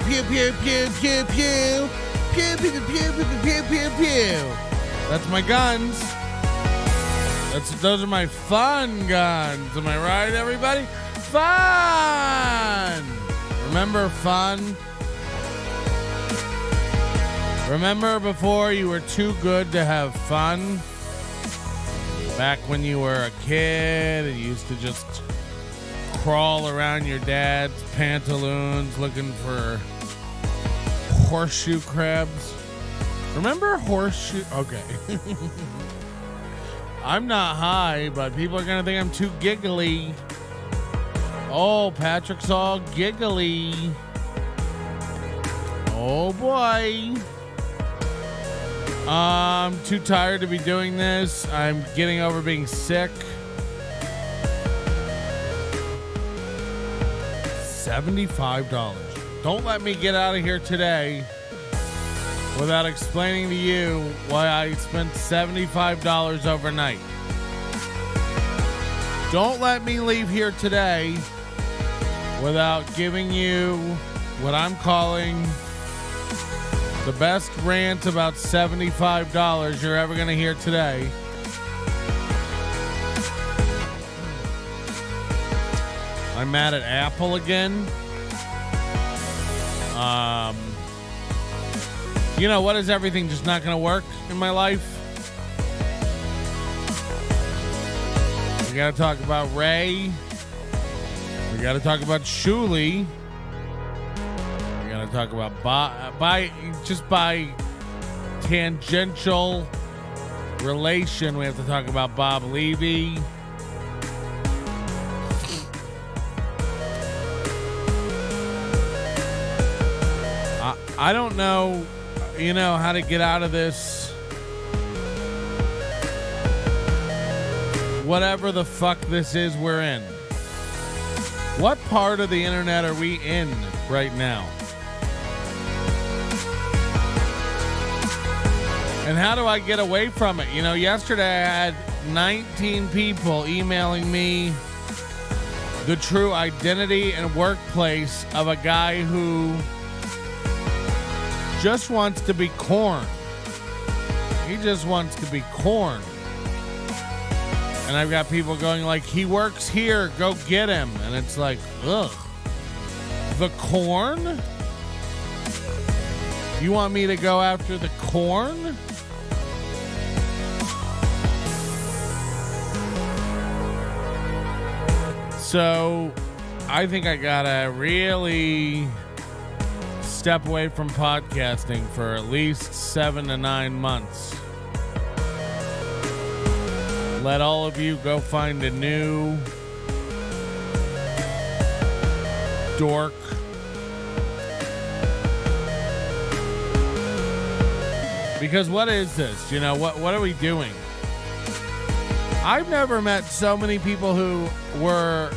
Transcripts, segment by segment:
pew, pew, pew, pew, pew. Pew, pew, pew, pew, pew, pew, pew, pew. That's my guns. Those are my fun guns. Am I right, everybody? Fun! Remember fun? Remember before you were too good to have fun? Back when you were a kid and you used to just crawl around your dad's pantaloons looking for horseshoe crabs. Remember horseshoe? Okay. I'm not high, but people are going to think I'm too giggly. Oh, Patrick's all giggly. Oh, boy. I'm too tired to be doing this. I'm getting over being sick. $75. Don't let me get out of here today without explaining to you why I spent $75 overnight. Don't let me leave here today without giving you what I'm calling the best rant about $75 you're ever going to hear today. I'm mad at Apple again. You know, what is everything just not going to work in my life? We got to talk about Ray. We got to talk about Shuli. We got to talk about by tangential relation, we have to talk about Bob Levy. I don't know, how to get out of this. Whatever the fuck this is we're in. What part of the internet are we in right now? And how do I get away from it? Yesterday I had 19 people emailing me the true identity and workplace of a guy who just wants to be corn. He just wants to be corn. And I've got people going like, he works here, go get him. And it's like, ugh. The corn? You want me to go after the corn? So, I think I gotta really step away from podcasting for at least 7 to 9 months. Let all of you go find a new dork. Because what is this? What are we doing? I've never met so many people who were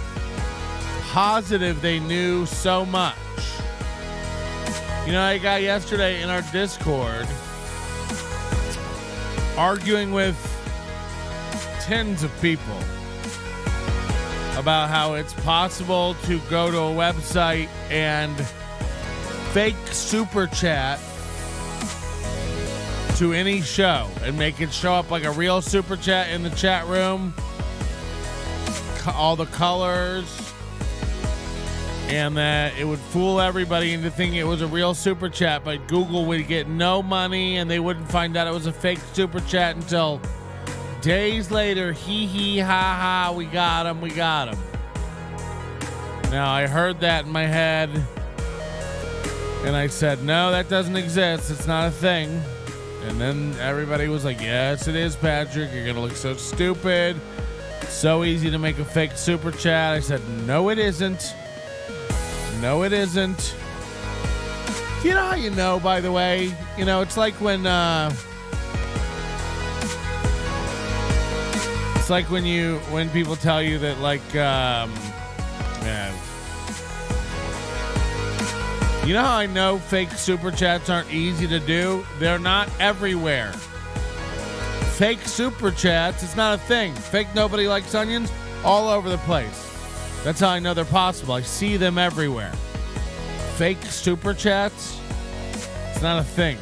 positive they knew so much. I got yesterday in our Discord arguing with tens of people about how it's possible to go to a website and fake super chat to any show and make it show up like a real super chat in the chat room, all the colors, and that it would fool everybody into thinking it was a real super chat, but Google would get no money and they wouldn't find out it was a fake super chat until days later. Hee hee ha ha, we got him. Now I heard that in my head and I said, no, that doesn't exist. It's not a thing. And then everybody was like, yes, it is, Patrick. You're going to look so stupid. It's so easy to make a fake super chat. I said, no, it isn't. No, it isn't. You know how you know, by the way? It's like when when people tell you that, you know how I know fake super chats aren't easy to do? They're not everywhere. Fake super chats, it's not a thing. Fake nobody likes onions, all over the place. That's how I know they're possible. I see them everywhere. fake super chats, it's not a thing.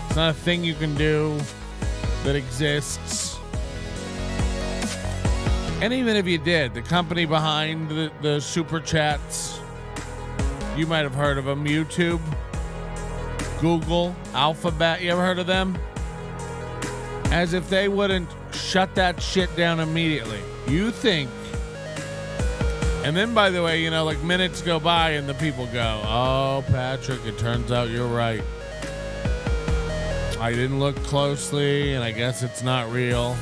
It's not a thing you can do that exists. And even if you did, the company behind the super chats, you might have heard of them. YouTube, Google, Alphabet. You ever heard of them? As if they wouldn't shut that shit down immediately. You think. And then, by the way, you know, like minutes go by and the people go, oh, Patrick, it turns out you're right. I didn't look closely, and I guess it's not real.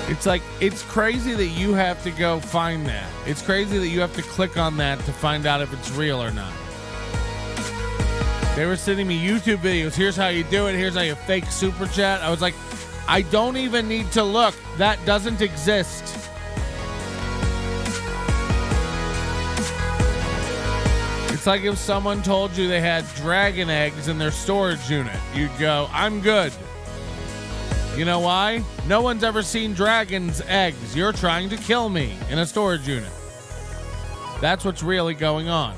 It's like, it's crazy that you have to go find that. It's crazy that you have to click on that to find out if it's real or not. They were sending me YouTube videos. Here's how you do it. Here's how you fake super chat. I was like, I don't even need to look. That doesn't exist. It's like if someone told you they had dragon eggs in their storage unit. You'd go, I'm good. You know why? No one's ever seen dragon's eggs. You're trying to kill me in a storage unit. That's what's really going on.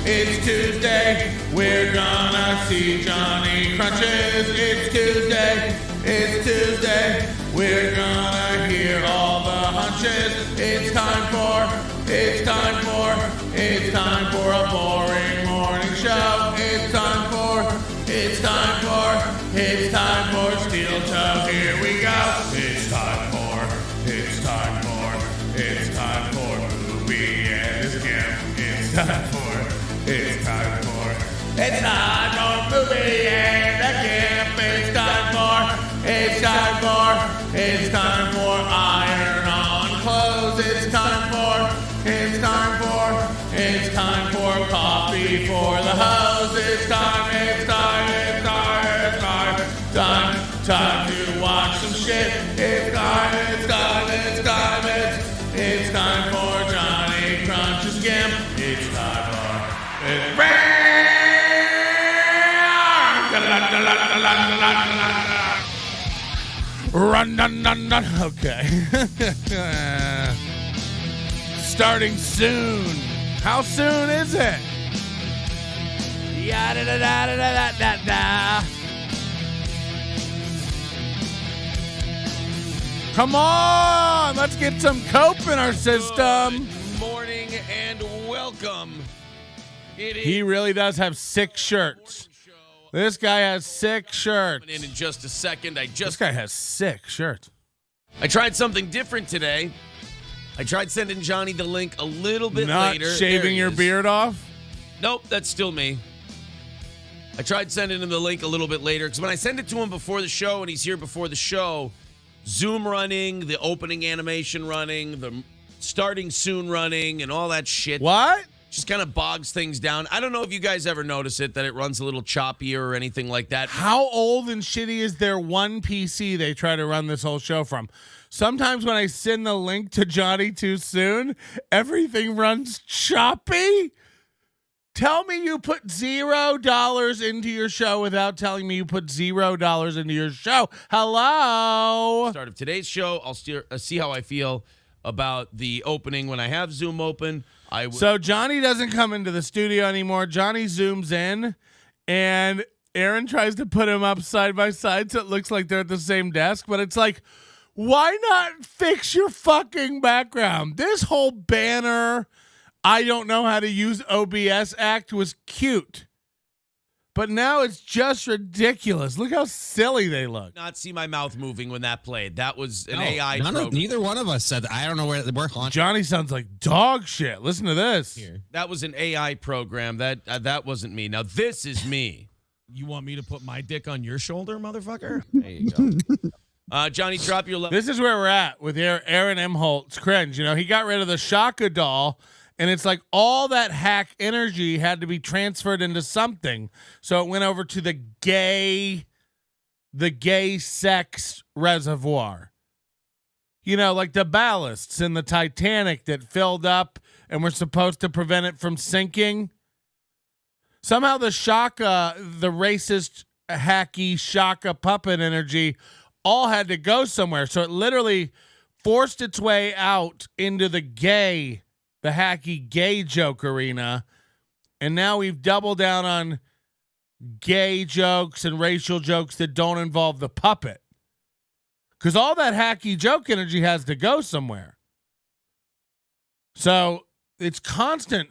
It's Tuesday, we're gonna see Johnny Crunches. It's Tuesday, we're gonna hear all the hunches. It's time for a boring morning show. It's time for Steel Toe. Here we go. It's time for movie and scam. It's time for movie and a camp. It's time for iron on clothes. It's time for coffee for the hose. It's time to watch some shit. It's time for Johnny Crunch's Gimp. It's time for run. Okay. Starting soon. How soon is it? Yada da da da da da da. Come on, let's get some cope in our system. Good morning and welcome. He really does have 6 shirts. This guy has 6 shirts. In just a second, This guy has 6 shirts. I tried something different today. I tried sending Johnny the link a little bit later. Not shaving your beard off? Nope, that's still me. I tried sending him the link a little bit later because when I send it to him before the show and he's here before the show, Zoom running, the opening animation running, the starting soon running, and all that shit. What? Just kind of bogs things down. I don't know if you guys ever notice it, that it runs a little choppier or anything like that. How old and shitty is their one PC they try to run this whole show from? Sometimes when I send the link to Johnny too soon, everything runs choppy. Tell me you put $0 into your show without telling me you put $0 into your show. Hello. Start of today's show, I'll see how I feel about the opening when I have Zoom open. So Johnny doesn't come into the studio anymore. Johnny zooms in, and Aaron tries to put him up side by side so it looks like they're at the same desk. But it's like, why not fix your fucking background? This whole banner, I don't know how to use OBS act was cute. But now it's just ridiculous. Look how silly they look. Not see my mouth moving when that played. That was an AI program. Neither one of us said that. I don't know where we're on. Johnny sounds like dog shit. Listen to this. Here. That was an AI program. That wasn't me. Now this is me. You want me to put my dick on your shoulder, motherfucker? There you go. Johnny, drop your level. This is where we're at with Aaron M. Holt's Cringe. You know, he got rid of the Shaka doll. And it's like all that hack energy had to be transferred into something. So it went over to the gay sex reservoir. You know, like the ballasts in the Titanic that filled up and were supposed to prevent it from sinking. Somehow the Shaka, the racist, hacky Shaka puppet energy all had to go somewhere. So it literally forced its way out into the hacky gay joke arena. And now we've doubled down on gay jokes and racial jokes that don't involve the puppet. Because all that hacky joke energy has to go somewhere. So it's constant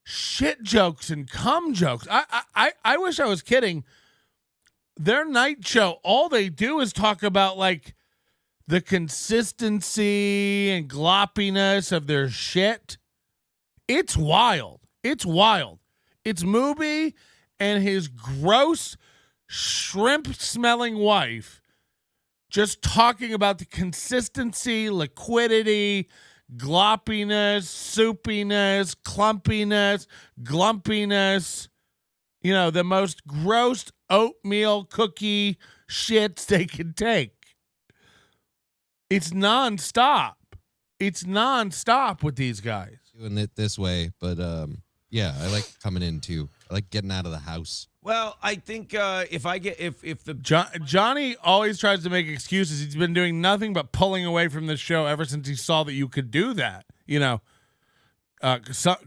shit jokes and cum jokes. I wish I was kidding. Their night show, all they do is talk about like the consistency and gloppiness of their shit. It's wild. It's wild. It's Mooby and his gross shrimp-smelling wife just talking about the consistency, liquidity, gloppiness, soupiness, clumpiness, glumpiness. You know, the most gross oatmeal cookie shits they can take. It's nonstop. It's nonstop with these guys. Doing it this way, but yeah, I like coming in too. I like getting out of the house. Well, I think if Johnny always tries to make excuses. He's been doing nothing but pulling away from this show ever since he saw that you could do that. You know,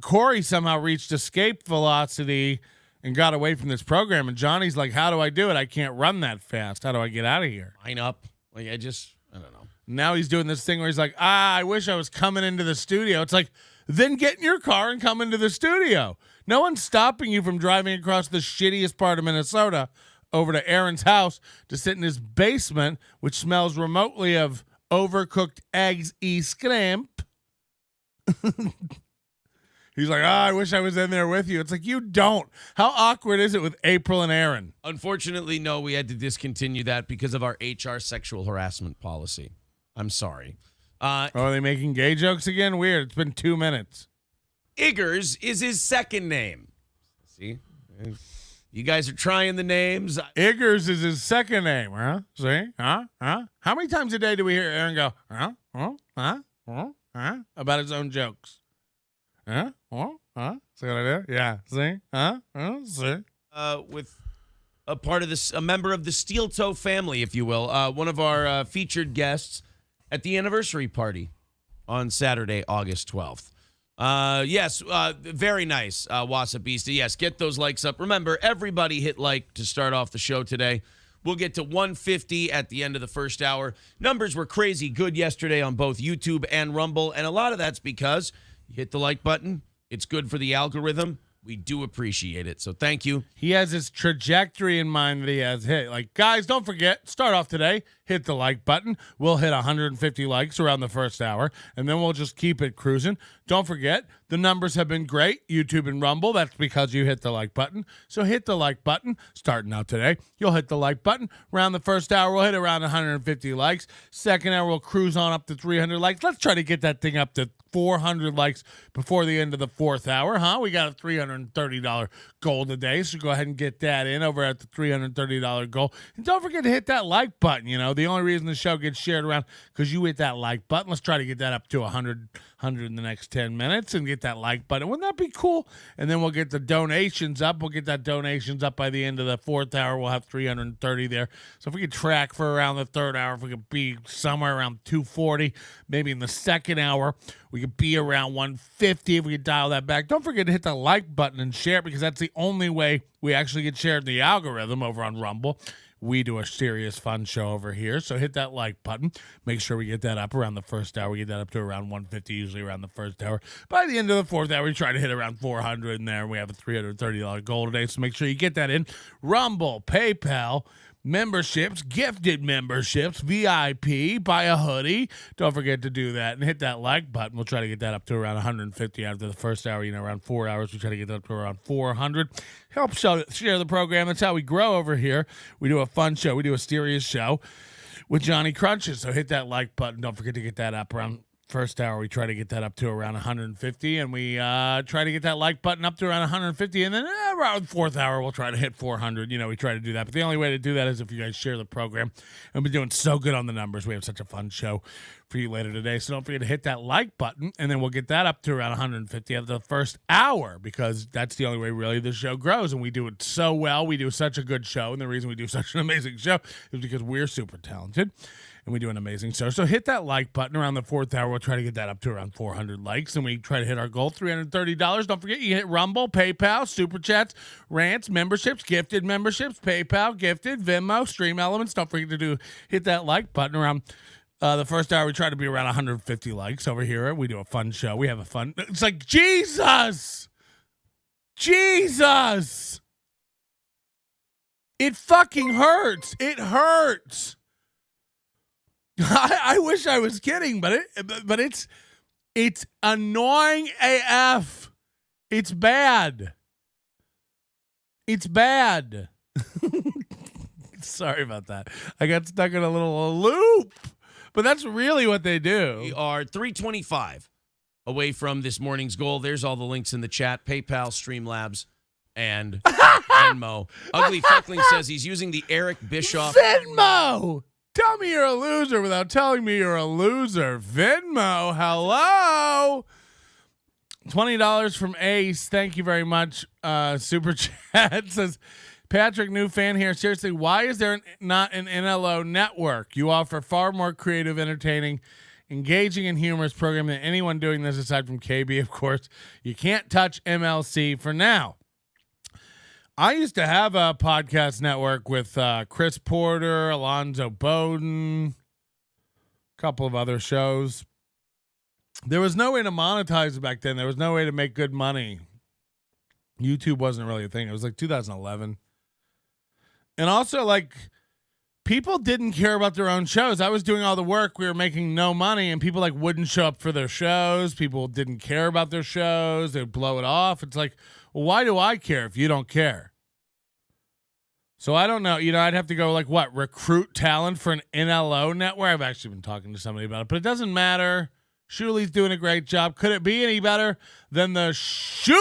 Corey somehow reached escape velocity and got away from this program, and Johnny's like, "How do I do it? I can't run that fast. How do I get out of here?" line up, like I don't know. Now he's doing this thing where he's like, I wish I was coming into the studio. It's like, then get in your car and come into the studio. No one's stopping you from driving across the shittiest part of Minnesota over to Aaron's house to sit in his basement, which smells remotely of overcooked eggs e scrimp. He's like, I wish I was in there with you. It's like, you don't. How awkward is it with April and Aaron? Unfortunately, no, we had to discontinue that because of our HR sexual harassment policy. I'm sorry. Are they making gay jokes again? Weird. It's been 2 minutes. Iggers is his second name. See? You guys are trying the names. Iggers is his second name, huh? See? Huh? How many times a day do we hear Aaron go, about his own jokes? See what I do? Yeah. See? See? With a part of this, a member of the Steel Toe family, if you will. One of our featured guests at the anniversary party on Saturday, August 12th. Yes, very nice, Wassa Beastie. Yes, get those likes up. Remember, everybody hit like to start off the show today. We'll get to 150 at the end of the first hour. Numbers were crazy good yesterday on both YouTube and Rumble, and a lot of that's because you hit the like button. It's good for the algorithm. We do appreciate it. So thank you. He has his trajectory in mind that he has hit. Like, guys, don't forget, start off today, hit the like button. We'll hit 150 likes around the first hour, and then we'll just keep it cruising. Don't forget, the numbers have been great, YouTube and Rumble. That's because you hit the like button. So hit the like button starting out today. You'll hit the like button. Around the first hour, we'll hit around 150 likes. Second hour, we'll cruise on up to 300 likes. Let's try to get that thing up to 400 likes before the end of the fourth hour, huh? We got a $330 goal today, so go ahead and get that in over at the $330 goal. And don't forget to hit that like button. You know, the only reason the show gets shared around because you hit that like button. Let's try to get that up to 100 in the next 10 minutes and get that like button. Wouldn't that be cool? And then we'll get the donations up. We'll get that donations up by the end of the fourth hour. We'll have 330 there. So if we could track for around the third hour, if we could be somewhere around 240, maybe in the second hour, we could be around 150 if we could dial that back. Don't forget to hit the like button and share it because that's the only way we actually get shared in the algorithm over on Rumble. We do a serious fun show over here, so hit that like button. Make sure we get that up around the first hour. We get that up to around 150, usually around the first hour. By the end of the fourth hour, we try to hit around 400 in there. We have a $330 goal today, so make sure you get that in. Rumble, PayPal, memberships, gifted memberships, VIP, buy a hoodie. Don't forget to do that and hit that like button. We'll try to get that up to around 150 after the first hour. You know, around 4 hours, we try to get that up to around 400. Help share the program. That's how we grow over here. We do a fun show. We do a serious show with Johnny Crunches. So hit that like button. Don't forget to get that up around First hour, we try to get that up to around 150, and we try to get that like button up to around 150, and then around fourth hour, we'll try to hit 400. We try to do that, but the only way to do that is if you guys share the program. And we're doing so good on the numbers. We have such a fun show for you later today, so don't forget to hit that like button, and then we'll get that up to around 150 of the first hour, because that's the only way really the show grows, and we do it so well. We do such a good show, and the reason we do such an amazing show is because we're super talented. And we do an amazing show. So hit that like button around the fourth hour. We'll try to get that up to around 400 likes. And we try to hit our goal, $330. Don't forget, you hit Rumble, PayPal, Super Chats, Rants, memberships, gifted memberships, PayPal, gifted, Venmo, Stream Elements. Don't forget to hit that like button around the first hour. We try to be around 150 likes over here. We do a fun show. We have a fun. It's like, Jesus! Jesus! It fucking hurts. It hurts. I wish I was kidding, but it's annoying AF. It's bad. It's bad. Sorry about that. I got stuck in a little loop, but that's really what they do. We are 325 away from this morning's goal. There's all the links in the chat: PayPal, Streamlabs, and Venmo. Ugly Fuckling says he's using the Eric Bischoff. Venmo! Tell me you're a loser without telling me you're a loser. Venmo, hello. $20 from Ace. Thank you very much. Super Chat says, Patrick, new fan here. Seriously, why is there not an NLO network? You offer far more creative, entertaining, engaging, and humorous program than anyone doing this aside from KB, of course. You can't touch MLC for now. I used to have a podcast network with Chris Porter, Alonzo Bowden, a couple of other shows. There was no way to monetize it back then. There was no way to make good money. YouTube wasn't really a thing. It was like 2011. And also, like, people didn't care about their own shows. I was doing all the work. We were making no money, and people, like, wouldn't show up for their shows. People didn't care about their shows. They'd blow it off. It's like, well, why do I care if you don't care? So I don't know. I'd have to go, like, what, recruit talent for an NLO network? I've actually been talking to somebody about it, but it doesn't matter. Shuli's doing a great job. Could it be any better than the Shuli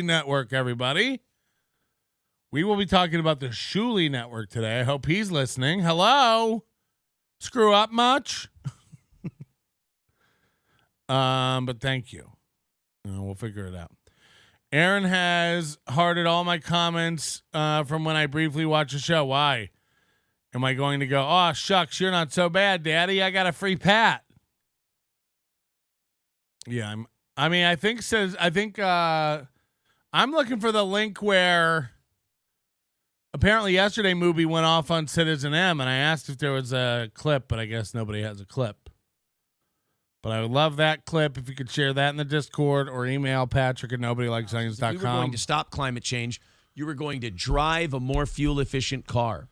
Network, everybody? We will be talking about the Shuli Network today. I hope he's listening. Hello? Screw up much? But thank you. We'll figure it out. Aaron has hearted all my comments from when I briefly watched the show. Why? Am I going to go, oh, shucks, you're not so bad, Daddy. I got a free pat. Yeah, I'm looking for the link where apparently yesterday Mubi went off on Citizen M, and I asked if there was a clip, but I guess nobody has a clip. But I would love that clip if you could share that in the Discord or email Patrick at nobodylikesonions.com. If we were going to stop climate change, you were going to drive a more fuel-efficient car.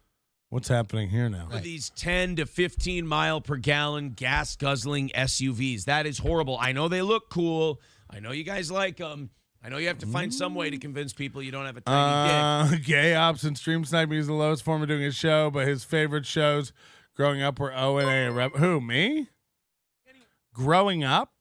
What's happening here now? For these 10 to 15 mile per gallon gas-guzzling SUVs. That is horrible. I know they look cool. I know you guys like them. I know you have to find some way to convince people you don't have a tiny dick. Gay Ops and Stream Sniper is the lowest form of doing his show, but his favorite shows growing up were O&A and Who, me? Growing up?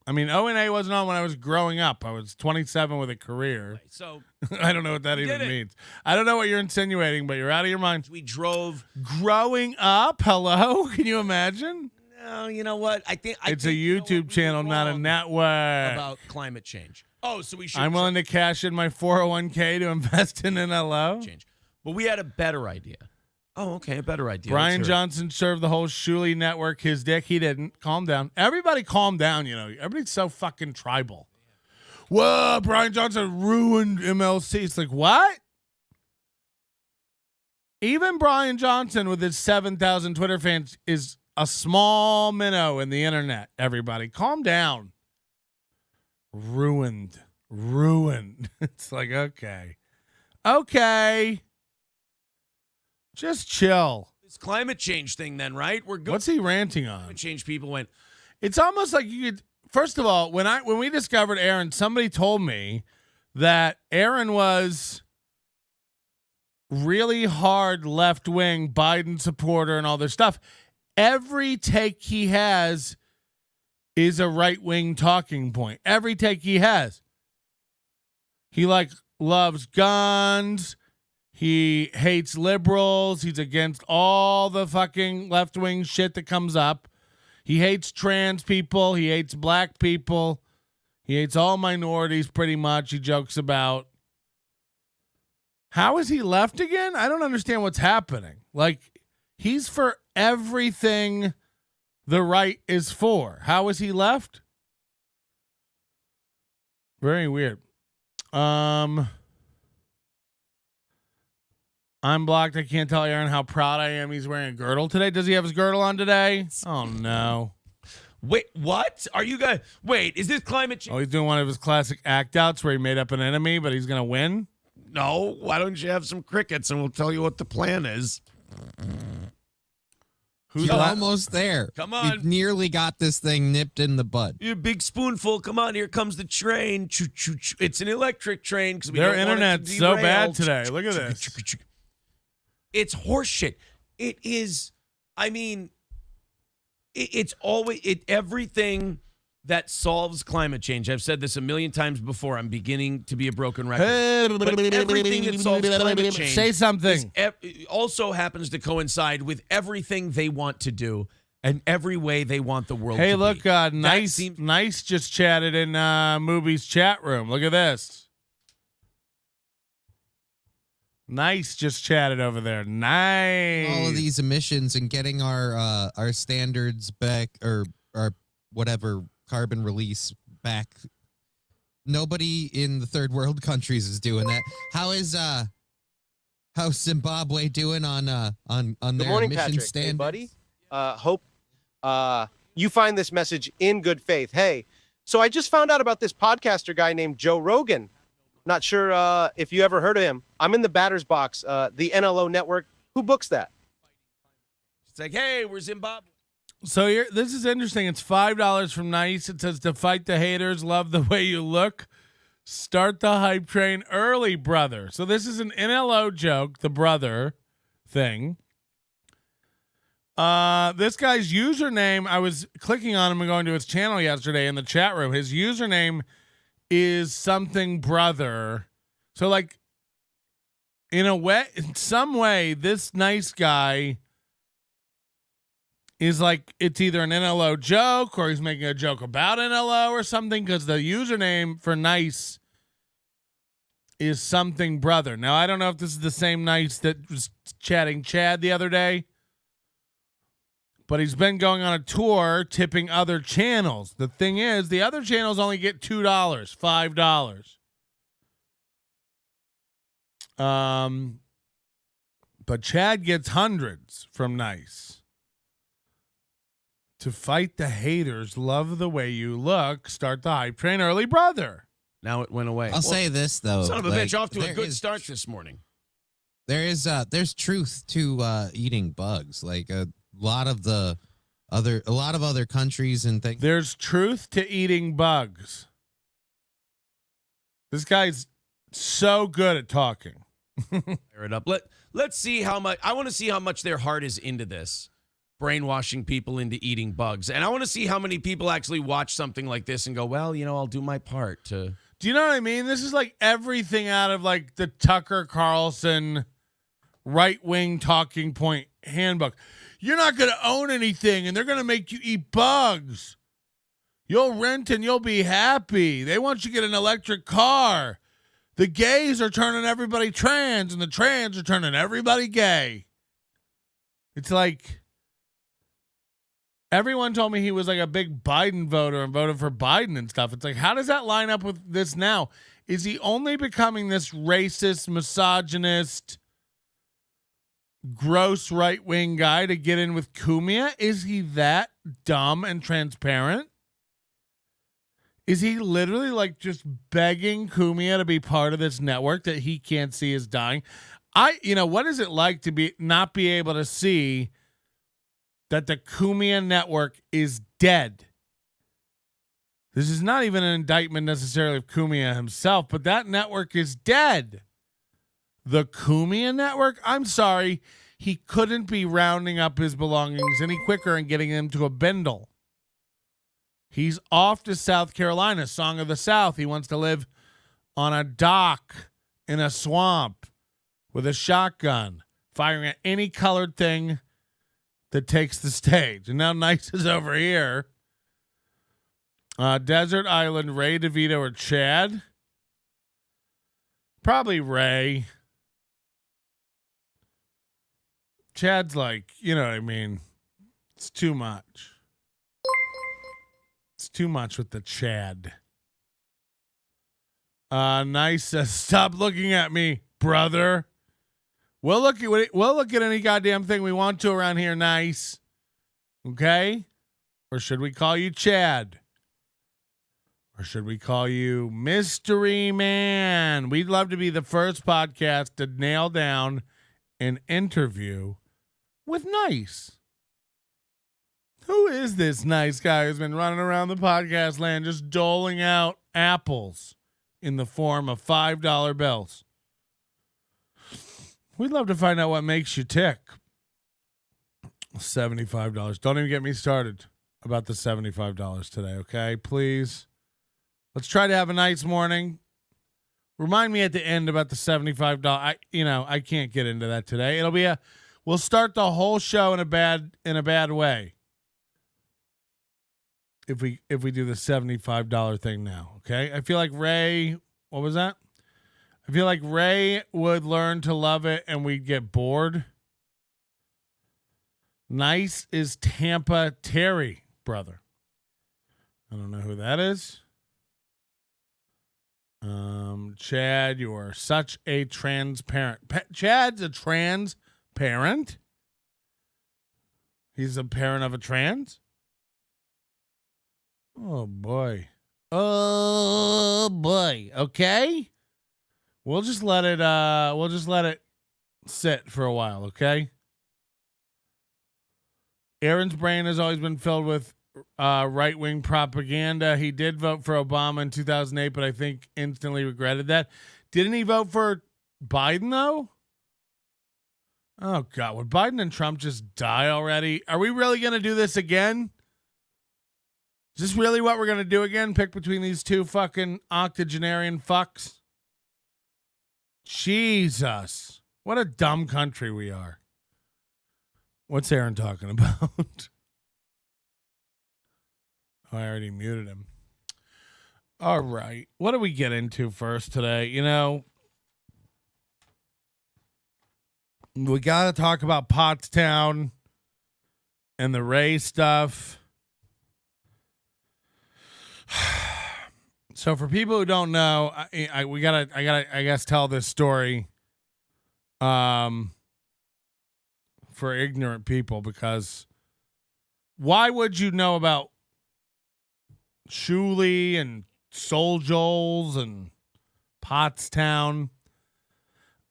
I mean, O&A wasn't on when I was growing up. I was 27 with a career. So I don't know what that even means. I don't know what you're insinuating, but you're out of your mind. We drove. Growing up? Hello? Can you imagine? No, you know what? I think it's a YouTube channel, not a network. About climate change. Oh, so we should. I'm willing to cash in my 401k to invest in NLO. Change. But we had a better idea. Oh, okay, a better idea. Brian Johnson served the whole Shuli Network his dick. He didn't. Calm down. Everybody calm down, Everybody's so fucking tribal. Whoa, Brian Johnson ruined MLC. It's like, what? Even Brian Johnson with his 7,000 Twitter fans is a small minnow in the internet, everybody. Calm down. Ruined. It's like, okay. Just chill. This climate change thing then, right? We're good. What's he ranting on? Climate change people went. It's almost like you could. First of all, when we discovered Aaron, somebody told me that Aaron was really hard left-wing Biden supporter and all this stuff. every take he has is a right-wing talking point. Every take he has. He loves guns. He hates liberals. He's against all the fucking left-wing shit that comes up. He hates trans people. He hates black people. He hates all minorities pretty much. He jokes about. How is he left again? I don't understand what's happening. He's for everything the right is for. How is he left? Very weird. I'm blocked. I can't tell Aaron how proud I am. He's wearing a girdle today. Does he have his girdle on today? Oh, no. Wait, what? Are you guys... Wait, is this climate change? Oh, he's doing one of his classic act-outs where he made up an enemy, but he's going to win? No. Why don't you have some crickets and we'll tell you what the plan is? You're almost there. Come on. You've nearly got this thing nipped in the bud. You big spoonful. Come on, here comes the train. Choo, choo, choo. It's an electric train. Their internet's so bad today. Look at this. It's horseshit. It is. I mean, it's always everything that solves climate change. I've said this a million times before. I'm beginning to be a broken record. But everything that solves climate change say something. Also happens to coincide with everything they want to do and every way they want the world to be. Hey, look, Nice just chatted in Movie's chat room. Look at this. Nice just chatted over there. Nice. All of these emissions and getting our standards back, or our whatever carbon release back. Nobody in the third world countries is doing that. How's Zimbabwe doing on their morning, emission Patrick. standards? Hey, buddy. Hope you find this message in good faith. Hey, so I just found out about this podcaster guy named Joe Rogan. Not sure if you ever heard of him. I'm in the batter's box, the NLO network. Who books that? It's like, hey, we're Zimbabwe. So this is interesting. It's $5 from Nice. It says, to fight the haters, love the way you look. Start the hype train early, brother. So this is an NLO joke, the brother thing. This guy's username, I was clicking on him and going to his channel yesterday in the chat room. His username is something brother. So in some way, this Nice guy is it's either an NLO joke or he's making a joke about NLO or something, because the username for Nice is something brother. Now, I don't know if this is the same Nice that was chatting Chad the other day, but he's been going on a tour tipping other channels. The thing is, the other channels only get $2, $5. But Chad gets hundreds from Nice. To fight the haters, love the way you look, start the hype train early, brother. Now it went away. I'll say this though, Son of a bitch, off to a good start this morning. There's truth to eating bugs. A lot of other countries and things. There's truth to eating bugs. This guy's so good at talking. Fire it up. Let's see how much. I want to see how much their heart is into this, brainwashing people into eating bugs, and I want to see how many people actually watch something like this and go, well, I'll do my part to. Do you know what I mean? This is everything out of the Tucker Carlson right-wing talking point handbook. You're not going to own anything, and they're going to make you eat bugs. You'll rent and you'll be happy. They want you to get an electric car. The gays are turning everybody trans, and the trans are turning everybody gay. It's everyone told me he was a big Biden voter and voted for Biden and stuff. It's how does that line up with this now? Is he only becoming this racist, misogynist, gross right-wing guy to get in with Cumia? Is he that dumb and transparent? Is he literally just begging Cumia to be part of this network that he can't see is dying? What is it like to not be able to see that the Cumia network is dead? This is not even an indictment necessarily of Cumia himself, but that network is dead. The Cumia network? I'm sorry. he couldn't be rounding up his belongings any quicker and getting them to a bindle. He's off to South Carolina, Song of the South. He wants to live on a dock in a swamp with a shotgun, firing at any colored thing that takes the stage. And now Nice is over here. Desert Island, Ray DeVito or Chad? Probably Ray. Chad's like, you know what I mean? It's too much. It's too much with the Chad. Nice says, stop looking at me, brother. We'll look at any goddamn thing we want to around here, Nice. Okay? Or should we call you Chad? Or should we call you Mystery Man? We'd love to be the first podcast to nail down an interview with Nice. Who is this nice guy who's been running around the podcast land just doling out apples in the form of $5 bills? We'd love to find out what makes you tick. $75. Don't even get me started about the $75 today, okay? Please. Let's try to have a nice morning. Remind me at the end about the $75. I can't get into that today. We'll start the whole show in a bad way. If we do the $75 thing now, okay? I feel like Ray, what was that? I feel like Ray would learn to love it and we'd get bored. Nice is Tampa Terry, brother. I don't know who that is. Chad, you are such a transparent. Chad's a transparent. He's a parent of a trans. Oh boy. Oh boy. Okay. We'll just let it sit for a while, okay? Aaron's brain has always been filled with right-wing propaganda. He did vote for Obama in 2008, but I think instantly regretted that. Didn't he vote for Biden, though? Oh, God. Would Biden and Trump just die already? Are we really going to do this again? Is this really what we're going to do again? Pick between these two fucking octogenarian fucks? Jesus. What a dumb country we are. What's Aaron talking about? Oh, I already muted him. All right. What do we get into first today? We got to talk about Pottstown and the Ray stuff. So for people who don't know, I guess tell this story for ignorant people, because why would you know about Shuli and Soul Joel's and Pottstown?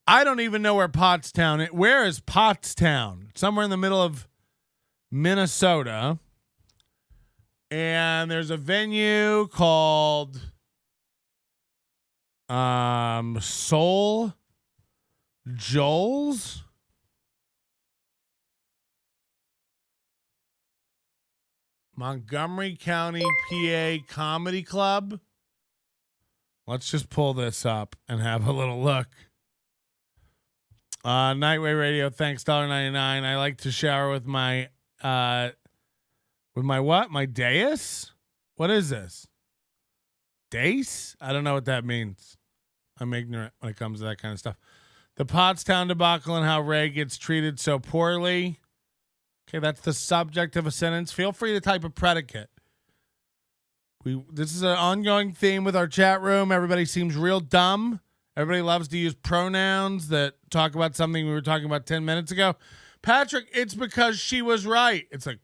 I don't even know where Pottstown is. Where is Pottstown? Somewhere in the middle of Minnesota. And there's a venue called Soul Joel's. Montgomery County, PA Comedy Club. Let's just pull this up and have a little look. Nightway Radio, thanks, $1.99. I like to shower with my what? My dais? What is this? Dace? I don't know what that means. I'm ignorant when it comes to that kind of stuff. The Pottstown debacle and how Ray gets treated so poorly. Okay, that's the subject of a sentence. Feel free to type a predicate. This is an ongoing theme with our chat room. Everybody seems real dumb. Everybody loves to use pronouns that talk about something we were talking about 10 minutes ago. Patrick, it's because she was right. It's like,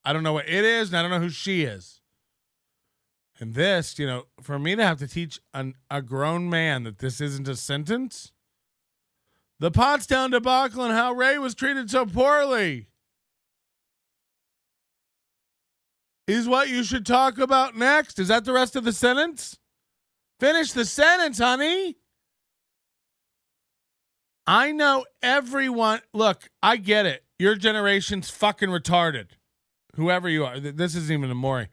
I don't know what it is, and I don't know who she is. And this, for me to have to teach a grown man that this isn't a sentence. The Pottstown debacle and how Ray was treated so poorly is what you should talk about next. Is that the rest of the sentence? Finish the sentence, honey. I know everyone. Look, I get it. Your generation's fucking retarded. Whoever you are. This isn't even a Maury.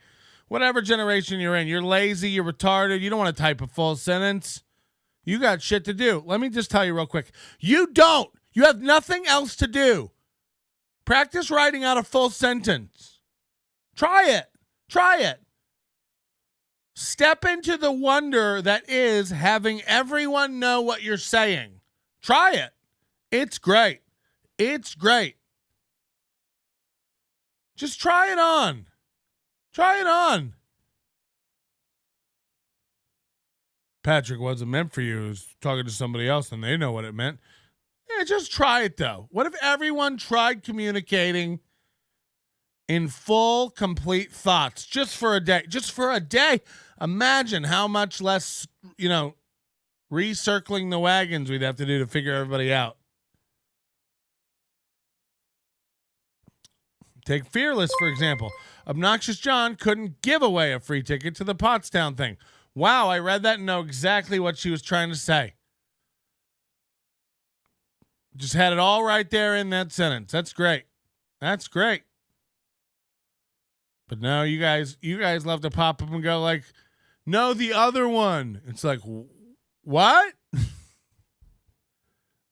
Whatever generation you're in, you're lazy, you're retarded, you don't want to type a full sentence. You got shit to do. Let me just tell you real quick. You don't. You have nothing else to do. Practice writing out a full sentence. Try it. Try it. Step into the wonder that is having everyone know what you're saying. Try it. It's great. It's great. Just try it on. Try it on. Patrick wasn't meant for you. He was talking to somebody else and they know what it meant. Yeah, just try it though. What if everyone tried communicating in full, complete thoughts just for a day? Just for a day. Imagine how much less, recircling the wagons we'd have to do to figure everybody out. Take Fearless, for example. Obnoxious John couldn't give away a free ticket to the Pottstown thing. Wow, I read that and know exactly what she was trying to say. Just had it all right there in that sentence. That's great. That's great. But no, you guys love to pop up and go like, no, the other one. It's like, what?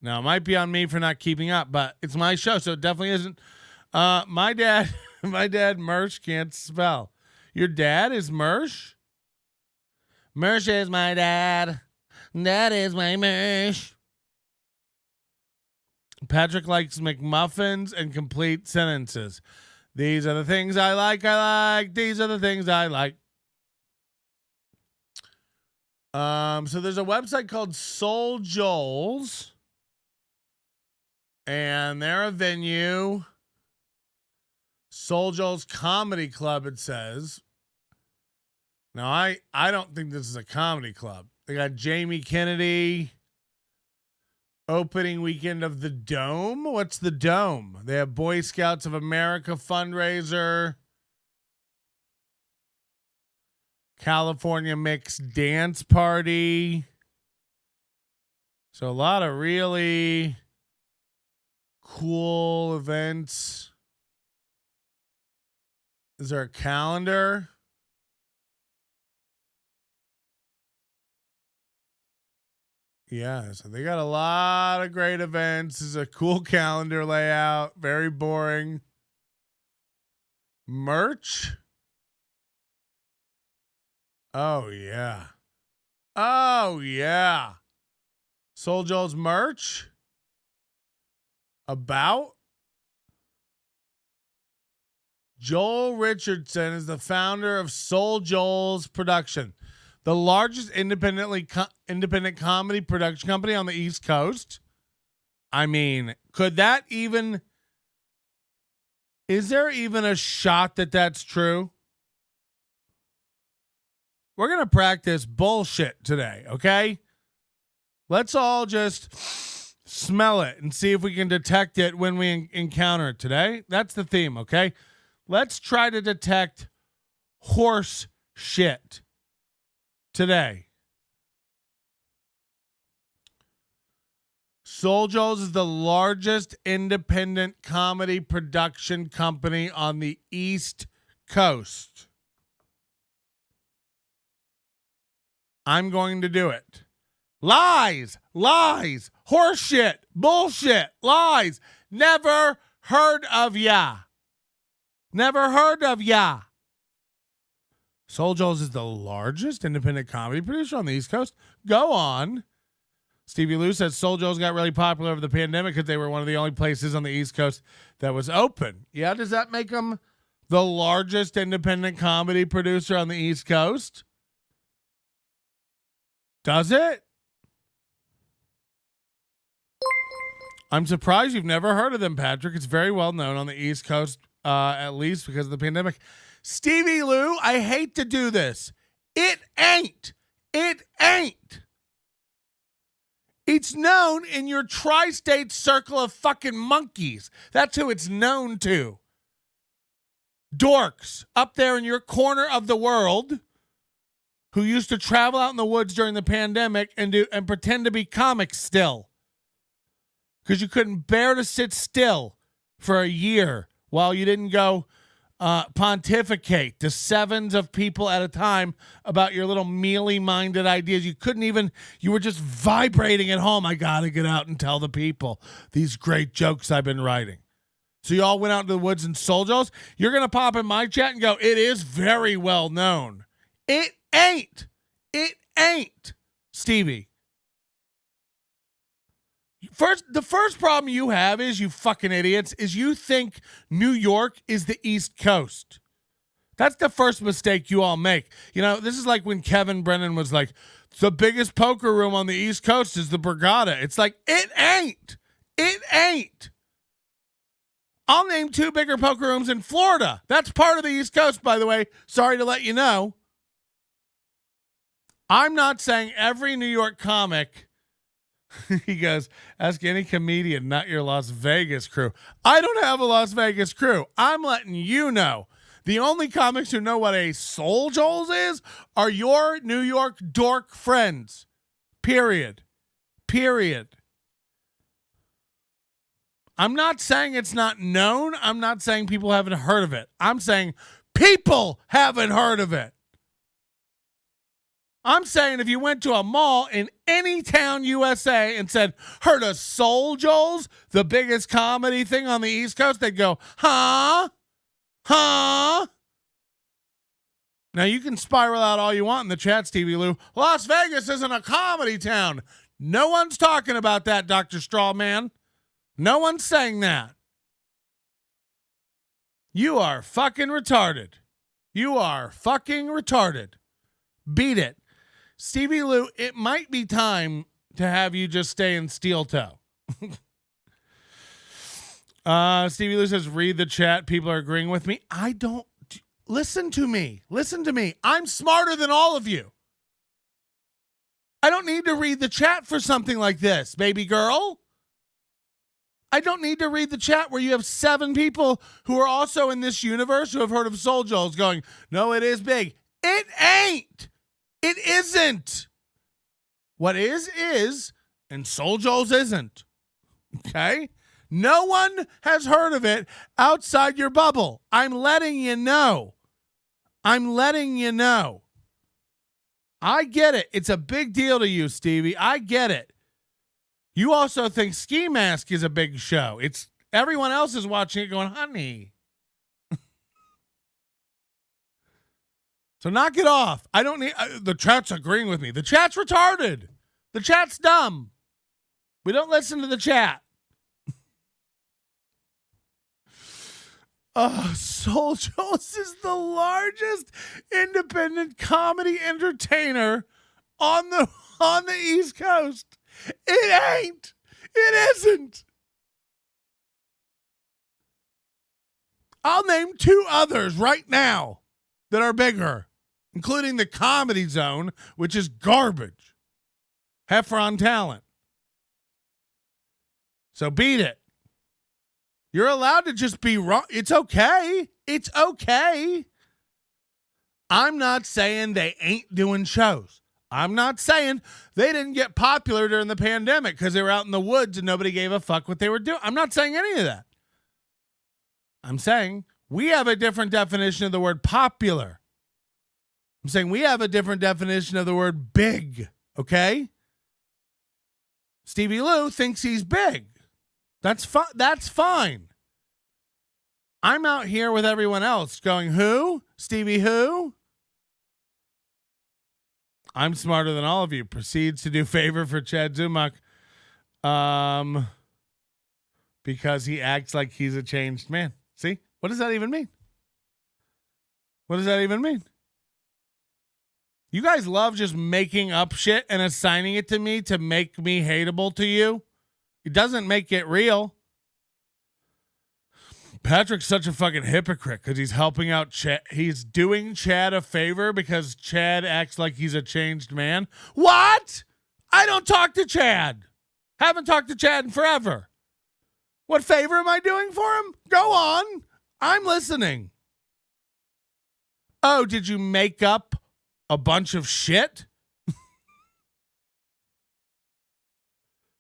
Now, it might be on me for not keeping up, but it's my show, so it definitely isn't. My dad, Mersh, can't spell. Your dad is Mersh? Mersh is my dad. That is my Mersh. Patrick likes McMuffins and complete sentences. These are the things I like. These are the things I like. So there's a website called Soul Joel's, and they're a venue. Soul Joel's Comedy Club, it says. Now, I don't think this is a comedy club. They got Jamie Kennedy. Opening weekend of the Dome. What's the Dome? They have Boy Scouts of America fundraiser. California Mixed Dance Party. So a lot of really cool events. Is there a calendar? Yeah, so they got a lot of great events. This is a cool calendar layout. Very boring. Merch? Oh, yeah. Oh, yeah. Soul Joel's merch? About? Joel Richardson is the founder of Soul Joel's Production, the largest independent comedy production company on the East Coast. I mean, could that even... Is there even a shot that that's true? We're going to practice bullshit today, okay? Let's all just smell it and see if we can detect it when we encounter it today. That's the theme, okay? Let's try to detect horse shit today. Soul Joel's is the largest independent comedy production company on the East Coast. I'm going to do it. Lies, horse shit, bullshit, lies. Never heard of ya. Never heard of ya. Soul Joel's is the largest independent comedy producer on the East Coast. Go on. Stevie Lou says Soul Joel's got really popular over the pandemic because they were one of the only places on the East Coast that was open. Yeah, does that make them the largest independent comedy producer on the East Coast? Does it? I'm surprised you've never heard of them, Patrick. It's very well known on the East Coast, at least because of the pandemic. Stevie Lou, I hate to do this. It ain't. It ain't. It's known in your tri-state circle of fucking monkeys. That's who it's known to. Dorks up there in your corner of the world who used to travel out in the woods during the pandemic and pretend to be comics still. because you couldn't bear to sit still for a year while you didn't go pontificate to sevens of people at a time about your little mealy-minded ideas. You couldn't even, you were just vibrating at home. I got to get out and tell the people these great jokes I've been writing. So you all went out into the woods and sold those. You're going to pop in my chat and go, it is very well known. It ain't. It ain't, Stevie. The first problem you have is, you fucking idiots, is you think New York is the East Coast. That's the first mistake you all make. You know, this is like when Kevin Brennan was like, the biggest poker room on the East Coast is the Borgata. It's like, it ain't. It ain't. I'll name 2 bigger poker rooms in Florida. That's part of the East Coast, by the way. Sorry to let you know. I'm not saying every New York comic... He goes, ask any comedian, not your Las Vegas crew. I don't have a Las Vegas crew. I'm letting you know. The only comics who know what a Soul Joel's is are your New York dork friends. Period. I'm not saying it's not known. I'm not saying people haven't heard of it. I'm saying people haven't heard of it. I'm saying if you went to a mall in any town USA and said, heard of Soul Joel's, the biggest comedy thing on the East Coast, they'd go, huh? Now you can spiral out all you want in the chat, Stevie Lou. Las Vegas isn't a comedy town. No one's talking about that, Dr. Strawman. No one's saying that. You are fucking retarded. Beat it. Stevie Lou, it might be time to have you just stay in steel toe. Stevie Lou says, read the chat. People are agreeing with me. I don't. Listen to me. I'm smarter than all of you. I don't need to read the chat for something like this, baby girl. I don't need to read the chat where you have 7 people who are also in this universe who have heard of Soul Joel's going, no, it is big. It ain't. It isn't. What is, and Soul Joel's isn't. Okay? No one has heard of it outside your bubble. I'm letting you know. I get it. It's a big deal to you, Stevie. I get it. You also think Ski Mask is a big show. It's everyone else is watching it going, honey. So knock it off. I don't need the chat's agreeing with me. The chat's retarded. The chat's dumb. We don't listen to the chat. Soul Joel's is the largest independent comedy entertainer on the East Coast. It ain't. It isn't. I'll name 2 others right now that are bigger, including the Comedy Zone, which is garbage. Heifer on talent. So beat it. You're allowed to just be wrong. It's okay. I'm not saying they ain't doing shows. I'm not saying they didn't get popular during the pandemic because they were out in the woods and nobody gave a fuck what they were doing. I'm not saying any of that. I'm saying we have a different definition of the word popular. I'm saying we have a different definition of the word big, okay? Stevie Lou thinks he's big. That's fine. I'm out here with everyone else going, who? Stevie who? I'm smarter than all of you. Proceeds to do favor for Chad Zumock because he acts like he's a changed man. See? What does that even mean? You guys love just making up shit and assigning it to me to make me hateable to you. It doesn't make it real. Patrick's such a fucking hypocrite because he's helping out Chad. He's doing Chad a favor because Chad acts like he's a changed man. What? I don't talk to Chad. Haven't talked to Chad in forever. What favor am I doing for him? Go on. I'm listening. Oh, did you make up a bunch of shit?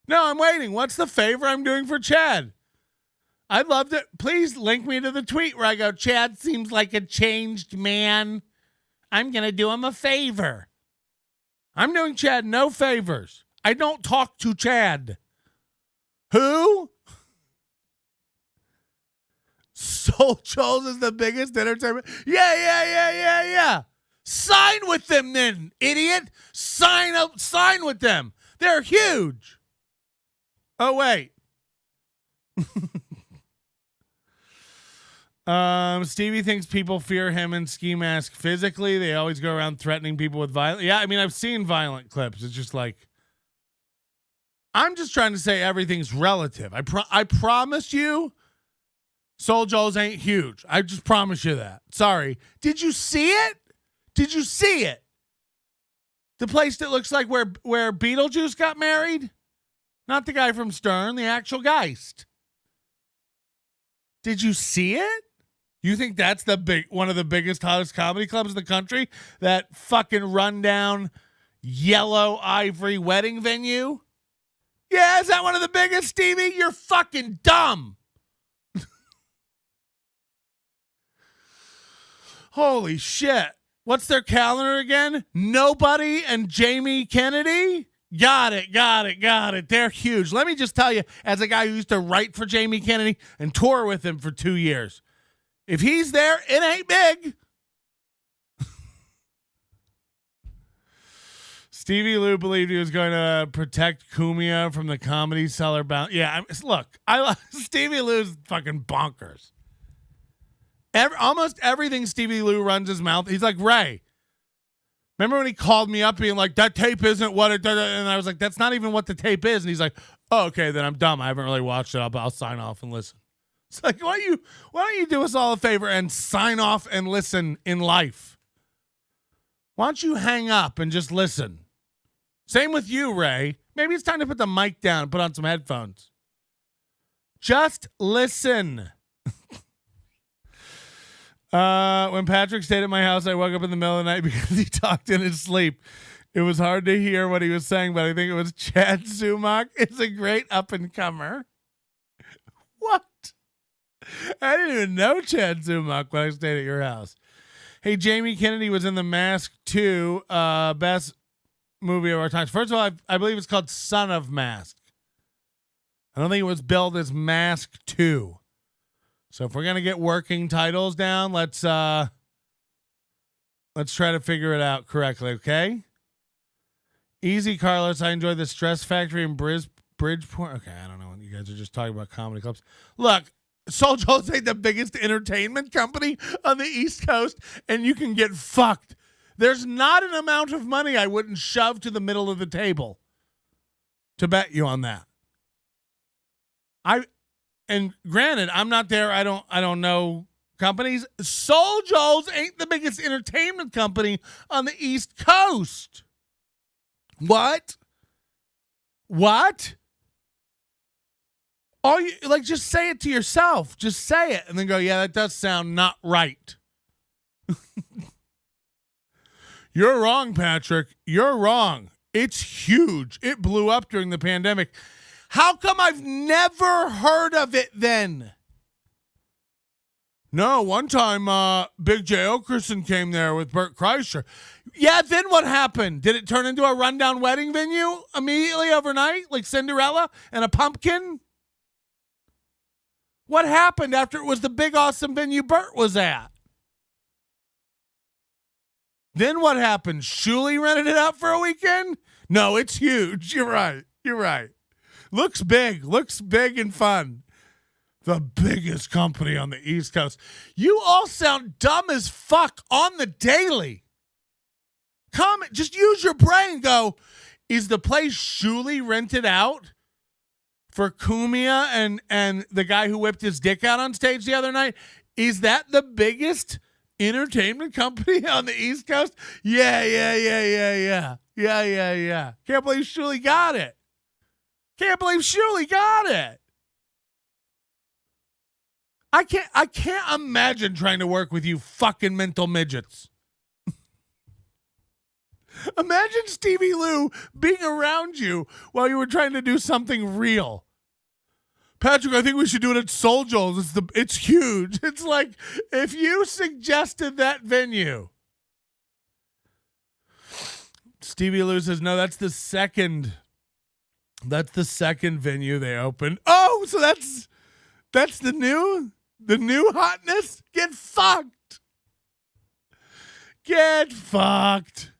No, I'm waiting. What's the favor I'm doing for Chad? I'd love to. Please link me to the tweet where I go, Chad seems like a changed man. I'm going to do him a favor. I'm doing Chad no favors. I don't talk to Chad. Who? Soul Jones is the biggest entertainment. Yeah. Sign with them then, idiot. Sign with them. They're huge. Oh, wait. Stevie thinks people fear him in ski mask physically. They always go around threatening people with violence. Yeah, I mean, I've seen violent clips. It's just like, I'm just trying to say everything's relative. I promise you, Soul Joe's ain't huge. I just promise you that. Sorry. Did you see it? Did you see it? The place that looks like where Beetlejuice got married? Not the guy from Stern, the actual Geist. Did you see it? You think that's one of the biggest, hottest comedy clubs in the country? That fucking rundown yellow ivory wedding venue? Yeah, is that one of the biggest, Stevie? You're fucking dumb. Holy shit. What's their calendar again? Nobody and Jamie Kennedy? Got it. They're huge. Let me just tell you, as a guy who used to write for Jamie Kennedy and tour with him for 2 years, if he's there, it ain't big. Stevie Lou believed he was going to protect Kumia from the Comedy Cellar bound. Yeah, look, Stevie Lou's fucking bonkers. Almost everything Stevie Lou runs his mouth. He's like, Ray, remember when he called me up being like, that tape isn't what it does? And I was like, that's not even what the tape is. And he's like, oh, okay, then I'm dumb. I haven't really watched it. I'll sign off and listen. It's like, why don't you do us all a favor and sign off and listen in life? Why don't you hang up and just listen? Same with you, Ray. Maybe it's time to put the mic down and put on some headphones. Just listen. When Patrick stayed at my house, I woke up in the middle of the night because he talked in his sleep. It was hard to hear what he was saying, but I think it was Chad Zumock. It's a great up-and-comer. What? I didn't even know Chad Zumock when I stayed at your house. Hey, Jamie Kennedy was in The Mask 2, best movie of our times. First of all, I believe it's called Son of Mask. I don't think it was billed as Mask 2. So if we're gonna get working titles down, let's try to figure it out correctly, okay? Easy, Carlos. I enjoy the Stress Factory in Bridgeport. Okay, I don't know. You guys are just talking about comedy clubs. Look, Soul Joe's ain't the biggest entertainment company on the East Coast, and you can get fucked. There's not an amount of money I wouldn't shove to the middle of the table to bet you on that. And granted, I'm not there. I don't know companies. Soul Joe's ain't the biggest entertainment company on the East Coast. What? Oh, just say it to yourself. Just say it and then go, yeah, that does sound not right. You're wrong, Patrick. You're wrong. It's huge. It blew up during the pandemic. How come I've never heard of it then? No, one time Big J. Okerson came there with Bert Kreischer. Yeah, then what happened? Did it turn into a rundown wedding venue immediately overnight, like Cinderella and a pumpkin? What happened after it was the big awesome venue Bert was at? Then what happened? Shuli rented it out for a weekend? No, it's huge. You're right. Looks big and fun. The biggest company on the East Coast. You all sound dumb as fuck on the daily. Comment, just use your brain. Go, is the place Shuli rented out for Kumia and the guy who whipped his dick out on stage the other night? Is that the biggest entertainment company on the East Coast? Yeah. Can't believe Shuli got it. I can't imagine trying to work with you fucking mental midgets. Imagine Stevie Lou being around you while you were trying to do something real. Patrick, I think we should do it at Soul Joel's. It's huge. It's like if you suggested that venue. Stevie Lou says, no, that's the second venue they opened. Oh, so that's the new hotness? Get fucked. Get fucked.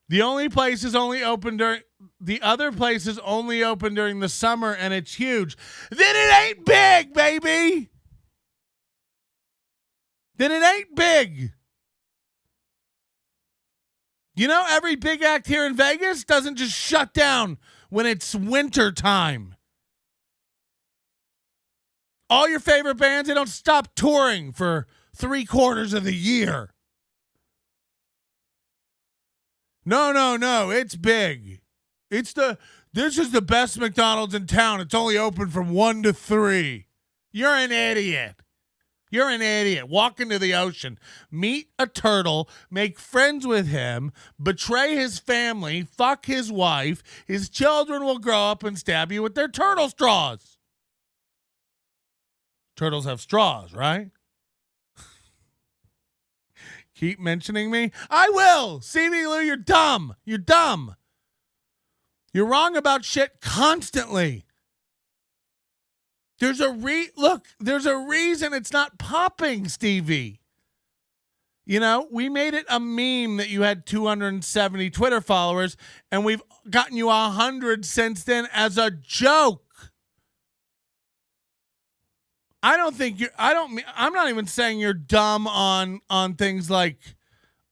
The other place is only open during the summer, and it's huge. Then it ain't big, baby. Then it ain't big. You know, every big act here in Vegas doesn't just shut down when it's winter time. All your favorite bands, they don't stop touring for 3/4 of the year. No, it's big. This is the best McDonald's in town. It's only open from 1 to 3. You're an idiot. Walk into the ocean, meet a turtle, make friends with him, betray his family, fuck his wife. His children will grow up and stab you with their turtle straws. Turtles have straws, right? Keep mentioning me? I will. Stevie Lou, you're dumb. You're dumb. You're wrong about shit constantly. There's a reason it's not popping, Stevie. You know, we made it a meme that you had 270 Twitter followers, and we've gotten you 100 since then as a joke. I'm not even saying you're dumb on things like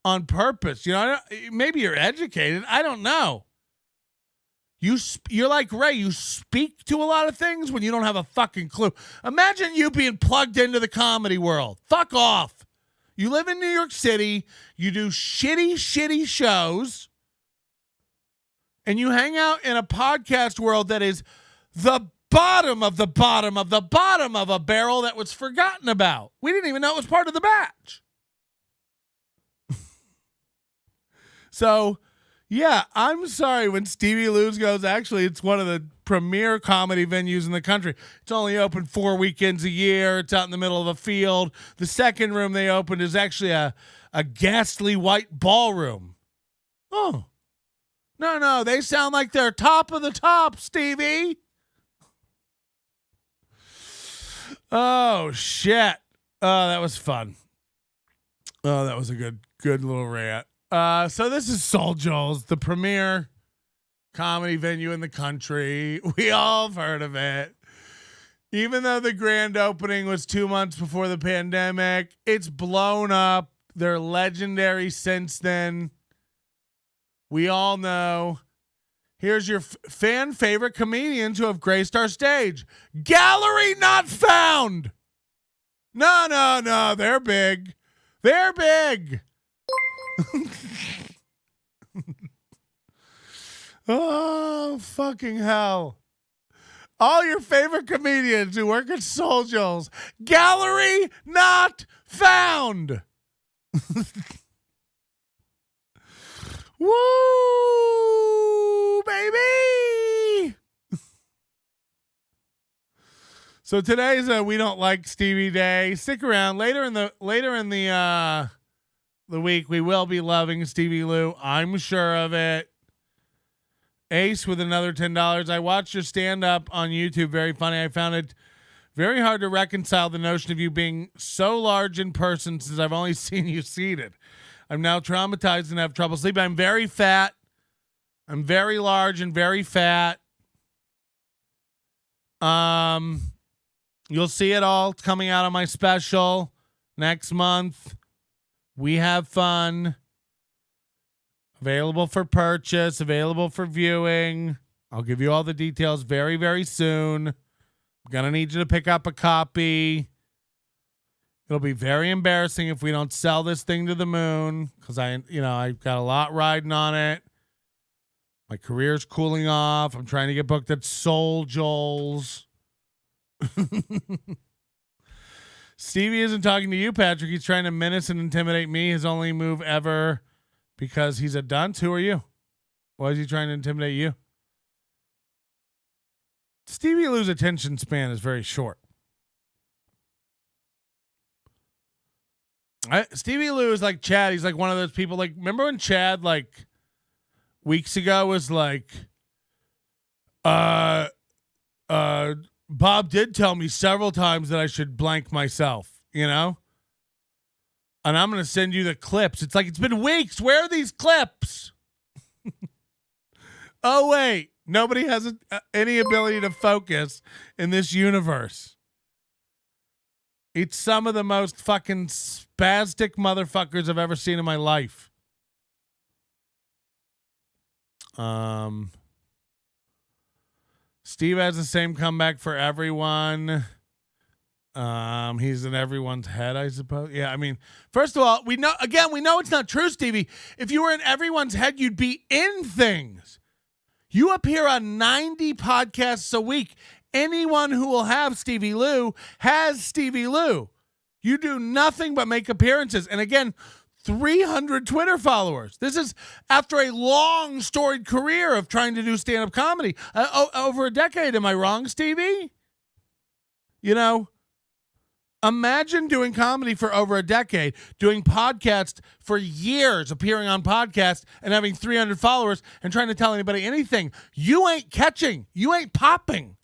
on purpose. You know, maybe you're educated. I don't know. You're like Ray. You speak to a lot of things when you don't have a fucking clue. Imagine you being plugged into the comedy world. Fuck off. You live in New York City. You do shitty shows. And you hang out in a podcast world that is the bottom of the bottom of the bottom of a barrel that was forgotten about. We didn't even know it was part of the batch. So, yeah, I'm sorry when Stevie Lou's goes, actually, it's one of the premier comedy venues in the country. It's only open 4 weekends a year. It's out in the middle of a field. The second room they opened is actually a ghastly white ballroom. Oh. No, they sound like they're top of the top, Stevie. Oh, shit. Oh, that was fun. Oh, that was a good little rant. So this is Soul Joel's, the premier comedy venue in the country. We all have heard of it. Even though the grand opening was 2 months before the pandemic, it's blown up. They're legendary since then. We all know. Here's your fan favorite comedians who have graced our stage. Gallery not found. No. They're big. They're big. Oh, fucking hell. All your favorite comedians who work at Soul Joel's. Gallery not found. Woo, baby. So today's We Don't Like Stevie Day. Stick around. Later in the week, we will be loving Stevie Lou. I'm sure of it. Ace with another $10. I watched your stand-up on YouTube. Very funny. I found it very hard to reconcile the notion of you being so large in person since I've only seen you seated. I'm now traumatized and have trouble sleeping. I'm very fat. I'm very large and very fat. You'll see it all. It's coming out on my special next month. We have fun. Available for purchase, available for viewing. I'll give you all the details very, very soon. I'm going to need you to pick up a copy. It'll be very embarrassing if we don't sell this thing to the moon because I've got a lot riding on it. My career's cooling off. I'm trying to get booked at Soul Joel's. Stevie isn't talking to you, Patrick. He's trying to menace and intimidate me. His only move ever Because he's a dunce? Who are you? Why is he trying to intimidate you? Stevie Lou's attention span is very short. Stevie Lou is like Chad. He's like one of those people. Like, remember when Chad, like, weeks ago was like, Bob did tell me several times that I should blank myself, you know? And I'm going to send you the clips. It's like, it's been weeks. Where are these clips? Oh, wait. Nobody has any ability to focus in this universe. It's some of the most fucking spastic motherfuckers I've ever seen in my life. Steve has the same comeback for everyone. He's in everyone's head, I suppose. Yeah, I mean, first of all, we know it's not true, Stevie. If you were in everyone's head, you'd be in things. You appear on 90 podcasts a week. Anyone who will have Stevie Lou has Stevie Lou. You do nothing but make appearances. And again, 300 Twitter followers. This is after a long, storied career of trying to do stand-up comedy. Over a decade, am I wrong, Stevie? You know, imagine doing comedy for over a decade, doing podcasts for years, appearing on podcasts and having 300 followers and trying to tell anybody anything. You ain't catching. You ain't popping.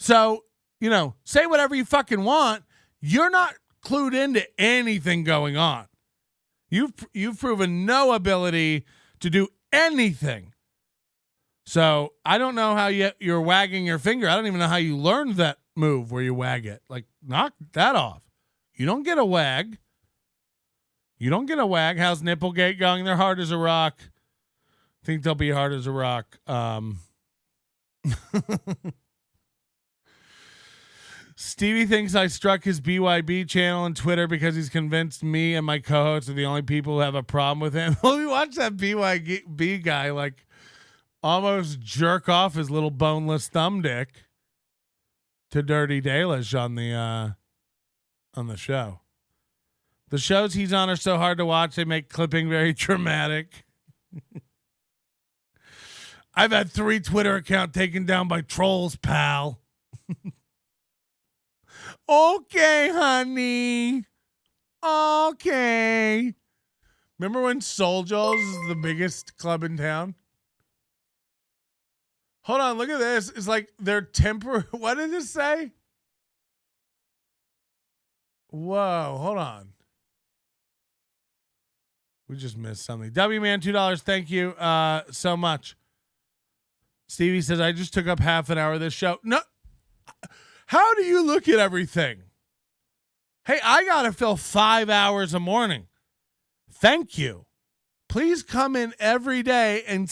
So, you know, say whatever you fucking want. You're not clued into anything going on. You've proven no ability to do anything. So I don't know how you're wagging your finger. I don't even know how you learned that move where you wag it. Like, knock that off. You don't get a wag. You don't get a wag. How's Nipplegate going? They're hard as a rock. I think they'll be hard as a rock. Stevie thinks I struck his BYB channel on Twitter because he's convinced me and my co-hosts are the only people who have a problem with him. Well, we watched that BYB guy like almost jerk off his little boneless thumb dick to Dirty Dalish on the show. The shows he's on are so hard to watch. They make clipping very dramatic. I've had 3 Twitter accounts taken down by trolls, pal. Okay, honey. Okay. Remember when Soul Joel's is the biggest club in town? Hold on, look at this. It's like their temper. What did it say? Whoa, hold on. We just missed something. W-Man, $2. Thank you so much. Stevie says, I just took up half an hour of this show. No. How do you look at everything? Hey, I got to fill 5 hours a morning. Thank you. Please come in every day and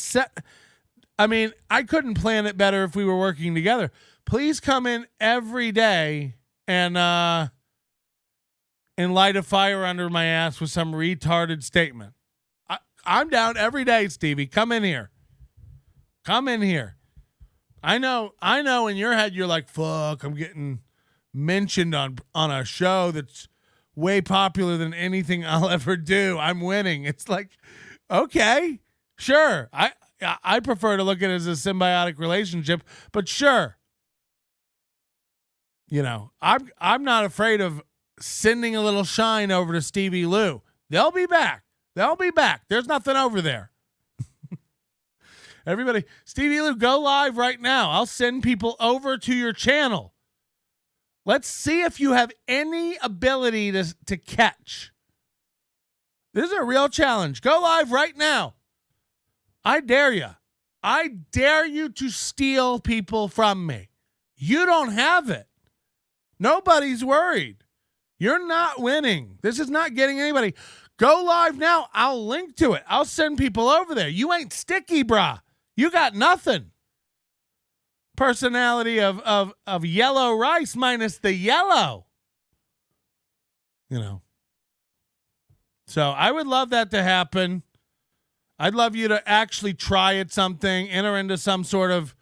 I couldn't plan it better if we were working together. Please come in every day and light a fire under my ass with some retarded statement. I'm down every day, Stevie. Come in here. Come in here. I know in your head you're like, fuck, I'm getting mentioned on a show that's way popular than anything I'll ever do. I'm winning. It's like, okay, sure. I prefer to look at it as a symbiotic relationship, but sure. You know, I'm not afraid of sending a little shine over to Stevie Lou. They'll be back. There's nothing over there. Everybody, Stevie Lou, go live right now. I'll send people over to your channel. Let's see if you have any ability to catch. This is a real challenge. Go live right now. I dare you. I dare you to steal people from me. You don't have it. Nobody's worried. You're not winning. This is not getting anybody. Go live now. I'll link to it. I'll send people over there. You ain't sticky, brah. You got nothing. Personality of yellow rice minus the yellow. You know. So I would love that to happen. I'd love you to actually try at something, enter into some sort of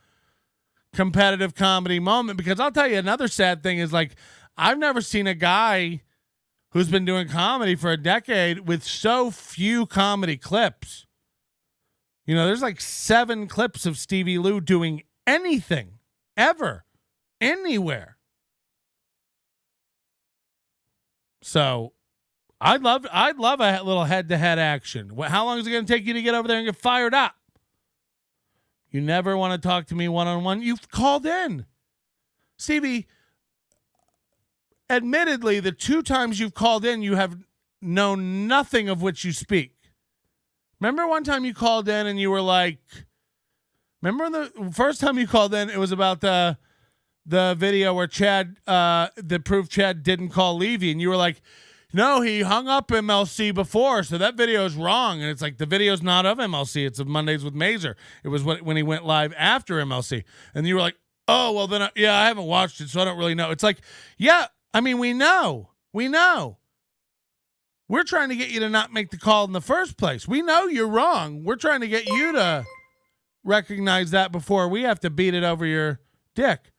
competitive comedy moment, because I'll tell you another sad thing is, like, I've never seen a guy who's been doing comedy for a decade with so few comedy clips. You know, there's like 7 clips of Stevie Lou doing anything, ever, anywhere. So I'd love a little head-to-head action. How long is it going to take you to get over there and get fired up? You never want to talk to me one-on-one. You've called in. Stevie, admittedly, the 2 times you've called in, you have known nothing of which you speak. Remember one time you called in and you were like, remember the first time you called in, it was about the video where Chad, that proved Chad didn't call Levy, and you were like, no, he hung up MLC before, so that video is wrong. And it's like, the video's not of MLC. It's of Mondays with Mazer. It was when he went live after MLC. And you were like, oh, well, then, I haven't watched it, so I don't really know. It's like, yeah, I mean, we know. We're trying to get you to not make the call in the first place. We know you're wrong. We're trying to get you to recognize that before we have to beat it over your dick.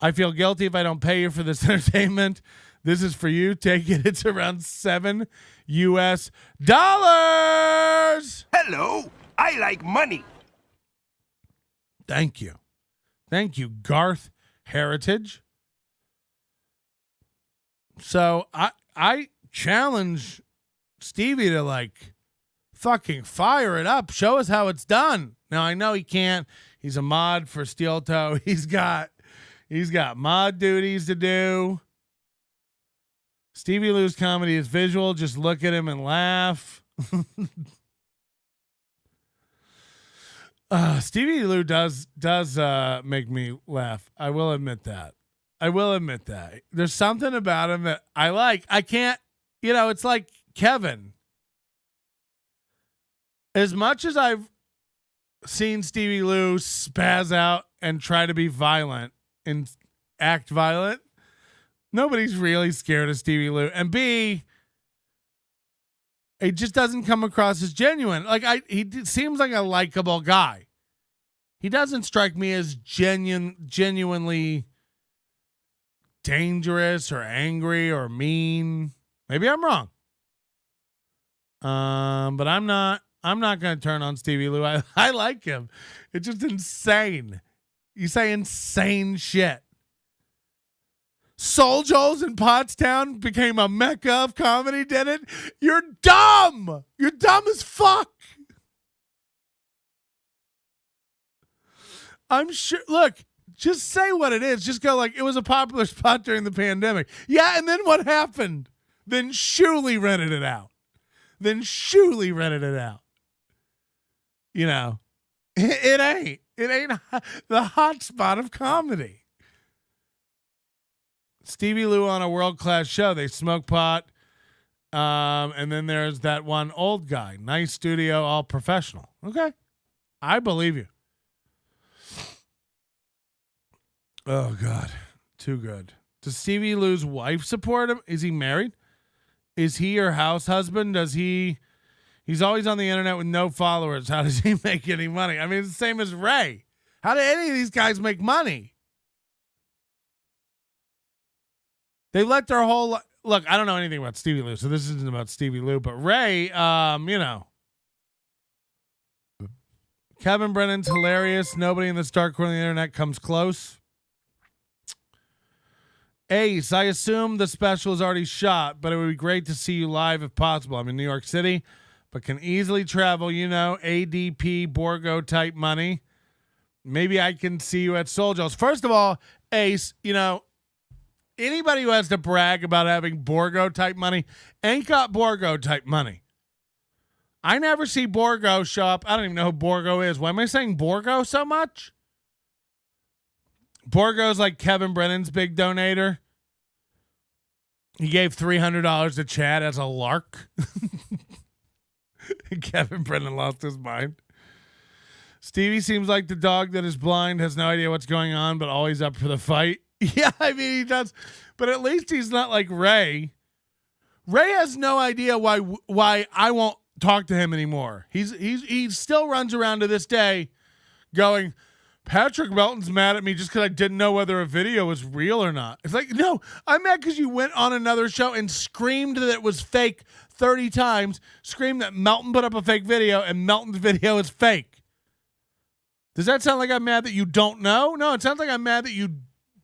I feel guilty if I don't pay you for this entertainment. This is for you. Take it. It's around $7 US. Hello, I like money. Thank you. Thank you, Garth Heritage. So I challenge Stevie to like fucking fire it up. Show us how it's done. Now I know he can't. He's a mod for Steel Toe. He's got mod duties to do. Stevie Lou's comedy is visual. Just look at him and laugh. Stevie Lou does make me laugh. I will admit that. There's something about him that I like. I can't, it's like Kevin. As much as I've seen Stevie Lou spaz out and try to be violent and act violent, nobody's really scared of Stevie Lou. And B, it just doesn't come across as genuine. Like he seems like a likable guy. He doesn't strike me as genuinely dangerous or angry or mean. Maybe I'm wrong. But I'm not going to turn on Stevie Lou. I like him. It's just insane. You say insane shit. Soul Joel's in Pottstown became a mecca of comedy, did it? You're dumb. You're dumb as fuck. I'm sure. Look, just say what it is. Just go like, it was a popular spot during the pandemic. Yeah, and then what happened? Then Shuli rented it out. It ain't the hot spot of comedy. Stevie Lou on a world-class show. They smoke pot. And then there's that one old guy. Nice studio, all professional. Okay. I believe you. Oh, God. Too good. Does Stevie Lou's wife support him? Is he married? Is he her house husband? He's always on the internet with no followers. How does he make any money? I mean, it's the same as Ray. How do any of these guys make money? They let their whole look. I don't know anything about Stevie Lou, so this isn't about Stevie Lou. But Ray, Kevin Brennan's hilarious. Nobody in this dark corner of the internet comes close. Ace, I assume the special is already shot, but it would be great to see you live if possible. I'm in New York City, but can easily travel. ADP Borgo type money. Maybe I can see you at Soul Joe's. First of all, Ace, anybody who has to brag about having Borgo type money ain't got Borgo type money. I never see Borgo show up. I don't even know who Borgo is. Why am I saying Borgo so much? Borgo's like Kevin Brennan's big donator. He gave $300 to Chad as a lark. Kevin Brennan lost his mind. Stevie seems like the dog that is blind, has no idea what's going on, but always up for the fight. Yeah, I mean, he does. But at least he's not like Ray. Ray has no idea why I won't talk to him anymore. He still runs around to this day going, Patrick Melton's mad at me just because I didn't know whether a video was real or not. It's like, no, I'm mad because you went on another show and screamed that it was fake 30 times, screamed that Melton put up a fake video and Melton's video is fake. Does that sound like I'm mad that you don't know? No, it sounds like I'm mad that you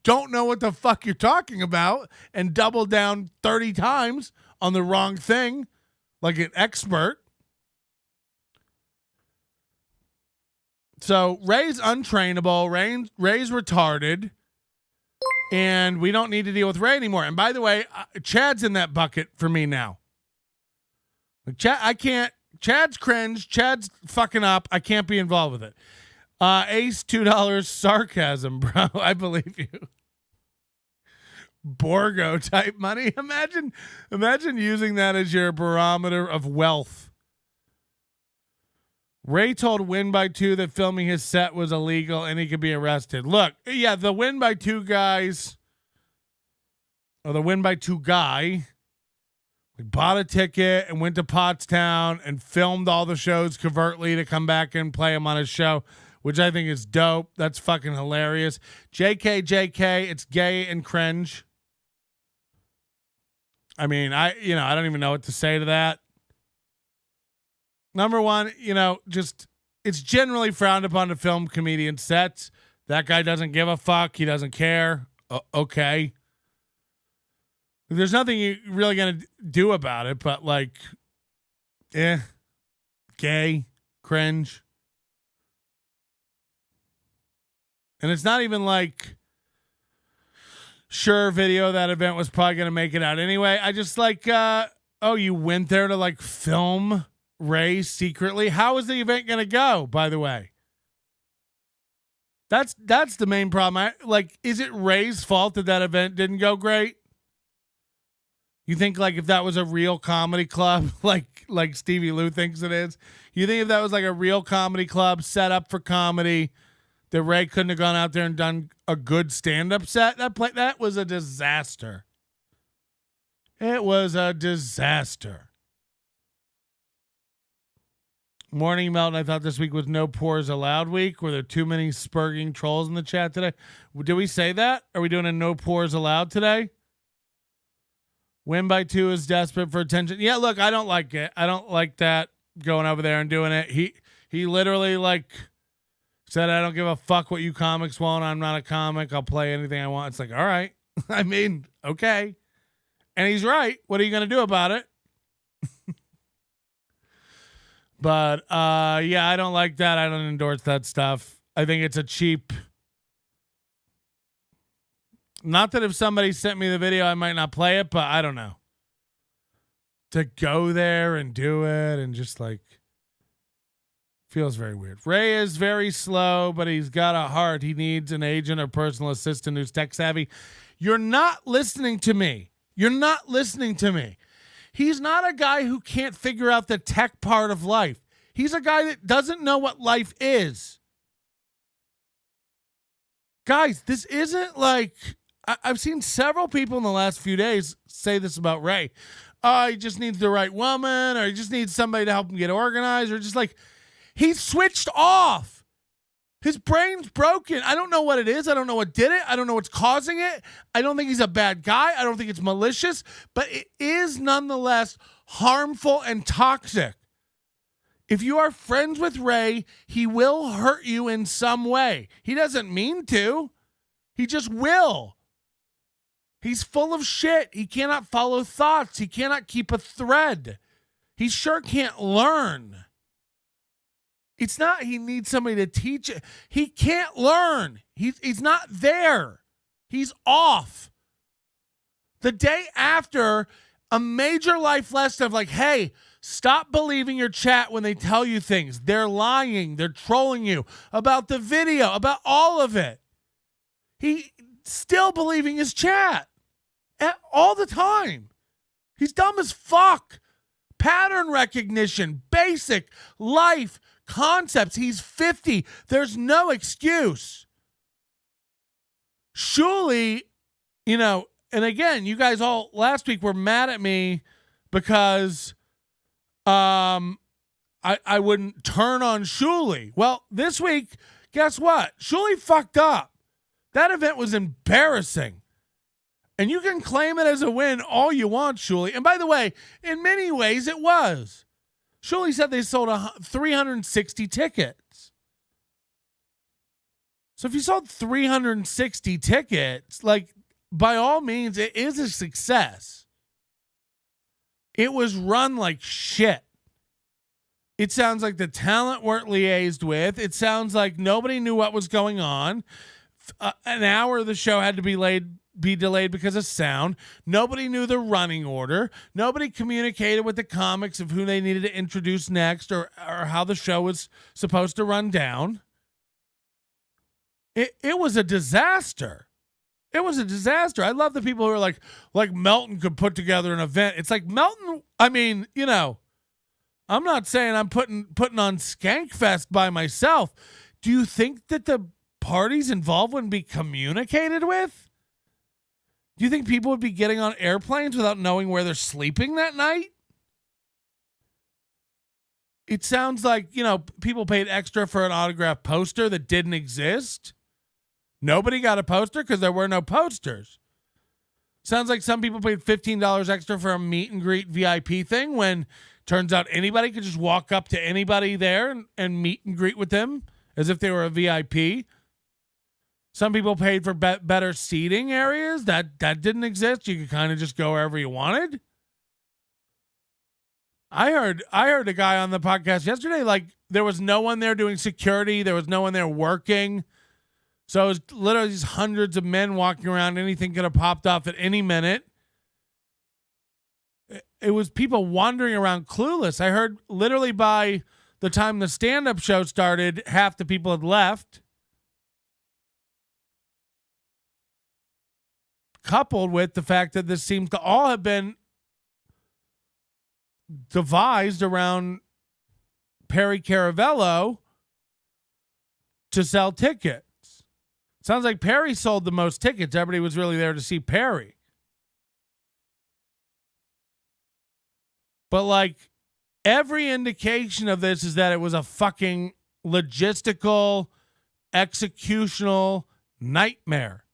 don't know what the fuck you're talking about and doubled down 30 times on the wrong thing like an expert. So Ray's untrainable. Ray's retarded. And we don't need to deal with Ray anymore. And by the way, Chad's in that bucket for me now. Like I can't. Chad's cringe. Chad's fucking up. I can't be involved with it. Ace, $2 sarcasm, bro. I believe you. Borgo type money. Imagine using that as your barometer of wealth. Ray told Win by 2 that filming his set was illegal and he could be arrested. Look, yeah, the Win by 2 guys, or the Win by 2 guy, like, bought a ticket and went to Pottstown and filmed all the shows covertly to come back and play him on his show, which I think is dope. That's fucking hilarious. JK, it's gay and cringe. I mean, I don't even know what to say to that. Number one, just it's generally frowned upon to film comedian sets. That guy doesn't give a fuck. He doesn't care. Okay. There's nothing you're really going to do about it, but like, gay, cringe. And it's not even like, sure, video that event was probably going to make it out anyway. I just like, you went there to like film Ray secretly. How is the event going to go, by the way? That's the main problem. Is it Ray's fault that event didn't go great? You think like if that was a real comedy club, like Stevie Lou thinks it is, you think if that was like a real comedy club set up for comedy, that Ray couldn't have gone out there and done a good stand-up set? That was a disaster. It was a disaster. Morning, Melton. I thought this week was no pores allowed week. Were there too many spurging trolls in the chat today? Did we say that? Are we doing a no pores allowed today? Win by 2 is desperate for attention. Yeah, look, I don't like it. I don't like that going over there and doing it. He literally said, I don't give a fuck what you comics want. I'm not a comic. I'll play anything I want. It's like, all right. I mean, okay. And he's right. What are you going to do about it? But, I don't like that. I don't endorse that stuff. I think it's a cheap. Not that if somebody sent me the video, I might not play it, but I don't know. To go there and do it and just feels very weird. Ray is very slow, but he's got a heart. He needs an agent or personal assistant who's tech savvy. You're not listening to me. He's not a guy who can't figure out the tech part of life. He's a guy that doesn't know what life is. Guys, this isn't like... I've seen several people in the last few days say this about Ray. He just needs the right woman, or he just needs somebody to help him get organized, or just he's switched off. His brain's broken. I don't know what it is. I don't know what did it. I don't know what's causing it. I don't think he's a bad guy. I don't think it's malicious, but it is nonetheless harmful and toxic. If you are friends with Ray, he will hurt you in some way. He doesn't mean to. He just will. He's full of shit. He cannot follow thoughts. He cannot keep a thread. He sure can't learn. It's not he needs somebody to teach it. He can't learn. He's not there. He's off. The day after a major life lesson of hey, stop believing your chat when they tell you things. They're lying. They're trolling you about the video, about all of it. He still believing his chat all the time. He's dumb as fuck. Pattern recognition, basic life concepts. He's 50. There's no excuse. Shuli, and again, you guys all last week were mad at me because I wouldn't turn on Shuli. Well, this week, guess what? Shuli fucked up. That event was embarrassing. And you can claim it as a win all you want, Shuli. And by the way, in many ways it was. Shuli said they sold 360 tickets. So if you sold 360 tickets, like, by all means, it is a success. It was run like shit. It sounds like the talent weren't liaised with. It sounds like nobody knew what was going on. An hour of the show had to be delayed because of sound. Nobody knew the running order. Nobody communicated with the comics of who they needed to introduce next or how the show was supposed to run down. It was a disaster. It was a disaster. I love the people who are like Melton could put together an event. It's like Melton, I mean, you know, I'm not saying I'm putting on Skankfest by myself. Do you think that the parties involved wouldn't be communicated with? Do you think people would be getting on airplanes without knowing where they're sleeping that night? It sounds like, you know, people paid extra for an autographed poster that didn't exist. Nobody got a poster because there were no posters. Sounds like some people paid $15 extra for a meet and greet VIP thing when turns out anybody could just walk up to anybody there and meet and greet with them as if they were a VIP. Some people paid for better seating areas. That didn't exist. You could kind of just go wherever you wanted. I heard a guy on the podcast yesterday, like, there was no one there doing security. There was no one there working. So it was literally just hundreds of men walking around. Anything could have popped off at any minute. It was people wandering around clueless. I heard literally by the time the stand-up show started, half the people had left. Coupled with the fact that this seems to all have been devised around Perry Caravello to sell tickets. Sounds like Perry sold the most tickets. Everybody was really there to see Perry. But like, every indication of this is that it was a fucking logistical, executional nightmare.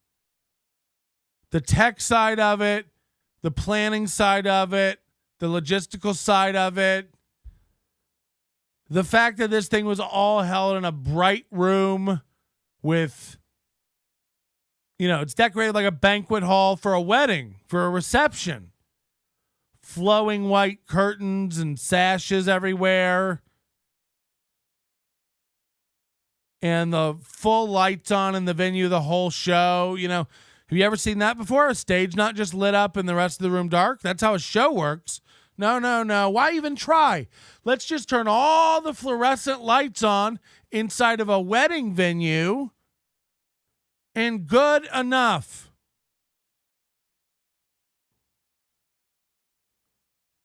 The tech side of it, the planning side of it, the logistical side of it. The fact that this thing was all held in a bright room with, you know, it's decorated like a banquet hall for a wedding, for a reception. Flowing white curtains and sashes everywhere. And the full lights on in the venue the whole show. You know, have you ever seen that before? A stage not just lit up and the rest of the room dark? That's how a show works. No. Why even try? Let's just turn all the fluorescent lights on inside of a wedding venue and good enough.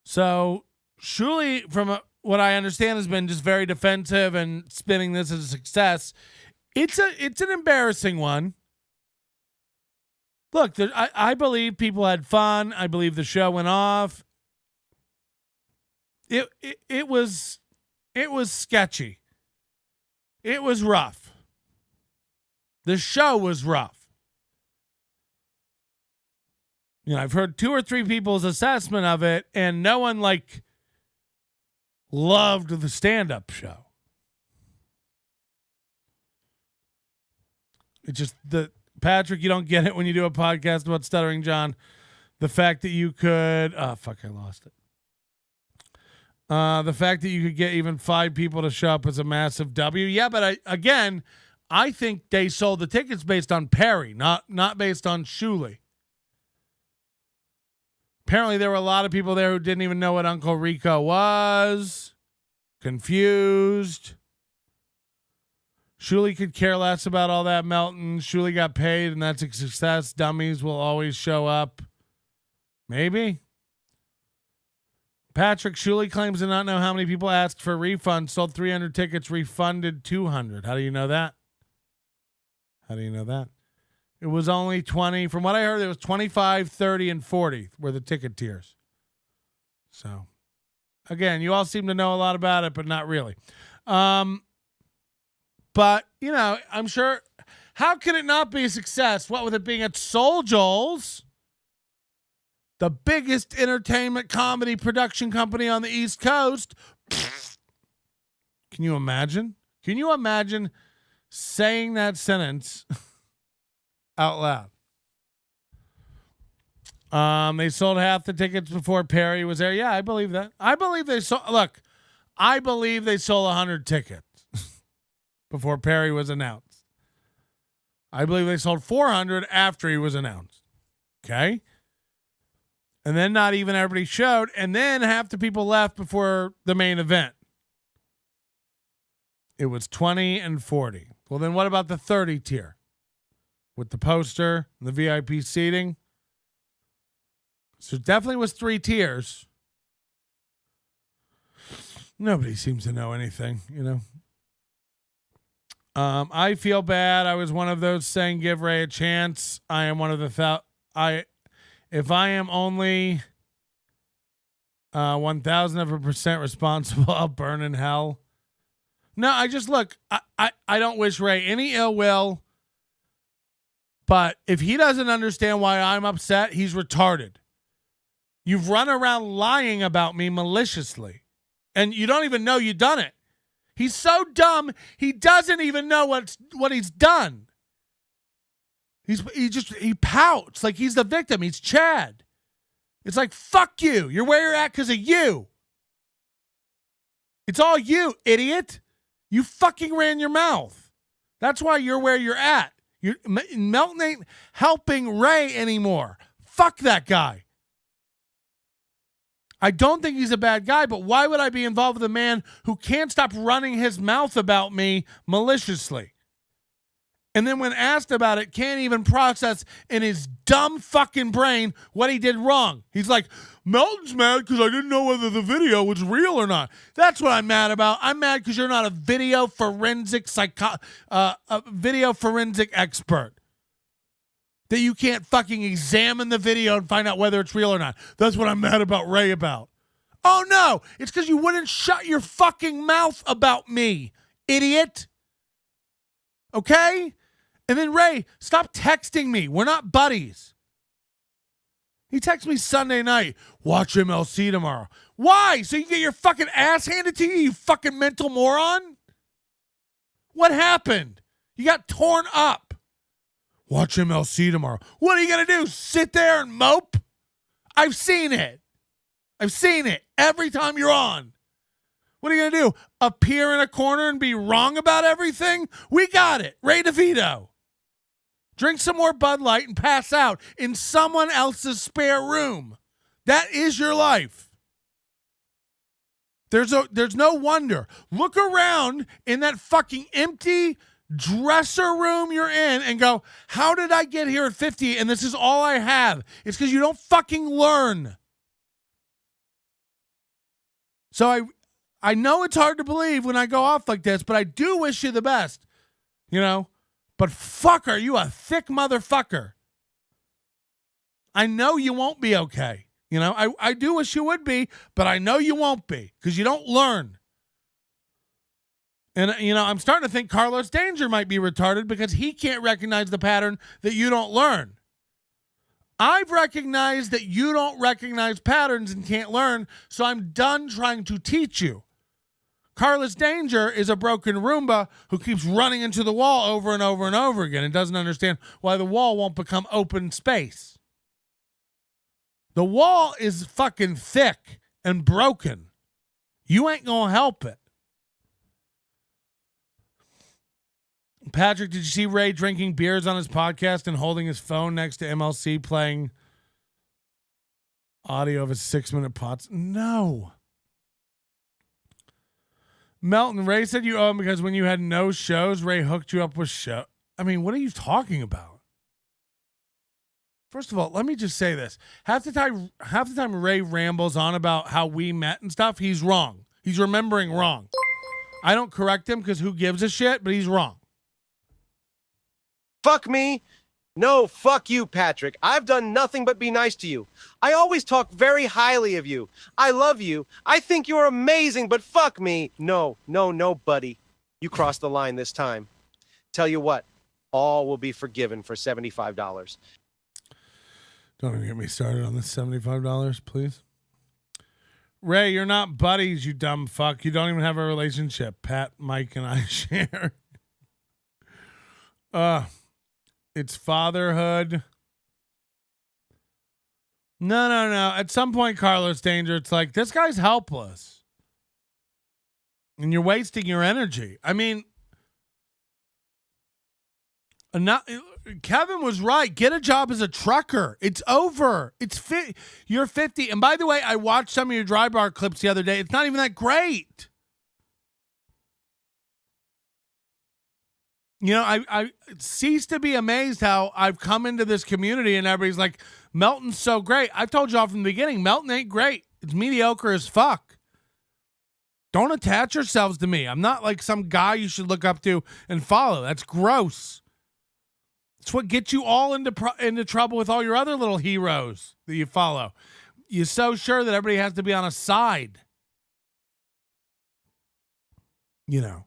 So Shuli, from what I understand, has been just very defensive and spinning this as a success. It's an embarrassing one. Look, I believe people had fun. I believe the show went off. It was sketchy. It was rough. The show was rough. You know, I've heard 2 or 3 people's assessment of it, and no one like loved the stand-up show. It's just Patrick, you don't get it when you do a podcast about Stuttering John. The fact that you could, I lost it. The fact that you could get even 5 people to show up is a massive W. Yeah, but I think they sold the tickets based on Perry, not based on Shuli. Apparently, there were a lot of people there who didn't even know what Uncle Rico was, confused. Shuli could care less about all that Melton. Shuli got paid, and that's a success. Dummies will always show up. Maybe. Patrick, Shuli claims to not know how many people asked for refunds, sold 300 tickets, refunded 200. How do you know that? It was only 20. From what I heard, it was 25, 30, and 40 were the ticket tiers. So, again, you all seem to know a lot about it, but not really. But you know, I'm sure. How could it not be a success? What with it being at Soul Joel's, the biggest entertainment comedy production company on the East Coast. Can you imagine? Can you imagine saying that sentence out loud? They sold half the tickets before Perry was there. Yeah, I believe that. I believe they sold. Look, I believe they sold 100 tickets before Perry was announced. I believe they sold 400 after he was announced. Okay? And then not even everybody showed. And then half the people left before the main event. It was 20 and 40. Well, then what about the 30 tier? With the poster and the VIP seating? So it definitely was 3 tiers. Nobody seems to know anything, you know. I feel bad. I was one of those saying give Ray a chance. I am one of the if I am only 1,000% responsible, I'll burn in hell. No, I just look. I don't wish Ray any ill will. But if he doesn't understand why I'm upset, he's retarded. You've run around lying about me maliciously, and you don't even know you've done it. He's so dumb, he doesn't even know what he's done. He pouts like he's the victim. He's Chad. It's like, fuck you. You're where you're at because of you. It's all you, idiot. You fucking ran your mouth. That's why you're where you're at. Melton ain't helping Ray anymore. Fuck that guy. I don't think he's a bad guy, but why would I be involved with a man who can't stop running his mouth about me maliciously? And then when asked about it, can't even process in his dumb fucking brain what he did wrong. He's like, Melton's mad because I didn't know whether the video was real or not. That's what I'm mad about. I'm mad because you're not a video forensic expert. That you can't fucking examine the video and find out whether it's real or not. That's what I'm mad about Ray about. Oh, no. It's because you wouldn't shut your fucking mouth about me, idiot. Okay? And then, Ray, stop texting me. We're not buddies. He texted me Sunday night. Watch MLC tomorrow. Why? So you can get your fucking ass handed to you, you fucking mental moron? What happened? You got torn up. Watch MLC tomorrow. What are you going to do? Sit there and mope? I've seen it. I've seen it every time you're on. What are you going to do? Appear in a corner and be wrong about everything? We got it. Ray DeVito. Drink some more Bud Light and pass out in someone else's spare room. That is your life. There's no wonder. Look around in that fucking empty dresser room you're in and go, how did I get here at 50 and this is all I have? It's because you don't fucking learn. So I know it's hard to believe when I go off like this, but I do wish you the best, you know. But fuck, are you a thick motherfucker? I know you won't be okay. You know, I do wish you would be, but I know you won't be because you don't learn. And, you know, I'm starting to think Carlos Danger might be retarded because he can't recognize the pattern that you don't learn. I've recognized that you don't recognize patterns and can't learn, so I'm done trying to teach you. Carlos Danger is a broken Roomba who keeps running into the wall over and over and over again and doesn't understand why the wall won't become open space. The wall is fucking thick and broken. You ain't gonna help it. Patrick, did you see Ray drinking beers on his podcast and holding his phone next to MLC playing audio of his 6-minute pots? No. Melton, Ray said you owe him because when you had no shows, Ray hooked you up with show. I mean, what are you talking about? First of all, let me just say this. Half the time Ray rambles on about how we met and stuff, he's wrong. He's remembering wrong. I don't correct him because who gives a shit, but he's wrong. Fuck me. No, fuck you, Patrick. I've done nothing but be nice to you. I always talk very highly of you. I love you. I think you're amazing, but fuck me. No, buddy. You crossed the line this time. tell you what, all will be forgiven for $75. Don't even get me started on the $75, please. Ray, you're not buddies, you dumb fuck. You don't even have a relationship. Pat, Mike, and I share. It's fatherhood. No. At some point, Carlos Danger, it's like, this guy's helpless. And you're wasting your energy. I mean, Kevin was right. Get a job as a trucker. It's over. You're 50. And by the way, I watched some of your dry bar clips the other day. It's not even that great. You know, I cease to be amazed how I've come into this community and everybody's like, Melton's so great. I've told you all from the beginning, Melton ain't great. It's mediocre as fuck. Don't attach yourselves to me. I'm not like some guy you should look up to and follow. That's gross. It's what gets you all into trouble with all your other little heroes that you follow. You're so sure that everybody has to be on a side. You know.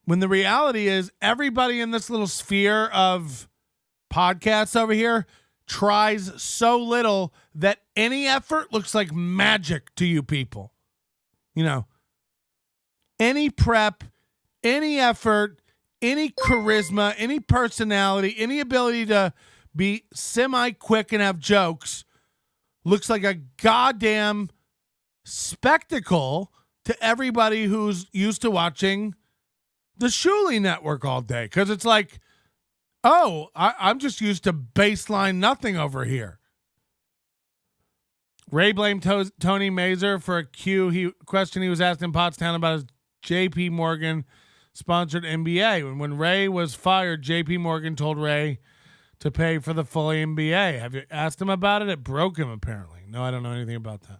When the reality is everybody in this little sphere of podcasts over here tries so little that any effort looks like magic to you people. You know, any prep, any effort, any charisma, any personality, any ability to be semi-quick and have jokes looks like a goddamn spectacle to everybody who's used to watching the Shuli Network all day. Because it's like, oh, I'm just used to baseline nothing over here. Ray blamed Tony Mazer for a question he was asked in Pottstown about his J.P. Morgan sponsored MBA. And when Ray was fired, J.P. Morgan told Ray to pay for the full MBA. Have you asked him about it? It broke him, apparently. No, I don't know anything about that.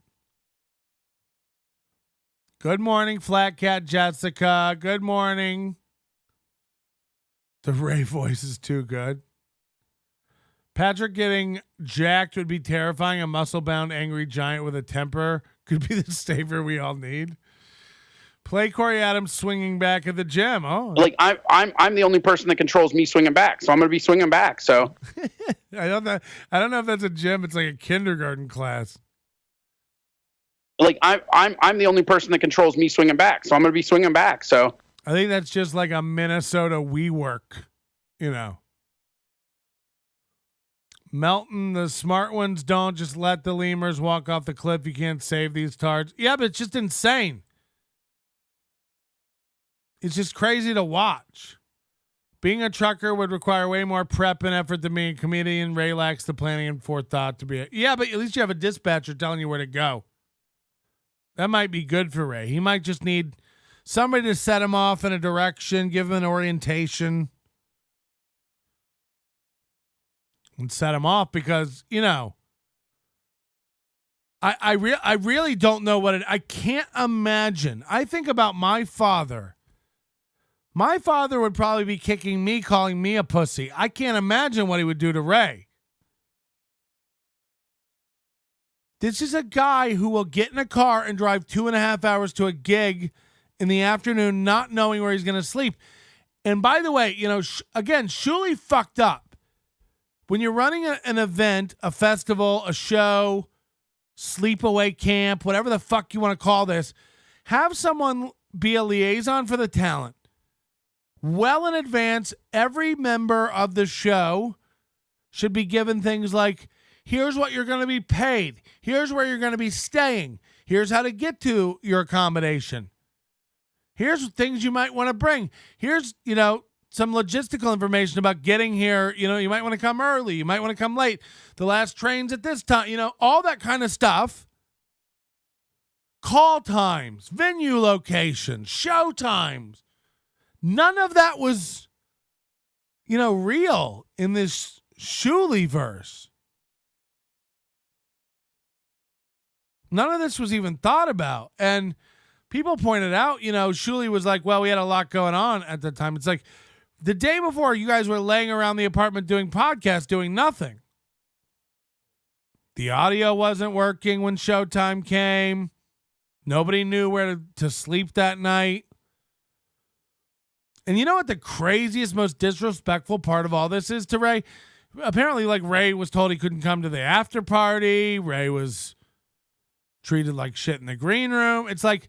Good morning, Flat Cat Jessica. Good morning. The Ray voice is too good. Patrick getting jacked would be terrifying. A muscle-bound, angry giant with a temper could be the savior we all need. Play Corey Adams swinging back at the gym. Oh, like I'm the only person that controls me swinging back, so I'm going to be swinging back. So I don't know if that's a gym. It's like a kindergarten class. Like I'm the only person that controls me swinging back, so I'm going to be swinging back. So I think that's just like a Minnesota WeWork, you know. Melton, the smart ones don't just let the lemurs walk off the cliff. You can't save these tards. Yeah, but it's just insane. It's just crazy to watch. Being a trucker would require way more prep and effort than being a comedian. Ray lacks the planning and forethought to be yeah, but at least you have a dispatcher telling you where to go. That might be good for Ray. He might just need somebody to set him off in a direction, give him an orientation, and set him off because, you know, I really don't know what I can't imagine. I think about my father. My father would probably be kicking me, calling me a pussy. I can't imagine what he would do to Ray. This is a guy who will get in a car and drive 2.5 hours to a gig in the afternoon, not knowing where he's going to sleep. And by the way, you know, again, Shuli fucked up. When you're running an event, a festival, a show, sleepaway camp, whatever the fuck you want to call this, have someone be a liaison for the talent. Well in advance, every member of the show should be given things like, here's what you're going to be paid. Here's where you're going to be staying. Here's how to get to your accommodation. Here's things you might want to bring. Here's, you know, some logistical information about getting here. You know, you might want to come early. You might want to come late. The last train's at this time. You know, all that kind of stuff. Call times, venue locations, show times. None of that was, you know, real in this Shuli verse. None of this was even thought about. And people pointed out, you know, Shuli was like, well, we had a lot going on at the time. It's like the day before you guys were laying around the apartment doing podcasts, doing nothing. The audio wasn't working when showtime came. Nobody knew where to sleep that night. And you know what the craziest, most disrespectful part of all this is to Ray? Apparently, like, Ray was told he couldn't come to the after party. Ray was treated like shit in the green room. It's like,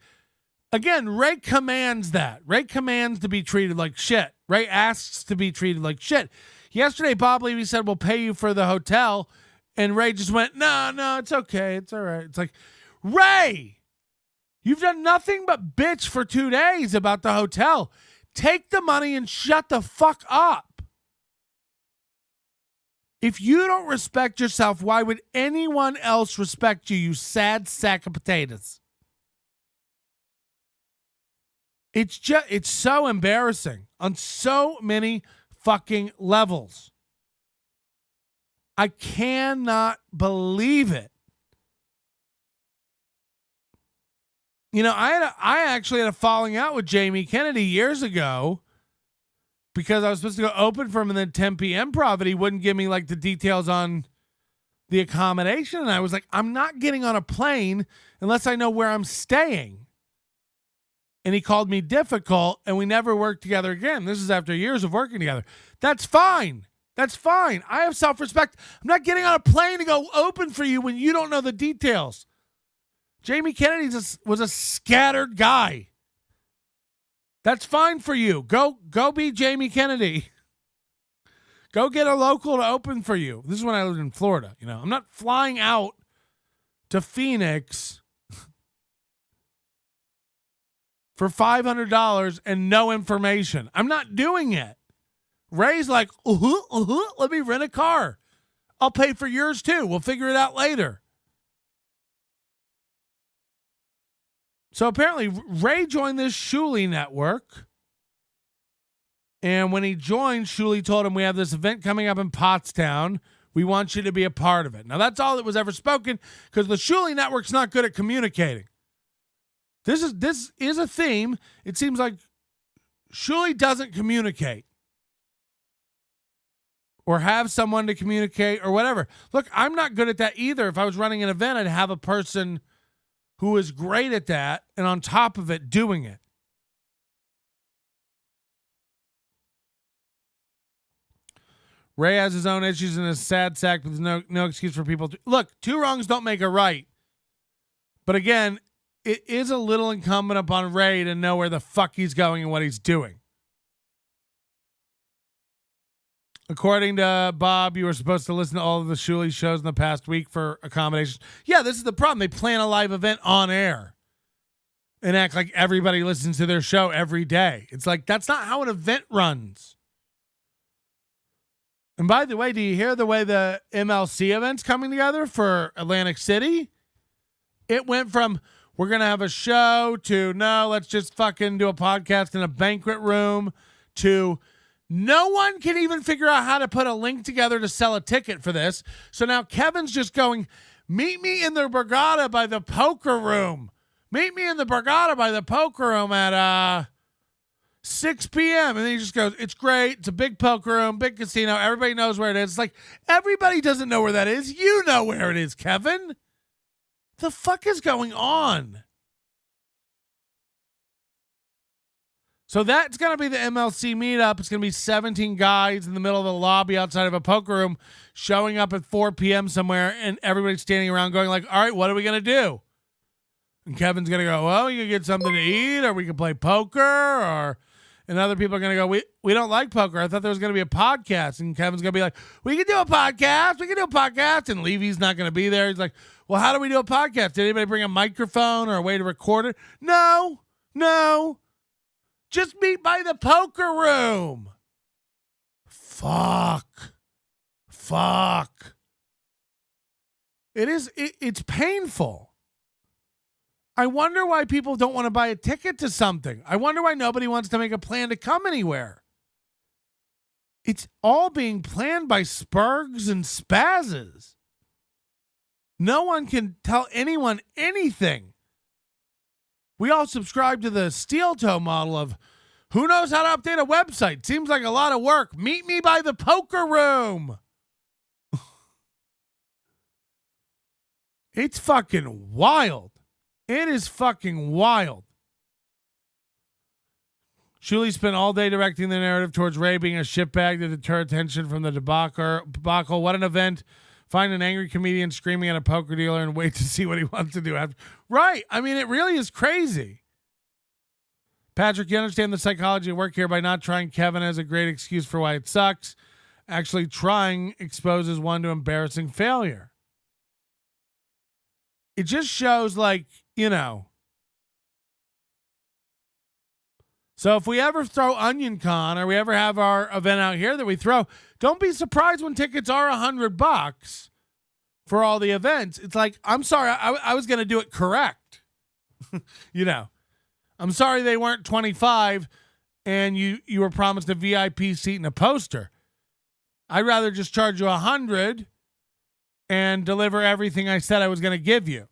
again, Ray commands that. Ray commands to be treated like shit. Ray asks to be treated like shit. Yesterday, Bob Levy said, we'll pay you for the hotel. And Ray just went, no, it's okay. It's all right. It's like, Ray, you've done nothing but bitch for 2 days about the hotel. Take the money and shut the fuck up. If you don't respect yourself, why would anyone else respect you, you sad sack of potatoes? It's so embarrassing on so many fucking levels. I cannot believe it. You know, I actually had a falling out with Jamie Kennedy years ago because I was supposed to go open for him in the 10 p.m. Improv, and he wouldn't give me like the details on the accommodation. And I was like, I'm not getting on a plane unless I know where I'm staying. And he called me difficult, and we never worked together again. This is after years of working together. That's fine. That's fine. I have self-respect. I'm not getting on a plane to go open for you when you don't know the details. Jamie Kennedy was a scattered guy. That's fine for you. Go be Jamie Kennedy. Go get a local to open for you. This is when I lived in Florida. You know, I'm not flying out to Phoenix for $500 and no information. I'm not doing it. Ray's like, let me rent a car. I'll pay for yours too. We'll figure it out later. So apparently Ray joined this Shuli Network. And when he joined, Shuli told him, we have this event coming up in Pottstown. We want you to be a part of it. Now, that's all that was ever spoken because the Shuli Network's not good at communicating. This is a theme. It seems like Shuli doesn't communicate or have someone to communicate or whatever. Look, I'm not good at that either. If I was running an event, I'd have a person who is great at that and on top of it doing it. Ray has his own issues and is a sad sack, but there's no excuse for people to look. Two wrongs don't make a right. But again, it is a little incumbent upon Ray to know where the fuck he's going and what he's doing. According to Bob, you were supposed to listen to all of the Shuli shows in the past week for accommodations. Yeah, this is the problem. They plan a live event on air and act like everybody listens to their show every day. It's like, that's not how an event runs. And by the way, do you hear the way the MLC event's coming together for Atlantic City? It went from, we're going to have a show to, no, let's just fucking do a podcast in a banquet room to, no one can even figure out how to put a link together to sell a ticket for this. So now Kevin's just going, meet me in the Borgata by the poker room. Meet me in the Borgata by the poker room at 6 p.m. And then he just goes, it's great. It's a big poker room, big casino. Everybody knows where it is. It's like, everybody doesn't know where that is. You know where it is, Kevin. The fuck is going on? So that's going to be the MLC meetup. It's going to be 17 guys in the middle of the lobby outside of a poker room showing up at 4 p.m. somewhere, and everybody's standing around going like, all right, what are we going to do? And Kevin's going to go, well, you can get something to eat, or we can play poker, and other people are going to go, we don't like poker. I thought there was going to be a podcast. And Kevin's going to be like, we can do a podcast. And Levy's not going to be there. He's like, well, how do we do a podcast? Did anybody bring a microphone or a way to record it? No. Just meet by the poker room. Fuck. It's painful. I wonder why people don't want to buy a ticket to something. I wonder why nobody wants to make a plan to come anywhere. It's all being planned by Spurgs and Spazzes. No one can tell anyone anything. We all subscribe to the steel toe model of who knows how to update a website. Seems like a lot of work. Meet me by the poker room. It's fucking wild. It is fucking wild. Shuli spent all day directing the narrative towards Ray being a shitbag to deter attention from the debacle. What an event. Find an angry comedian screaming at a poker dealer and wait to see what he wants to do after. Right. I mean, it really is crazy. Patrick, you understand the psychology at work here by not trying Kevin as a great excuse for why it sucks. Actually trying exposes one to embarrassing failure. It just shows, like, you know. So if we ever throw Onion Con or we ever have our event out here that we throw, don't be surprised when tickets are $100 for all the events. It's like, I'm sorry, I was going to do it correct. You know, I'm sorry they weren't 25 and you were promised a VIP seat and a poster. I'd rather just charge you $100 and deliver everything I said I was going to give you.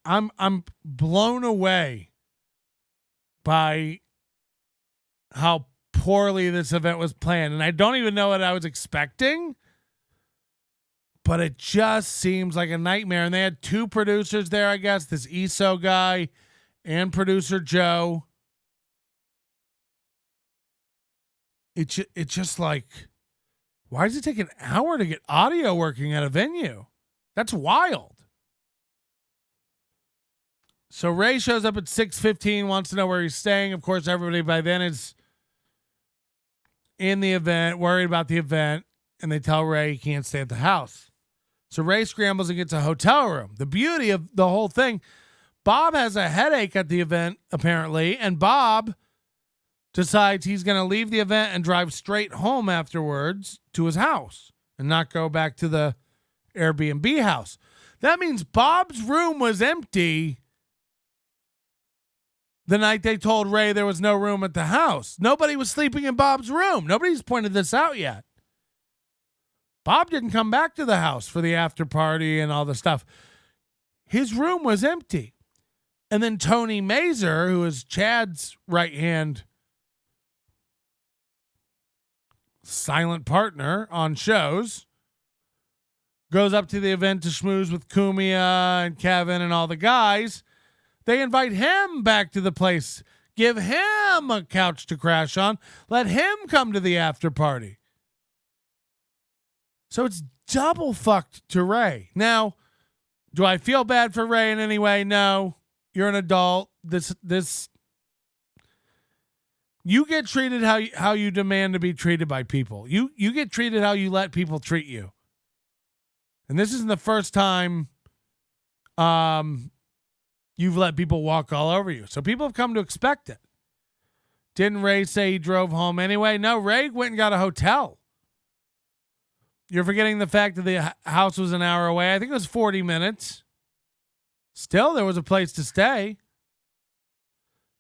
I'm blown away by how poorly this event was planned, and I don't even know what I was expecting, but it just seems like a nightmare. And they had two producers there, I guess, this ESO guy and producer Joe. It's just like, why does it take an hour to get audio working at a venue? That's wild. So Ray shows up at 6:15, wants to know where he's staying. Of course, everybody by then is in the event, worried about the event, and they tell Ray he can't stay at the house. So Ray scrambles and gets a hotel room. The beauty of the whole thing, Bob has a headache at the event, apparently, and Bob decides he's going to leave the event and drive straight home afterwards to his house and not go back to the Airbnb house. That means Bob's room was empty the night they told Ray there was no room at the house. Nobody was sleeping in Bob's room. Nobody's pointed this out yet. Bob didn't come back to the house for the after party and all the stuff. His room was empty. And then Tony Mazer, who is Chad's right-hand silent partner on shows, goes up to the event to schmooze with Kumia and Kevin and all the guys. They invite him back to the place, give him a couch to crash on, let him come to the after party. So it's double fucked to Ray. Now, do I feel bad for Ray in any way? No. You're an adult. This you get treated how you demand to be treated by people. You get treated how you let people treat you. And this isn't the first time you've let people walk all over you. So people have come to expect it. Didn't Ray say he drove home anyway? No, Ray went and got a hotel. You're forgetting the fact that the house was an hour away. I think it was 40 minutes. Still, there was a place to stay.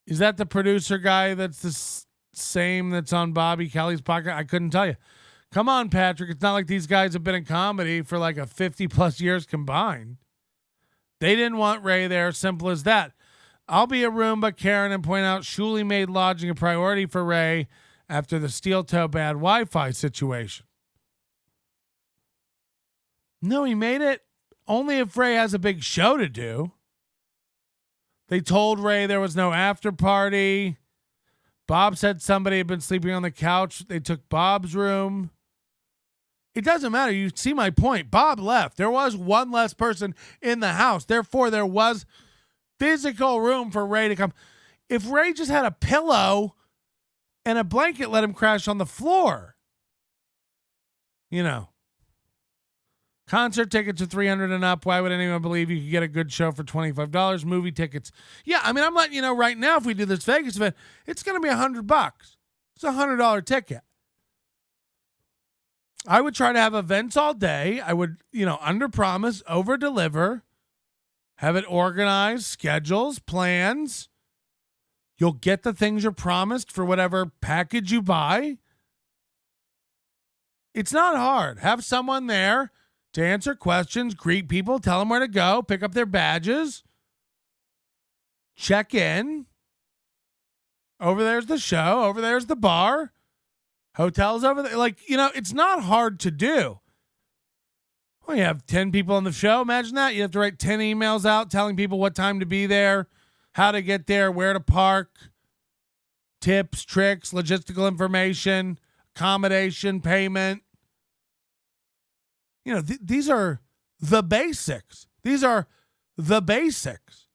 Is that the producer guy that's the same that's on Bobby Kelly's podcast? I couldn't tell you. Come on, Patrick. It's not like these guys have been in comedy for like a 50-plus years combined. They didn't want Ray there. Simple as that. I'll be a Roomba, Karen, and point out Shuli made lodging a priority for Ray after the steel toe bad Wi-Fi situation. No, he made it only if Ray has a big show to do. They told Ray there was no after party. Bob said somebody had been sleeping on the couch. They took Bob's room. It doesn't matter. You see my point. Bob left. There was one less person in the house. Therefore, there was physical room for Ray to come. If Ray just had a pillow and a blanket, let him crash on the floor. You know. Concert tickets are $300 and up. Why would anyone believe you could get a good show for $25? Movie tickets. Yeah, I mean, I'm letting you know right now, if we do this Vegas event, it's going to be $100. It's a $100 ticket. I would try to have events all day. I would, under promise, over deliver, have it organized, schedules, plans. You'll get the things you're promised for whatever package you buy. It's not hard. Have someone there to answer questions, greet people, tell them where to go, pick up their badges, check in. Over there's the show. Over there's the bar. Hotels over there. Like, it's not hard to do. Well, you have 10 people on the show. Imagine that. You have to write 10 emails out telling people what time to be there, how to get there, where to park, tips, tricks, logistical information, accommodation, payment. You know, these are the basics. These are the basics.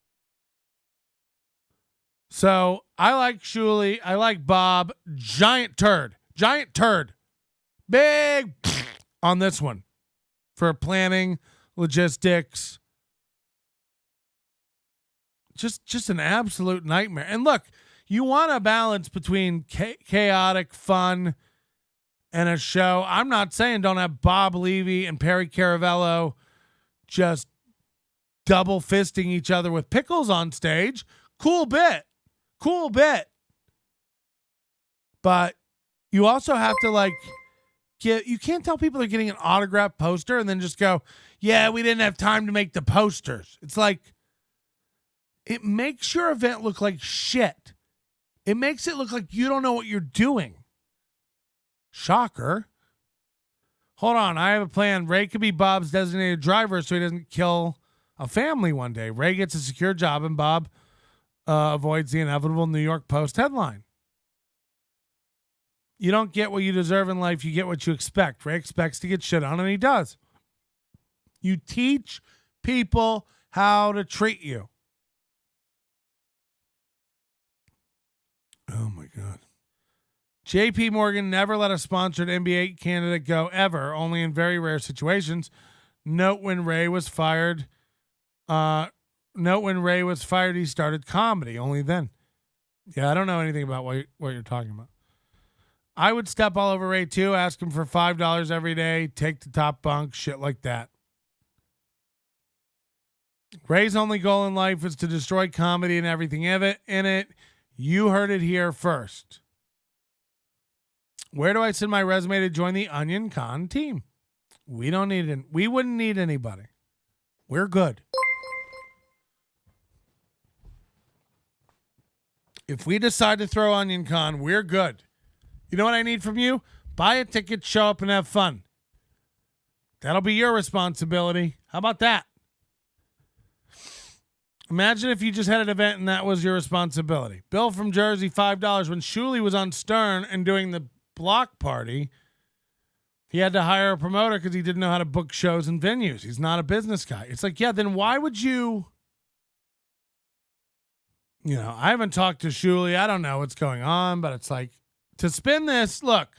So I like Shuli. I like Bob. Giant turd. Big on this one for planning, logistics. Just an absolute nightmare. And look, you want a balance between chaotic fun and a show. I'm not saying don't have Bob Levy and Perry Caravello just double fisting each other with pickles on stage. Cool bit. But you also have to you can't tell people they're getting an autographed poster and then just go, yeah, we didn't have time to make the posters. It's like, it makes your event look like shit. It makes it look like you don't know what you're doing. Shocker. Hold on, I have a plan. Ray could be Bob's designated driver so he doesn't kill a family one day. Ray gets a secure job and Bob avoids the inevitable New York Post headline. You don't get what you deserve in life. You get what you expect. Ray expects to get shit on, and he does. You teach people how to treat you. Oh, my God. JP Morgan never let a sponsored NBA candidate go ever, only in very rare situations. Note when Ray was fired, he started comedy. Only then. Yeah, I don't know anything about what you're talking about. I would step all over Ray too, ask him for $5 every day, take the top bunk, shit like that. Ray's only goal in life is to destroy comedy and everything in it. You heard it here first. Where do I send my resume to join the Onion Con team? We wouldn't need anybody. We're good. If we decide to throw Onion Con, we're good. You know what I need from you? Buy a ticket, show up, and have fun. That'll be your responsibility. How about that? Imagine if you just had an event and that was your responsibility. Bill from Jersey, $5. When Shuli was on Stern and doing the block party, he had to hire a promoter because he didn't know how to book shows and venues. He's not a business guy. It's like, yeah, then why would you... You know, I haven't talked to Shuli. I don't know what's going on, but it's like, to spin this, look,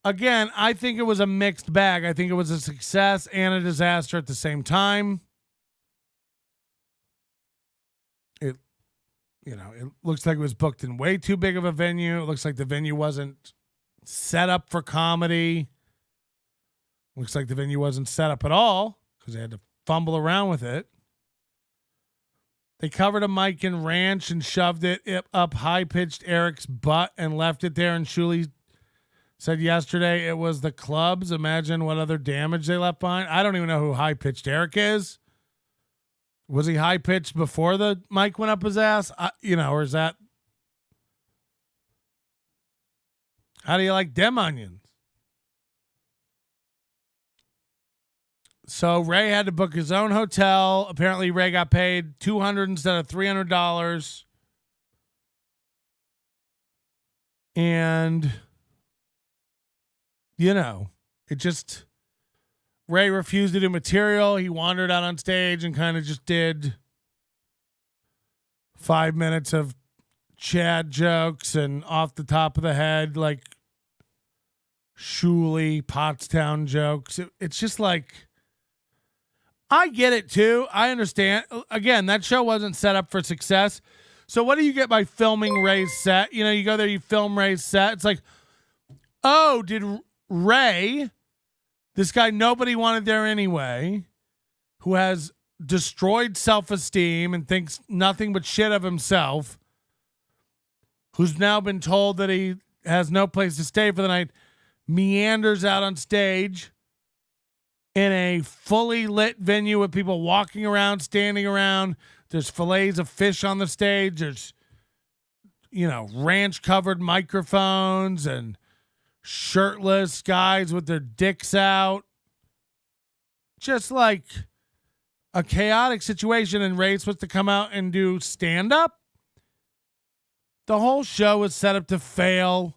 again, I think it was a mixed bag. I think it was a success and a disaster at the same time. It looks like it was booked in way too big of a venue. It looks like the venue wasn't set up for comedy. Looks like the venue wasn't set up at all because they had to fumble around with it. They covered a mic in Ranch and shoved it up high-pitched Eric's butt and left it there. And Shuli said yesterday it was the clubs. Imagine what other damage they left behind. I don't even know who high-pitched Eric is. Was he high-pitched before the mic went up his ass? Or is that... How do you like them onions? So Ray had to book his own hotel. Apparently Ray got paid $200 instead of $300. And, it just, Ray refused to do material. He wandered out on stage and kind of just did 5 minutes of Chad jokes and off the top of the head, like Shuli, Pottstown jokes. It's just like, I get it too. I understand. Again, that show wasn't set up for success. So what do you get by filming Ray's set? You go there, you film Ray's set. It's like, oh, did Ray, this guy nobody wanted there anyway, who has destroyed self-esteem and thinks nothing but shit of himself, who's now been told that he has no place to stay for the night, meanders out on stage in a fully lit venue with people walking around, standing around. There's fillets of fish on the stage. There's, ranch-covered microphones and shirtless guys with their dicks out. just like a chaotic situation and Ray's supposed to come out and do stand-up. The whole show was set up to fail.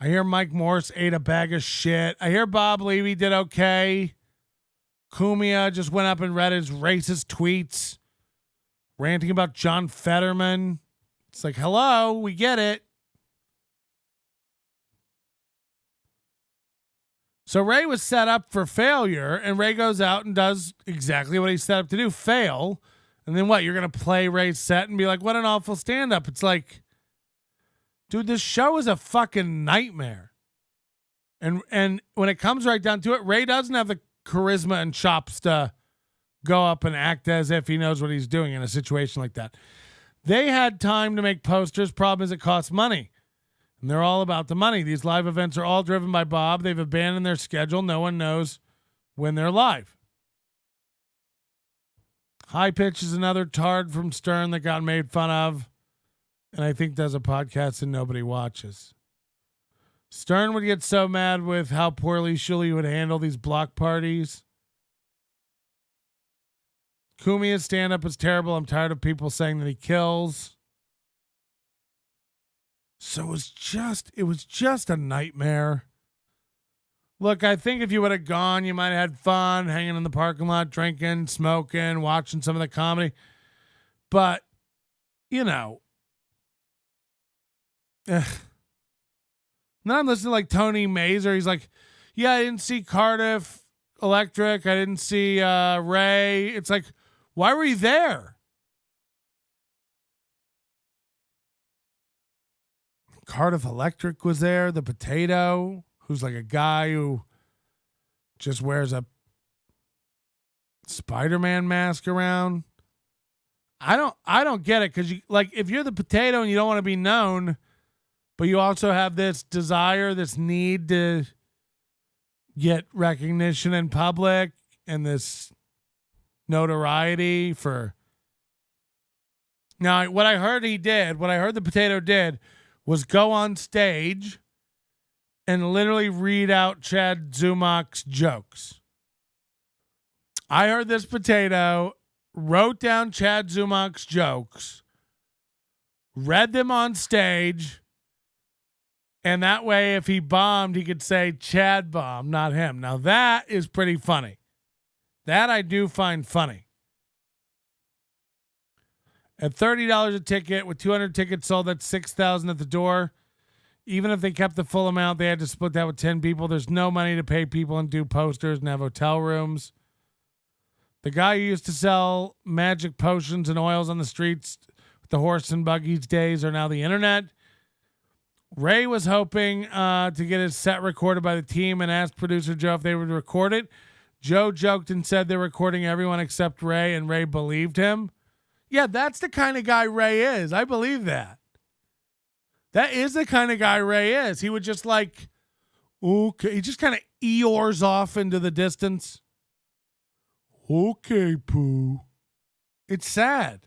I hear Mike Morse ate a bag of shit. I hear Bob Levy did okay. Cumia just went up and read his racist tweets, ranting about John Fetterman. It's like, hello, we get it. So Ray was set up for failure, and Ray goes out and does exactly what he's set up to do, fail. And then what? You're going to play Ray's set and be like, what an awful stand-up. It's like, dude, this show is a fucking nightmare. And when it comes right down to it, Ray doesn't have the charisma and chops to go up and act as if he knows what he's doing in a situation like that. They had time to make posters. Problem is it costs money. And they're all about the money. These live events are all driven by Bob. They've abandoned their schedule. No one knows when they're live. High Pitch is another tard from Stern that got made fun of, and I think does a podcast and nobody watches. Stern would get so mad with how poorly Shuli would handle these block parties. Cumia's stand-up is terrible. I'm tired of people saying that he kills. So it was just a nightmare. Look, I think if you would have gone, you might have had fun hanging in the parking lot, drinking, smoking, watching some of the comedy. But, you know, then I'm listening to like Tony Mazer. He's like, yeah, I didn't see Cardiff Electric. I didn't see Ray. It's like, why were you there? Cardiff Electric was there. The Potato, who's like a guy who just wears a Spider-Man mask around. I don't get it, because you, like, if you're the Potato and you don't want to be known, but you also have this desire, this need to get recognition in public and this notoriety for. Now, what I heard the Potato did was go on stage and literally read out Chad Zumach's jokes. I heard this Potato wrote down Chad Zumach's jokes, read them on stage, and that way if he bombed, he could say Chad bombed, not him. Now that is pretty funny. That I do find funny. At $30 a ticket, with 200 tickets sold, that's $6,000 at the door. Even if they kept the full amount, they had to split that with 10 people. There's no money to pay people and do posters and have hotel rooms. The guy who used to sell magic potions and oils on the streets with the horse and buggies days are now the internet. Ray was hoping to get his set recorded by the team and asked producer Joe if they would record it. Joe joked and said they're recording everyone except Ray, and Ray believed him. Yeah, that's the kind of guy Ray is. I believe that. That is the kind of guy Ray is. He would just like, okay, he just kind of Eeyores off into the distance. Okay, Pooh. It's sad.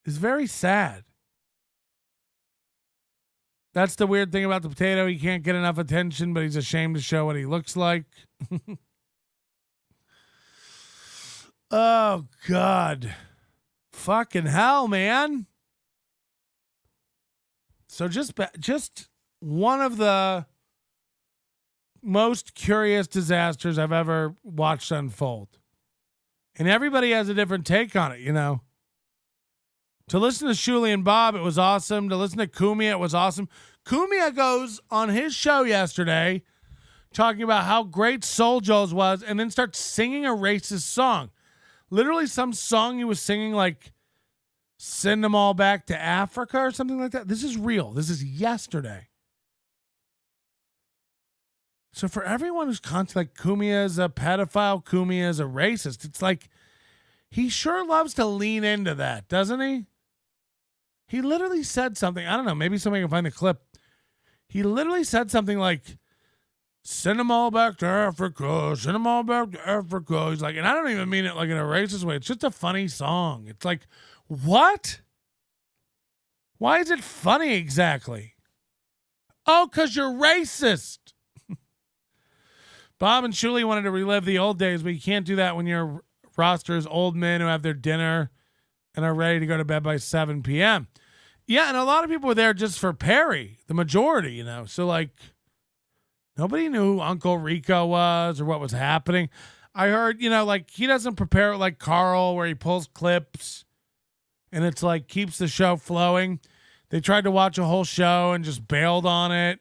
It's very sad. That's the weird thing about the Potato. He can't get enough attention, but he's ashamed to show what he looks like. Oh, God. Fucking hell, man. So just one of the most curious disasters I've ever watched unfold. And everybody has a different take on it, you know. To listen to Shuli and Bob, it was awesome. To listen to Cumia, it was awesome. Cumia goes on his show yesterday talking about how great Soul Joe's was and then starts singing a racist song. Literally some song he was singing, like Send Them All Back to Africa or something like that. This is real. This is yesterday. So for everyone who's constantly like, Cumia is a pedophile, Cumia is a racist, it's like, he sure loves to lean into that, doesn't he? He literally said something. I don't know. Maybe somebody can find the clip. He literally said something like, send them all back to Africa. Send them all back to Africa. He's like, and I don't even mean it like in a racist way. It's just a funny song. It's like, what? Why is it funny exactly? Oh, because you're racist. Bob and Shuli wanted to relive the old days, but you can't do that when your roster is old men who have their dinner and are ready to go to bed by 7 p.m. Yeah, and a lot of people were there just for Perry, the majority, you know. So, like, nobody knew who Uncle Rico was or what was happening. I heard, you know, like, he doesn't prepare it like Carl, where he pulls clips and it's like keeps the show flowing. They tried to watch a whole show and just bailed on it.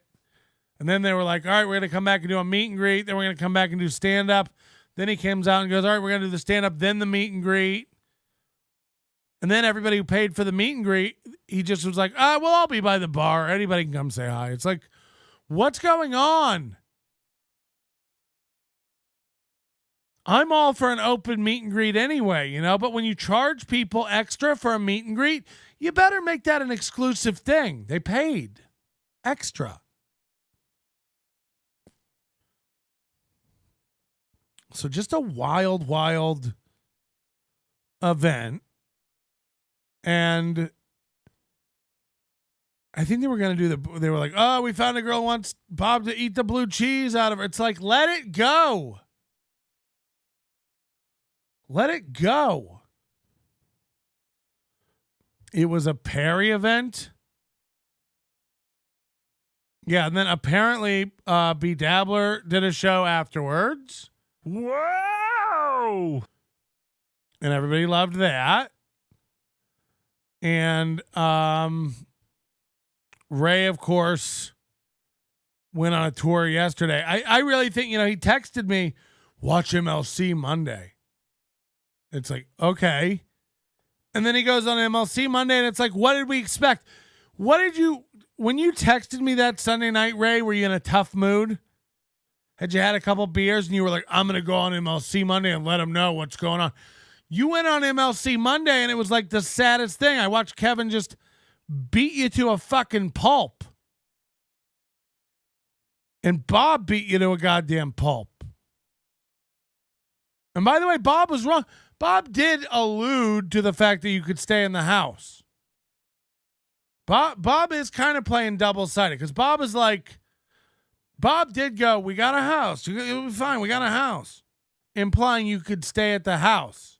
And then they were like, all right, we're going to come back and do a meet and greet. Then we're going to come back and do stand-up. Then he comes out and goes, all right, we're going to do the stand-up, then the meet and greet. And then everybody who paid for the meet and greet, he just was like, well, I'll be by the bar. Anybody can come say hi. It's like, what's going on? I'm all for an open meet and greet anyway, you know, but when you charge people extra for a meet and greet, you better make that an exclusive thing. They paid extra. So just a wild, wild event. And I think they were going to do they were like, oh, we found a girl who wants Bob to eat the blue cheese out of her. It's like, let it go. Let it go. It was a Perry event. Yeah, and then apparently B. Dabbler did a show afterwards. Whoa! And everybody loved that. And Ray, of course, went on a tour yesterday. I really think, you know, he texted me, watch MLC Monday. It's like, okay. And then he goes on MLC Monday, and it's like, what did we expect? When you texted me that Sunday night, Ray, were you in a tough mood? Had you had a couple beers and you were like, I'm going to go on MLC Monday and let them know what's going on? You went on MLC Monday, and it was like the saddest thing. I watched Kevin just beat you to a fucking pulp. And Bob beat you to a goddamn pulp. And by the way, Bob was wrong. Bob did allude to the fact that you could stay in the house. Bob is kind of playing double-sided, because Bob is like, Bob did go, we got a house. It'll be fine. We got a house. Implying you could stay at the house.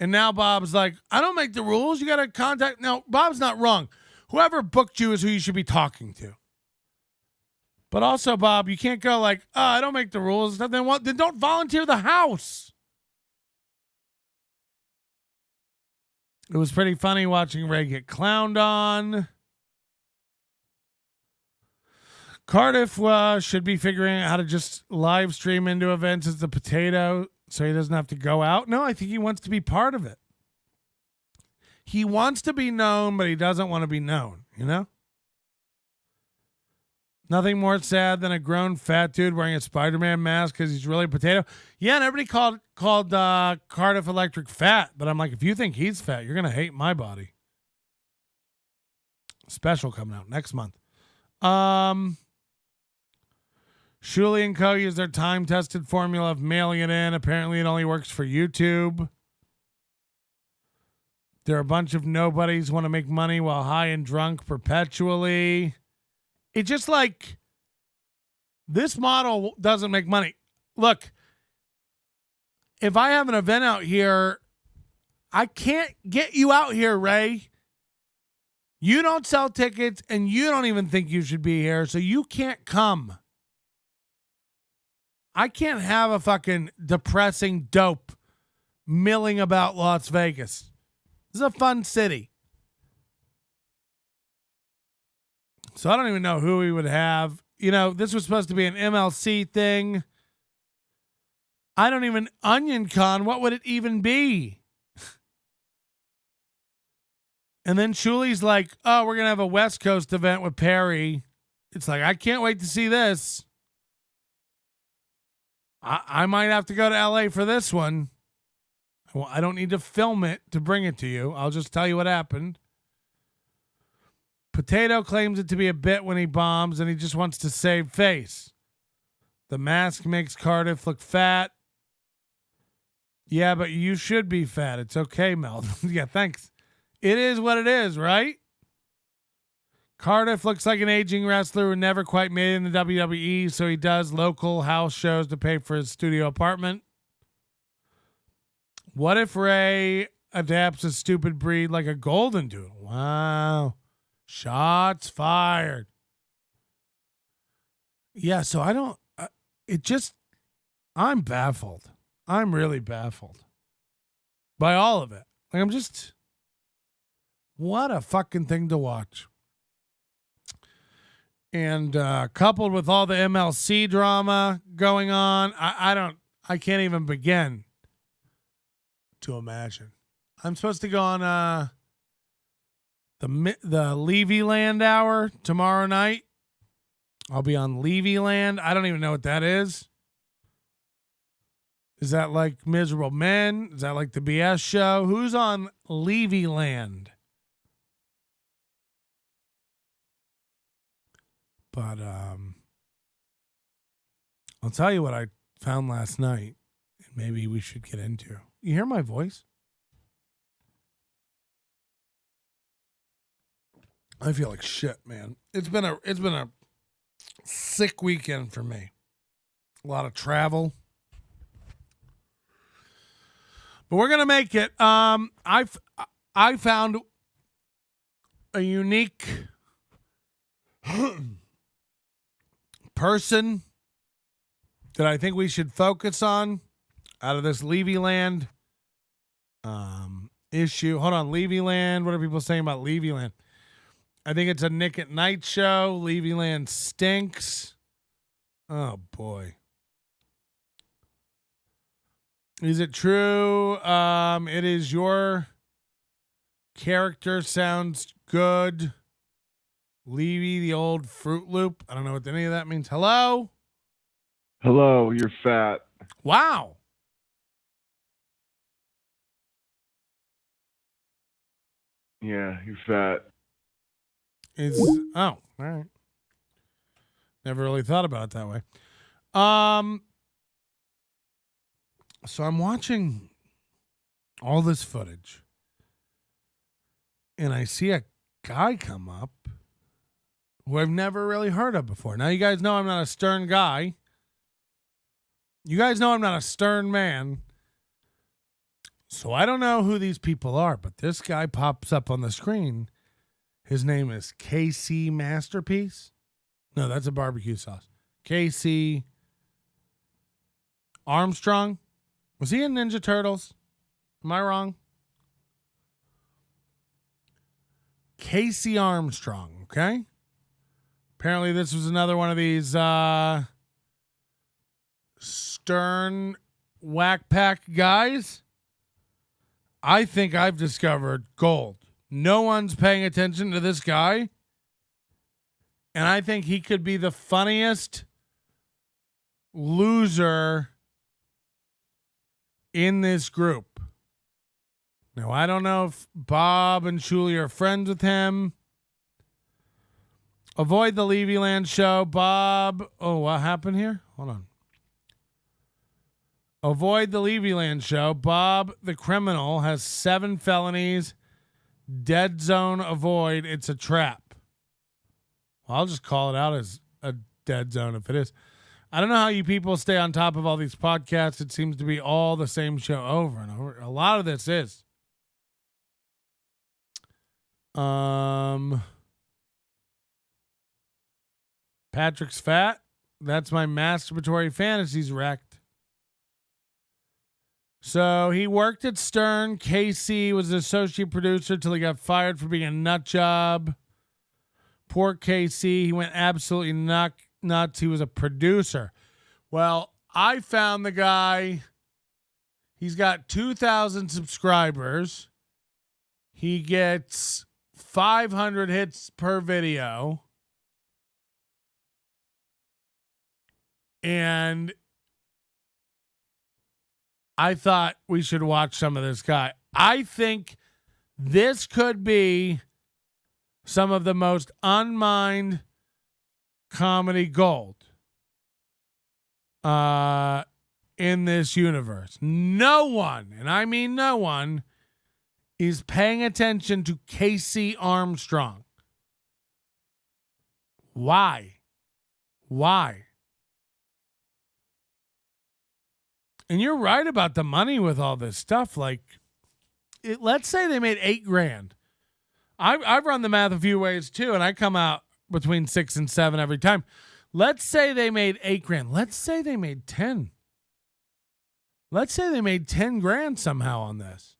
And now Bob's like, I don't make the rules. You got to contact. No, Bob's not wrong. Whoever booked you is who you should be talking to. But also, Bob, you can't go like, I don't make the rules. Then don't volunteer the house. It was pretty funny watching Ray get clowned on. Cardiff should be figuring out how to just live stream into events as the potato so he doesn't have to go out. No, I think he wants to be part of it. He wants to be known, but he doesn't want to be known, you know? Nothing more sad than a grown fat dude wearing a Spider-Man mask because he's really a potato. Yeah, and everybody called Cardiff Electric fat, but I'm like, if you think he's fat, you're going to hate my body. Special coming out next month. Shuli and Co. use their time-tested formula of mailing it in. Apparently, it only works for YouTube. There are a bunch of nobodies who want to make money while high and drunk perpetually. It's just like, this model doesn't make money. Look, if I have an event out here, I can't get you out here, Ray. You don't sell tickets, and you don't even think you should be here, so you can't come. I can't have a fucking depressing dope milling about Las Vegas. This is a fun city. So I don't even know who we would have. You know, this was supposed to be an MLC thing. I don't even, Onion Con, what would it even be? And then Shuli's like, oh, we're going to have a West Coast event with Perry. It's like, I can't wait to see this. I might have to go to LA for this one. Well, I don't need to film it to bring it to you. I'll just tell you what happened. Potato claims it to be a bit when he bombs, and he just wants to save face. The mask makes Cardiff look fat. Yeah, but you should be fat. It's okay, Mel. Yeah, thanks. It is what it is, right? Cardiff looks like an aging wrestler who never quite made it in the WWE, so he does local house shows to pay for his studio apartment. What if Ray adapts a stupid breed like a golden doodle? Wow. Shots fired. Yeah, so I don't, I'm baffled. I'm really baffled by all of it. Like, what a fucking thing to watch. And coupled with all the MLC drama going on, I can't even begin to imagine. I'm supposed to go on the Levy Land hour tomorrow night. I'll be on Levy Land. I don't even know what that is. Is that like Miserable Men? Is that like the BS show? Who's on Levy Land? But I'll tell you what I found last night, and maybe we should get into. You hear my voice? I feel like shit, man. It's been a sick weekend for me. A lot of travel. But we're gonna make it. I found a unique person that I think we should focus on out of this Levy Land issue. Hold on, Levy Land. What are people saying about Levy Land? I think it's a Nick at Night show. Levy Land stinks. Oh boy. Is it true? It is your character sounds good. Levy, the old Fruit Loop. I don't know what any of that means. Hello? Hello, you're fat. Wow. Yeah, you're fat. All right. Never really thought about it that way. So I'm watching all this footage, and I see a guy come up who I've never really heard of before. Now, you guys know I'm not a stern guy. You guys know I'm not a stern man. So I don't know who these people are, but this guy pops up on the screen. His name is KC Masterpiece. No, that's a barbecue sauce. KC Armstrong. Was he in Ninja Turtles? Am I wrong? Casey Armstrong, okay? Apparently this was another one of these stern whack pack guys. I think I've discovered gold. No one's paying attention to this guy. And I think he could be the funniest loser in this group. Now, I don't know if Bob and Shuli are friends with him. Avoid the Levy Land show. Bob. Oh, what happened here? Hold on. Avoid the Levy Land show. Bob, the criminal, has 7 felonies. Dead zone avoid. It's a trap. Well, I'll just call it out as a dead zone if it is. I don't know how you people stay on top of all these podcasts. It seems to be all the same show over and over. A lot of this is. Patrick's fat. That's my masturbatory fantasies wrecked. So he worked at Stern. KC was the associate producer till he got fired for being a nut job. Poor KC. He went absolutely nuts. He was a producer. Well, I found the guy. He's got 2,000 subscribers. He gets 500 hits per video. And I thought we should watch some of this guy. I think this could be some of the most unmined comedy gold in this universe. No one, and I mean no one, is paying attention to Casey Armstrong. Why? And you're right about the money with all this stuff. Like, let's say they made $8,000. I've run the math a few ways too, and I come out between 6 and 7 every time. Let's say they made $8,000. Let's say they made 10. Let's say they made 10 grand somehow on this.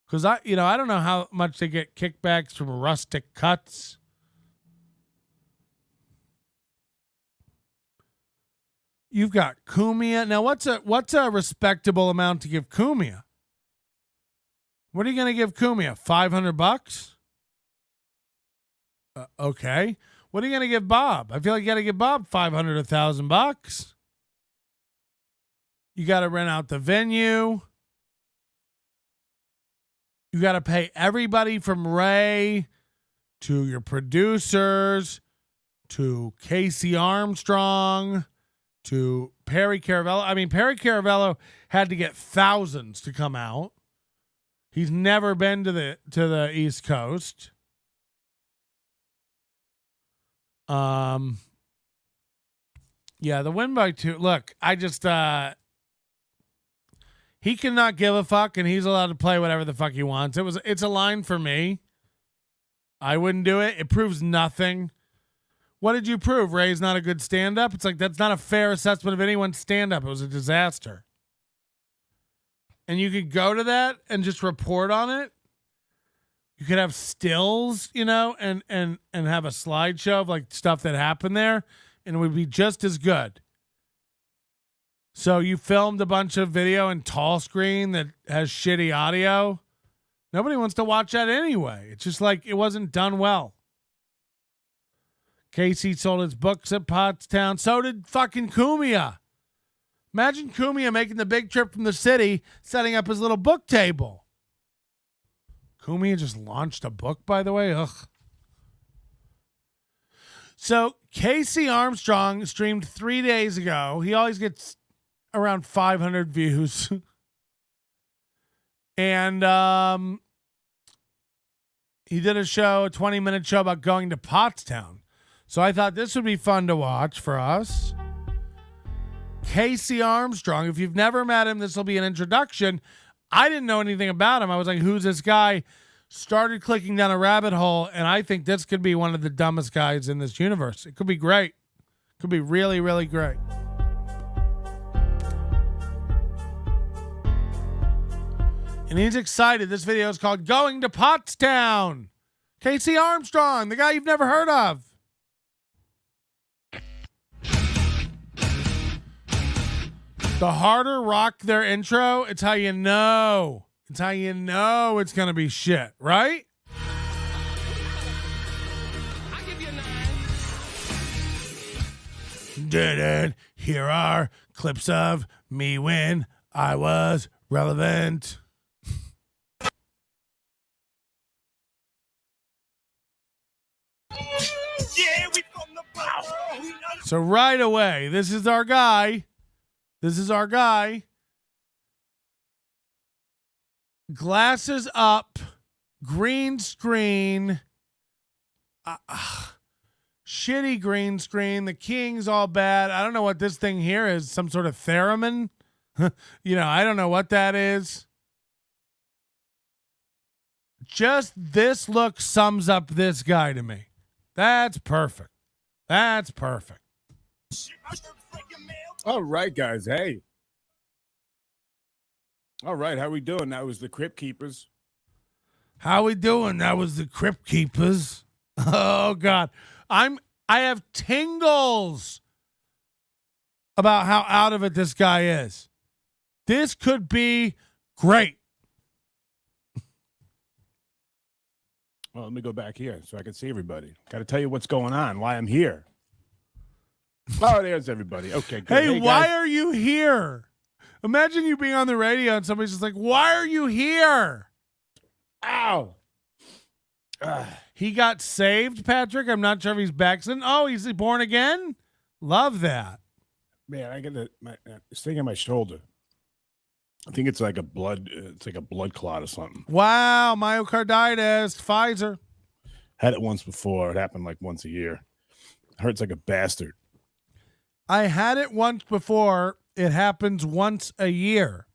Because I don't know how much they get kickbacks from Rustic Cuts. You've got Kumia. Now, what's a respectable amount to give Kumia? What are you going to give Kumia? $500? Okay. What are you going to give Bob? I feel like you got to give Bob $500, $1,000. You got to rent out the venue. You got to pay everybody from Ray to your producers to Casey Armstrong to Perry Caravello. I mean, Perry Caravello had to get thousands to come out. He's never been to the East Coast. Yeah, the win by 2. Look, I just he cannot give a fuck, and he's allowed to play whatever the fuck he wants. It's a line for me. I wouldn't do it. It proves nothing. What did you prove? Ray's not a good stand-up? It's like, that's not a fair assessment of anyone's stand-up. It was a disaster. And you could go to that and just report on it. You could have stills, and have a slideshow of like stuff that happened there, and it would be just as good. So you filmed a bunch of video in tall screen that has shitty audio. Nobody wants to watch that anyway. It's just like, it wasn't done well. Casey sold his books at Pottstown. So did fucking Kumia. Imagine Kumia making the big trip from the city, setting up his little book table. Kumia just launched a book, by the way. Ugh. So Casey Armstrong streamed 3 days ago. He always gets around 500 views. And he did a 20-minute show about going to Pottstown. So I thought this would be fun to watch for us. Casey Armstrong. If you've never met him, this will be an introduction. I didn't know anything about him. I was like, who's this guy? Started clicking down a rabbit hole, and I think this could be one of the dumbest guys in this universe. It could be great. Could be really, really great. And he's excited. This video is called Going to Pottstown. Casey Armstrong, the guy you've never heard of. The harder rock their intro, it's how you know. It's how you know it's going to be shit, right? I'll give you a 9. Here are clips of me when I was relevant. Yeah, we from the power. So right away, this is our guy. Glasses up, green screen, shitty green screen. The king's all bad. I don't know what this thing here is. Some sort of theremin. I don't know what that is. Just this look sums up this guy to me. That's perfect. That's perfect. All right, guys. Hey. All right. How we doing? That was the Crypt Keepers. How we doing? That was the Crypt Keepers. Oh God. I have tingles about how out of it this guy is. This could be great. Well, let me go back here so I can see everybody. Got to tell you what's going on, why I'm here. Oh, there's everybody. Okay, good. Hey, why are you here? Imagine you being on the radio and somebody's just like, why are you here? Ow. He got saved, Patrick. I'm not sure if he's backslidden. Oh, he's born again? Love that. Man, I got this thing on my shoulder. I think it's like a blood clot or something. Wow, myocarditis, Pfizer. Had it once before. It happened like once a year. Hurts like a bastard. I had it once before. It happens once a year.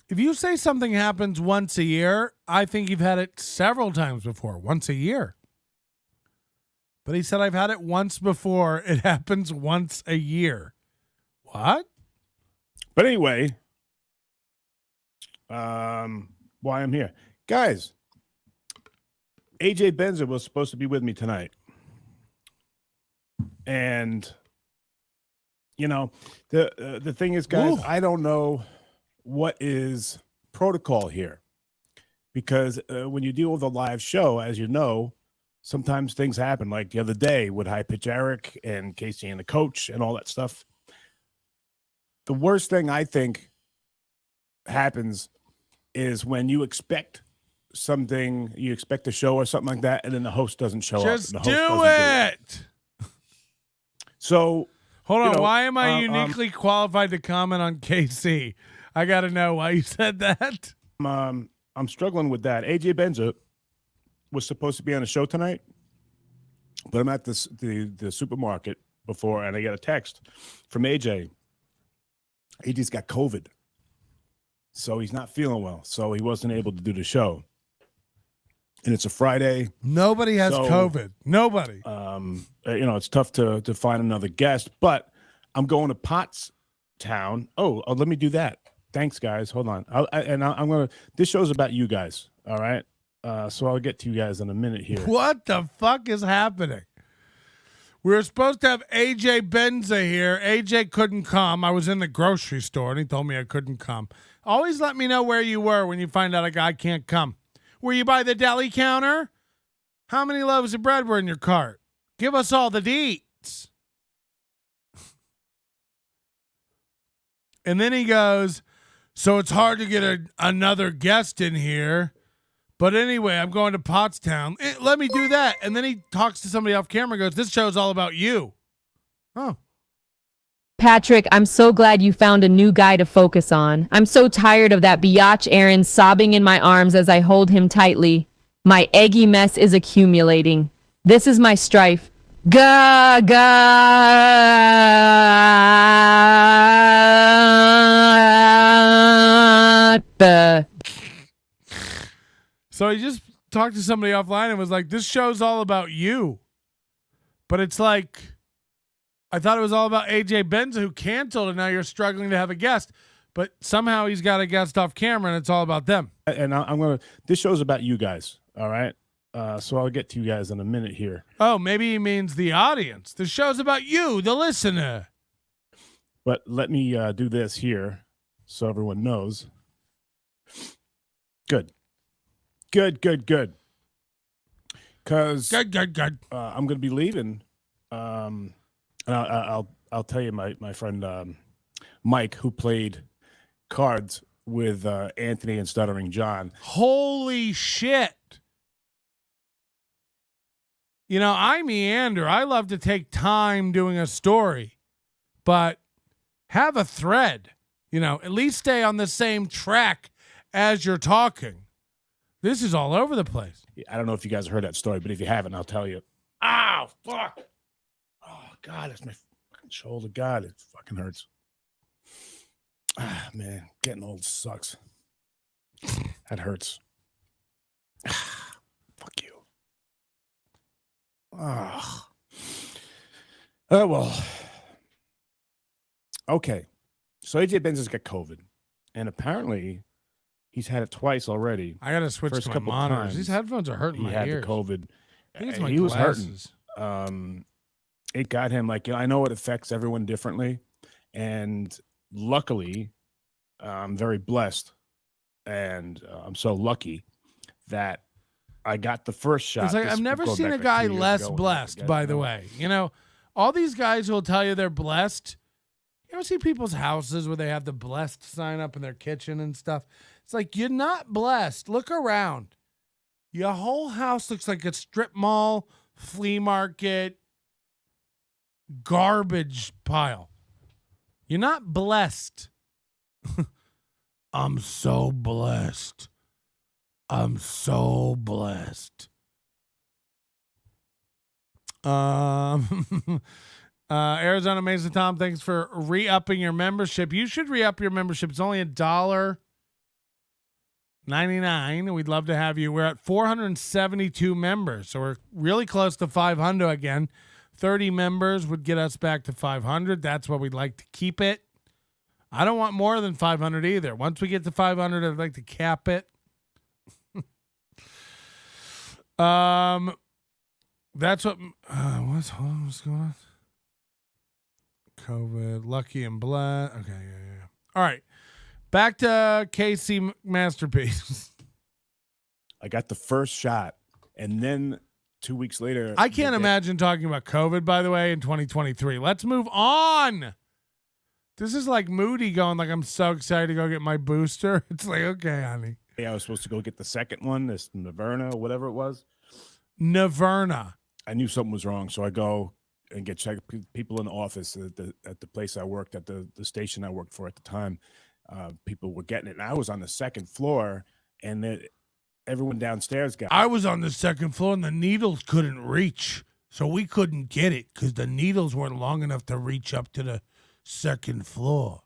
If you say something happens once a year, I think you've had it several times before, once a year. But he said, I've had it once before. It happens once a year. What? But anyway, why I'm here. Guys, AJ Benza was supposed to be with me tonight. And, you know, the thing is, guys, Ooh. I don't know what is protocol here. Because when you deal with a live show, as you know, sometimes things happen. Like the other day with High Pitch Eric and Casey and the coach and all that stuff. The worst thing I think happens is when you expect something, you expect a show or something like that, and then the host doesn't show Just up. And the host do doesn't it. So, hold on. you know, Why am I uniquely qualified to comment on KC? I got to know why you said that. I'm struggling with that. AJ Benza was supposed to be on a show tonight, but I'm at the supermarket before, and I get a text from AJ. AJ's got COVID, so he's not feeling well, so he wasn't able to do the show. And it's a Friday. Nobody has COVID. Nobody. You know, it's tough to find another guest, but I'm going to Pottstown. Oh, let me do that. Thanks, guys. Hold on. I'm going to, this show's about you guys. All right. So I'll get to you guys in a minute here. What the fuck is happening? We were supposed to have AJ Benza here. AJ couldn't come. I was in the grocery store and he told me I couldn't come. Always let me know where you were when you find out a guy can't come. Were you by the deli counter? How many loaves of bread were in your cart? Give us all the deets. And then he goes, so it's hard to get another guest in here. But anyway, I'm going to Pottstown. Let me do that. And then he talks to somebody off camera and goes, this show's all about you. Oh. Patrick, I'm so glad you found a new guy to focus on. I'm so tired of that biatch Aaron sobbing in my arms as I hold him tightly. My eggy mess is accumulating. This is my strife. Ga ga. So he just talked to somebody offline and was like, this show's all about you. But it's like, I thought it was all about AJ Benza who canceled and now you're struggling to have a guest. But somehow he's got a guest off camera and it's all about them. And I'm going to, this show's about you guys. All right. So I'll get to you guys in a minute here. Oh, maybe he means the audience. The show's about you, the listener. But let me do this here so everyone knows. Good. Good. Because good. I'm going to be leaving. And I'll tell you, my friend Mike, who played cards with Anthony and Stuttering John. Holy shit. You know, I meander. I love to take time doing a story, but have a thread. You know, at least stay on the same track as you're talking. This is all over the place. I don't know if you guys heard that story, but if you haven't, I'll tell you. Ow, fuck. Oh, God, that's my fucking shoulder. God, it fucking hurts. Ah, man, getting old sucks. That hurts. Fuck you. Oh. Well. Okay. So AJ Benza's got COVID. And apparently he's had it twice already. I got to switch to my monitors. These headphones are hurting my ears. He had the COVID. I think it's my he glasses. was hurting. It got him, like, I know it affects everyone differently. And luckily, I'm very blessed. And I'm so lucky that I got the first shot. It's like, I've never seen a guy less blessed, by the way. You know, all these guys will tell you they're blessed. You ever see people's houses where they have the blessed sign up in their kitchen and stuff? It's like, you're not blessed. Look around. Your whole house looks like a strip mall, flea market, garbage pile. You're not blessed. I'm so blessed. I'm so blessed. Arizona Mason Tom, thanks for re-upping your membership. You should re-up your membership. It's only $1.99. We'd love to have you. We're at 472 members, so we're really close to 500 again. 30 members would get us back to 500. That's what we'd like to keep it. I don't want more than 500 either. Once we get to 500, I'd like to cap it. That's what. What's going on? COVID, Lucky and Blood. Okay, yeah. All right, back to KC Masterpiece. I got the first shot, and then 2 weeks later, I can't imagine talking about COVID, by the way, in 2023. Let's move on. This is like Moody going like, I'm so excited to go get my booster. It's like, okay, honey. I was supposed to go get the second one, this Naverna, whatever it was. Naverna. I knew something was wrong, so I go and get checked. People in the office at the place I worked at, the station I worked for at the time, people were getting it. And I was on the second floor, and everyone downstairs got it. I was on the second floor, and the needles couldn't reach, so we couldn't get it because the needles weren't long enough to reach up to the second floor.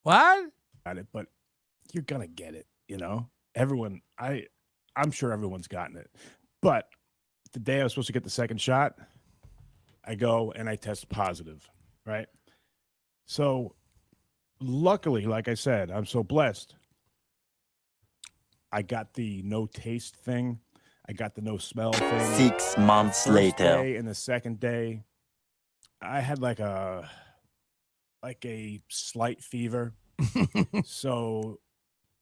What? Got it, but you're gonna get it. You know, everyone. I'm sure everyone's gotten it, but the day I was supposed to get the second shot, I go and I test positive, right? So luckily, like I said, I'm so blessed. I got the no taste thing. I got the no smell thing. 6 months First later. Day and the second day, I had like a slight fever. So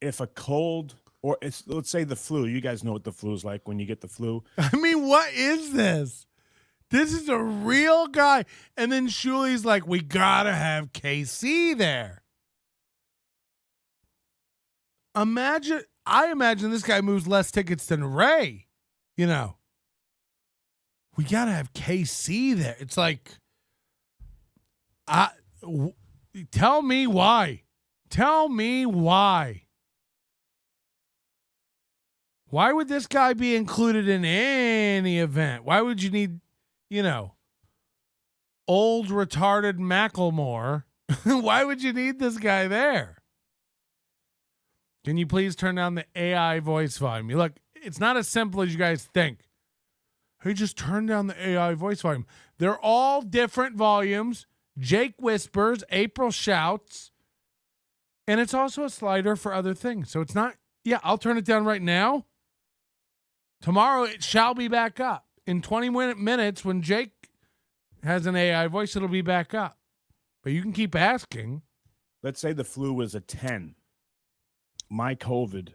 if a cold or let's say the flu, you guys know what the flu is like when you get the flu. I mean, what is this? This is a real guy. And then Shuli's like, we gotta have KC there. I imagine this guy moves less tickets than Ray. You know, we gotta have KC there. It's like, tell me why. Tell me why. Why would this guy be included in any event? Why would you need, old retarded Macklemore? Why would you need this guy there? Can you please turn down the AI voice volume? Look, it's not as simple as you guys think. Hey, just turn down the AI voice volume. They're all different volumes. Jake whispers, April shouts, and it's also a slider for other things. So it's not, I'll turn it down right now. Tomorrow it shall be back up. In 20 minutes, when Jake has an AI voice, it'll be back up. But you can keep asking. Let's say the flu was a 10. My COVID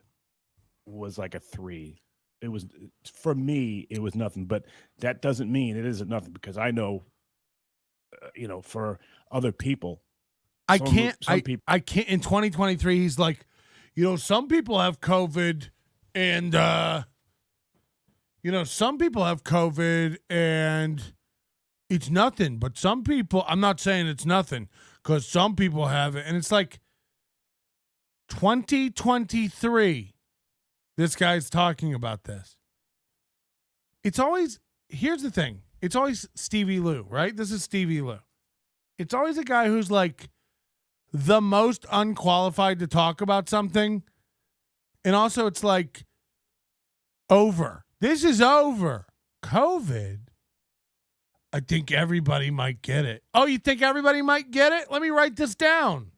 was like a 3. It was, for me, it was nothing. But that doesn't mean it isn't nothing, because I know, for other people. I can't. In 2023, he's like, some people have COVID and, some people have COVID and it's nothing. But some people, I'm not saying it's nothing, because some people have it. And it's like 2023, this guy's talking about this. It's always, here's the thing. It's always Stevie Lou, right? This is Stevie Lou. It's always a guy who's like the most unqualified to talk about something. And also it's like over. This is over. COVID. I think everybody might get it. Oh, you think everybody might get it? Let me write this down.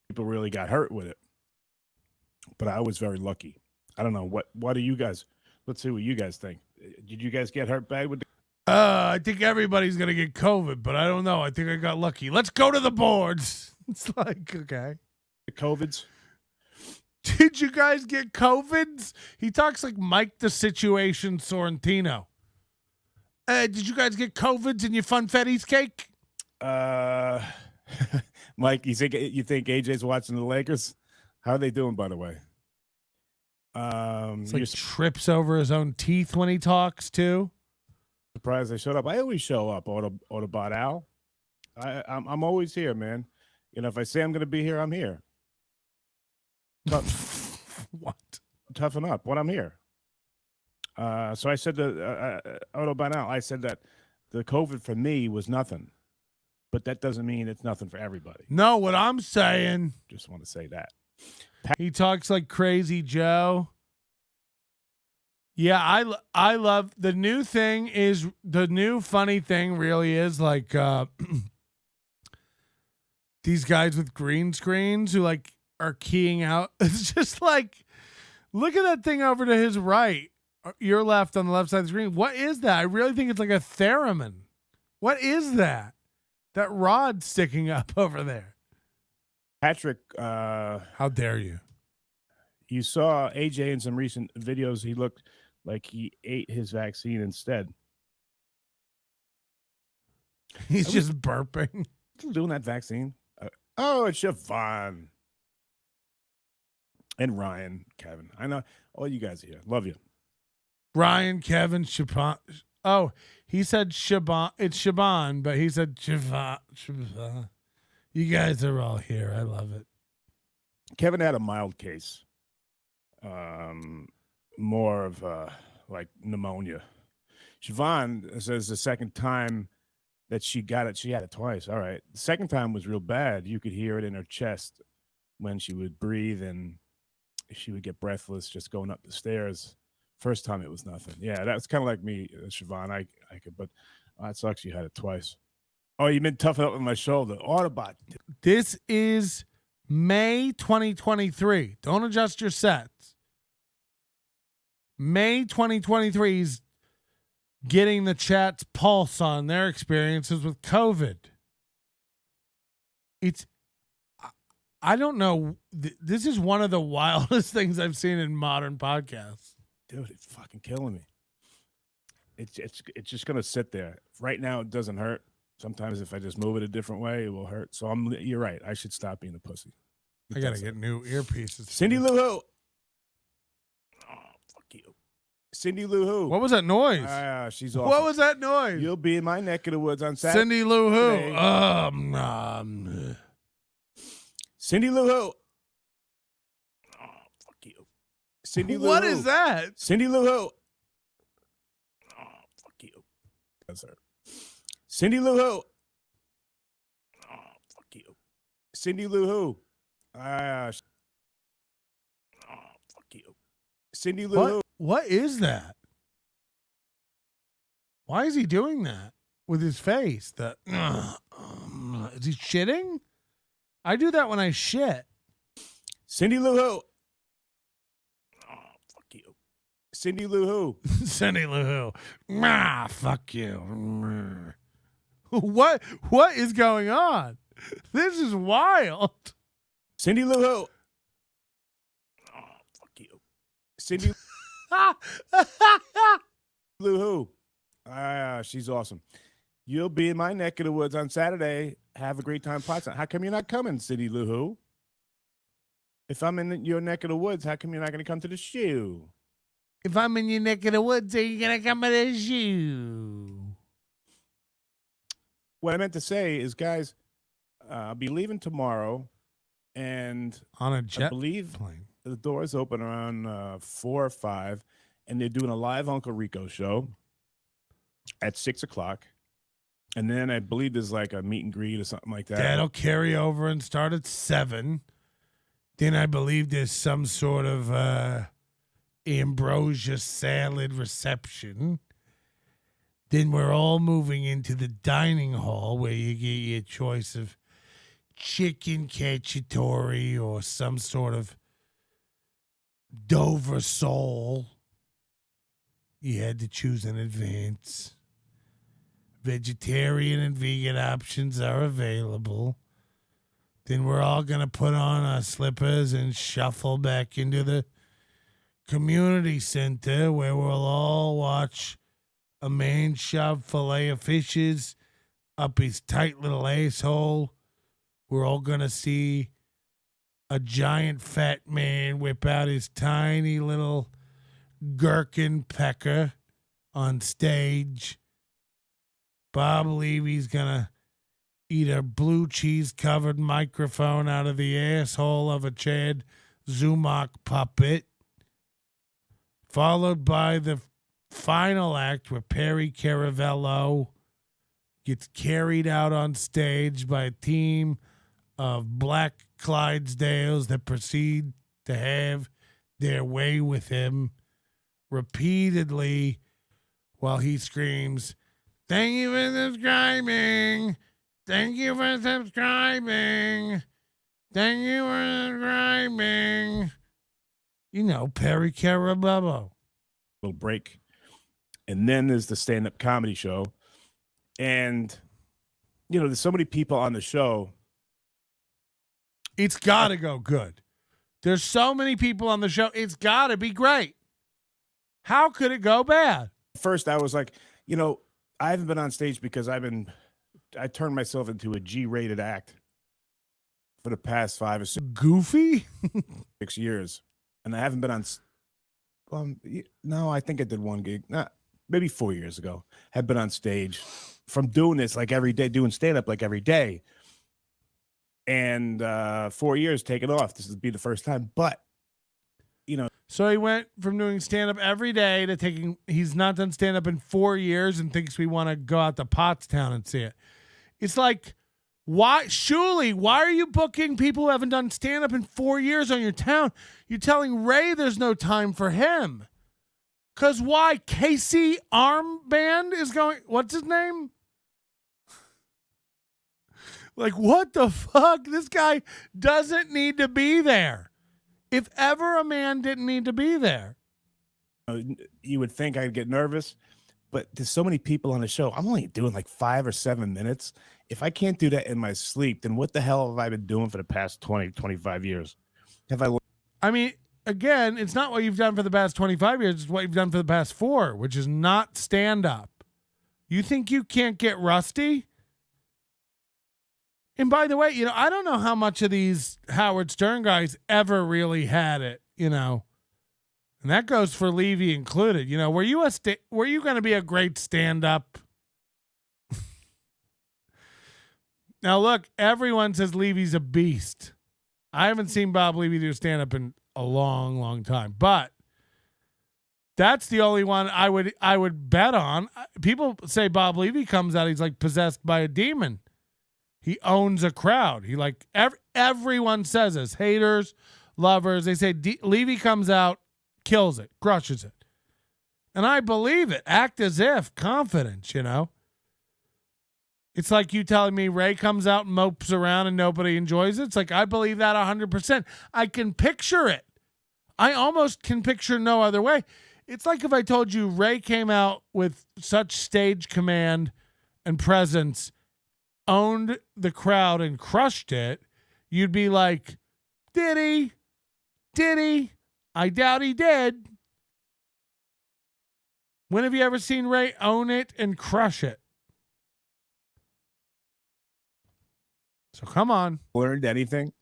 People really got hurt with it. But I was very lucky. I don't know. What do you guys, let's see what you guys think. Did you guys get hurt bad with the I think everybody's going to get COVID, but I don't know. I think I got lucky. Let's go to the boards. It's like, okay. The COVIDs? Did you guys get COVIDs? He talks like Mike the Situation Sorrentino. Did you guys get COVIDs in your Funfetti's cake? Mike, you think AJ's watching the Lakers? How are they doing, by the way? It's like trips over his own teeth when he talks, too. Surprised I showed up. I always show up, Autobot Al. I'm always here, man. If I say I'm going to be here, I'm here. What? Toughen up. When I'm here. So I said to Autobot Al, I said that the COVID for me was nothing, but that doesn't mean it's nothing for everybody. No, what I'm saying. Just want to say that. He talks like Crazy Joe. Yeah, I love the new thing is the new funny thing really is like these guys with green screens who like are keying out. It's just like, look at that thing over to his right, your left on the left side of the screen. What is that? I really think it's like a theremin. What is that? That rod sticking up over there. Patrick, how dare you? You saw AJ in some recent videos. He looked like he ate his vaccine instead. He's just burping. Still doing that vaccine. Oh, it's Siobhan. And Ryan, Kevin. I know all you guys are here. Love you. Ryan, Kevin, Siobhan. Oh, he said Siobhan. It's Siobhan, but he said Siobhan. You guys are all here. I love it. Kevin had a mild case. More of like pneumonia. Siobhan says the second time that she got it, she had it twice. All right. The second time was real bad. You could hear it in her chest when she would breathe and she would get breathless just going up the stairs. First time it was nothing. Yeah, that's kind of like me, Siobhan. I could, but it sucks you had it twice. Oh, you've been toughing up with my shoulder. Autobot. This is May 2023. Don't adjust your sets. May 2023 is getting the chat's pulse on their experiences with COVID. I don't know. This is one of the wildest things I've seen in modern podcasts. Dude, it's fucking killing me. It's just gonna sit there. Right now, it doesn't hurt. Sometimes if I just move it a different way, it will hurt. So you're right. I should stop being a pussy. I gotta get new earpieces. Cindy Lou Who. Oh, fuck you. Cindy Lou Who. What was that noise? She's awesome. What was that noise? You'll be in my neck of the woods on Saturday. Cindy Lou Who. Cindy Lou Who. Oh, fuck you. Cindy Lou What Who. is that? Cindy Lou Who. Oh, fuck you. That's her. Cindy Lou Who. Oh, fuck you. Cindy Lou Who. Oh, fuck you. Cindy Lou Who. What is that? Why is he doing that with his face? Is he shitting? I do that when I shit. Cindy Lou Who. Oh, fuck you. Cindy Lou Who. Cindy Lou Who. Fuck you. What is going on? This is wild. Cindy Lou Who. Oh, fuck you. Cindy Lou Who. She's awesome. You'll be in my neck of the woods on Saturday. Have a great time, Pottstown. How come you're not coming, Cindy Lou Who? If I'm in your neck of the woods, how come you're not going to come to the shoe? If I'm in your neck of the woods, are you going to come to the shoe? What I meant to say is, guys, I'll be leaving tomorrow, and on a jet I believe plane. The doors open around 4 or 5, and they're doing a live Uncle Rico show at 6 o'clock. And then I believe there's like a meet and greet or something like that. That'll carry over and start at 7. Then I believe there's some sort of ambrosia salad reception. Then we're all moving into the dining hall where you get your choice of chicken cacciatore or some sort of Dover sole. You had to choose in advance. Vegetarian and vegan options are available. Then we're all going to put on our slippers and shuffle back into the community center where we'll all watch a man shove filet of fishes up his tight little asshole. We're all going to see a giant fat man whip out his tiny little gherkin pecker on stage. Bob Levy's going to eat a blue cheese covered microphone out of the asshole of a Chad Zumach puppet. Followed by the final act with Perry Caravello gets carried out on stage by a team of black Clydesdales that proceed to have their way with him repeatedly while he screams, "Thank you for subscribing. Thank you for subscribing. Thank you for subscribing." You know, Perry Caravello. Little break. And then there's the stand-up comedy show. And, you know, there's so many people on the show. It's got to go good. There's so many people on the show. It's got to be great. How could it go bad? First, I was like, you know, I haven't been on stage because I turned myself into a G-rated act for the past 5 or 6 Goofy? 6 years. And I haven't been on, no, I think I did one gig, maybe 4 years ago. Had been on stage from doing this like every day, doing stand-up like every day. And 4 years taken off. This would be the first time. But, you know. So he went from doing stand-up every day to taking, he's not done stand-up in 4 years and thinks we want to go out to Pottstown and see it. It's like, why, Shuli, why are you booking people who haven't done stand-up in 4 years on your town? You're telling Ray there's no time for him. Because why? Casey Armband is going, what's his name? Like, what the fuck? This guy doesn't need to be there. If ever a man didn't need to be there. You would think I'd get nervous, but there's so many people on the show. I'm only doing like 5 or 7 minutes. If I can't do that in my sleep, then what the hell have I been doing for the past 20, 25 years? I mean, again, it's not what you've done for the past 25 years. It's what you've done for the past 4, which is not stand up. You think you can't get rusty? And by the way, you know, I don't know how much of these Howard Stern guys ever really had it, you know. And that goes for Levy included. You know, were you going to be a great stand-up? Now, look, everyone says Levy's a beast. I haven't seen Bob Levy do stand-up in a long, long time. But that's the only one I would bet on. People say Bob Levy comes out, he's like possessed by a demon. He owns a crowd. He like everyone says this. Haters, lovers. They say Levy comes out, kills it, crushes it. And I believe it. Act as if. Confidence, you know. It's like you telling me Ray comes out and mopes around and nobody enjoys it. It's like I believe that 100%. I can picture it. I almost can picture no other way. It's like if I told you Ray came out with such stage command and presence, owned the crowd and crushed it, you'd be like, did he? Did he? I doubt he did. When have you ever seen Ray own it and crush it? So come on. Learned anything.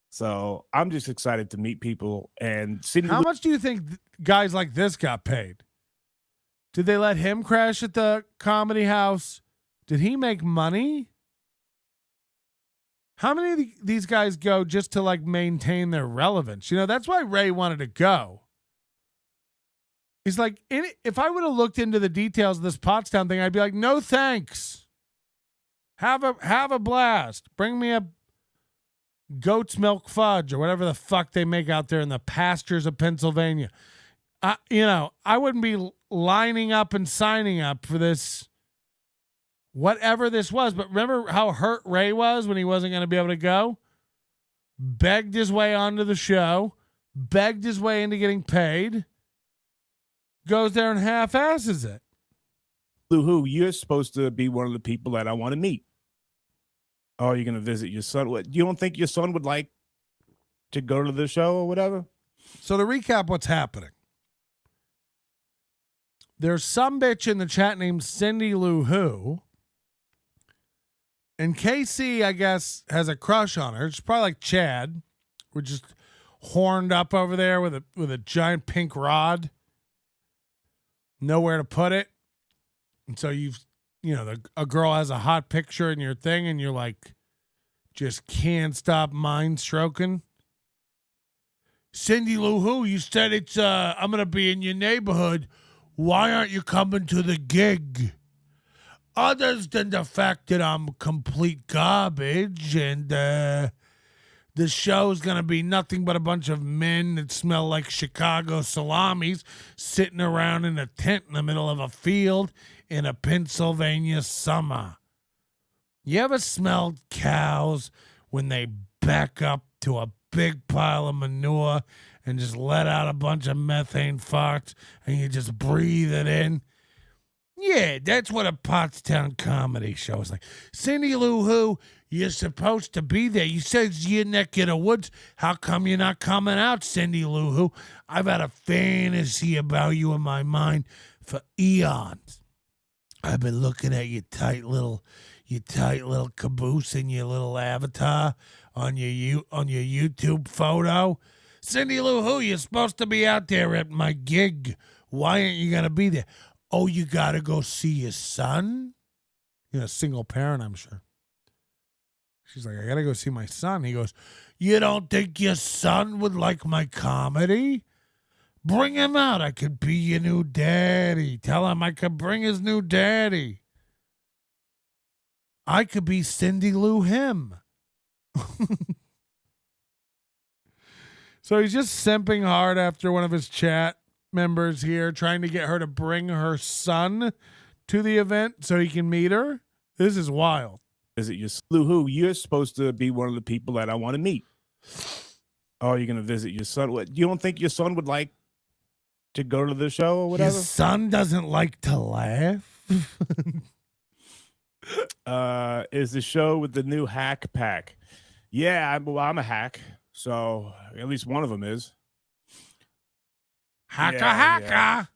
So I'm just excited to meet people and see. How much do you think guys like this got paid? Did they let him crash at the comedy house? Did he make money? How many of these guys go just to like maintain their relevance? You know, that's why Ray wanted to go. He's like, if I would have looked into the details of this Pottstown thing, I'd be like, no thanks. Have a blast. Bring me a goat's milk fudge or whatever the fuck they make out there in the pastures of Pennsylvania. You know, I wouldn't be lining up and signing up for this, whatever this was. But remember how hurt Ray was when he wasn't going to be able to go? Begged his way onto the show, begged his way into getting paid, goes there and half-asses it. Who you're supposed to be one of the people that I want to meet. Oh, you're going to visit your son. What, you don't think your son would like to go to the show or whatever? So to recap what's happening. There's some bitch in the chat named Cindy Lou Who. And KC, I guess, has a crush on her. It's probably like Chad. We're just horned up over there with a giant pink rod. Nowhere to put it. And so a girl has a hot picture in your thing and you're like, just can't stop mind stroking. Cindy Lou Who, you said it's, I'm going to be in your neighborhood. Why aren't you coming to the gig? Other than the fact that I'm complete garbage and the show's going to be nothing but a bunch of men that smell like Chicago salamis sitting around in a tent in the middle of a field in a Pennsylvania summer. You ever smelled cows when they back up to a big pile of manure and just let out a bunch of methane farts and you just breathe it in? Yeah, that's what a Pottstown comedy show is like. Cindy Lou Who, you're supposed to be there. You said you're in neck of the woods. How come you're not coming out, Cindy Lou Who? I've had a fantasy about you in my mind for eons. I've been looking at your tight little caboose and your little avatar on your YouTube photo. Cindy Lou Who, you're supposed to be out there at my gig. Why aren't you gonna be there? Oh, you gotta go see your son? You're a single parent, I'm sure. She's like, I gotta go see my son. He goes, you don't think your son would like my comedy? Bring him out. I could be your new daddy. Tell him I could bring his new daddy. I could be Cindy Lou him. So he's just simping hard after one of his chat members here, trying to get her to bring her son to the event so he can meet her. This is wild. Visit your Lou Who, you're supposed to be one of the people that I want to meet. Oh, you're going to visit your son. What? You don't think your son would like to go to the show or whatever? His son doesn't like to laugh. Is the show with the new hack pack? Yeah, I'm a hack, so at least one of them is. Hacka.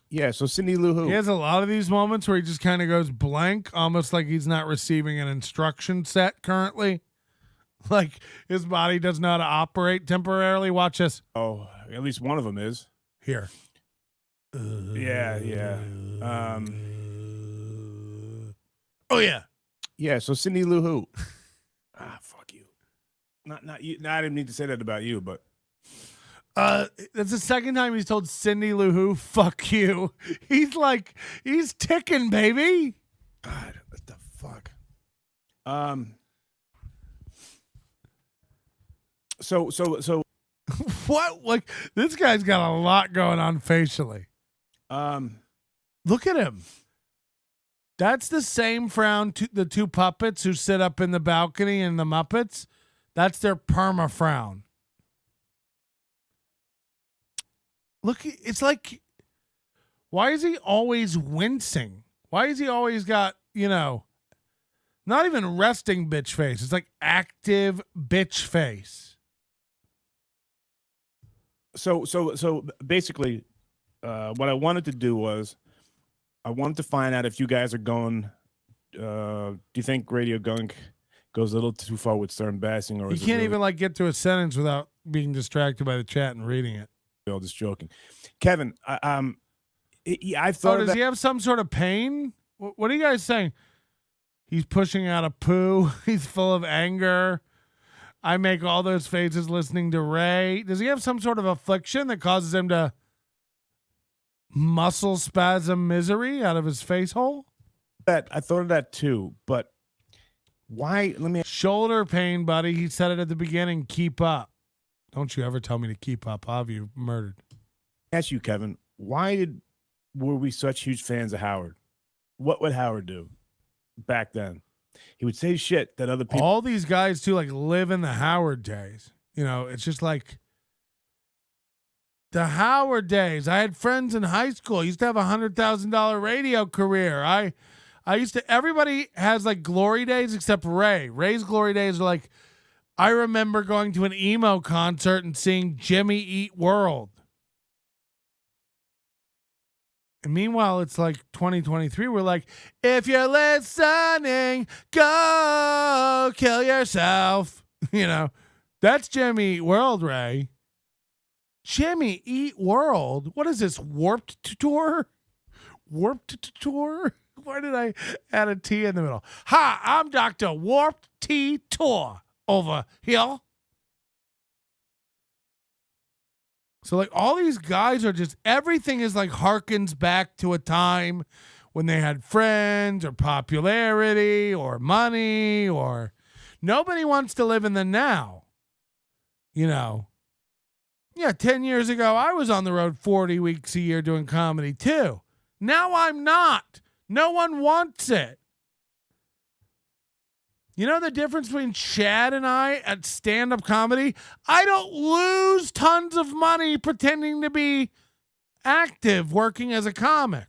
Yeah, so Cindy Lou Who. He has a lot of these moments where he just kind of goes blank, almost like he's not receiving an instruction set currently. Like his body doesn't know how to operate temporarily. Watch this. Oh, at least one of them is. Here. Yeah. Oh, yeah. Yeah, so Cindy Lou Who. Fuck you. Not you. No, I didn't mean to say that about you, but. That's the second time he's told Cindy Lou Who, fuck you. He's ticking, baby. God, what the fuck? So What? Like, this guy's got a lot going on facially. Look at him. That's the same frown the two puppets who sit up in the balcony in the Muppets. That's their perma frown. Look, it's like, why is he always wincing? Why is he always got, not even resting bitch face. It's like active bitch face. So basically, what I wanted to do was, I wanted to find out if you guys are going. Do you think Radio Gunk goes a little too far with Stern Bassing, or you can't even get to a sentence without being distracted by the chat and reading it? Just joking, Kevin. I thought. Does he have some sort of pain? What are you guys saying? He's pushing out a poo. He's full of anger. I make all those faces listening to Ray. Does he have some sort of affliction that causes him to muscle spasm misery out of his face hole? I thought of that too, but why? Let me. Shoulder pain, buddy. He said it at the beginning. Keep up. Don't you ever tell me to keep up. I'll have you murdered. Ask you, Kevin. Why were we such huge fans of Howard? What would Howard do back then? He would say shit that other people. All these guys too, live in the Howard days. It's just like the Howard days. I had friends in high school. I used to have $100,000 radio career. I used to. Everybody has glory days except Ray. Ray's glory days are I remember going to an emo concert and seeing Jimmy Eat World. And meanwhile, it's 2023. We're if you're listening, go kill yourself. That's Jimmy Eat World, Ray. Jimmy Eat World? What is this, Warped Tour? Warped Tour? Why did I add a T in the middle? Hi, I'm Dr. Warped T Tour over here. So like all these guys are just, everything is like harkens back to a time when they had friends or popularity or money, or nobody wants to live in the now. You know, yeah, 10 years ago, I was on the road 40 weeks a year doing comedy too. Now I'm not. No one wants it. You know the difference between Chad and I at stand-up comedy? I don't lose tons of money pretending to be active working as a comic.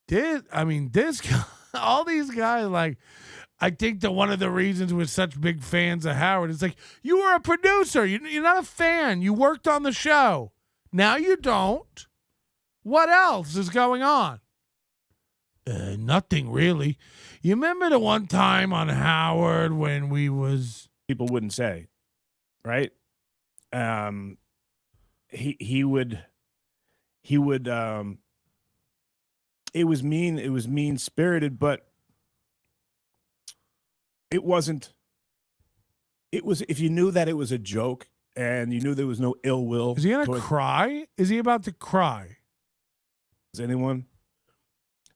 This guy, all these guys, like, I think that one of the reasons we're such big fans of Howard is like, you were a producer. You're not a fan. You worked on the show. Now you don't. What else is going on? Nothing really. You remember the one time on Howard when we was... People wouldn't say, right? He would it was mean spirited, but it wasn't. It was, if you knew that it was a joke and you knew there was no ill will. Is he gonna cry? Is he about to cry? Is anyone?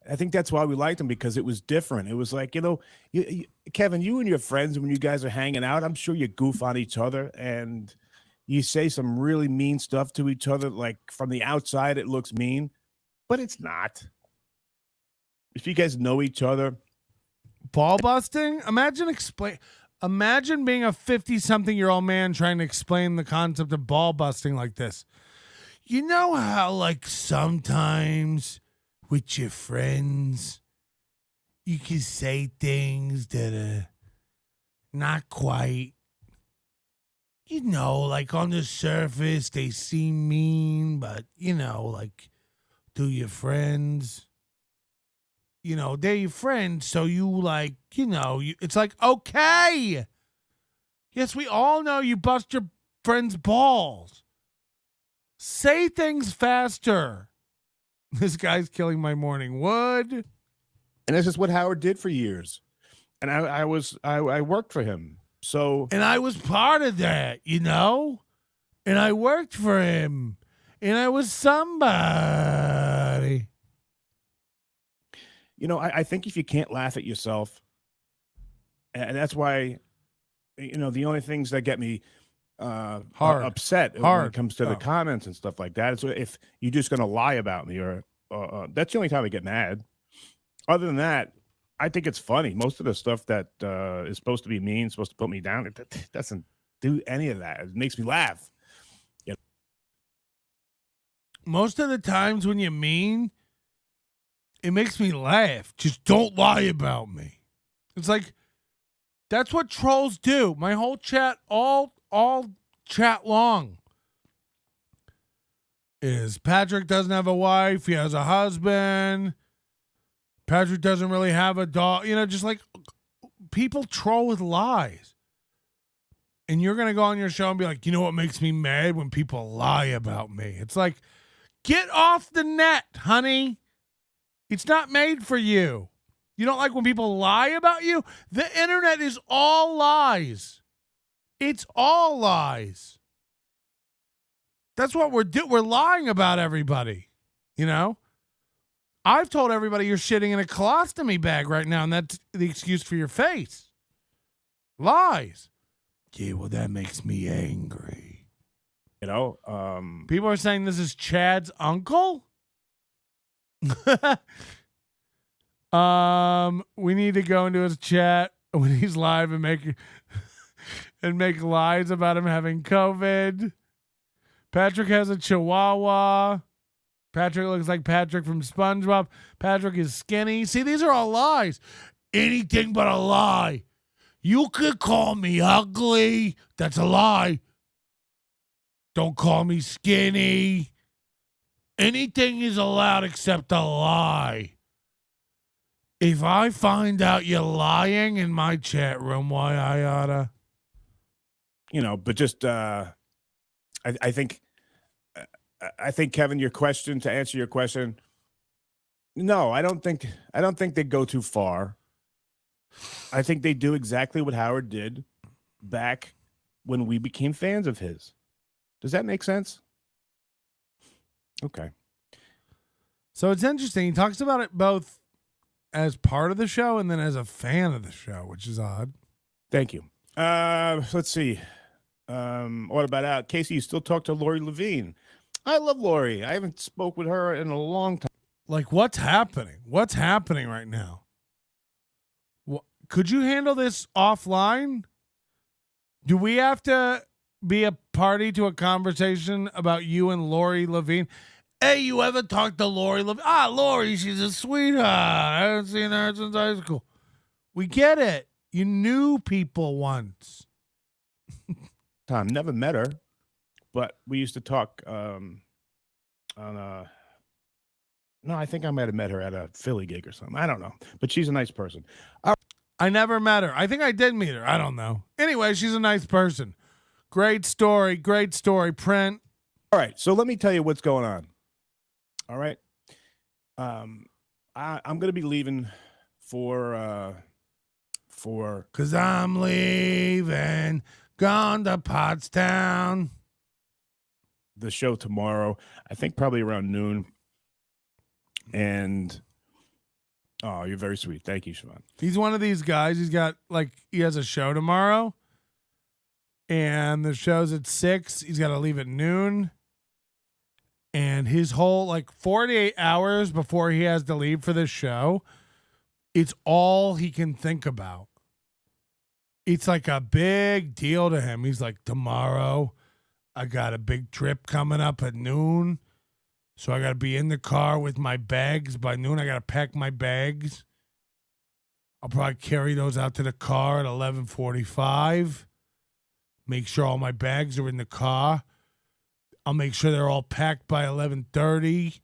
I think that's why we liked him, because it was different. It was like, Kevin, you and your friends, when you guys are hanging out, I'm sure you goof on each other and you say some really mean stuff to each other. Like from the outside, it looks mean, but it's not. If you guys know each other. Ball busting? Imagine being a 50-something-year-old man trying to explain the concept of ball busting like this. You know how, like, sometimes with your friends, you can say things that are not quite, like on the surface, they seem mean, but, like, to your friends, they're your friends, so you, like, it's like, okay. Yes, we all know you bust your friend's balls. Say things faster. This guy's killing my morning wood. And that's just what Howard did for years. And I worked for him. So. And I was part of that, And I worked for him. And I was somebody. I think if you can't laugh at yourself, and that's why, the only things that get me upset when it comes to the comments and stuff like that is if you're just going to lie about me, or that's the only time I get mad. Other than that, I think it's funny. Most of the stuff that is supposed to be mean, supposed to put me down, it doesn't do any of that. It makes me laugh. Most of the times when you're mean, it makes me laugh. Just don't lie about me. It's like, that's what trolls do. My whole chat, all chat long, is Patrick doesn't have a wife. He has a husband. Patrick doesn't really have a dog. Just like people troll with lies. And you're going to go on your show and be like, what makes me mad? When people lie about me. It's like, get off the net, honey. It's not made for you. You don't like when people lie about you? The internet is all lies. It's all lies. That's what we're doing. We're lying about everybody. I've told everybody you're shitting in a colostomy bag right now, and that's the excuse for your face. Lies. Yeah, well, that makes me angry. People are saying this is Chad's uncle? We need to go into his chat when he's live and make lies about him having COVID. Patrick has a chihuahua. Patrick looks like Patrick from SpongeBob. Patrick is skinny. See, these are all lies. Anything but a lie. You could call me ugly. That's a lie. Don't call me skinny. Anything is allowed except a lie. If I find out you're lying in my chat room, why I oughta? But just, I think, Kevin, to answer your question, no, I don't think they go too far. I think they do exactly what Howard did. back when we became fans of his. Does that make sense? Okay. So it's interesting. He talks about it both as part of the show and then as a fan of the show, which is odd. Thank you. Let's see. What about Casey? You still talk to Lori Levine? I love Lori. I haven't spoke with her in a long time. Like, what's happening? What's happening right now? Could you handle this offline? Do we have to be a party to a conversation about you and Lori Levine? Hey, you ever talked to Lori Levine? Ah, Lori, she's a sweetheart. I haven't seen her since high school. We get it. You knew people once. Tom, never met her, but we used to talk on a. No, I think I might have met her at a Philly gig or something. I don't know, but she's a nice person. I never met her. I think I did meet her. I don't know. Anyway, she's a nice person. Great story. Great story, Print. All right, so let me tell you what's going on. All right, I'm going to be leaving for. Cause I'm leaving, gone to Pottstown. The show tomorrow, I think probably around noon. And oh, you're very sweet. Thank you, Siobhan. He's one of these guys. He has a show tomorrow, and the show's at 6. He's got to leave at noon. And his whole 48 hours before he has to leave for this show, it's all he can think about. It's like a big deal to him. He's like, tomorrow, I got a big trip coming up at noon. So I got to be in the car with my bags. By noon, I got to pack my bags. I'll probably carry those out to the car at 11:45. Make sure all my bags are in the car. I'll make sure they're all packed by 11:30.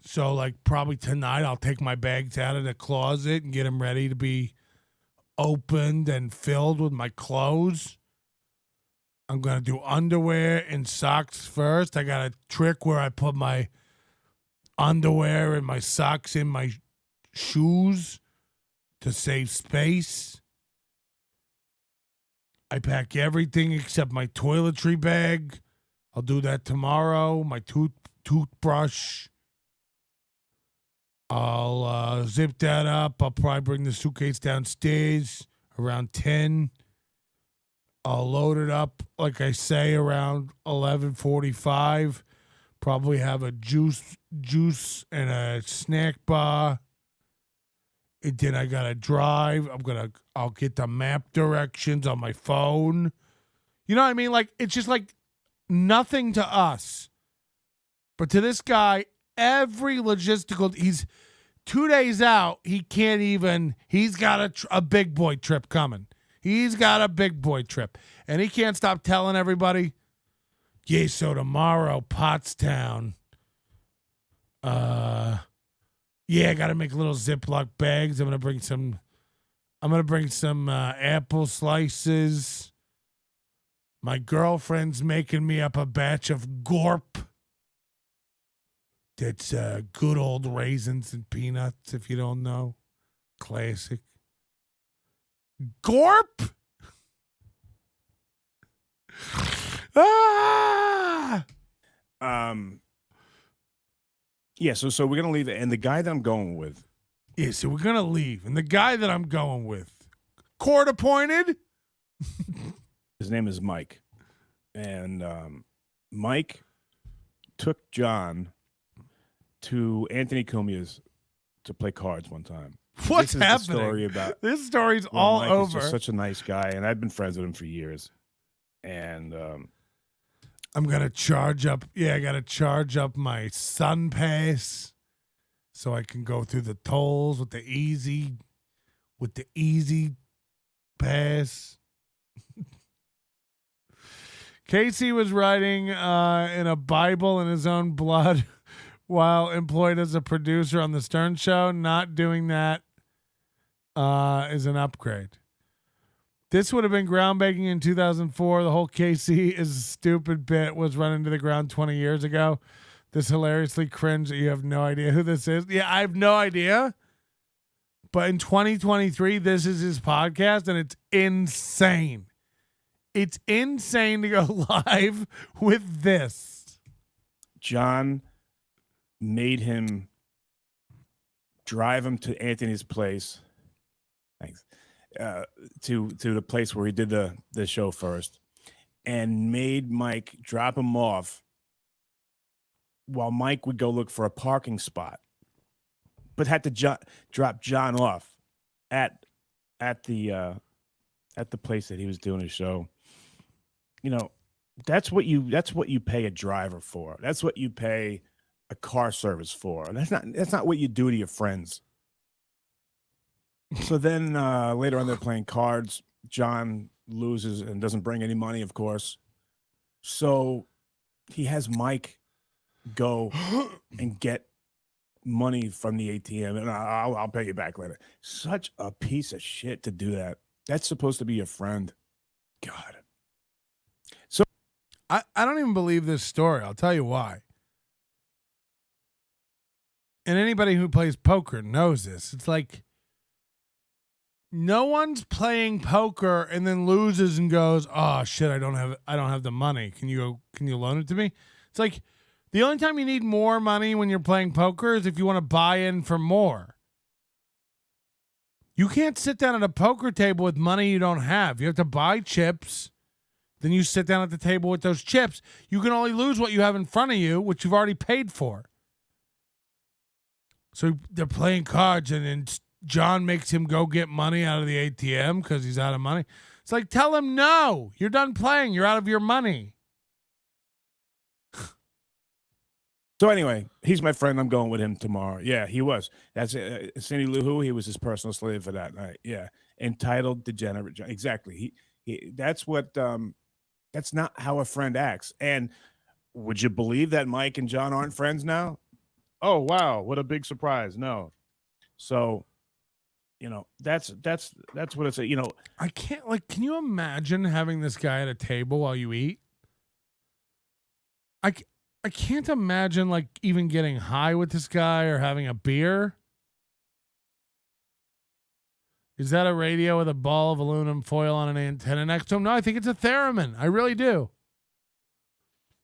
So, probably tonight, I'll take my bags out of the closet and get them ready to be opened and filled with my clothes. I'm going to do underwear and socks first. I got a trick where I put my underwear and my socks in my shoes to save space. I pack everything except my toiletry bag. I'll do that tomorrow. My toothbrush. I'll zip that up. I'll probably bring the suitcase downstairs around 10. I'll load it up, like I say, around 11:45. Probably have a juice and a snack bar. And then I gotta drive. I'll get the map directions on my phone. You know what I mean? It's just nothing to us. But to this guy, every logistical, he's 2 days out. He's got a big boy trip coming. He's got a big boy trip. And he can't stop telling everybody, yeah, so tomorrow, Pottstown. Yeah, I got to make little Ziploc bags. I'm going to bring some apple slices. My girlfriend's making me up a batch of Gorp. That's good old raisins and peanuts, if you don't know. Classic. Gorp? Ah! Yeah, so we're gonna leave it. And the guy that I'm going with. Yeah, so we're gonna leave. And the guy that I'm going with, court appointed. His name is Mike. And Mike took John to Anthony Cumia's to play cards one time. What's this is happening? The story about, this story's all Mike over. Is just such a nice guy, and I've been friends with him for years. And I'm gonna charge up. Yeah, I gotta charge up my Sun Pass so I can go through the tolls with the easy pass. Casey was writing in a Bible in his own blood while employed as a producer on the Stern Show. Not doing that is an upgrade. This would have been groundbreaking in 2004. The whole Casey is a stupid bit was run into the ground 20 years ago. This hilariously cringe that you have no idea who this is. Yeah, I have no idea. But in 2023, this is his podcast, and it's insane. It's insane to go live with this. John made him drive him to Anthony's place. Thanks. To the place where he did the show first, and made Mike drop him off while Mike would go look for a parking spot, but had to drop John off at the place that he was doing his show. You know, that's what you pay a driver for. That's what you pay a car service for. That's not what you do to your friends. So then later on, they're playing cards. John loses and doesn't bring any money, of course. So he has Mike go and get money from the ATM, and I'll pay you back later. Such a piece of shit to do that. That's supposed to be your friend. God. So I don't even believe this story. I'll tell you why. And anybody who plays poker knows this. It's like no one's playing poker and then loses and goes, "Oh shit, I don't have the money. Can you loan it to me?" It's like the only time you need more money when you're playing poker is if you want to buy in for more. You can't sit down at a poker table with money you don't have. You have to buy chips. Then you sit down at the table with those chips. You can only lose what you have in front of you, which you've already paid for. So they're playing cards, and then John makes him go get money out of the ATM because he's out of money. It's like, tell him no. You're done playing. You're out of your money. So anyway, he's my friend. I'm going with him tomorrow. Yeah, he was. That's Cindy Lou Who. He was his personal slave for that night. Yeah, entitled, degenerate. Exactly. He. That's what. That's not how a friend acts. And would you believe that Mike and John aren't friends now? Oh wow, what a big surprise! No. So, you know, that's what it's. You know, I can't can you imagine having this guy at a table while you eat? I can't imagine even getting high with this guy or having a beer. Is that a radio with a ball of aluminum foil on an antenna next to him? No, I think it's a theremin. I really do.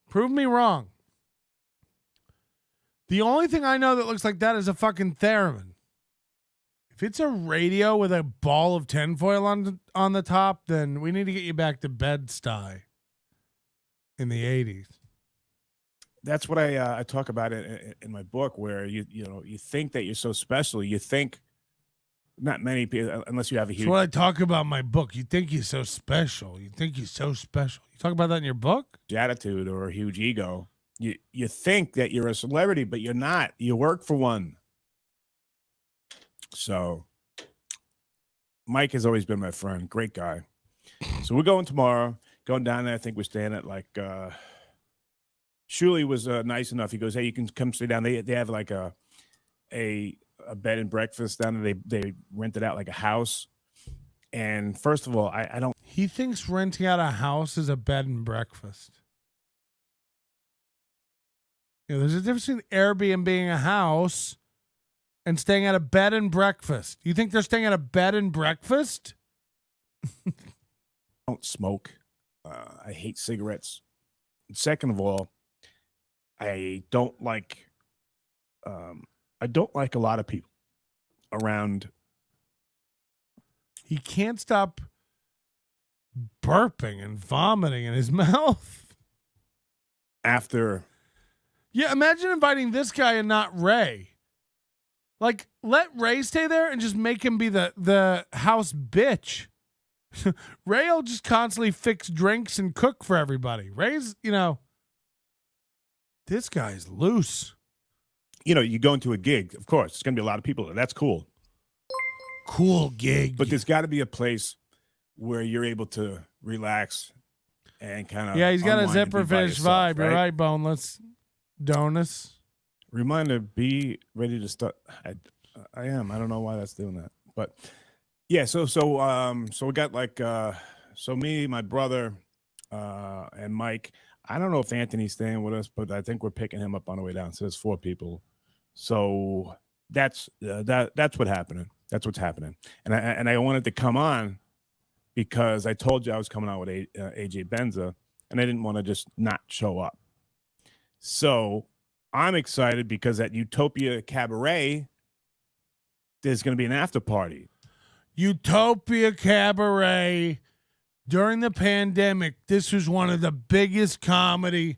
Prove me wrong. The only thing I know that looks like that is a fucking theremin. If it's a radio with a ball of tinfoil on the top, then we need to get you back to Bed-Stuy in the 80s. That's what I talk about in my book, where you think that you're so special. You think not many people, unless you have a huge. That's what I talk about in my book. You think you're so special. You think you're so special. You talk about that in your book? Attitude or a huge ego. You think that you're a celebrity, but you're not. You work for one. So Mike has always been my friend. Great guy. So we're going tomorrow. Going down there. I think we're staying at Shuli was nice enough. He goes, "Hey, you can come stay down." They have like a bed and breakfast down there. They rented out like a house. And first of all, I don't. He thinks renting out a house is a bed and breakfast. You know, there's a difference between Airbnb a house and staying at a bed and breakfast. You think they're staying at a bed and breakfast? I don't smoke. I hate cigarettes. Second of all, I don't like a lot of people around. He can't stop burping and vomiting in his mouth. After. Yeah, imagine inviting this guy and not Ray. Let Ray stay there and just make him be the house bitch. Ray will just constantly fix drinks and cook for everybody. Ray's, this guy's loose. You go into a gig, of course, it's going to be a lot of people there. That's cool. Cool gig. But there's got to be a place where you're able to relax and kind of. Yeah, he's got a zipper fish vibe. Right? You're right, Boneless. Donuts. Reminder, be ready to start. I am. I don't know why that's doing that. But yeah, so we got so me, my brother, and Mike. I don't know if Anthony's staying with us, but I think we're picking him up on the way down. So there's 4 people. So that's what's happening. That's what's happening. And I wanted to come on because I told you I was coming out with AJ Benza, and I didn't want to just not show up. So I'm excited because at Utopia Cabaret, there's going to be an after party. Utopia Cabaret. During the pandemic, this was one of the biggest comedy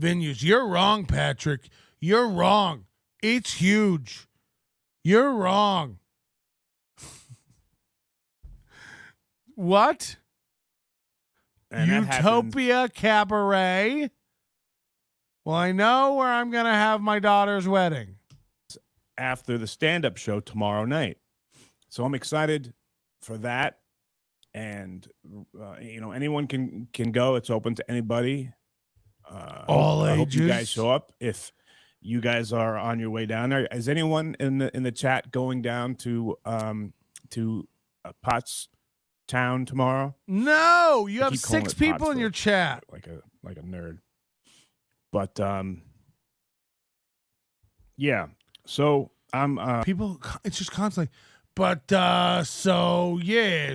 venues. You're wrong, Patrick. You're wrong. It's huge. You're wrong. What? And Utopia Cabaret? Well, I know where I'm going to have my daughter's wedding. After the stand-up show tomorrow night. So I'm excited for that. And, anyone can go. It's open to anybody. All I hope you ages. guys show up. If you guys are on your way down there, is anyone in the chat going down to Pottstown tomorrow? No, you I have keep calling 6 it people in Pottsville, your chat. like a nerd. But yeah. So I'm People, it's just constantly. But yeah, so yeah,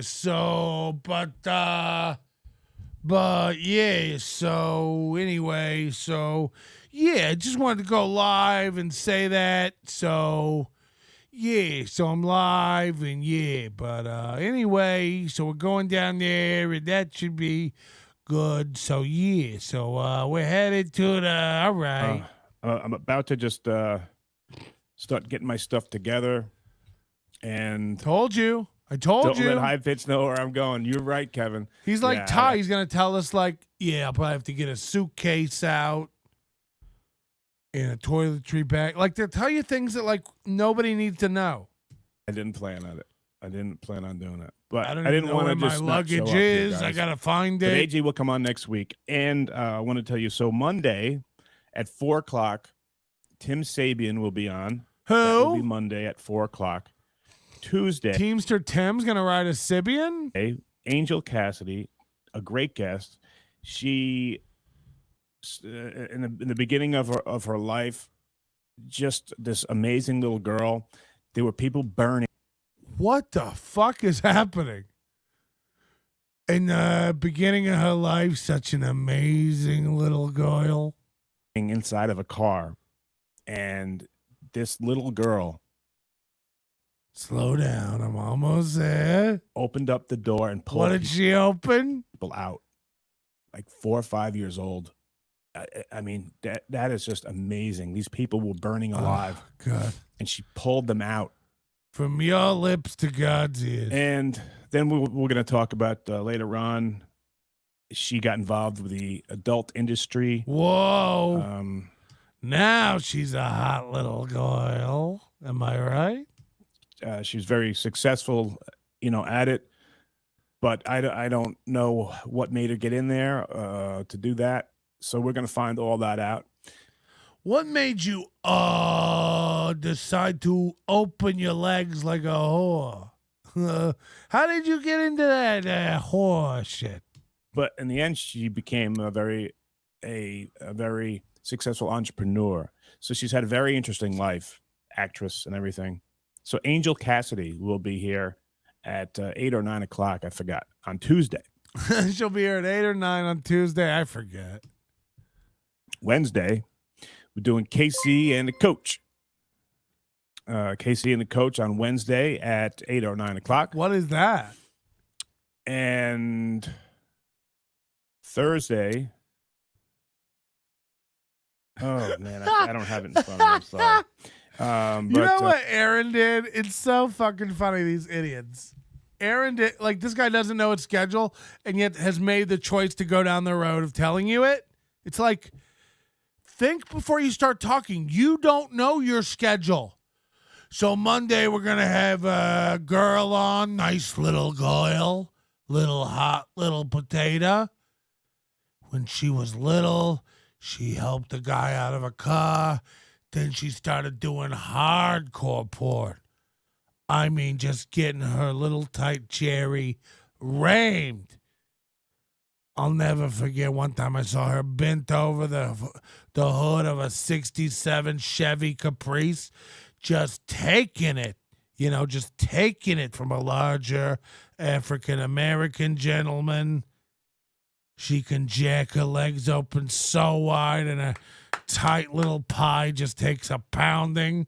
so anyway, so yeah, I just wanted to go live and say that. So yeah, so I'm live and yeah, but anyway, so we're going down there and that should be good. So yeah, so we're headed to the all right. I'm about to just start getting my stuff together. And I told you. Don't let High Pitch know where I'm going. You're right, Kevin. He's like Yeah, Ty. He's gonna tell us like, yeah, I'll probably have to get a suitcase out and a toiletry bag. Like they'll tell you things that like nobody needs to know. I didn't plan on it. I didn't plan on doing it. But I I don't didn't know want where to my just not show luggage up here, is. I guys. gotta find But it. AJ will come on next week. And I want to tell you, so Monday at 4 o'clock, Tim Sabian will be on. That will be Who? Monday at 4 o'clock. Tuesday, Teamster Tim's gonna ride a Sibian? Angel Cassidy, a great guest. She, in the beginning of her life, just this amazing little girl. There were people burning What the fuck is happening? In the beginning of her life, such an amazing little girl. inside of a car, and this little girl Slow down, I'm almost there. opened up the door and pulled What did she open? people out, like 4 or 5 years old. I mean, that is just amazing. These people were burning alive, Oh, God. and she pulled them out. From your lips to God's ears. And then we're going to talk about later on. She got involved with the adult industry. Whoa. Now she's a hot little girl. Am I right? She was very successful, at it. But I don't know what made her get in there to do that. So we're going to find all that out. What made you decide to open your legs like a whore? How did you get into that whore shit? But in the end, she became a very successful entrepreneur. So she's had a very interesting life, actress and everything. So Angel Cassidy will be here at 8 or 9 o'clock. I forgot, on Tuesday. She'll be here at 8 or 9 on Tuesday. I forget. Wednesday, we're doing KC and the Coach. KC and the Coach on Wednesday at 8 or 9 o'clock. What is that? And Thursday. Oh, man, I don't have it in front of me. I'm sorry. You know what Aaron did? It's so fucking funny, these idiots. Aaron did, like, this guy doesn't know its schedule and yet has made the choice to go down the road of telling you it. It's like, think before you start talking. You don't know your schedule. So Monday we're going to have a girl on, nice little girl, little hot little potato. When she was little, she helped a guy out of a car. Then she started doing hardcore porn. I mean, just getting her little tight cherry ramed. I'll never forget one time I saw her bent over the hood of a 67 Chevy Caprice, just taking it, just taking it from a larger African American gentleman. She can jack her legs open so wide, and a tight little pie just takes a pounding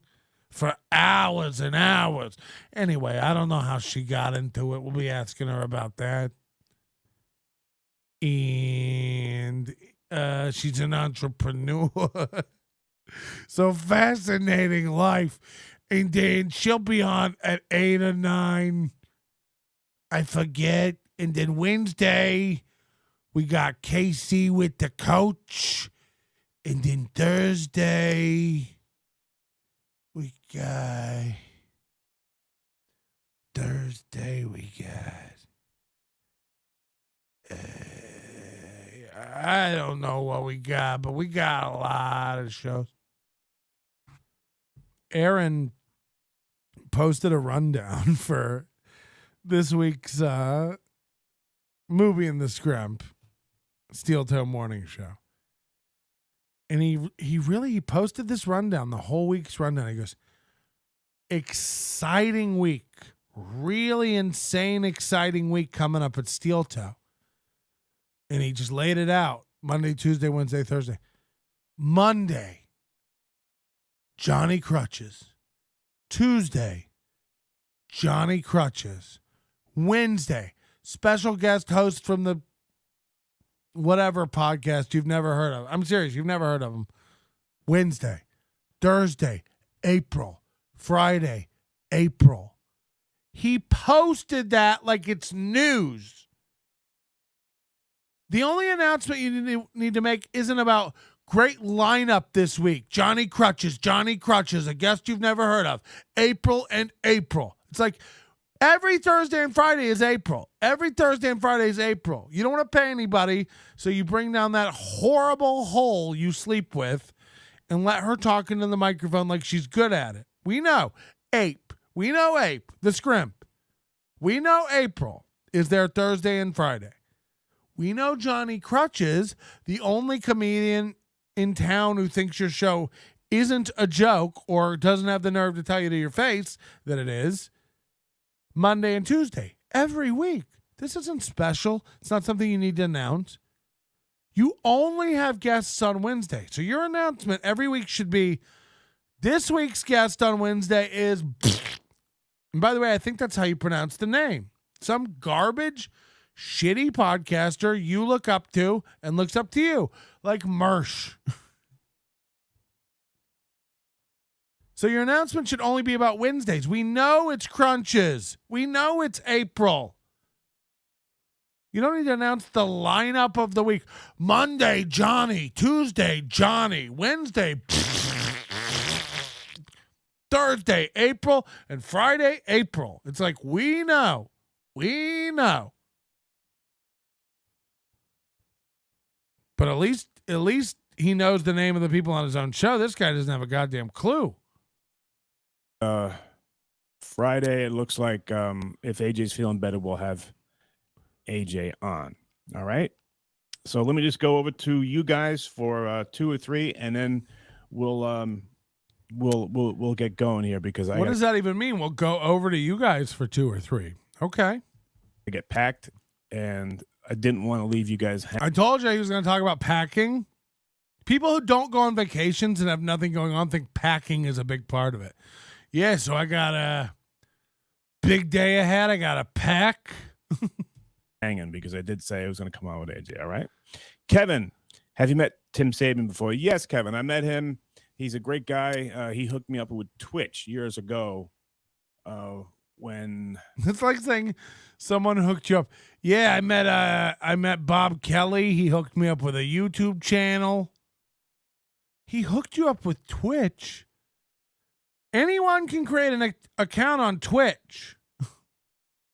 for hours and hours. Anyway, I don't know how she got into it. We'll be asking her about that. And she's an entrepreneur. So fascinating life. And then she'll be on at 8 or 9. I forget. And then Wednesday, we got Casey with the coach. And then Thursday, we got I don't know what we got, but we got a lot of shows. Aaron posted a rundown for this week's movie in the Scrump, Steel Toe Morning Show. And he posted this rundown, the whole week's rundown. He goes, exciting week, really insane, exciting week coming up at Steel Toe. And he just laid it out. Monday, Tuesday, Wednesday, Thursday. Monday, Johnny Crutches. Tuesday, Johnny Crutches. Wednesday, special guest host from the whatever podcast you've never heard of. I'm serious, you've never heard of him. Wednesday, Thursday, April. Friday, April. He posted that like it's news. The only announcement you need to make isn't about great lineup this week. Johnny Crutches, a guest you've never heard of. April and April. It's like every Thursday and Friday is April. Every Thursday and Friday is April. You don't want to pay anybody, so you bring down that horrible hole you sleep with and let her talk into the microphone like she's good at it. We know Ape. We know Ape, the Scrimp. We know April is there Thursday and Friday. We know Johnny Crutches, the only comedian in town who thinks your show isn't a joke or doesn't have the nerve to tell you to your face that it is, Monday and Tuesday, every week. This isn't special. It's not something you need to announce. You only have guests on Wednesday. So your announcement every week should be, this week's guest on Wednesday is, and by the way, I think that's how you pronounce the name. Some garbage, shitty podcaster you look up to and looks up to you, like Mersh. So your announcement should only be about Wednesdays. We know it's Crunches. We know it's April. You don't need to announce the lineup of the week. Monday, Johnny. Tuesday, Johnny. Wednesday, Thursday, April. And Friday, April. It's like, we know. We know. But at least he knows the name of the people on his own show. This guy doesn't have a goddamn clue. Friday, it looks like if AJ's feeling better, we'll have AJ on. All right. So let me just go over to you guys for 2 or 3, and then we'll get going here because what does that even mean? We'll go over to you guys for 2 or 3. Okay. I get packed, and I didn't want to leave you guys. I told you he was going to talk about packing. People who don't go on vacations and have nothing going on think packing is a big part of it. Yeah, so I got a big day ahead. I got to pack. Hanging because I did say I was going to come on with AJ. All right. Kevin, have you met Tim Saban before? Yes, Kevin. I met him. He's a great guy. He hooked me up with Twitch years ago. When it's like saying someone hooked you up. Yeah, I met Bob Kelly. He hooked me up with a YouTube channel. He hooked you up with Twitch. Anyone can create an account on Twitch.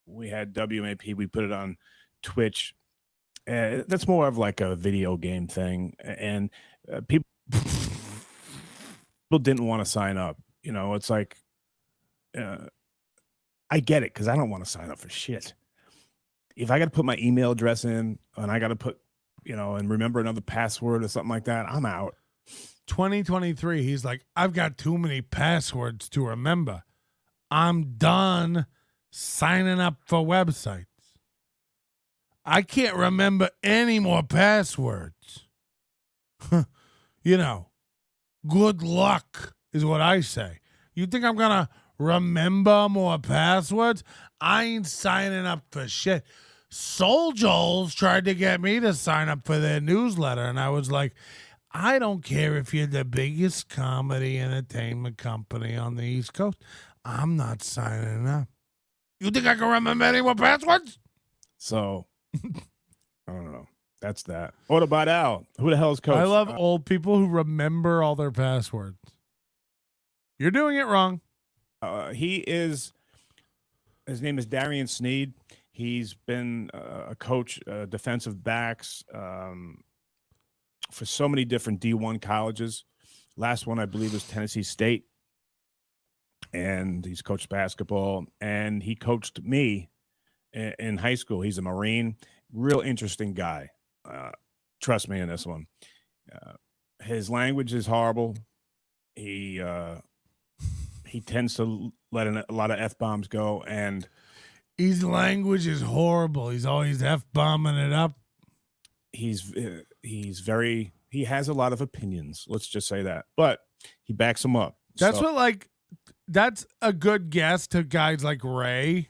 We had WMAP. We put it on Twitch. That's more of like a video game thing. And people didn't want to sign up. You know, it's like, I get it because I don't want to sign up for shit. If I got to put my email address in and I got to put, and remember another password or something like that, I'm out. 2023, he's like, I've got too many passwords to remember. I'm done signing up for websites. I can't remember any more passwords. You know, good luck is what I say. You think I'm going to remember more passwords? I ain't signing up for shit. Soul Joels tried to get me to sign up for their newsletter, and I was like, I don't care if you're the biggest comedy entertainment company on the East Coast. I'm not signing up. You think I can remember any more passwords? So, I don't know. That's that. What about Al? Who the hell is Coach? I love old people who remember all their passwords. You're doing it wrong. His name is Darian Sneed. He's been a coach, defensive backs for so many different D1 colleges. Last one, I believe, was Tennessee State. And he's coached basketball. And he coached me in high school. He's a Marine. Real interesting guy. Trust me in this one. His language is horrible. He tends to let a lot of F-bombs go. And his language is horrible. He's always F-bombing it up. He has a lot of opinions. Let's just say that. But he backs them up. That's that's a good guess to guys like Ray.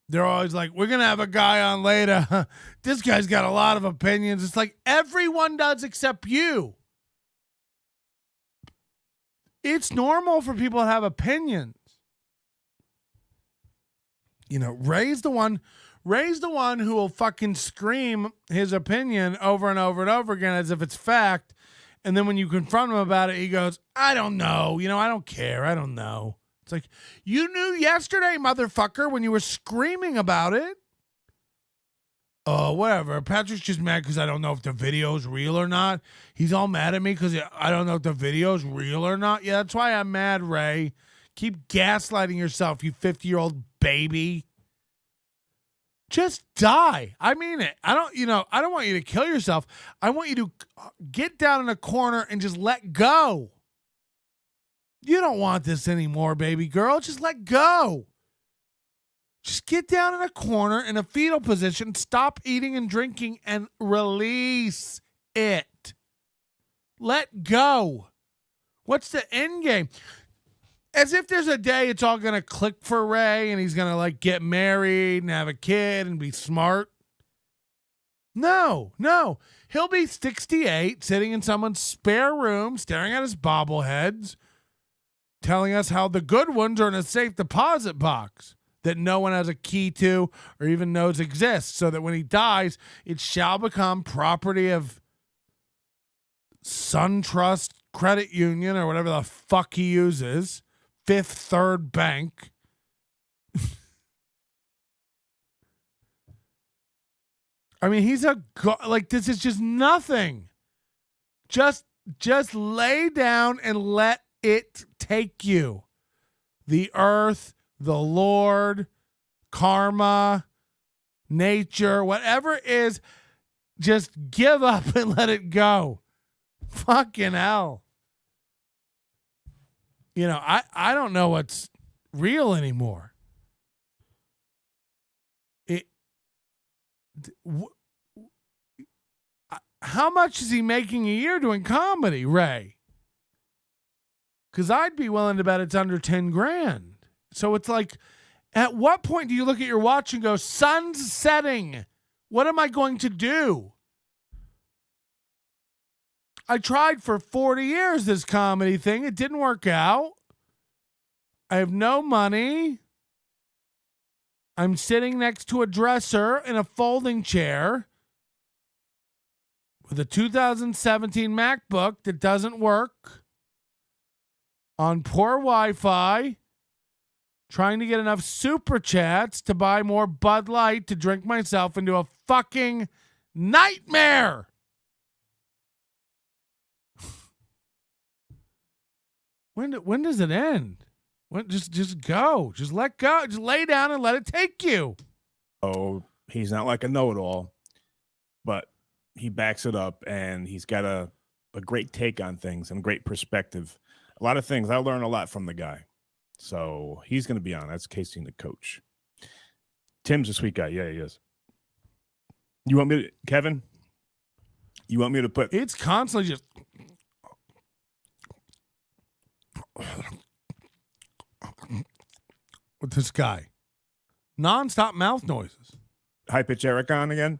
They're always like, we're going to have a guy on later. This guy's got a lot of opinions. It's like everyone does except you. It's normal for people to have opinions. You know, Ray's the one who will fucking scream his opinion over and over and over again as if it's fact. And then when you confront him about it, he goes, I don't know. You know, I don't care. I don't know. It's like, you knew yesterday, motherfucker, when you were screaming about it. Oh, whatever. Patrick's just mad because I don't know if the video's real or not. He's all mad at me because I don't know if the video's real or not. Yeah, that's why I'm mad, Ray. Keep gaslighting yourself, you 50-year-old baby. Just die. I mean it. I don't want you to kill yourself. I want you to get down in a corner and just let go. You don't want this anymore, baby girl. Just let go. Just get down in a corner in a fetal position, stop eating and drinking, and release it. Let go. What's the end game? As if there's a day it's all going to click for Ray and he's going to like get married and have a kid and be smart. No. He'll be 68, sitting in someone's spare room, staring at his bobbleheads, telling us how the good ones are in a safe deposit box that no one has a key to or even knows exists, so that when he dies, it shall become property of SunTrust Credit Union or whatever the fuck he uses. Fifth Third Bank. I mean, he's like, this is just nothing. Just lay down and let it take you. The earth, the Lord, karma, nature, whatever it is, just give up and let it go. Fucking hell. You know, I don't know what's real anymore. How much is he making a year doing comedy, Ray? Because I'd be willing to bet it's under 10 grand. So it's like, at what point do you look at your watch and go, sun's setting? What am I going to do? I tried for 40 years this comedy thing. It didn't work out. I have no money. I'm sitting next to a dresser in a folding chair with a 2017 MacBook that doesn't work, on poor Wi-Fi, trying to get enough super chats to buy more Bud Light to drink myself into a fucking nightmare. When does it end? Just go. Just let go. Just lay down and let it take you. Oh, he's not like a know-it-all, but he backs it up, and he's got a great take on things and a great perspective. A lot of things. I learn a lot from the guy. So he's going to be on. That's Casey, the coach. Tim's a sweet guy. Yeah, he is. You want me to, Kevin? You want me to put? It's constantly just. With this guy. Non-stop mouth noises. High pitch Eric on again?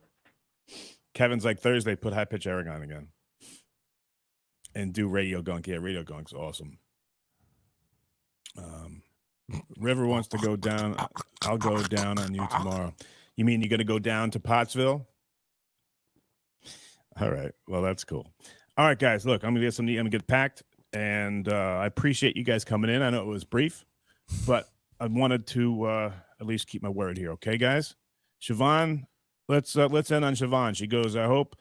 Kevin's like, Thursday, put high pitch Eric on again. And do radio gunk. Yeah, radio gunk's awesome. River wants to go down. I'll go down on you tomorrow. You mean you're going to go down to Pottsville? All right. Well, that's cool. All right, guys. Look, I'm going to get packed. And I appreciate you guys coming in. I know it was brief, but I wanted to at least keep my word here. Okay, guys? Siobhan, let's end on Siobhan. She goes, I hope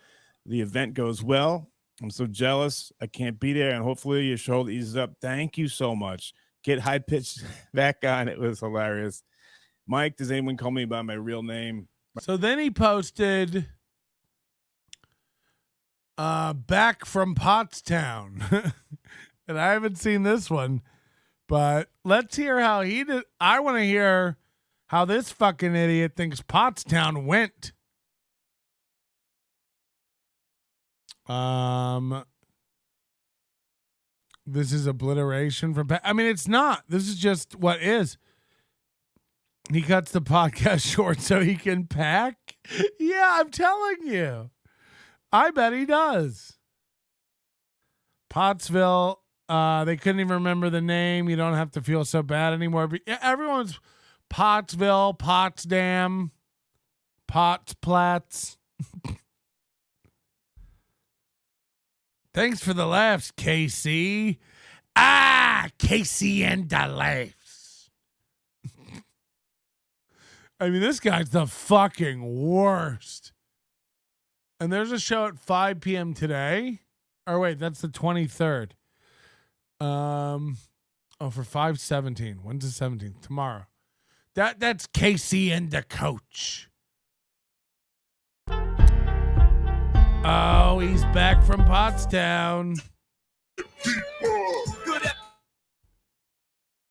the event goes well. I'm so jealous. I can't be there, and hopefully your shoulder eases up. Thank you so much. Get high pitched back on. It was hilarious. Mike, does anyone call me by my real name? So then he posted back from Pottstown. And I haven't seen this one, but let's hear how he did. I want to hear how this fucking idiot thinks Pottstown went. This is obliteration from. I mean, it's not. This is just what is. He cuts the podcast short so he can pack. Yeah, I'm telling you. I bet he does. Pottsville. They couldn't even remember the name. You don't have to feel so bad anymore. But everyone's Pottsville, Potsdam, Potsplatz. Thanks for the laughs, Casey. Casey and the laughs. I mean, this guy's the fucking worst. And there's a show at 5 p.m. today. Or wait, that's the 23rd. For 5/17. When's the 17th? Tomorrow. That's Casey and the coach. Oh, he's back from Pottstown.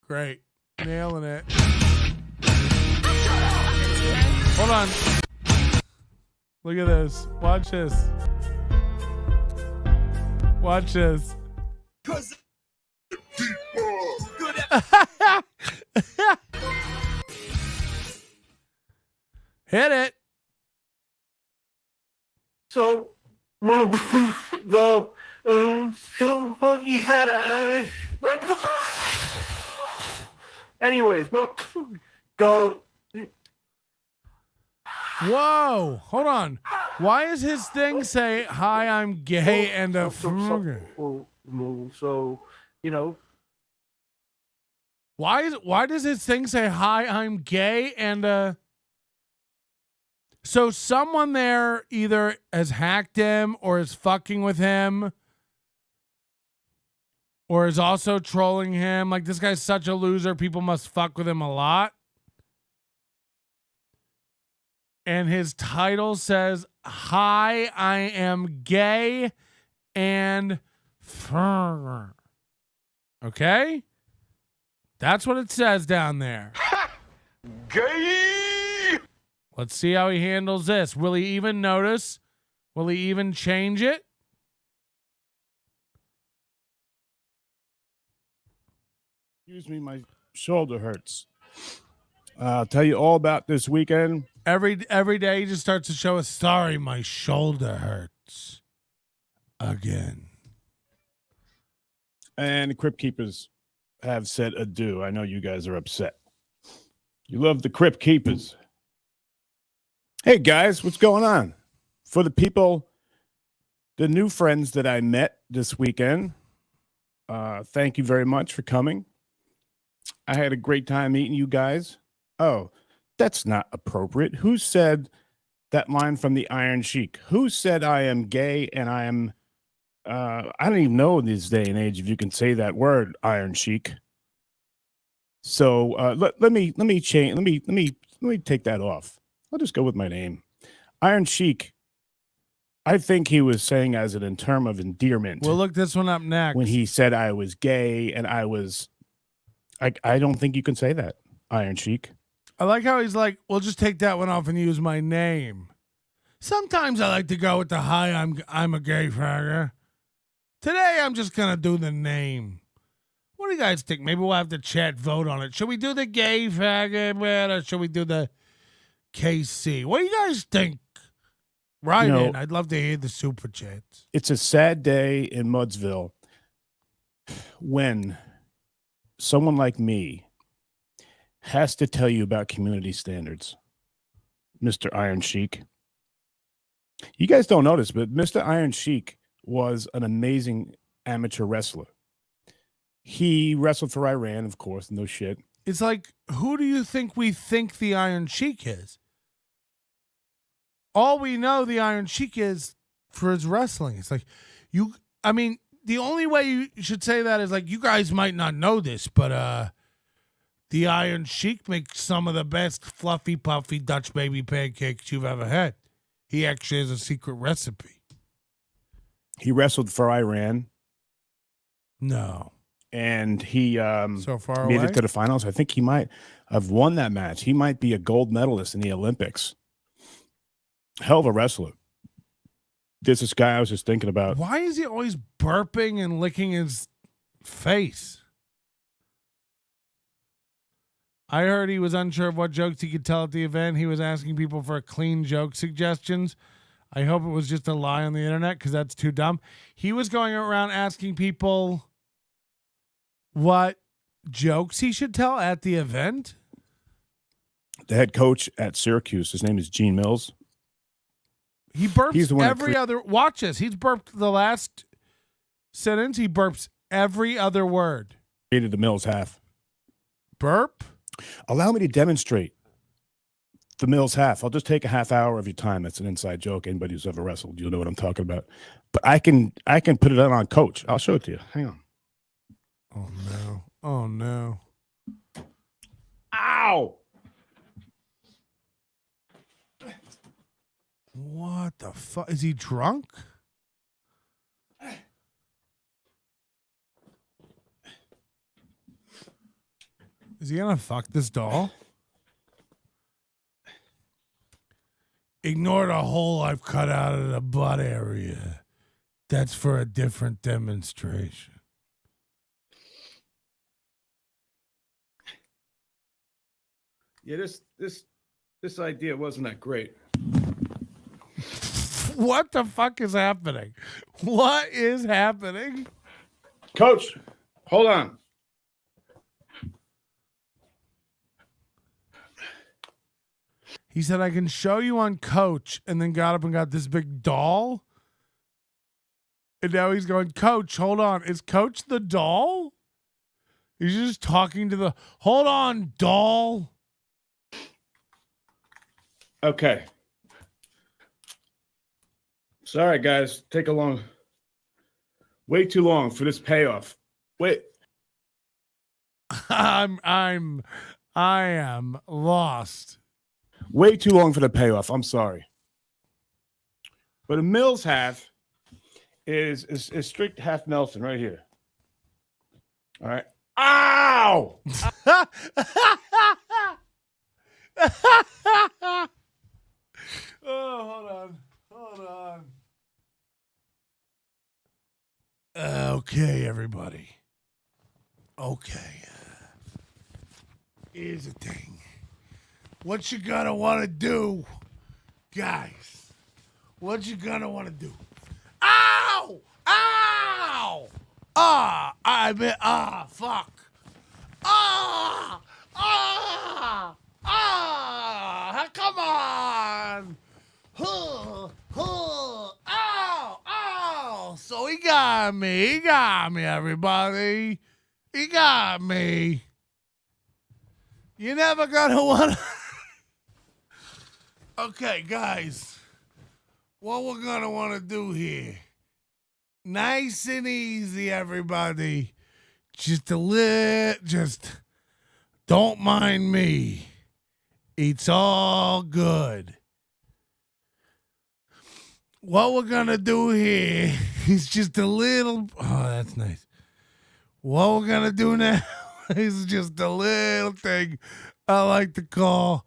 Great. Nailing it. Hold on. Look at this. Watch this. Watch this. Hit it. So, you had a. Anyways, go. Whoa, hold on. Why does his thing say, hi, I'm gay and a So, you know. Why does his thing say, hi, I'm gay and a. So someone there either has hacked him or is fucking with him or is also trolling him. Like, this guy's such a loser. People must fuck with him a lot. And his title says, hi, I am gay and okay? That's what it says down there. Gay! Let's see how he handles this. Will he even notice? Will he even change it? Excuse me, my shoulder hurts. I'll tell you all about this weekend. Every day he just starts to show us, sorry, my shoulder hurts. Again. And the Crypt Keepers have said adieu. I know you guys are upset. You love the Crypt Keepers. Hey, guys, what's going on? For the people, the new friends that I met this weekend, thank you very much for coming. I had a great time meeting you guys. Oh, that's not appropriate. Who said that line from the Iron Sheik? Who said I am gay and I am... I don't even know in this day and age if you can say that word, Iron Sheik. So let me change. Let me take that off. I'll just go with my name, Iron Sheik. I think he was saying as in term of endearment. We'll look this one up next. When he said I was gay and I was I don't think you can say that, Iron Sheik. I like how he's like, we'll just take that one off and use my name. Sometimes I like to go with the hi, I'm a gay fagger. Today I'm just gonna do the name. What do you guys think? Maybe we'll have the chat vote on it. Should we do the gay faggot man, or should we do the KC? What do you guys think? Right in. I'd love to hear the super chats. It's a sad day in Mudsville when someone like me has to tell you about community standards, Mr. Iron Sheik. You guys don't know this, but Mr. Iron Sheik was an amazing amateur wrestler. He wrestled for Iran, of course, no shit. It's like, who do you think we think the Iron Sheik is? All we know the Iron Sheik is for his wrestling. It's like, the only way you should say that is like, you guys might not know this, but the Iron Sheik makes some of the best fluffy, puffy Dutch baby pancakes you've ever had. He actually has a secret recipe. He wrestled for Iran. No. And he so far made away? it to the finals. I think he might have won that match. He might be a gold medalist in the Olympics. Hell of a wrestler. There's this guy I was just thinking about. Why is he always burping and licking his face? I heard he was unsure of what jokes he could tell at the event. He was asking people for clean joke suggestions. I hope it was just a lie on the internet because that's too dumb. He was going around asking people what jokes he should tell at the event. The head coach at Syracuse, his name is Gene Mills. He burps He's the one every other. Watch this. He's burped the last sentence. He burps every other word. Created the Mills half. Burp? Allow me to demonstrate the Mills half. I'll just take a half hour of your time. That's an inside joke. Anybody who's ever wrestled, you'll know what I'm talking about. But I can put it on Coach. I'll show it to you. Hang on. Oh no. Oh no. Ow! What the fuck? Is he drunk? Is he gonna fuck this doll? Ignore the hole I've cut out of the butt area. That's for a different demonstration. Yeah, this idea wasn't that great. What the fuck is happening? What is happening? Coach, hold on. He said, I can show you on Coach, and then got up and got this big doll. And now he's going, Coach, hold on. Is Coach the doll? He's just talking to the, hold on, doll. Okay. Sorry, guys. Take a long, way too long for this payoff. Wait. I am lost. Way too long for the payoff. I'm sorry. But a Mills half is strict half Melton right here. All right. Ow! Oh, hold on. Okay, everybody. Okay. Here's the thing. What you gonna want to do, guys? What you gonna want to do? Ow! Ow! Fuck. Come on! Ow! So he got me, everybody. He got me. You're never gonna want to... Okay, guys. What we're gonna want to do here. Nice and easy, everybody. Just don't mind me. It's all good. What we're gonna do here is just a little... Oh, that's nice. What we're gonna do now is just a little thing I like to call.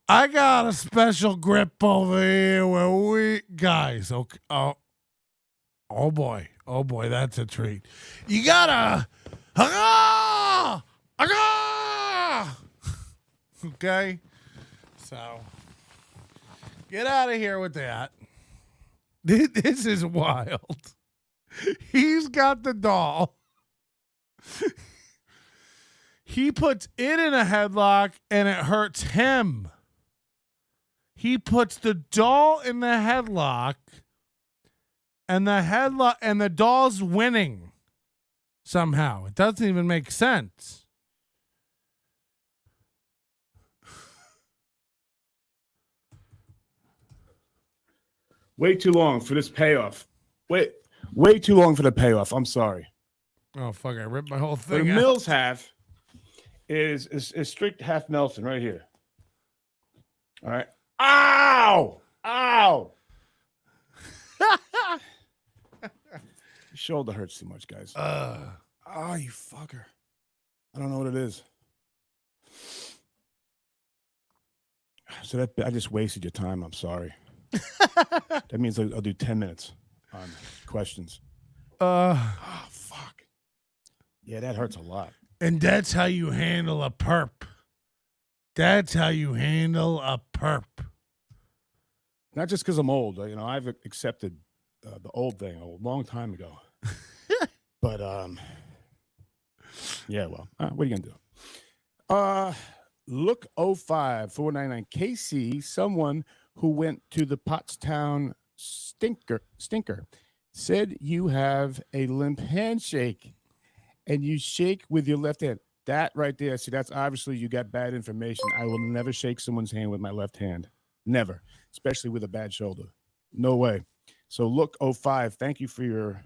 I got a special grip over here where we guys. Okay, oh boy, that's a treat. You gotta, okay. So get out of here with that. This is wild. He's got the doll. He puts it in a headlock and it hurts him. He puts the doll in the headlock and the doll's winning somehow. It doesn't even make sense. Way too long for this payoff. Way too long for the payoff. I'm sorry. Oh, fuck. I ripped my whole What thing the out. Mills have is strict half Melton right here. All right. Ow! Ow! Your shoulder hurts too much, guys. Oh, you fucker. I don't know what it is. So that I just wasted your time. I'm sorry. That means I'll do 10 minutes on questions. Oh, fuck. Yeah, that hurts a lot. And that's how you handle a perp. That's how you handle a perp. Not just because I'm old. You know, I've accepted the old thing a long time ago. But, yeah, well, what are you going to do? Look 05-499 KC, someone who went to the Pottstown stinker, said you have a limp handshake and you shake with your left hand. That right there, see, that's obviously you got bad information. I will never shake someone's hand with my left hand. Never, especially with a bad shoulder. No way. So look 05, thank you for your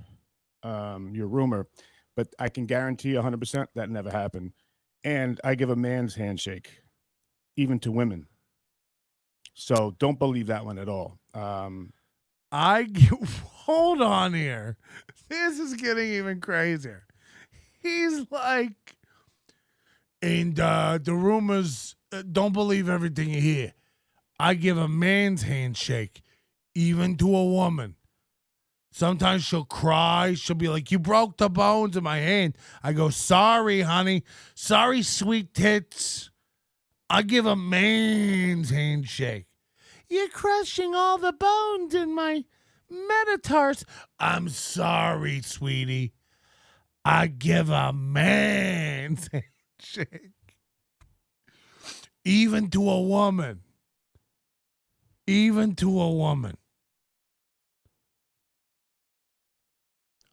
rumor, but I can guarantee 100% that never happened. And I give a man's handshake, even to women. So don't believe that one at all. Hold on here. This is getting even crazier. He's like, and the rumors, don't believe everything you hear. I give a man's handshake, even to a woman. Sometimes she'll cry. She'll be like, you broke the bones in my hand. I go, sorry, honey. Sorry, sweet tits. I give a man's handshake. You're crushing all the bones in my metatarsals. I'm sorry, sweetie. I give a man's handshake. Even to a woman. Even to a woman.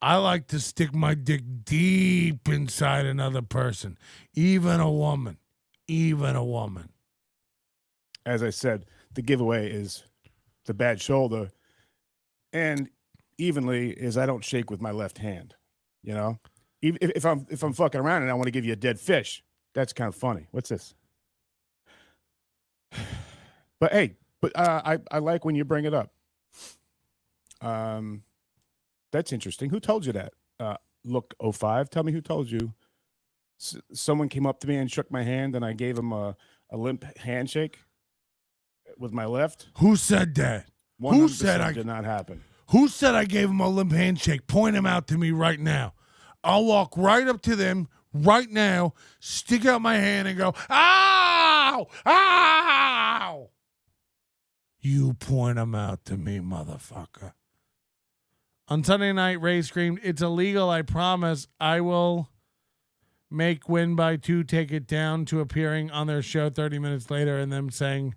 I like to stick my dick deep inside another person. Even a woman. Even a woman. As I said, the giveaway is the bad shoulder, and evenly is I don't shake with my left hand. You know, even if I'm fucking around and I want to give you a dead fish, that's kind of funny. What's this? But hey, I like when you bring it up. That's interesting. Who told you that? Look 05. Tell me who told you. Someone came up to me and shook my hand, and I gave him a limp handshake with my left. Who said that? Who said I did not happen? Who said I gave him a limp handshake? Point him out to me right now. I'll walk right up to them right now, stick out my hand, and go, ow! Ow! You point them out to me, motherfucker. On Sunday night, Ray screamed, it's illegal, I promise. I will make Win by 2 take it down, to appearing on their show 30 minutes later and them saying,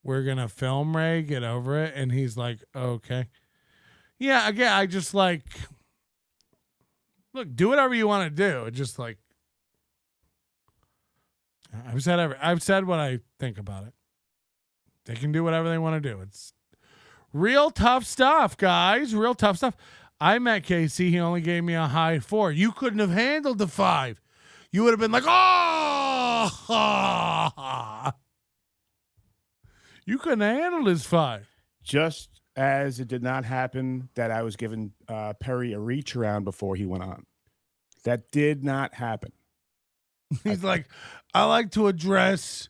we're going to film Ray, get over it. And he's like, okay. Yeah, again, I just like, look, do whatever you want to do. It's just like, I've said what I think about it. They can do whatever they want to do. It's real tough stuff, guys. Real tough stuff. I met KC. He only gave me a high 4. You couldn't have handled the 5. You would have been like, oh! You couldn't have handled his 5. Just as it did not happen that I was giving Perry a reach around before he went on. That did not happen. He's like, I like to address.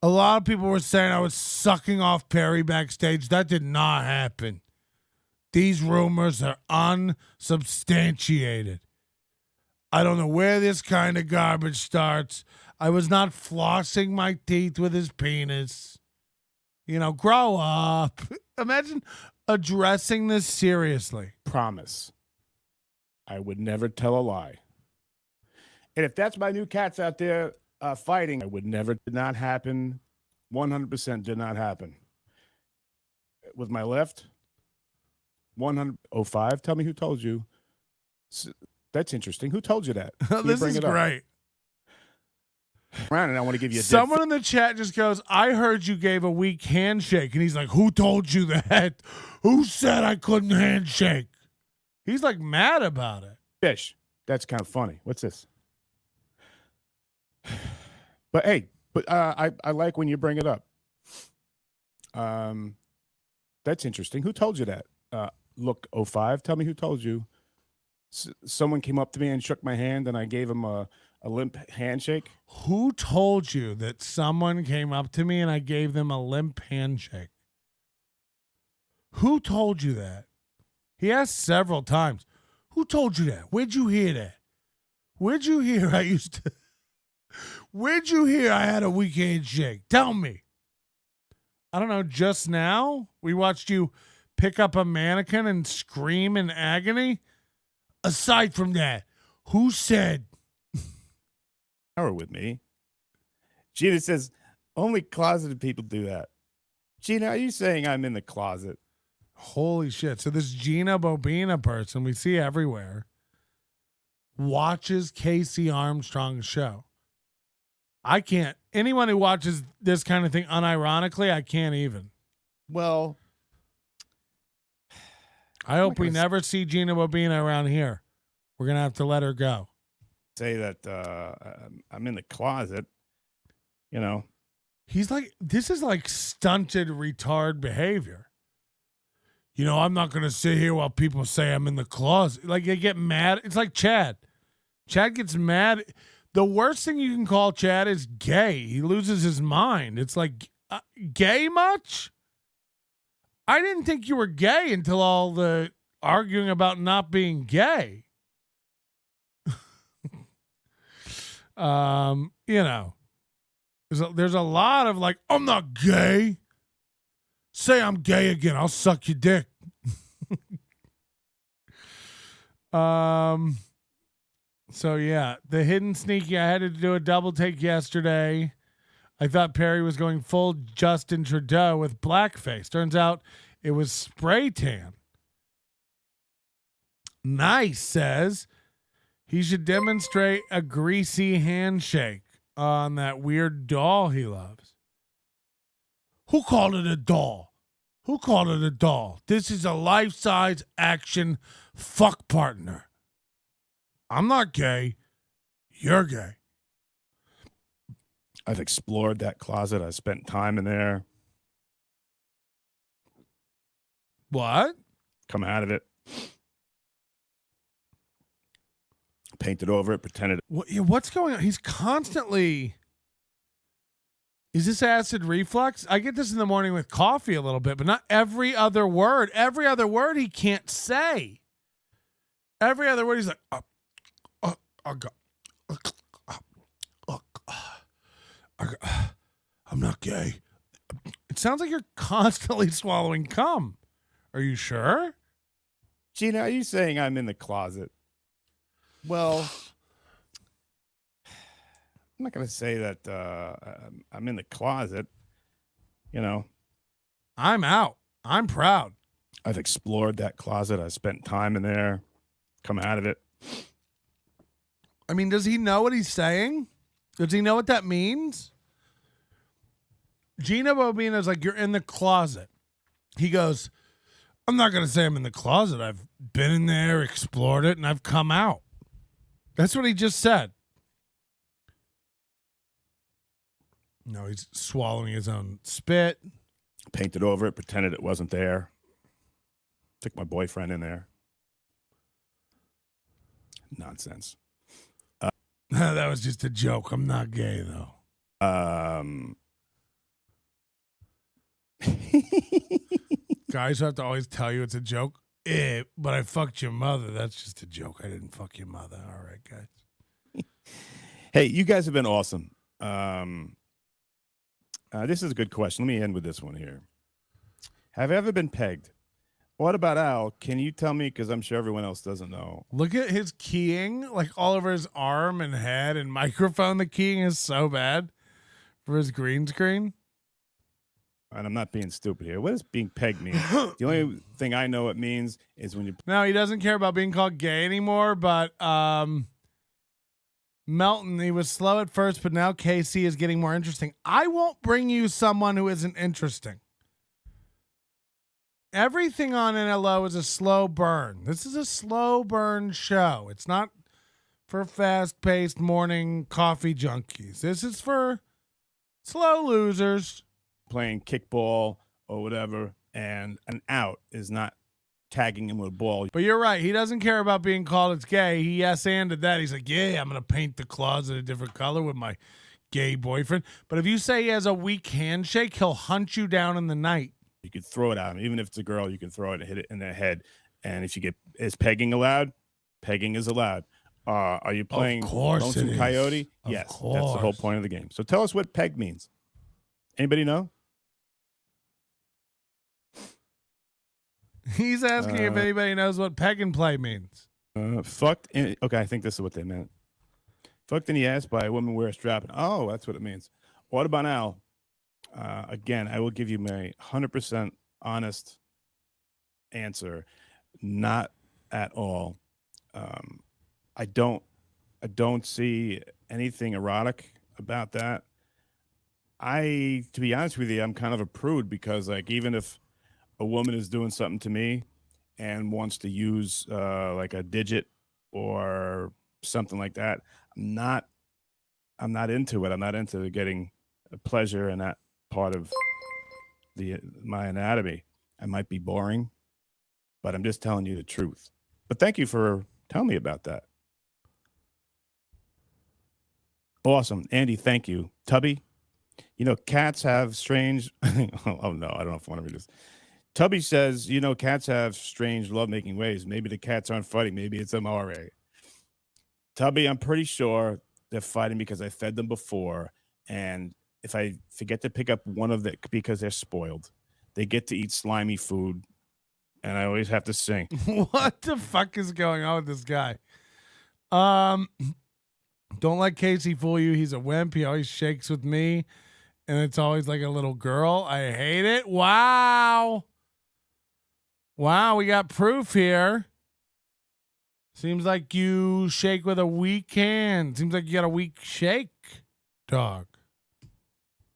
A lot of people were saying I was sucking off Perry backstage. That did not happen. These rumors are unsubstantiated. I don't know where this kind of garbage starts. I was not flossing my teeth with his penis. Grow up. Imagine addressing this seriously. Promise. I would never tell a lie. And if that's my new cats out there fighting, I would never. Did not happen. 100% did not happen. With my left, 105. Tell me who told you. That's interesting. Who told you that? This is great. Around, and I want to give you someone in the chat just goes, I heard you gave a weak handshake. And he's like, who told you that? Who said I couldn't handshake? He's like mad about it. Fish. That's kind of funny. What's this? But hey, I like when you bring it up. That's interesting. Who told you that? Look, 05, tell me who told you. Someone came up to me and shook my hand, and I gave him a limp handshake. Who told you that someone came up to me and I gave them a limp handshake? Who told you that? He asked several times. Who told you that? Where'd you hear that? Where'd you hear Where'd you hear I had a weak handshake? Tell me. I don't know. Just now, we watched you pick up a mannequin and scream in agony. Aside from that, who said? With me. Gina says, only closeted people do that. Gina, are you saying I'm in the closet? Holy shit. So this Gina Bobina person we see everywhere watches Casey Armstrong's show. I can't. Anyone who watches this kind of thing unironically, I can't even. Well, I hope we never see Gina Bobina around here. We're going to have to let her go. Say that I'm in the closet, He's like, this is like stunted retard behavior. I'm not going to sit here while people say I'm in the closet. Like, they get mad. It's like Chad. Chad gets mad. The worst thing you can call Chad is gay. He loses his mind. It's like, gay much? I didn't think you were gay until all the arguing about not being gay. There's a lot of like, I'm not gay. Say I'm gay again, I'll suck your dick. So yeah, the hidden sneaky. I had to do a double take yesterday. I thought Perry was going full Justin Trudeau with blackface. Turns out it was spray tan. Nice says he should demonstrate a greasy handshake on that weird doll he loves. Who called it a doll? Who called it a doll? This is a life-size action fuck partner. I'm not gay. You're gay. I've explored that closet. I spent time in there. What? Come out of it. Painted over it, pretended. What's going on? He's constantly. Is this acid reflux? I get this in the morning with coffee a little bit, but not every other word. Every other word he can't say. Every other word he's like, I'm not gay. It sounds like you're constantly swallowing cum. Are you sure? Gina, are you saying I'm in the closet? Well, I'm not going to say that I'm in the closet. I'm out. I'm proud. I've explored that closet. I spent time in there. Come out of it. I mean, does he know what he's saying? Does he know what that means? Gina Bobina's like, you're in the closet. He goes, I'm not going to say I'm in the closet. I've been in there, explored it, and I've come out. That's what he just said. No, he's swallowing his own spit. Painted over it, pretended it wasn't there. Took my boyfriend in there. Nonsense. That was just a joke. I'm not gay, though. Guys have to always tell you it's a joke. But I fucked your mother. That's just a joke. I didn't fuck your mother. All right, guys. Hey, you guys have been awesome. This is a good question. Let me end with this one here. Have you ever been pegged? What about Al? Can you tell me? Because I'm sure everyone else doesn't know. Look at his keying, like all over his arm and head and microphone. The keying is so bad for his green screen. And I'm not being stupid here. What does being pegged mean? The only thing I know it means is when you... No, he doesn't care about being called gay anymore, but Melton, he was slow at first, but now KC is getting more interesting. I won't bring you someone who isn't interesting. Everything on NLO is a slow burn. This is a slow burn show. It's not for fast-paced morning coffee junkies. This is for slow losers. Playing kickball or whatever, and an out is not tagging him with a ball. But you're right. He doesn't care about being called it's gay. He yes-anded that. He's like, yeah, I'm going to paint the closet a different color with my gay boyfriend. But if you say he has a weak handshake, he'll hunt you down in the night. You could throw it at him. Even if it's a girl, you can throw it and hit it in the head. And if you get, is pegging allowed? Pegging is allowed. Are you playing Lonesome Coyote? Yes, that's the whole point of the game. So tell us what peg means. Anybody know? He's asking if anybody knows what peg and play means. Fucked in, okay, I think this is what they meant. Fucked in the ass by a woman wearing a strap. Oh, that's what it means. What about Al? Again, I will give you my 100% honest answer. Not at all. I don't see anything erotic about that. To be honest with you, I'm kind of a prude because, like, even if a woman is doing something to me and wants to use like a digit or something like that, I'm not into it. I'm not into getting pleasure in that part of my anatomy. I might be boring, but I'm just telling you the truth. But thank you for telling me about that. Awesome. Andy, thank you. Tubby, you know, cats have strange... oh, no, I don't know if I want to read this. Tubby says, you know, cats have strange lovemaking ways. Maybe the cats aren't fighting. Maybe it's amore. Tubby, I'm pretty sure they're fighting because I fed them before. And if I forget to pick up one of them because they're spoiled, they get to eat slimy food. And I always have to sing. What the fuck is going on with this guy? Don't let Casey fool you. He's a wimp. He always shakes with me. And it's always like a little girl. I hate it. Wow. Wow, we got proof here. Seems like you shake with a weak hand. Seems like you got a weak shake, dog.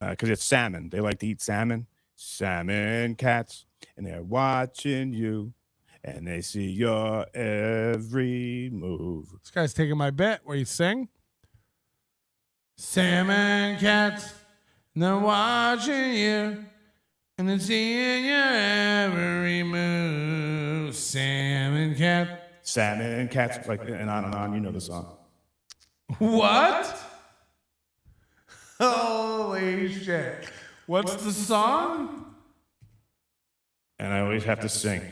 Because it's salmon. They like to eat salmon. Salmon cats. And they're watching you. And they see your every move. This guy's taking my bet. Where you sing? Salmon cats. And they're watching you. And they're seeing your every move. Salmon cat. Salmon cats. Like, and on. You know the song. What? Holy shit. What's the song? And I always have to sing.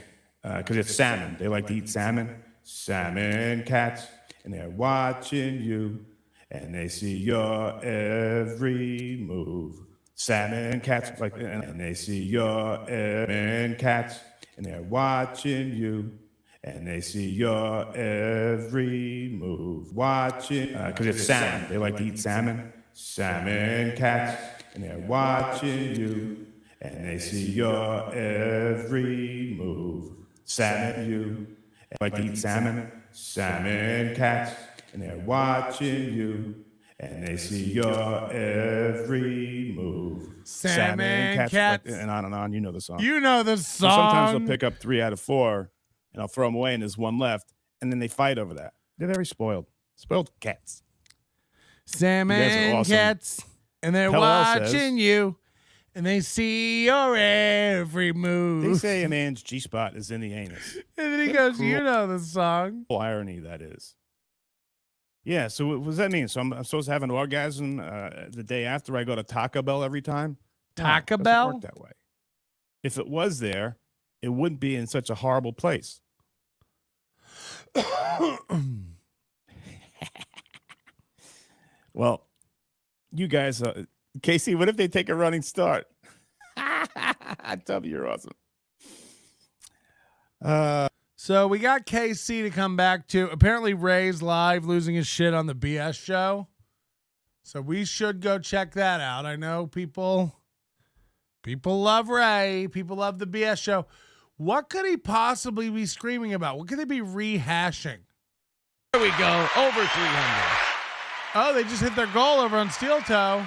Because it's salmon. They like to eat salmon. Salmon cats. And they're watching you. And they see your every move. Salmon cats. Like, and they see your salmon cats. And they're watching you. And they see your every move. Watching. Because it's salmon. They like to eat salmon. Salmon cats. And they're watching you. And they see your every move. Salmon, you like to eat salmon. Salmon cats. And they're watching you. And they see your every move. Salmon cats. Like, and on. You know the song. You know the song. So sometimes I'll pick up 3 out of 4. And I'll throw them away. And there's one left. And then they fight over that. They're very spoiled. Spoiled cats. Salmon awesome. cats. And they're watching you. And they see your every move. They say a man's G-spot is in the anus. And then he goes, you know the song. Irony that is. Yeah. So what does that mean? So I'm supposed to have an orgasm the day after I go to Taco Bell every time? No, Taco it doesn't Bell? work that way. If it was there, it wouldn't be in such a horrible place. Well, you guys, Casey, what if they take a running start? I tell you, you're awesome. So we got KC to come back to. Apparently Ray's live losing his shit on the BS show. So we should go check that out. I know people love Ray. People love the BS show. What could he possibly be screaming about? What could they be rehashing? There we go. Over 300. Oh, they just hit their goal over on Steel Toe.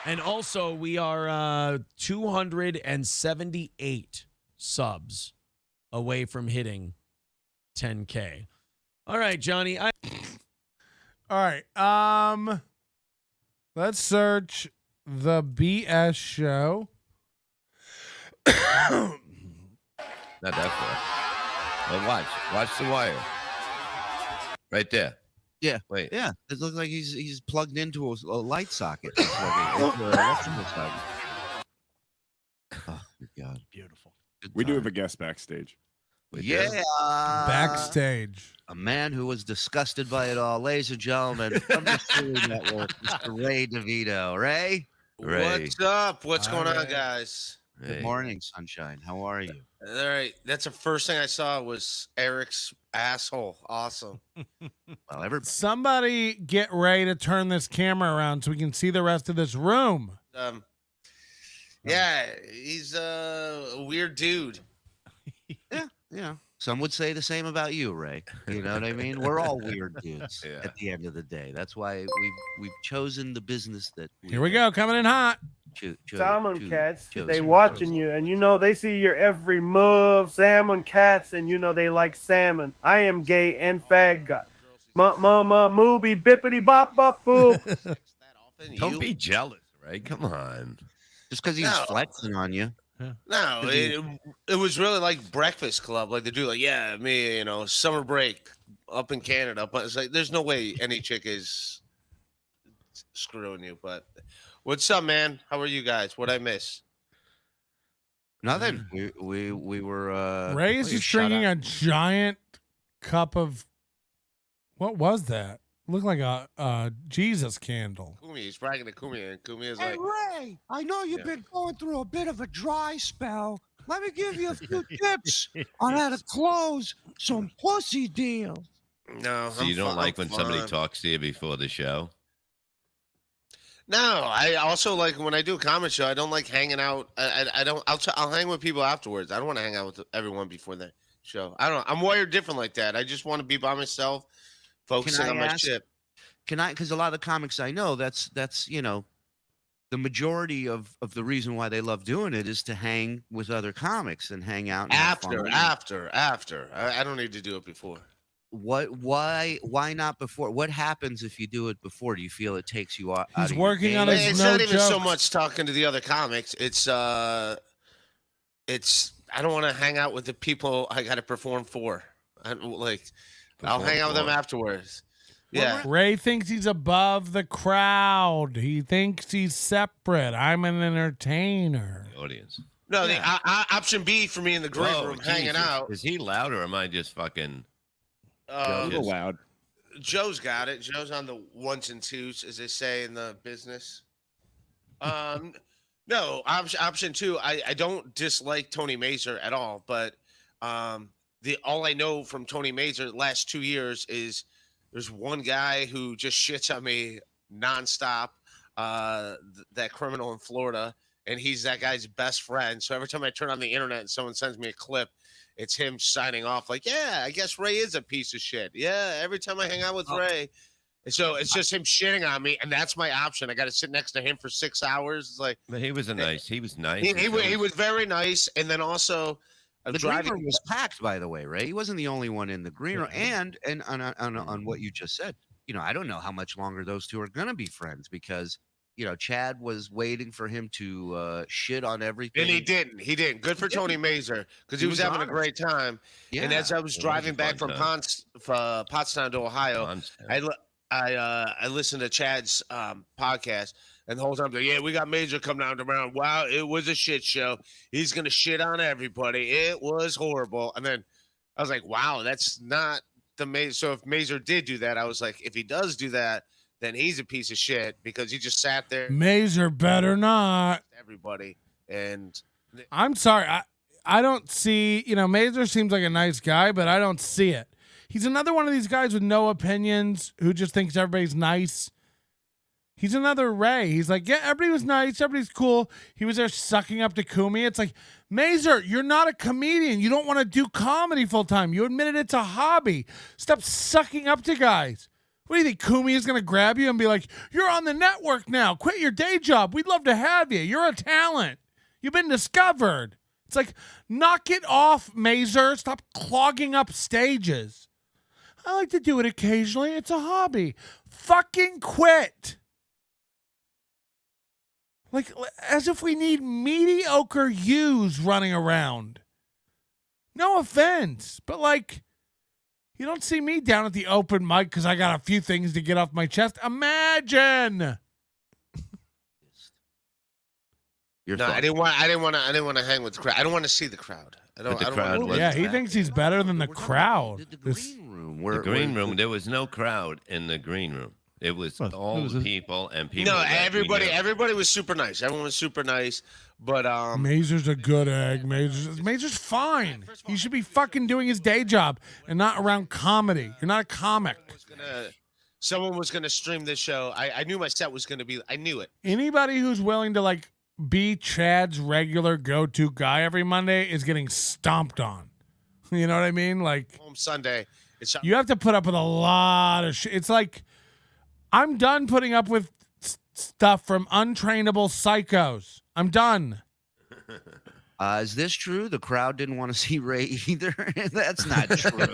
And also, we are 278 subs away from hitting 10K. All right, Johnny. All right. Let's search the BS show. Not that far. Well, watch the wire. Right there. Yeah. Wait. Yeah. It looks like he's plugged into a light socket. It's like it's an electrical socket. Oh my God. Beautiful. Good We do time. have a guest backstage. Yeah. Backstage. A man who was disgusted by it all. Ladies and gentlemen, from the Shuli Network, Mr. Ray DeVito. Ray? Ray. What's up? What's Hi, going on, Ray. guys? Good Hey. morning, sunshine. How are you? All right. That's the first thing I saw was Eric's asshole. Awesome. Well, Somebody get Ray to turn this camera around so we can see the rest of this room. Yeah, he's a weird dude. Yeah. Some would say the same about you, Ray. You know what I mean? We're all weird dudes Yeah. at the end of the day. That's why we've chosen the business that Here we go, coming in hot. Salmon cats, chosen. they watching you, and you know they see your every move. Salmon cats, and you know they like salmon. I am gay and fag guy. Movie bippity bop bop boop. Don't be jealous, Ray. Come on. Just because he's No. flexing on you. No, it was really like Breakfast Club. Like they do, like, yeah, me, you know, summer break up in Canada. But it's like, there's no way any chick is screwing you. But what's up, man? How are you guys? What'd I miss? Nothing. We were. Ray is well, you just shut drinking up. a giant cup of. What was that? Looked like a Jesus candle. Kumi, he's bragging to Kumi, and Kumi is Hey, like, Ray, I know you've been going through a bit of a dry spell. Let me give you a few tips on how to close some pussy deals. no. So you don't like when somebody talks to you before the show? No, I also like when I do a comedy show. I don't like hanging out. I don't. I'll hang with people afterwards. I don't want to hang out with everyone before the show. I don't. I'm wired different like that. I just want to be by myself, focusing on my shit. Can I? Because a lot of the comics I know, that's you know, the majority of the reason why they love doing it is to hang with other comics and hang out. And have fun. After. I don't need to do it before. Why not before? What happens if you do it before? Do you feel it takes you out? He's of your working on game? his It's no not even so jokes. much talking to the other comics. It's I don't want to hang out with the people I got to perform for. I'll hang out with them afterwards. Yeah. Ray thinks he's above the crowd. He thinks he's separate. I'm an entertainer. The audience. No, the option B for me in the green room, hanging out. Is he loud or am I just fucking? A little loud. Joe's got it. Joe's on the ones and twos, as they say in the business. No, option two. I don't dislike Tony Mazur at all, but all I know from Tony Mazur the last 2 years is there's one guy who just shits on me nonstop. That criminal in Florida, and he's that guy's best friend. So every time I turn on the internet and someone sends me a clip, it's him signing off like, yeah, I guess Ray is a piece of shit. Yeah, every time I hang out with Ray. And so it's just him shitting on me, and that's my option. I got to sit next to him for 6 hours. It's like, But he was nice. He was nice. he was very nice. And then also The green room was packed, by the way, Ray. He wasn't the only one in the green room. And on what you just said, you know, I don't know how much longer those two are going to be friends because, you know, Chad was waiting for him to shit on everything. And he didn't. Good for Tony Mazur because he was having a great time. Yeah. And as I was driving back from Pottstown to Ohio, I listened to Chad's podcast, and the whole time, like, yeah, we got Major coming down tomorrow. Wow, it was a shit show. He's gonna shit on everybody. It was horrible. And then I was like, wow, that's not the Major. So if Major did do that, I was like, if he does do that, then he's a piece of shit because he just sat there. Major better not. Everybody. And I'm sorry. I don't see, Major seems like a nice guy, but I don't see it. He's another one of these guys with no opinions who just thinks everybody's nice. He's another Ray. He's like, yeah, everybody was nice. Everybody's cool. He was there sucking up to Kumi. It's like, Major, you're not a comedian. You don't want to do comedy full time. You admitted it's a hobby. Stop sucking up to guys. What do you think? Kumi is going to grab you and be like, you're on the network now. Quit your day job. We'd love to have you. You're a talent. You've been discovered. It's like, knock it off, Major. Stop clogging up stages. I like to do it occasionally. It's a hobby. Fucking quit. Like, as if we need mediocre yous running around. No offense, but like, you don't see me down at the open mic because I got a few things to get off my chest. Imagine. I didn't want to hang with the crowd. I don't want to see the crowd. Yeah, he thinks he's better than the crowd. The green room. The green room. There was no crowd in the green room. It was all the people and people. No, everybody was super nice. Everyone was super nice. But Mazur's a good egg. Mazur's fine. He should be fucking doing his day job and not around comedy. You're not a comic. Someone was gonna stream this show. I knew my set was gonna be. I knew it. Anybody who's willing to like be Chad's regular go-to guy every Monday is getting stomped on. You know what I mean? Like Home Sunday. You have to put up with a lot of shit. It's like, I'm done putting up with stuff from untrainable psychos. I'm done. Is this true? The crowd didn't want to see Ray either? That's not true.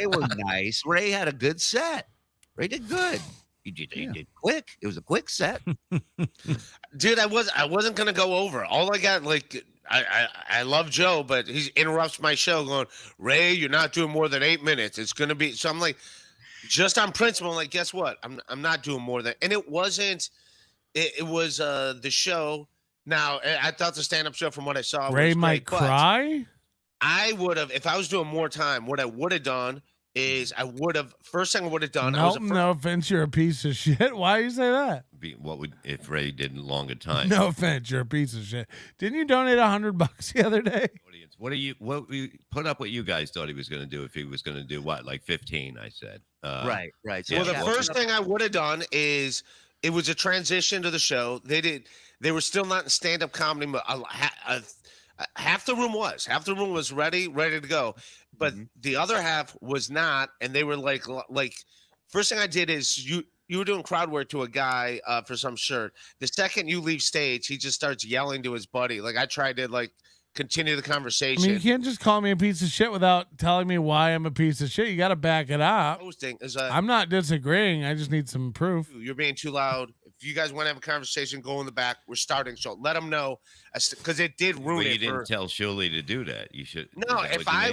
It was nice. Ray had a good set. Ray did good. He did quick. It was a quick set. Dude, I wasn't gonna go over. All I got, like, I love Joe, but he interrupts my show going, Ray, you're not doing more than 8 minutes. It's gonna be. So I'm like, just on principle, I'm like, guess what? I'm not doing more than. And it wasn't. It was the show. Now I thought the stand-up show, from what I saw, Ray was might great, cry. I would have, if I was doing more time. What I would have done is first thing I would have done. No offense, you're a piece of shit. Why do you say that? What would if Ray did longer time? No offense, you're a piece of shit. Didn't you donate $100 the other day? What we put up what you guys thought he was going to do if he was going to do what, like 15? I said. Right. Well, the first thing I would have done is it was a transition to the show. They were still not in stand-up comedy. Half the room was ready to go, but the other half was not, and they were like first thing I did is you were doing crowd work to a guy for some shirt. The second you leave stage, he just starts yelling to his buddy. Like, I tried to continue the conversation. I mean, you can't just call me a piece of shit without telling me why I'm a piece of shit. You got to back it up. I'm not disagreeing. I just need some proof. You're being too loud. If you guys want to have a conversation, go in the back. We're starting. So let them know, because it did ruin well, it. You didn't tell Shuli to do that. You should. No, if I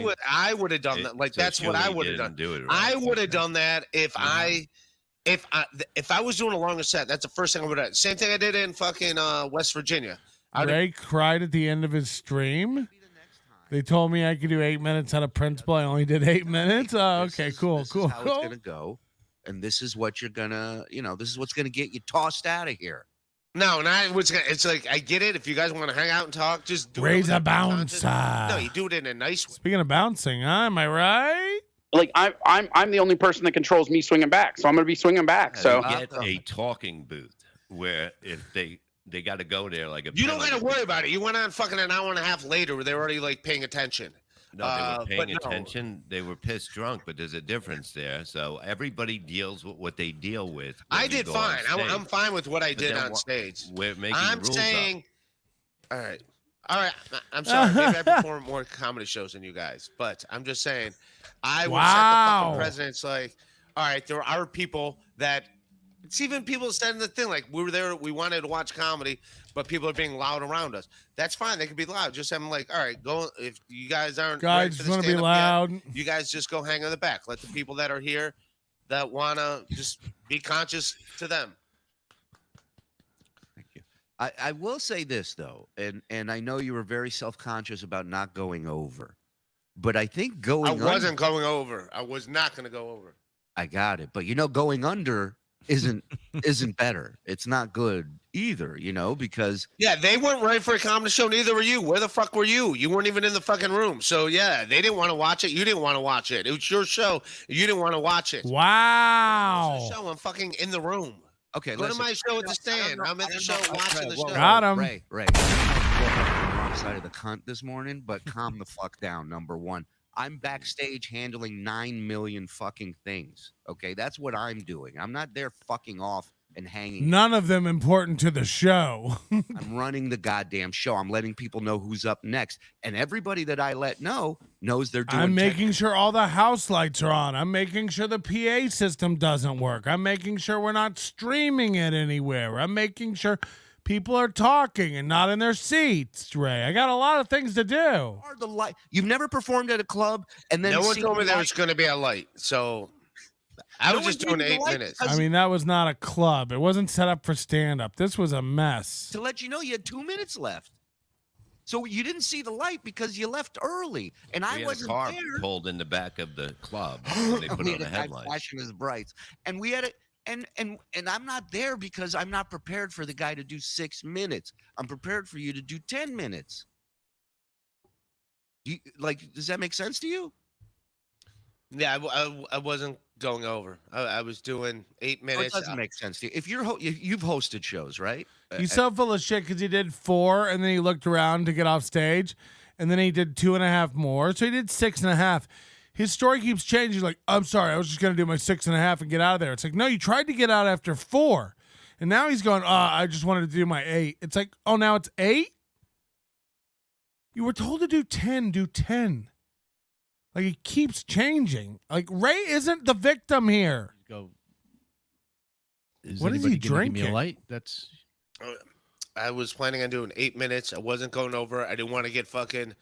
would have done that. Like, that's what I would have done. Do it right. I would have done that if I was doing a longer set. That's the first thing I would have done. Same thing I did in fucking West Virginia. Ray cried at the end of his stream. They told me I could do 8 minutes out of principle. I only did 8 minutes. Oh, okay, cool. This is how it's gonna go, and this is what you're gonna, this is what's gonna get you tossed out of here. No, it's like, I get it. If you guys want to hang out and talk, just do Raise it. a bouncer. No, you do it in a nice way. Speaking of bouncing, am I right? Like, I'm the only person that controls me swinging back, so I'm gonna be swinging back. So get a talking booth where if they got to go there like a. You don't got to worry about it. You went on fucking an hour and a half later where they're already like paying attention. No, they were paying attention. They were pissed drunk, but there's a difference there. So everybody deals with what they deal with. I did fine. I'm fine with what I did on stage. We're making rules saying, all right. I'm sorry. Maybe I perform more comedy shows than you guys, but I'm just saying, I would set the fucking president's like, all right, there are people that. It's even people said in the thing, like, we were there, we wanted to watch comedy, but people are being loud around us. That's fine. They can be loud. Just have them like, all right, go. If you guys aren't guys just want to be loud, you guys just go hang in the back. Let the people that are here, that want to just be conscious to them. Thank you. I will say this though, and I know you were very self-conscious about not going over, but I think going I wasn't going over. I was not going to go over. I got it. But going under isn't better. It's not good either, because Yeah, they weren't ready for a comedy show. Neither were you. Where the fuck were you? You weren't even in the fucking room. So yeah, they didn't want to watch it. You didn't want to watch it. It was your show. You didn't want to watch it. Wow. It was your show. I'm fucking in the room. Okay, go to my show at the stand. I'm at the show watching the show. Got him. Ray. I'm on the wrong side of the cunt this morning, but calm the fuck down. Number one, I'm backstage handling 9 million fucking things. Okay, that's what I'm doing. I'm not there fucking off and hanging. None of them important to the show. I'm running the goddamn show. I'm letting people know who's up next, and everybody that I let know knows they're doing. I'm making sure all the house lights are on. I'm making sure the PA system doesn't work. I'm making sure we're not streaming it anywhere. I'm making sure people are talking and not in their seats, Ray. I got a lot of things to do. The light. You've never performed at a club, and then no one told me there was going to be a light, so I was just doing 8 minutes. I mean, that was not a club. It wasn't set up for stand-up. This was a mess. To let you know, you had 2 minutes left. So you didn't see the light because you left early, and I wasn't a car there. pulled in the back of the club. And they put on the headlights. Flashing his brights, and we had it. And I'm not there because I'm not prepared for the guy to do 6 minutes. I'm prepared for you to do 10 minutes. Does that make sense to you? Yeah, I wasn't going over. I was doing 8 minutes. It doesn't make sense to you. If you've hosted shows, right? He's so full of shit because he did 4 and then he looked around to get off stage and then he did 2.5 more. So he did 6.5. His story keeps changing. He's like, I'm sorry, I was just going to do my 6.5 and get out of there. It's like, no, you tried to get out after 4. And now he's going, I just wanted to do my 8. It's like, oh, now it's 8? You were told to do 10, do 10. Like, it keeps changing. Like, Ray isn't the victim here. Go. What is he drinking? Give me a light? That's. I was planning on doing 8 minutes. I wasn't going over. I didn't want to get fucking.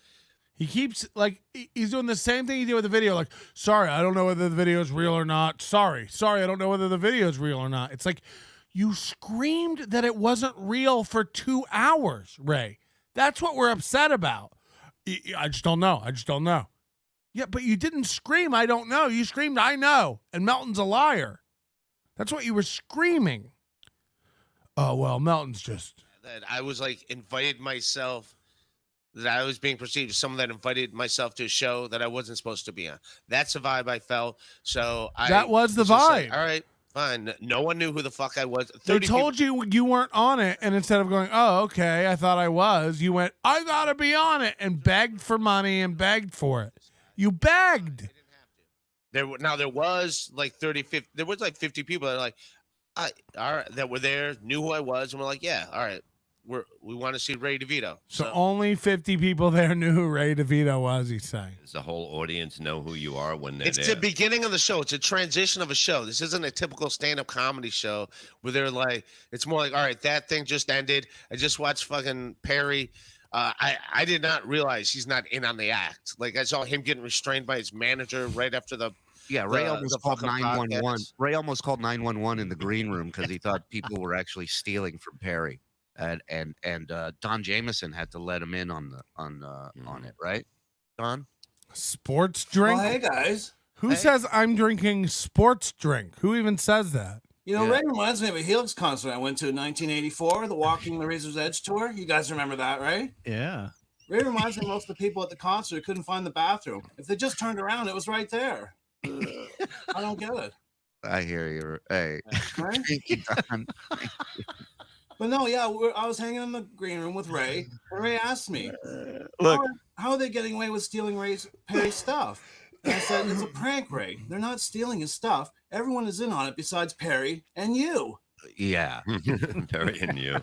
He keeps, like, he's doing the same thing he did with the video. Like, sorry, I don't know whether the video is real or not. Sorry, I don't know whether the video is real or not. It's like, you screamed that it wasn't real for 2 hours, Ray. That's what we're upset about. I just don't know. Yeah, but you didn't scream, I don't know. You screamed, I know. And Melton's a liar. That's what you were screaming. Oh, well, Melton's just. That I was like invited myself. That I was being perceived as someone that invited myself to a show that I wasn't supposed to be on. That's the vibe I felt. So that was the just vibe. like, all right, fine. No one knew who the fuck I was. They told you weren't on it, and instead of going, oh, okay, I thought I was, you went, I gotta be on it, and begged for money and begged for it. You begged. There was like 30, 50. There was like 50 people that are like, all right, that were there, knew who I was, and we're like, yeah, all right. We want to see Ray DeVito. So only 50 people there knew who Ray DeVito was, he's saying. Does the whole audience know who you are when they're It's there? the beginning of the show. It's a transition of a show. This isn't a typical stand-up comedy show where they're like, it's more like, all right, that thing just ended. I just watched fucking Perry. I did not realize he's not in on the act. Like, I saw him getting restrained by his manager right after the. Yeah, Ray almost called 911. Ray almost called 911 in the green room because he thought people were actually stealing from Perry. And Don Jameson had to let him in on it, right? Don? Sports drink? Well, hey, guys. Who says I'm drinking sports drink? Who even says that? You know, Ray reminds me of a Helix concert I went to in 1984, the Walking the Razor's Edge tour. You guys remember that, right? Yeah. Ray reminds me of most of the people at the concert who couldn't find the bathroom. If they just turned around, it was right there. I don't get it. I hear you. Hey. Right? Thank you, Don. But no, yeah, I was hanging in the green room with Ray, and Ray asked me, look, how are they getting away with stealing Perry's stuff? And I said, it's a prank, Ray. They're not stealing his stuff. Everyone is in on it besides Perry and you. Yeah. Perry and you.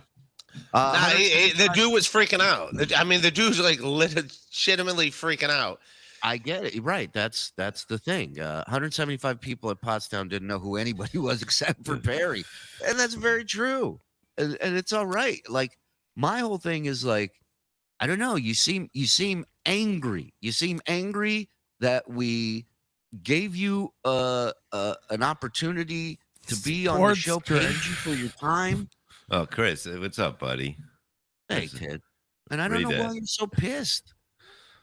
The dude was freaking out. I mean, the dude's like legitimately freaking out. I get it. Right. That's the thing. 175 people at Pottstown didn't know who anybody was except for Perry. And that's very true. And it's all right. Like, my whole thing is like, I don't know. You seem angry. You seem angry that we gave you an opportunity to be on the show, paid you for your time. Oh, Chris, what's up, buddy? Hey, Ted. And I don't know why you're so pissed.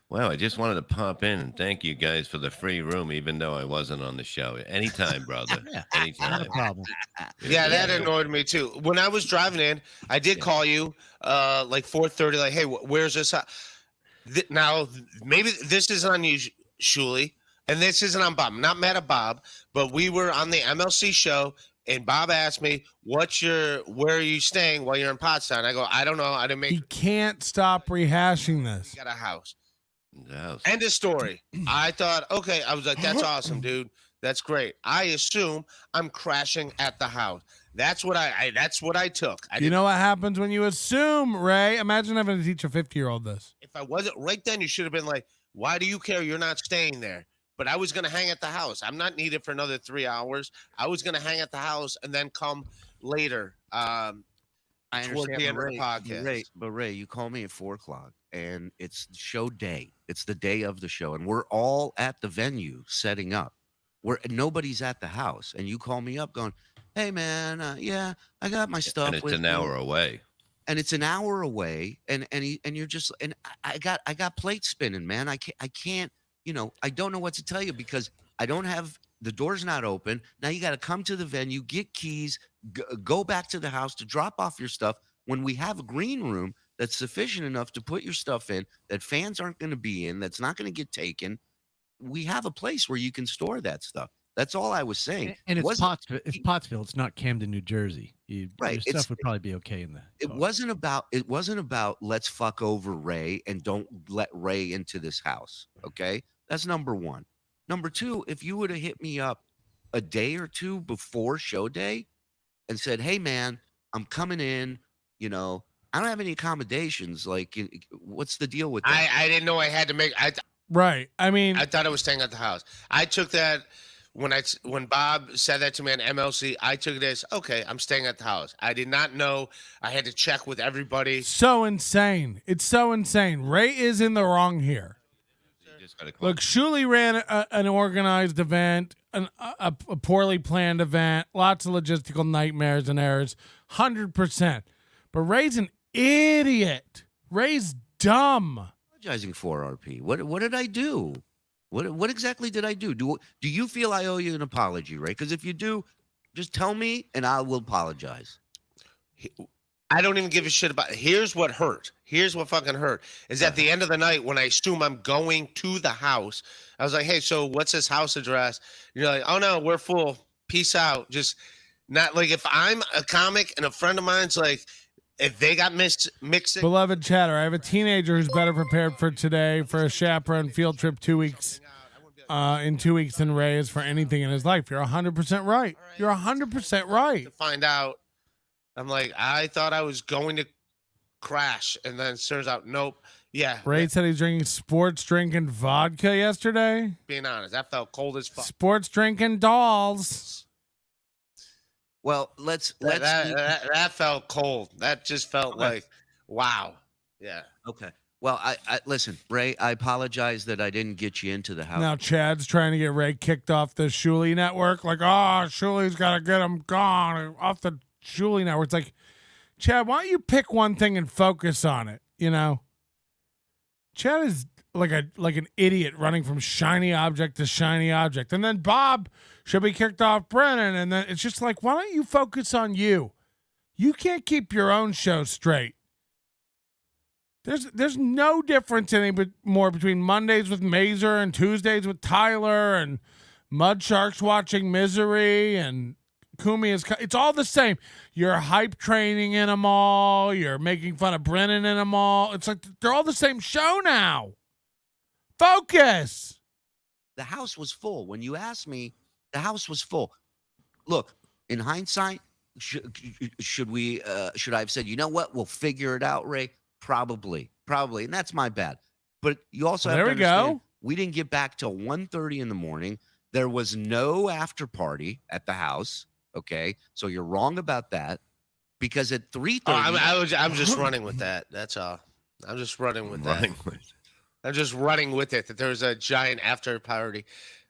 Well, I just wanted to pop in and thank you guys for the free room, even though I wasn't on the show. Anytime, brother. Anytime. Not a problem. Yeah, that annoyed me too. When I was driving in, I did call you like 4:30, like, hey, where's this? Now, maybe this isn't on you, Shuli, and this isn't on Bob. I'm not mad at Bob, but we were on the MLC show, and Bob asked me, where are you staying while you're in Pottstown? I go, I don't know. I didn't make. He can't stop rehashing this. We got a house. No. End of story. I thought, okay. I was like, that's awesome, dude. That's great. I assume I'm crashing at the house. That's what I took. You know what happens when you assume, Ray? Imagine having to teach a 50-year-old this. If I wasn't right then, you should have been like, why do you care? You're not staying there. But I was going to hang at the house. I'm not needed for another 3 hours. I was going to hang at the house and then come later. I towards understand, the end of the podcast. But Ray, you call me at 4:00, and it's show day. It's the day of the show, and we're all at the venue setting up. Nobody's at the house, and you call me up, going, "Hey, man, yeah, I got my stuff." And it's an hour away. And it's an hour away, and you're just, and I got plate spinning, man. I can't, I don't know what to tell you because I don't have. The door's not open. Now you got to come to the venue, get keys, go back to the house to drop off your stuff. When we have a green room that's sufficient enough to put your stuff in, that fans aren't going to be in, that's not going to get taken, we have a place where you can store that stuff. That's all I was saying. And it's Pottsville. It's Pottsville. It's not Camden, New Jersey. Right. Your stuff would probably be okay in that. It wasn't about let's fuck over Ray and don't let Ray into this house. Okay, that's number one. Number two, if you would have hit me up a day or two before show day and said, "Hey, man, I'm coming in. I don't have any accommodations. Like, what's the deal with that?" I didn't know I had to make. Right. I mean, I thought I was staying at the house. I took that when Bob said that to me on MLC. I took it as, okay, I'm staying at the house. I did not know I had to check with everybody. So insane. It's so insane. Ray is in the wrong here. Look, Shuli ran an organized event, a poorly planned event, lots of logistical nightmares and errors, 100%. But Ray's an idiot. Ray's dumb. Apologizing for RP. What did I do? What exactly did I do? Do you feel I owe you an apology, Ray? Because if you do, just tell me and I will apologize. I don't even give a shit about it. Here's what hurt. Here's what fucking hurt. Is at the end of the night when I assume I'm going to the house, I was like, hey, so what's this house address? You're like, oh no, we're full. Peace out. Not like if I'm a comic and a friend of mine's like, if they got mixing. Beloved chatter, I have a teenager who's better prepared for today for a chaperone field trip 2 weeks. In 2 weeks than Ray is for anything in his life. You're 100% right. You're 100% right. To find out. I'm like, I thought I was going to crash, and then it turns out, nope. Yeah. Ray said he's drinking sports drinking vodka yesterday. Being honest, that felt cold as fuck. Sports drinking dolls. Well, that felt cold. That just felt like, wow. Yeah. Okay. Well, I listen, Ray, I apologize that I didn't get you into the house. Now Chad's trying to get Ray kicked off the Shuli Network. Like, Shuli's got to get him gone off the Shuli Network. It's like, Chad, why don't you pick one thing and focus on it? Chad is like an idiot running from shiny object to shiny object. And then Bob should be kicked off Brennan. And then it's just like, why don't you focus on you? You can't keep your own show straight. There's no difference anymore between Mondays with Mazer and Tuesdays with Tyler and Mud Sharks watching Misery and Kumi is. It's all the same. You're hype training in them all. You're making fun of Brennan in them all. It's like they're all the same show now. Focus. The house was full. When you asked me, the house was full. Look, in hindsight, should I have said, you know what? We'll figure it out, Ray? Probably. And that's my bad. But you also have to understand, we didn't get back till 1:30 in the morning. There was no after party at the house. Okay, so you're wrong about that. Because at 3:30, I'm just running with that. That's all. I'm just running with that. I'm just running with it. That there was a giant after party.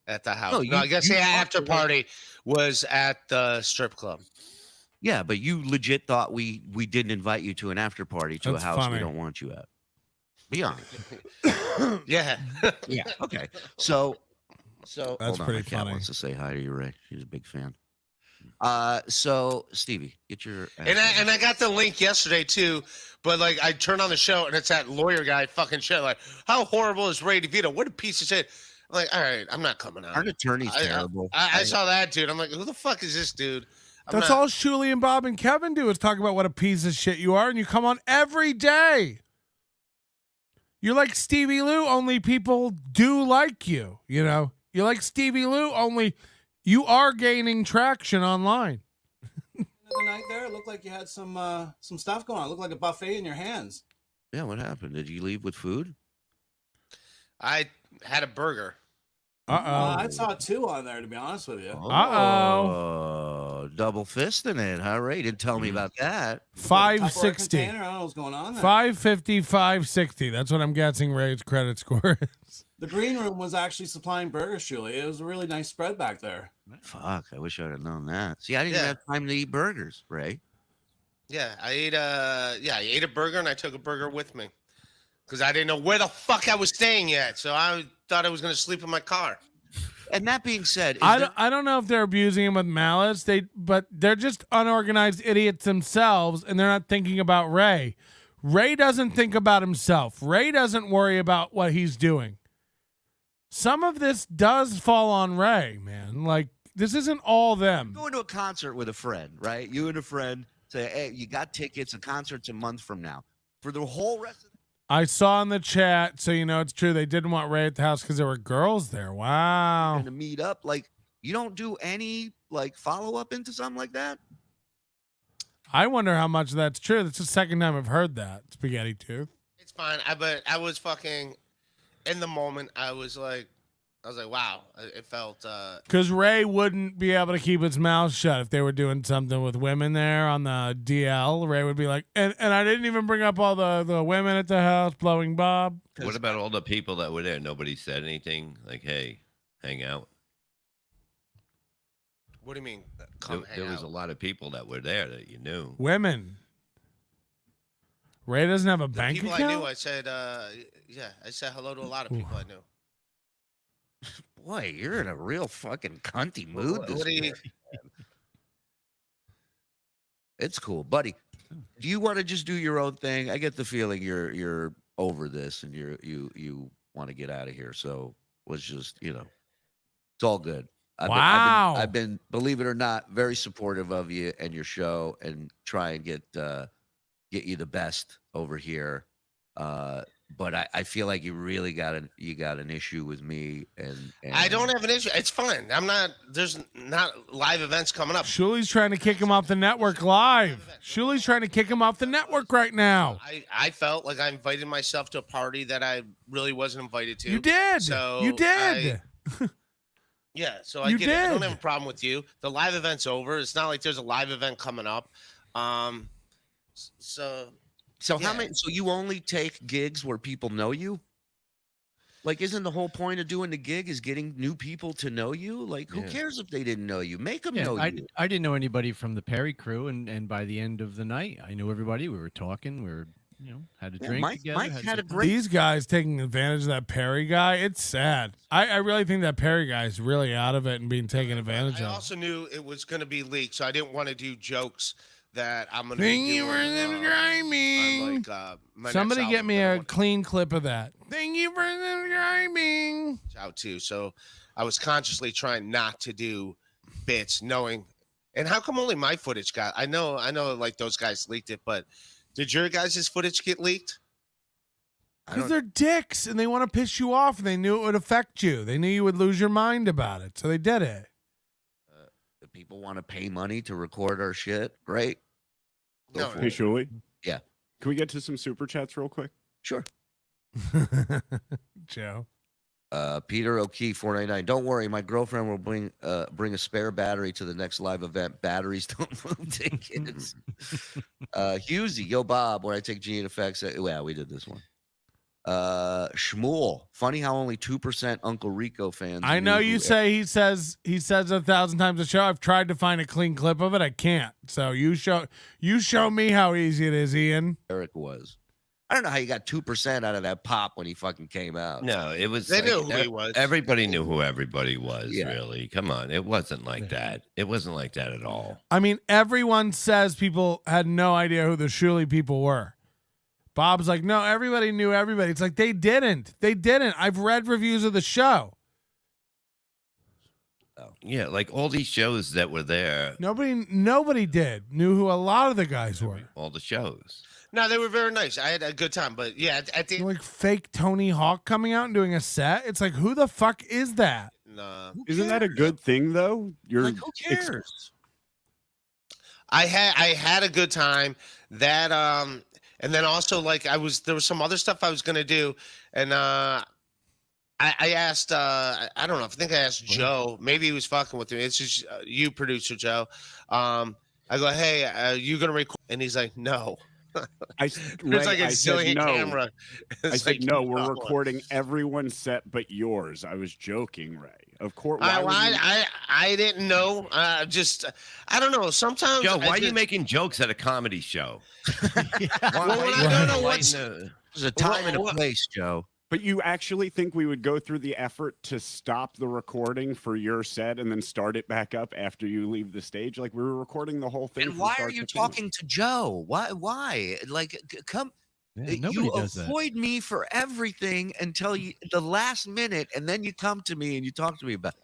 at the house. No, No, I guess you the thought after there was- party was at the strip club. Yeah, but you legit thought we didn't invite you to an after party to That's a house funny. we don't want you at. Be honest. Yeah. Yeah. Okay. So That's hold on, pretty my cat funny. wants to say hi to you, Ray. She's a big fan. So Stevie, get your And I got the link yesterday too, but like I turned on the show and it's that lawyer guy fucking shit. Like, how horrible is Ray DeVito? What a piece of shit. I'm like, all right, I'm not coming out. Our attorney's terrible. I saw that dude. I'm like, who the fuck is this dude? That's all Shuli and Bob and Kevin do is talk about what a piece of shit you are, and you come on every day. You're like Stevie Lou, only people do like you. You know, you're like Stevie Lou, only you are gaining traction online. The night there, it looked like you had some stuff going on. It looked like a buffet in your hands. Yeah, what happened? Did you leave with food? I had a burger. I saw 2 on there, to be honest with you. Oh, double fisting it. Huh, Ray? Didn't tell me about that. 560. I don't know what's going on there. 550, 560. That's what I'm guessing Ray's credit score is. The green room was actually supplying burgers, Shuli. It was a really nice spread back there. Fuck, I wish I would have known that. See, I didn't even have time to eat burgers, Ray. Yeah, I ate a burger and I took a burger with me because I didn't know where the fuck I was staying yet. So I thought I was going to sleep in my car. And that being said, I don't know if they're abusing him with malice. But they're just unorganized idiots themselves, and they're not thinking about Ray. Ray doesn't think about himself. Ray doesn't worry about what he's doing. Some of this does fall on Ray, man. Like, this isn't all them. Going to a concert with a friend, right? You and a friend say, hey, you got tickets. A concert's a month from now. For the whole rest of I saw in the chat, so you know it's true. They didn't want Ray at the house because there were girls there. Wow. to meet up, like, you don't do any, like, follow-up into something like that? I wonder how much of that's true. That's the second time I've heard that. Spaghetti Tooth. It's fine. But I was fucking in the moment. I was like, wow. It felt. Because Ray wouldn't be able to keep his mouth shut if they were doing something with women there on the DL. Ray would be like, and I didn't even bring up all the women at the house blowing Bob. What about all the people that were there? Nobody said anything like, hey, hang out. What do you mean? There was a lot of people that were there that you knew. Women. Ray doesn't have a The bank people account? I knew, I said, I said hello to a lot of people I knew. Boy, you're in a real fucking cunty mood this morning. It's cool, buddy. Do you want to just do your own thing? I get the feeling you're over this and you want to get out of here. So let's just, it's all good. I've been, believe it or not, very supportive of you and your show and try and get you the best over here. But I feel like you really got an issue with me and I don't have an issue. It's fine. There's not live events coming up. Shuli's trying to kick him off the network live. Shuli's trying to kick him off the network right now. I felt like I invited myself to a party that I really wasn't invited to. You did. So You did. Yeah, so I You get it. I don't did. have a problem with you. The live event's over. It's not like there's a live event coming up. So yeah. how many? So you only take gigs where people know you? Like, isn't the whole point of doing the gig is getting new people to know you? Like, who cares if they didn't know you? Make them know you. I didn't know anybody from the Perry crew, and by the end of the night, I knew everybody. We were talking. We were, had a drink together. Mike had a great. These guys taking advantage of that Perry guy, it's sad. I really think that Perry guy is really out of it and being taken advantage I of. also knew it was going to be leaked, so I didn't want to do jokes that I'm going to Think be you doing. were subscribing. My Somebody next get album me that I a want clean clip of that. Thank you for subscribing. out too. So I was consciously trying not to do bits, knowing. And how come only my footage got? I know, like those guys leaked it, but did your guys' footage get leaked? Because they're dicks and they want to piss you off and they knew it would affect you. They knew you would lose your mind about it. So they did it. If people want to pay money to record our shit, great. No. Hey, Shuli. Yeah. Can we get to some super chats real quick? Sure. Joe. Peter O'Keefe 499. Don't worry, my girlfriend will bring a spare battery to the next live event. Batteries don't move tickets. Husey, yo Bob, where I take G and effects. Yeah, we did this one. Shmuel. Funny how only 2% Uncle Rico fans. I know knew you who say he says 1,000 times a show. I've tried to find a clean clip of it. I can't. So you show me how easy it is, Ian. Eric was. I don't know how you got 2% out of that pop when he fucking came out. No, it was. They knew who he was. Everybody knew who everybody was. Yeah. Really, come on, it wasn't like that. It wasn't like that at all. I mean, everyone says people had no idea who the Shuli people were. Bob's like, no, everybody knew everybody. It's like they didn't. They didn't. I've read reviews of the show. Yeah, like all these shows that were there, Nobody knew who a lot of the guys were. all the shows. No, they were very nice. I had a good time, but yeah, at the Like fake Tony Hawk coming out and doing a set. It's like, who the fuck is that? no. Isn't that a good thing though? You're Like, who cares? I had a good time. That and then also like there was some other stuff I was gonna do, and I asked I don't know, I think I asked Joe. Maybe he was fucking with me. It's just you, producer Joe. I go, hey, you gonna record? And he's like, no. There's like a zillion camera. I said no. We're recording everyone's set but yours. I was joking, Ray. Of course. I didn't know. Just I don't know. Sometimes Joe, why are you making jokes at a comedy show? There's a time and a place, Joe. But you actually think we would go through the effort to stop the recording for your set and then start it back up after you leave the stage? Like we were recording the whole thing. And from why start are you to finish. talking to Joe? Why? Like, come. nobody You does that. avoid me for everything until the last minute, and then you come to me and you talk to me about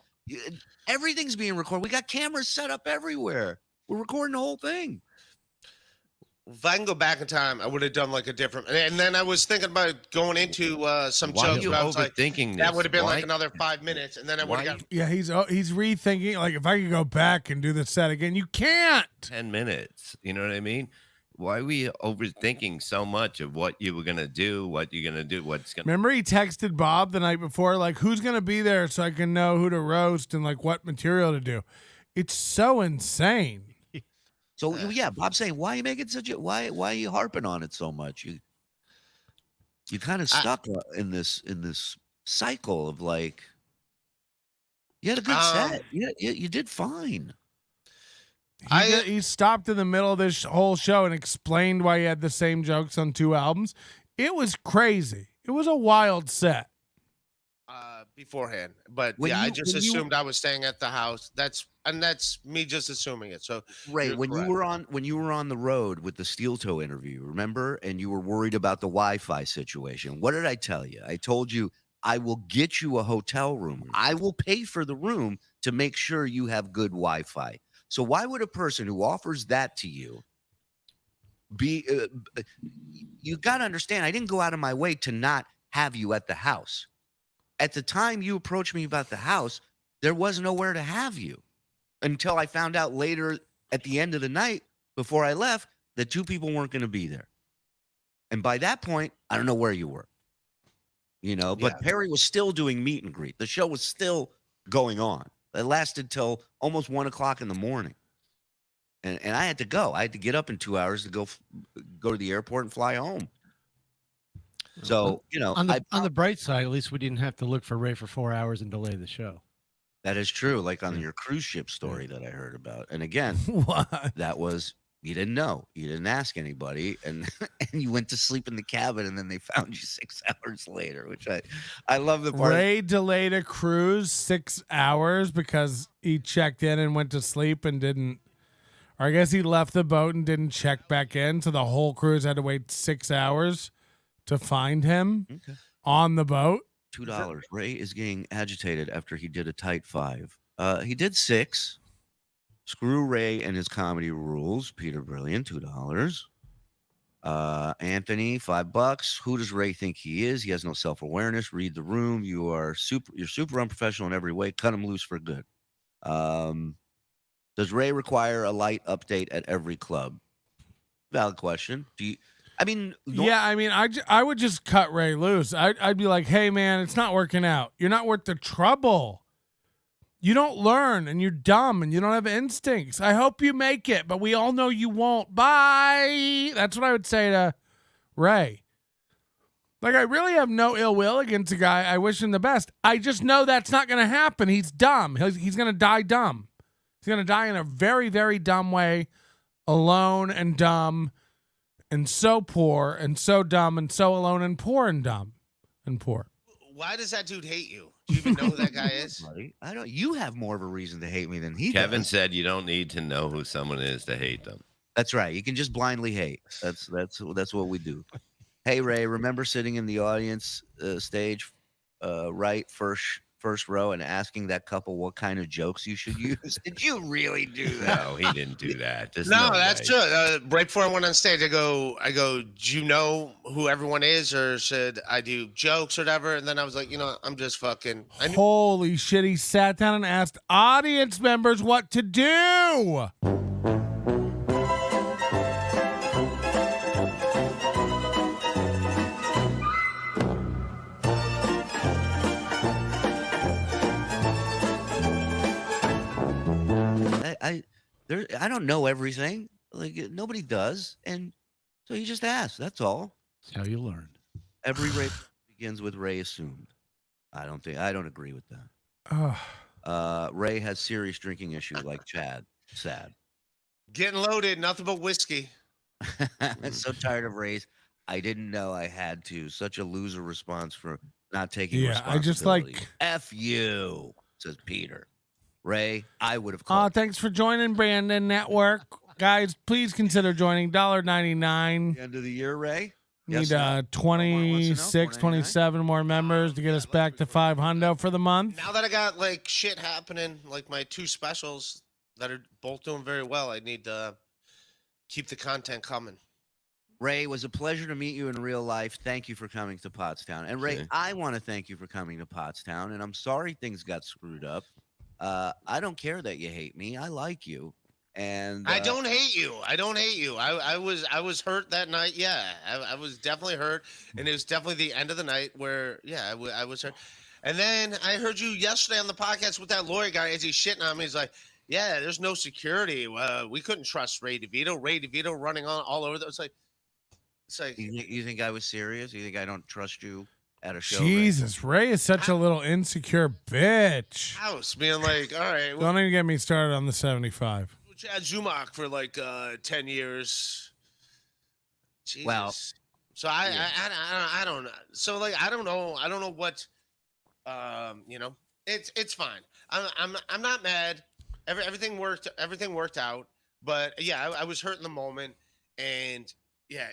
everything's being recorded. We got cameras set up everywhere. We're recording the whole thing. If I can go back in time, I would have done like a different. And then I was thinking about going into some Why are jokes. you but I was like, overthinking that this? would have been Why- like another 5 minutes, and then I would have got. Yeah, he's rethinking. Like, if I could go back and do the set again, you can't. 10 minutes. You know what I mean? Why were you overthinking so much of what you were gonna do, what you're gonna do, what's gonna? Remember, he texted Bob the night before, like, who's gonna be there so I can know who to roast and like what material to do. It's so insane. So yeah, Bob's saying, why are you making such a why are you harping on it so much? You kind of stuck in this cycle of like you had a good set. You did fine. He stopped in the middle of this whole show and explained why he had the same jokes on 2 albums. It was crazy. It was a wild set. Beforehand, but When I you- just when you- assumed I was staying at the house. That's me just assuming it. So Ray, you're when correct. you were on the road with the Steel Toe interview, remember, and you were worried about the Wi-Fi situation. What did I tell you? I told you I will get you a hotel room. I will pay for the room to make sure you have good Wi-Fi. So why would a person who offers that to you be? You got to understand. I didn't go out of my way to not have you at the house. At the time you approached me about the house, there was nowhere to have you until I found out later at the end of the night before I left that 2 people weren't going to be there. And by that point, I don't know where you were, but Perry was still doing meet and greet. The show was still going on. It lasted till almost 1:00 in the morning. And I had to go. I had to get up in 2 hours to go to the airport and fly home. So, on the bright side, at least we didn't have to look for Ray for 4 hours and delay the show. that is true. Like on your cruise ship story that I heard about. And again, that was, you didn't know. You didn't ask anybody. And you went to sleep in the cabin and then they found you 6 hours later, which I love the part. Ray delayed a cruise 6 hours because he checked in and went to sleep and didn't. Or I guess he left the boat and didn't check back in. So the whole cruise had to wait 6 hours to find him on the boat. $2. Ray is getting agitated after he did a tight 5. He did 6. Screw Ray and his comedy rules. Peter Brilliant, $2. Anthony, $5. Who does Ray think he is? He has no self-awareness. Read the room. You're super unprofessional in every way. Cut him loose for good. Does Ray require a light update at every club? Valid question. I would just cut Ray loose. I'd be like, hey, man, it's not working out. You're not worth the trouble. You don't learn and you're dumb and you don't have instincts. I hope you make it, but we all know you won't. Bye. That's what I would say to Ray. Like, I really have no ill will against a guy. I wish him the best. I just know that's not going to happen. He's dumb. He's going to die dumb. He's going to die in a very, very dumb way, alone and dumb, and so poor, and so dumb, and so alone and poor and dumb and poor. Why does that dude hate you? Do you even know who that guy is? Buddy, I don't. You have more of a reason to hate me than he Kevin does. said you don't need to know who someone is to hate them. That's right. You can just blindly hate. That's what we do. Hey Ray, remember sitting in the audience stage, right first row, and asking that couple what kind of jokes you should use? Did you really do that? No, he didn't do that. There's No, no that's way. true. Right before I went on stage, I go, do you know who everyone is, or should I do jokes or whatever? And then I was like, I'm just fucking. Holy shit, he sat down and asked audience members what to do. I don't know everything. Like nobody does, and so you just ask. That's all. That's how you learn. Every rape begins with Ray assumed. I don't agree with Ugh. that. Ray has serious drinking issues like Chad. Sad. Getting loaded, nothing but whiskey. I'm so tired of Ray's. I didn't know I had to. Such a loser response for not taking Yeah, I just responsibility. like. F you, says Peter. Ray, I would have Oh, called. thanks for joining Brandon Network. Guys, please consider joining $1.99. End of the year, Ray. Need 26, 27 more members to get us back to 500 for the month. Now that I got like shit happening, like my two specials that are both doing very well, I need to keep the content coming. Ray, it was a pleasure to meet you in real life. Thank you for coming to Pottstown. And Ray, I want to thank you for coming to Pottstown. And I'm sorry things got screwed up. I don't care that you hate me. I like you. And I don't hate you. I don't hate you. I was hurt that night. Yeah, I was definitely hurt, and it was definitely the end of the night where I was hurt. And then I heard you yesterday on the podcast with that lawyer guy as he's shitting on me. He's like, "Yeah, there's no security. We couldn't trust Ray DeVito. Ray DeVito running on all over." It's like you think I was serious? You think I don't trust you at a show? Jesus, Ray is such a little insecure bitch. House being like, all right, well, Don't even get me started on the 75. Chad Zumach for like 10 years. Jesus. Well, so I don't know. So like I don't know what it's fine. I'm not mad. Everything worked out. But yeah, I was hurt in the moment, and yeah,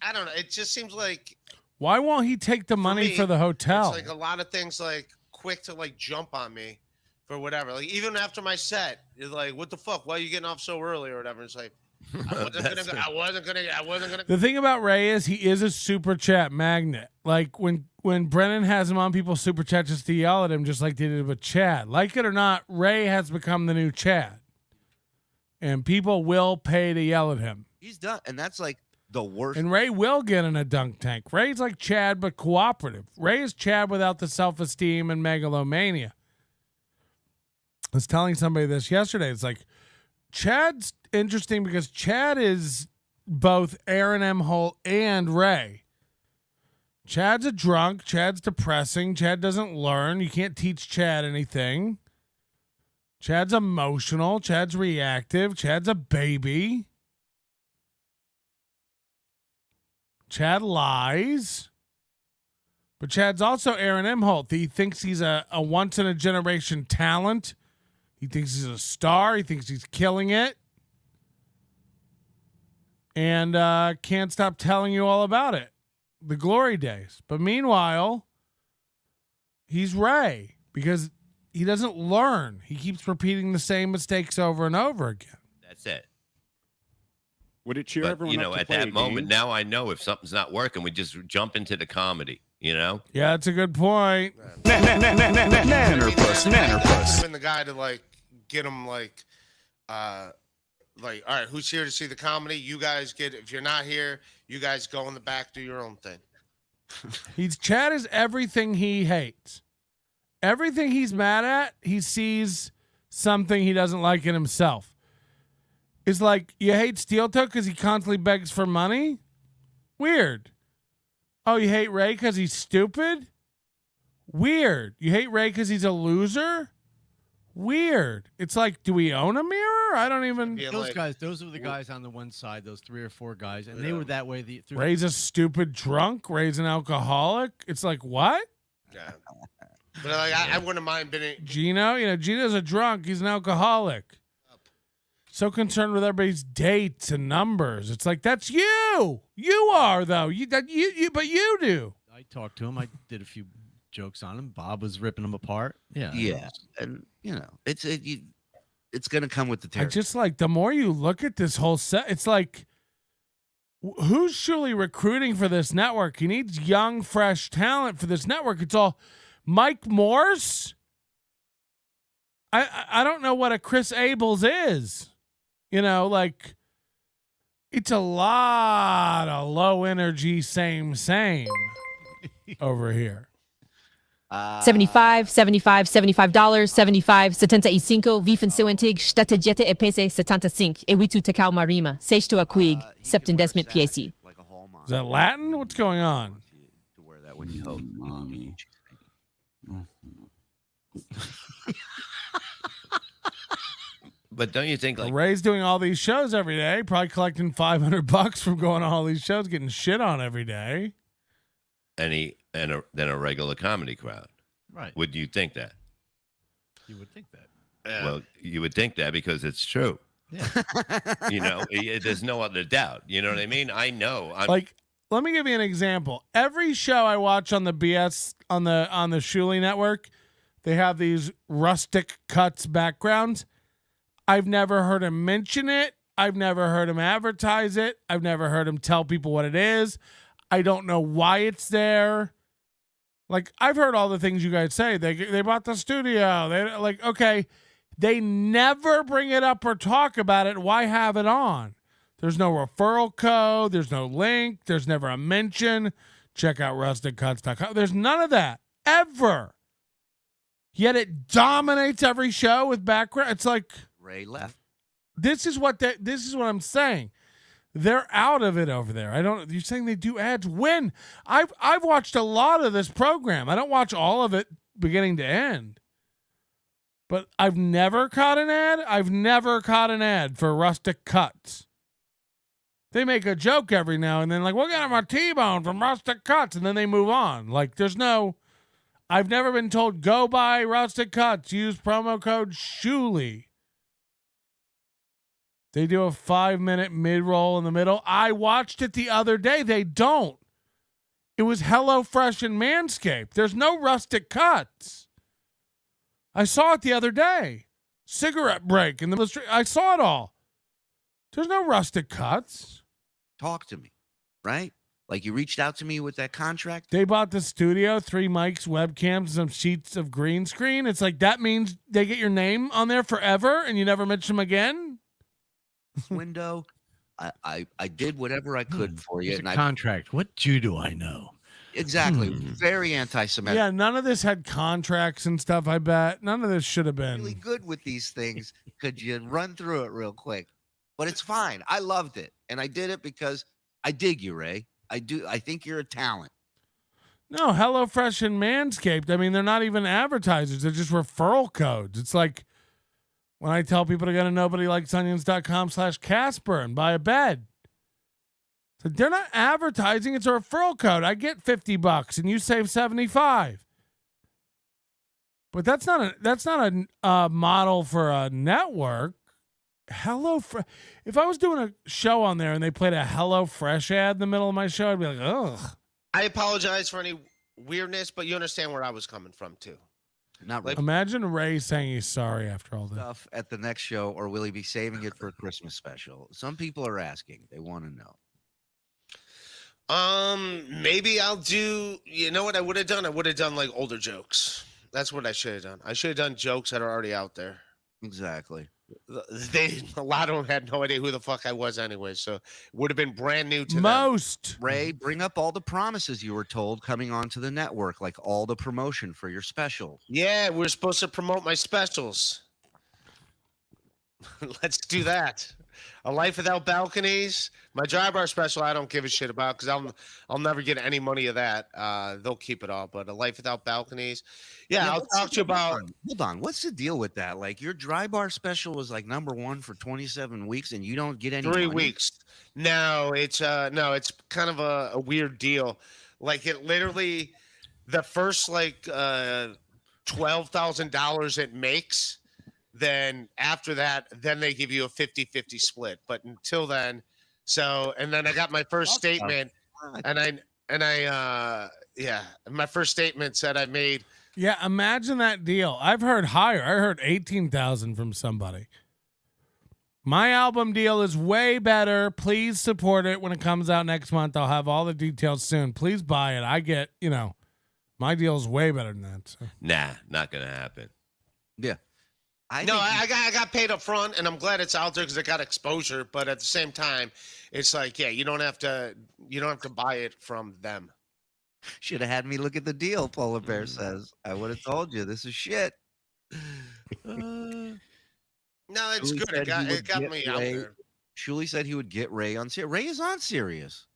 I don't know. It just seems like Why won't he take the money for the hotel? It's like a lot of things like quick to like jump on me for whatever. Like even after my set, it's like, what the fuck? Why are you getting off so early or whatever? It's like I wasn't gonna. The thing about Ray is he is a super chat magnet. Like when Brennan has him on, people super chat just to yell at him, just like they did with Chad. Like it or not, Ray has become the new Chad, and people will pay to yell at him. He's done, and that's like the worst. And Ray will get in a dunk tank. Ray's like Chad, but cooperative. Ray is Chad without the self-esteem and megalomania. I was telling somebody this yesterday. It's like Chad's interesting because Chad is both Aaron M. Holt and Ray. Chad's a drunk. Chad's depressing. Chad doesn't learn. You can't teach Chad anything. Chad's emotional. Chad's reactive. Chad's a baby. Chad lies. But Chad's also Aaron M. Holt. He thinks he's a once-in-a-generation talent. He thinks he's a star. He thinks he's killing it. And can't stop telling you all about it. The glory days. But meanwhile, he's Ray because he doesn't learn. He keeps repeating the same mistakes over and over again. That's it. Would it cheer But, everyone you up know, to at play that a moment, game? now I know if something's not working, we just jump into the comedy, you know? Yeah, that's a good point. Nannerpuss. I've been the guy to like get him like, all right, who's here to see the comedy? You guys get. If you're not here, you guys go in the back, do your own thing. Chad is everything he hates. Everything he's mad at, he sees something he doesn't like in himself. It's like, you hate Steel Toe because he constantly begs for money? Weird. Oh, you hate Ray because he's stupid? Weird. You hate Ray because he's a loser? Weird. It's like, do we own a mirror? I don't even. Those guys, those were the guys on the one side, those 3 or 4 guys, and they were that way. Ray's a stupid drunk. Ray's an alcoholic. It's like, what? Yeah. But like, I wouldn't mind being. Gino, Gino's a drunk. He's an alcoholic. So concerned with everybody's dates and numbers. It's like, that's you. You are, though. But you do. I talked to him. I did a few jokes on him. Bob was ripping him apart. Yeah. Yeah. And, it's going to come with the I territory. just like, the more you look at this whole set, it's like, who's Shuli recruiting for this network? He needs young, fresh talent for this network. It's all Mike Morse. I don't know what a Chris Abels is. Like, it's a lot of low energy, same over here. $75, $75, $75, 75, 75, Vifen Statagete e Pese 75, Ewitu Takao Marima, Sexto Aquig, Septendesmit PAC. Is that Latin? What's going on? To wear that when you hold mommy. But don't you think, like, Ray's doing all these shows every day, probably collecting $500 from going on all these shows, getting shit on every day. than a regular comedy crowd? Right. Would you think that? You would think that. Well, you would think that because it's true. Yeah. There's no other doubt. You know what I mean? I know. Let me give you an example. Every show I watch on the BS on the Shuli Network, they have these rustic cuts backgrounds. I've never heard him mention it. I've never heard him advertise it. I've never heard him tell people what it is. I don't know why it's there. Like, I've heard all the things you guys say. They bought the studio. They never bring it up or talk about it. Why have it on? There's no referral code. There's no link. There's never a mention. Check out rusticcuts.com. There's none of that ever. Yet it dominates every show with background. It's like Ray left. This is what I'm saying. They're out of it over there. You're saying they do ads. When? I've watched a lot of this program. I don't watch all of it beginning to end. But I've never caught an ad. I've never caught an ad for Rustic Cuts. They make a joke every now and then, like, we'll get him a T-bone from Rustic Cuts, and then they move on. Like, I've never been told, go buy Rustic Cuts, use promo code Shuli. They do a 5-minute mid-roll in the middle. I watched it the other day. They don't. It was HelloFresh and Manscaped. There's no Rustic Cuts. I saw it the other day. Cigarette break in the middle of the street. I saw it all. There's no Rustic Cuts. Talk to me, right? Like, you reached out to me with that contract. They bought the studio, 3 mics, webcams, some sheets of green screen. It's like, that means they get your name on there forever and you never mention them again? This window, I did whatever I could for you. It's a contract. What Jew do I know? Exactly. Very anti-Semitic. Yeah, none of this had contracts and stuff, I bet. None of this should have been. Really good with these things. Could you run through it real quick? But it's fine. I loved it. And I did it because I dig you, Ray. I do. I think you're a talent. No, HelloFresh and Manscaped, I mean, they're not even advertisers. They're just referral codes. It's like when I tell people to go to nobodylikesonions.com/Casper and buy a bed. So they're not advertising. It's a referral code. I get $50 and you save $75. But that's not a model for a network. If I was doing a show on there and they played a HelloFresh ad in the middle of my show, I'd be like, ugh. I apologize for any weirdness, but you understand where I was coming from too. Not really. Imagine Ray saying he's sorry after all this. Stuff at the next show, or will he be saving it for a Christmas special? Some people are asking. They want to know. Maybe I'll do. You know what I would have done? I would have done like older jokes. That's what I should have done. I should have done jokes that are already out there. Exactly. A lot of them had no idea who the fuck I was anyway, so it would have been brand new to most. Ray, bring up all the promises you were told coming onto the network, like all the promotion for your special. Yeah, we're supposed to promote my specials. Let's do that. A Life Without Balconies. My dry bar special, I don't give a shit about because I'll never get any money of that. They'll keep it all. But A Life Without Balconies. Yeah, I'll talk to you about. Hold on. What's the deal with that? Like your dry bar special was like #1 for 27 weeks, and you don't get any 3 money? weeks. No, it's kind of a weird deal. Like it literally, the first like $12,000 it makes. Then after that, then they give you a 50-50 split. But until then, and then I got my first statement, and my first statement said I made. Yeah, imagine that deal. I've heard higher. I heard 18,000 from somebody. My album deal is way better. Please support it when it comes out next month. I'll have all the details soon. Please buy it. I get, my deal is way better than that. So. Nah, not gonna happen. Yeah. I got paid up front, and I'm glad it's out there because it got exposure. But at the same time, it's like, yeah, you don't have to buy it from them. Should have had me look at the deal, Polar Bear says. I would have told you this is shit. No, it's Shuli good. said It got me out there. Shuli said he would get Ray on Sirius. Ray is on Sirius.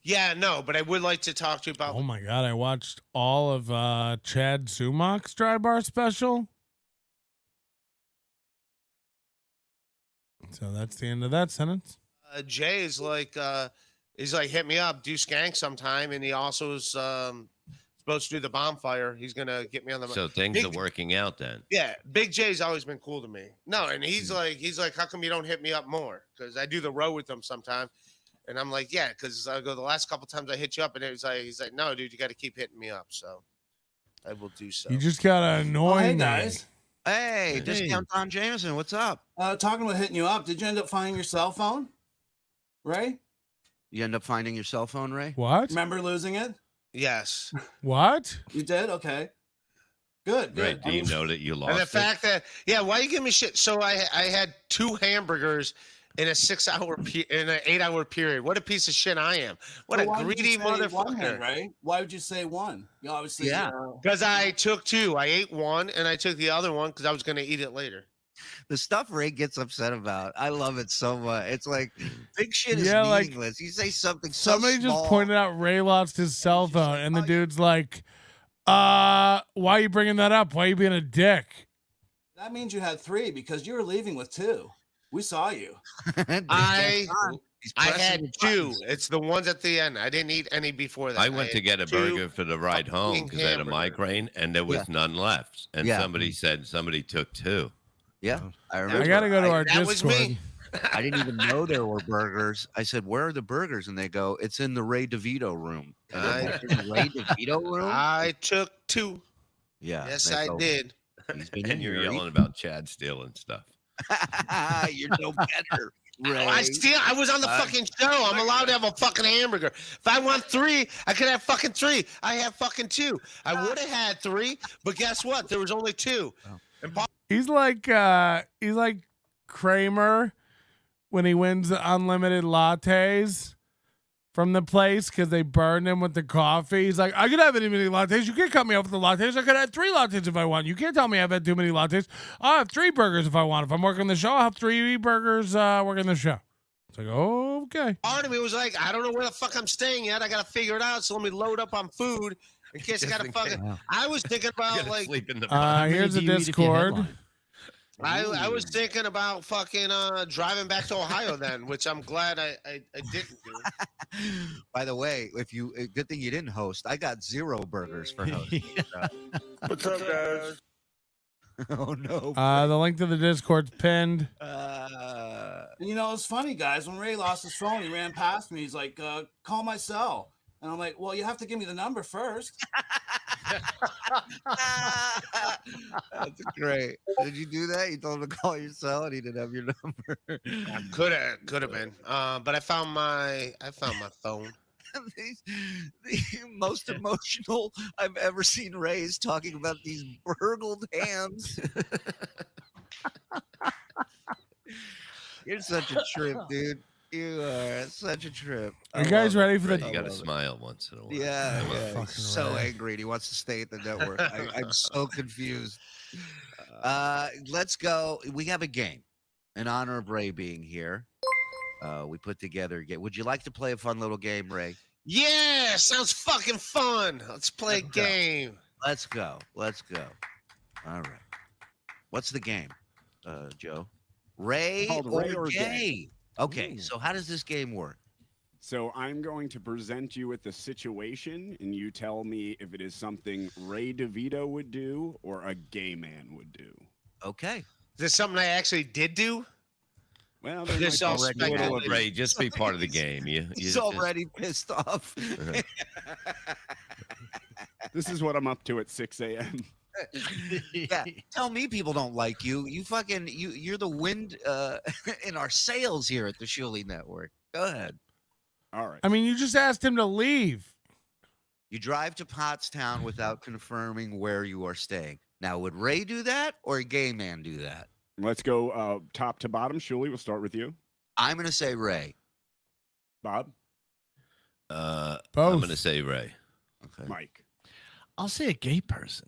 Yeah, no, but I would like to talk to you about. Oh my God, I watched all of Chad Zumach's dry bar special. So that's the end of that sentence. Jay is like, he's like, hit me up, do Skank sometime, and he also is supposed to do the bonfire. He's gonna get me on the. So things are working out then. Yeah, Big J's always been cool to me. No, and he's like, how come you don't hit me up more? Because I do the row with him sometime, and I'm like, yeah, because I go the last couple times I hit you up, and he's like, no, dude, you got to keep hitting me up. So I will do so. You just gotta annoy hey me. guys. Hey, Discount Don Jameson, what's up? Talking about hitting you up. Did you end up finding your cell phone, Ray? You end up finding your cell phone, Ray? What? Remember losing it? Yes. What? You did? Okay. Good. Right? Do you know that you lost? And the fact that, why you give me shit? So I had 2 hamburgers in a 8-hour period. What a piece of shit I am. What So a greedy motherfucker. Right? Why would you say one? You obviously. Yeah. Because I took 2. I ate one and I took the other one because I was going to eat it later. The stuff Ray gets upset about, I love it so much. It's like big shit is like, meaningless. You say something so somebody small. just pointed out Ray lost his cell phone, and the dude's like, why are you bringing that up? Why are you being a dick? That means you had 3 because you were leaving with 2. We saw you. I had 2. It's the ones at the end. I didn't eat any before that. I went to get a burger for the ride home because I had a migraine, and there was none left. And somebody said somebody took 2. Yeah, I remember. I gotta go to our that was Discord. me. I didn't even know there were burgers. I said, "Where are the burgers?" And they go, "It's in the Ray DeVito room." And I'm like, "In the Ray DeVito room?" I took 2. Yeah. Yes, I did. He's been And in you're here. yelling about Chad stealing stuff. You're no better, Ray. I was on the fucking show. I'm allowed to have a fucking hamburger. If I want 3, I could have fucking 3. I have fucking 2. I would have had 3, but guess what? There was only 2. And He's like Kramer when he wins the unlimited lattes from the place because they burned him with the coffee. He's like, I could have any many lattes. You can't cut me off with the lattes. I could have 3 lattes if I want. You can't tell me I've had too many lattes. I'll have 3 burgers if I want. If I'm working the show, I'll have 3 burgers working the show. It's like, oh, okay. part of me was like, I don't know where the fuck I'm staying yet. I got to figure it out. So let me load up on food in case I got to fucking. I was thinking about like. Sleep in the Here's a Discord. I was thinking about fucking driving back to Ohio then, which I'm glad I didn't do. By the way, good thing you didn't host. I got 0 burgers for hosting. What's up, guys? Oh no. The link to the Discord's pinned. And it's funny, guys. When Ray lost his phone, he ran past me. He's like, call my cell. And I'm like, well, you have to give me the number first. That's great. Did you do that? You told him to call your cell and he didn't have your number. Could have been. But I found my phone. The most emotional I've ever seen Ray is talking about these burgled hams. You're such a trip, dude. You are such a trip. Are you guys ready for the? You got to smile once in a while. Yeah. He's so angry. And he wants to stay at the network. I'm so confused. Let's go. We have a game in honor of Ray being here. we put together a game. Would you like to play a fun little game, Ray? Yeah, sounds fucking fun. Let's play a game. Let's go. All right. What's the game, Joe? Ray or gay? Okay, so how does this game work? So I'm going to present you with the situation, and you tell me if it is something Ray DeVito would do or a gay man would do. Okay. Is this something I actually did do? Well, This all speculative. Ray, just be part of the game. He's already pissed off. This is what I'm up to at 6 a.m. Yeah, tell me people don't like you. You're the wind in our sails here at the Shuli Network. Go ahead. All right. I mean, you just asked him to leave. You drive to Pottstown without confirming where you are staying. Now, would Ray do that or a gay man do that? Let's go top to bottom. Shuli, we'll start with you. I'm going to say Ray. Bob? I'm Both. going to say Ray. Okay. Mike? I'll say a gay person.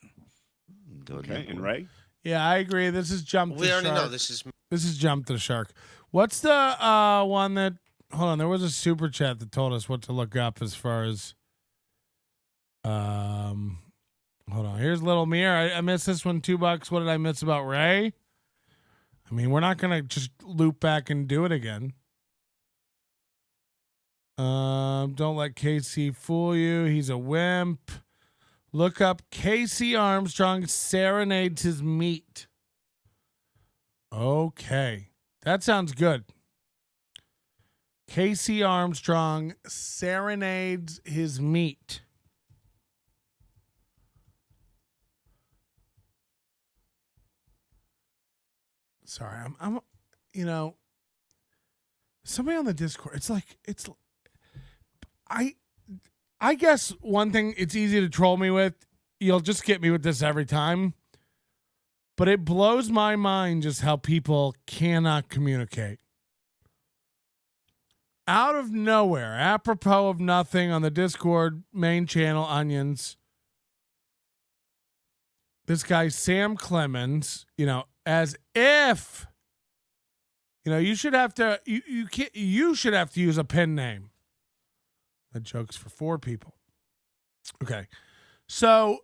Okay, and Ray? Yeah, I agree. This is jump. We the already shark. know this is. This is jump the shark. What's the one that? Hold on, there was a super chat that told us what to look up as far as. Hold on. Here's Little Mirror. I missed this one. $2. What did I miss about Ray? I mean, we're not gonna just loop back and do it again. Don't let Casey fool you. He's a wimp. Look up Casey Armstrong serenades his meat. Okay. That sounds good. Casey Armstrong serenades his meat. Sorry, I'm somebody on the Discord. I guess one thing it's easy to troll me with, you'll just get me with this every time. But it blows my mind just how people cannot communicate. Out of nowhere, apropos of nothing on the Discord main channel, Onions, this guy, Sam Clemens, as if, you should have to, you should have to use a pen name. That joke's for 4 people. Okay. So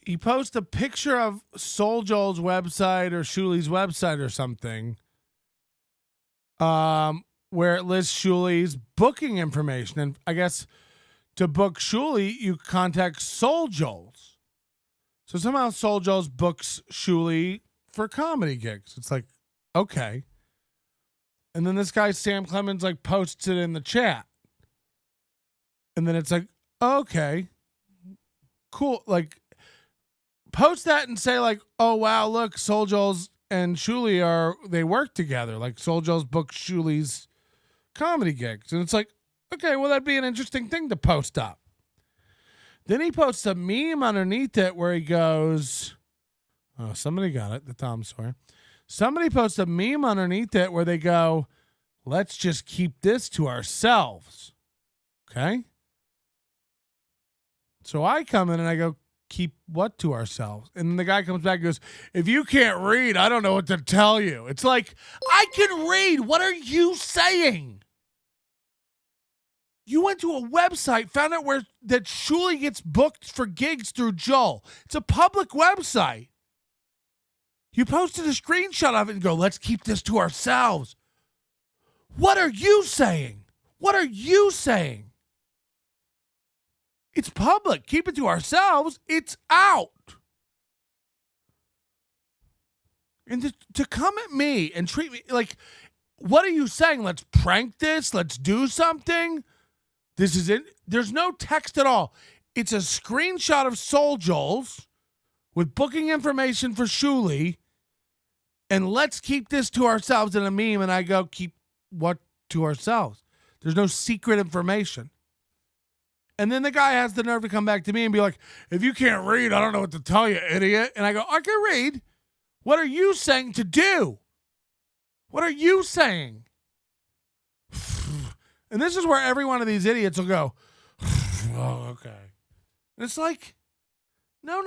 he posts a picture of Soul Joel's website or Shuli's website or something, where it lists Shuli's booking information. And I guess to book Shuli, you contact Soul Joel's. So somehow Soul Joel's books Shuli for comedy gigs. It's like, okay. And then this guy, Sam Clemens, posts it in the chat. And then it's like, okay, cool. Post that and say oh, wow, look, Soul Joel's and Shuli they work together. Soul Joel's book Shuli's comedy gigs. And it's like, okay, well, that'd be an interesting thing to post up. Then he posts a meme underneath it where he goes, oh, somebody got it, the Tom Sawyer. Somebody posts a meme underneath it where they go, let's just keep this to ourselves. Okay? So I come in and I go, keep what to ourselves? And then the guy comes back and goes, if you can't read, I don't know what to tell you. It's like, I can read. What are you saying? You went to a website, found out that Shuli gets booked for gigs through Joel. It's a public website. You posted a screenshot of it and go, let's keep this to ourselves. What are you saying? What are you saying? It's public. Keep it to ourselves. It's out. And to come at me and treat me what are you saying? Let's prank this. Let's do something. This is it. There's no text at all. It's a screenshot of Soul Joel's with booking information for Shuli. And let's keep this to ourselves in a meme. And I go, keep what to ourselves? There's no secret information. And then the guy has the nerve to come back to me and be like, if you can't read, I don't know what to tell you, idiot. And I go, I can read. What are you saying to do? What are you saying? And this is where every one of these idiots will go, oh, okay. And it's like, no.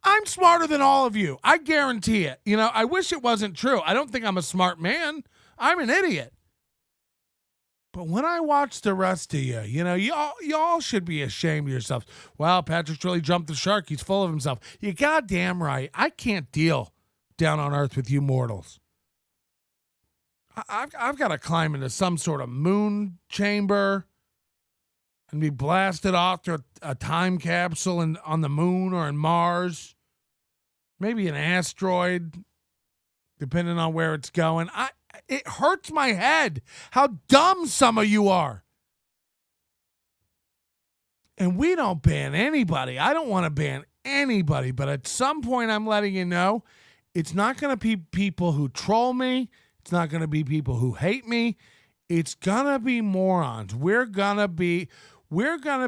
I'm I'm smarter than all of you. I guarantee it. You know, I wish it wasn't true. I don't think I'm a smart man. I'm an idiot. But when I watch the rest of you, you know, y'all should be ashamed of yourselves. Wow, Patrick's really jumped the shark. He's full of himself. You goddamn right. I can't deal down on earth with you mortals. I've got to climb into some sort of moon chamber and be blasted off to a time capsule on the moon or in Mars. Maybe an asteroid, depending on where it's going. It hurts my head how dumb some of you are. And we don't ban anybody. I don't want to ban anybody, but at some point I'm letting you know it's not going to be people who troll me. It's not going to be people who hate me. It's going to be morons. We're going to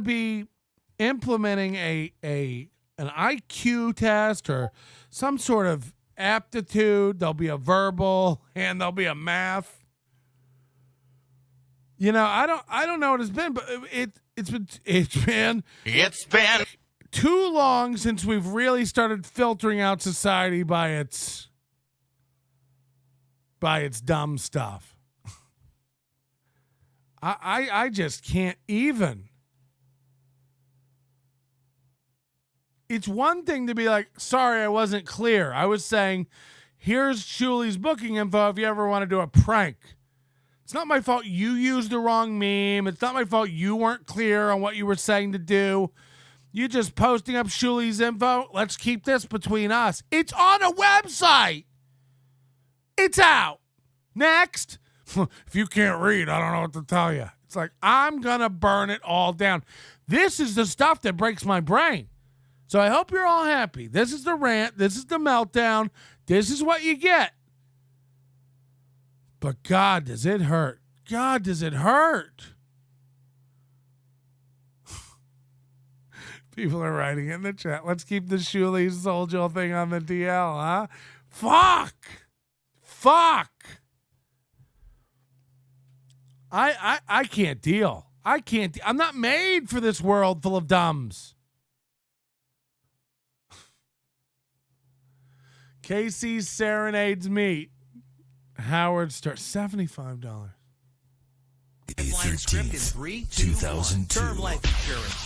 be implementing an IQ test or some sort of aptitude. There'll be a verbal and there'll be a math. You know, I don't know what it's been, but it's been too long since we've really started filtering out society by its dumb stuff. I just can't even. It's one thing to be like, sorry, I wasn't clear. I was saying, here's Shuli's booking info if you ever want to do a prank. It's not my fault you used the wrong meme. It's not my fault you weren't clear on what you were saying to do. You just posting up Shuli's info. Let's keep this between us. It's on a website. It's out. Next. If you can't read, I don't know what to tell you. It's like, I'm going to burn it all down. This is the stuff that breaks my brain. So I hope you're all happy. This is the rant. This is the meltdown. This is what you get. But God, does it hurt? God, does it hurt? People are writing in the chat. Let's keep the Shuli Soulja thing on the DL, huh? Fuck. I can't deal. I'm not made for this world full of dumbs. Casey's Serenades Meat. Howard Stern, $75. 13th, 2002.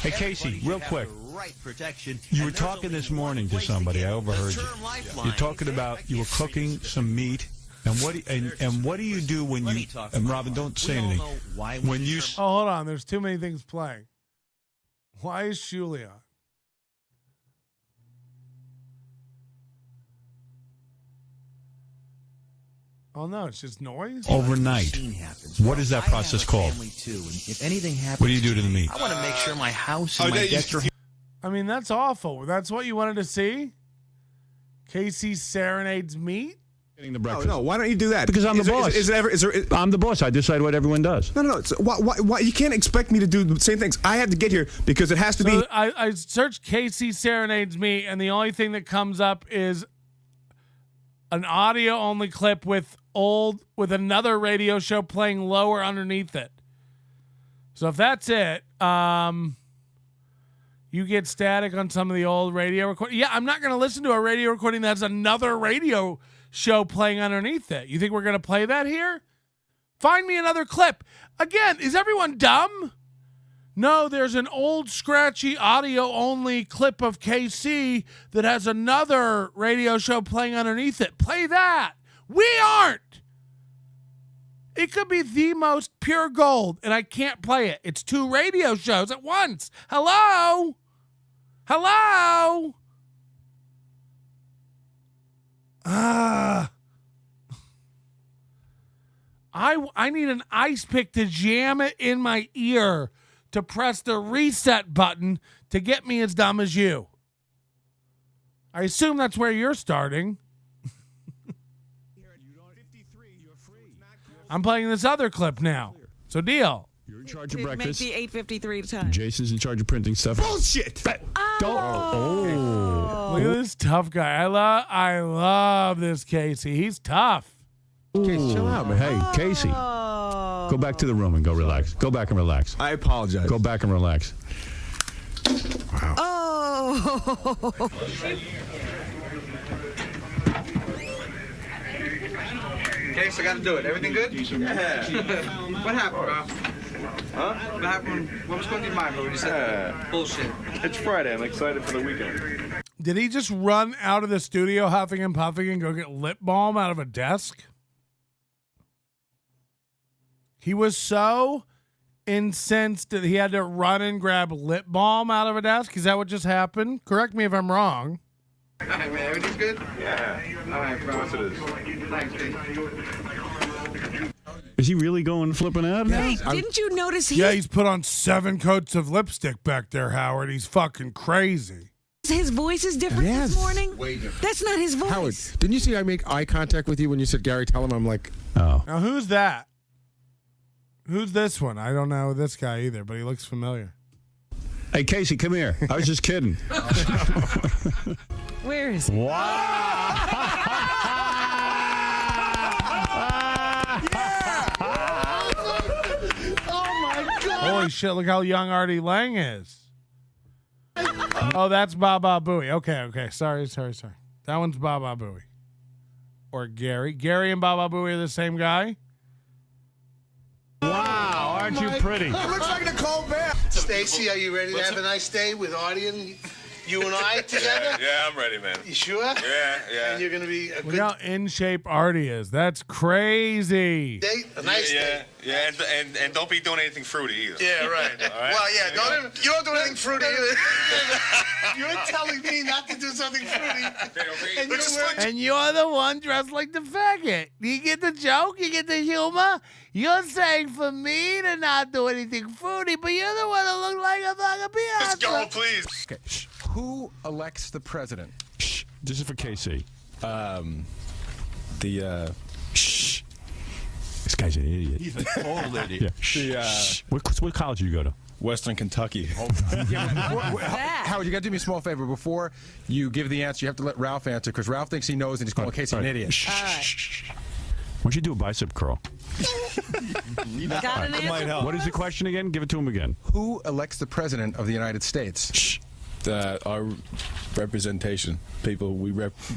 Hey, Casey, real quick. You were talking this morning to somebody. I overheard you. You're talking about you were cooking some meat. And what do you do when you? And Robin, don't say anything. When you? Oh, hold on. There's too many things playing. Why is Shuli on? Oh no, it's just noise. Overnight. What is that process called? If anything happens, What do you do to the meat? I want to make sure my house and my guests are. I mean, that's awful. That's what you wanted to see? Casey Serenades Meat? Getting the breakfast. No, why don't you do that? Because I'm the boss. I'm the boss. I decide what everyone does. No. Why you can't expect me to do the same things. I have to get here because it has to be. I searched Casey Serenades Meat, and the only thing that comes up is an audio-only clip with another radio show playing lower underneath it. So if that's it, you get static on some of the old radio recording. Yeah, I'm not going to listen to a radio recording that has another radio show playing underneath it. You think we're going to play that here? Find me another clip. Again, is everyone dumb? No, there's an old scratchy audio-only clip of KC that has another radio show playing underneath it. Play that. We aren't. It could be the most pure gold, and I can't play it. It's two radio shows at once. Hello? I need an ice pick to jam it in my ear to press the reset button to get me as dumb as you. I assume that's where you're starting. I'm playing this other clip now. So deal. You're in charge of breakfast. Make the 8:53 time. Jason's in charge of printing stuff. Bullshit. Oh. Look at this tough guy. I love this Casey. He's tough. Casey, chill out, man. Hey, Casey. Go back to the room and go relax. Go back and relax. I apologize. Go back and relax. Wow. Oh. Okay, so I gotta do it. Everything good? Yeah. What happened, bro? Huh? What happened? What was going through your mind, bro? When you said bullshit. It's Friday. I'm excited for the weekend. Did he just run out of the studio huffing and puffing and go get lip balm out of a desk? He was so incensed that he had to run and grab lip balm out of a desk. Is that what just happened? Correct me if I'm wrong. All right, man. Everything's good? Yeah. All right, bro. Of course it is. Thanks, dude. Is he really going flipping out now? Hey, didn't you notice Yeah, he's put on 7 coats of lipstick back there, Howard. He's fucking crazy. his voice is different this morning? Way different. That's not his voice. Howard, didn't you see I make eye contact with you when you said Gary, tell him? I'm like, oh. Now, who's that? Who's this one? I don't know this guy either, but he looks familiar. Hey, Casey, come here. I was just kidding. Where is he? Holy shit, look how young Artie Lang is. Oh, that's Baba Booey. Okay. Sorry. That one's Baba Booey. Or Gary. Gary and Baba Booey are the same guy? Wow, aren't you pretty? It looks like Nicole Bear. Stacy, are you ready to have a nice day with Artie and you and I together? Yeah, I'm ready, man. You sure? Yeah. And you're going to be a Look good how in shape Artie is. That's crazy. date? A nice day? Yeah, and don't be doing anything fruity either. Yeah, right. All right? Well, yeah, you don't do anything fruity either. You're telling me not to do something fruity. And you're the one dressed like the faggot. You get the joke? You get the humor? You're saying for me to not do anything fruity, but you're the one that look like a fucking Beyonce. Let's go, please. Okay. Who elects the president? Shh. This is for KC. Shh. This guy's an idiot. He's an old idiot. Yeah. Shh. What college did you go to? Western Kentucky. Howard, you got to do me a small favor. Before you give the answer, you have to let Ralph answer because Ralph thinks he knows and he's calling Casey an idiot. Shh. Why don't you do a bicep curl? Got an answer? What is the question again? Give it to him again. Who elects the president of the United States? Shh. Our representation, people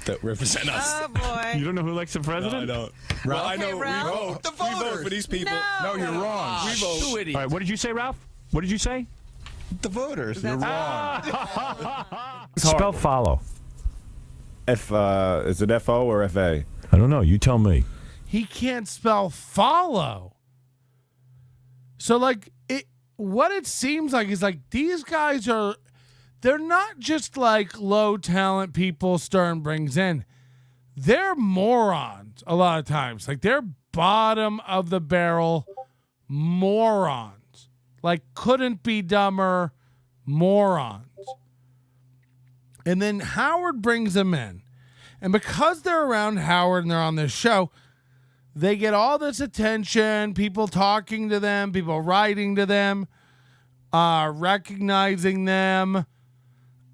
that represent us. Oh, boy. You don't know who elects the president? No, I don't. Ralph? Well, I know Ralph. we vote for these people. No, you're wrong. We vote. Two idiots. All right, what did you say, Ralph? What did you say? The voters. You're wrong. Spell follow. Is it F-O or F-A? I don't know. You tell me. He can't spell follow. So, what it seems like is these guys they're not just low talent people Stern brings in. They're morons a lot of times. They're bottom of the barrel morons. Couldn't be dumber morons. And then Howard brings them in. And because they're around Howard and they're on this show, they get all this attention, people talking to them, people writing to them, recognizing them.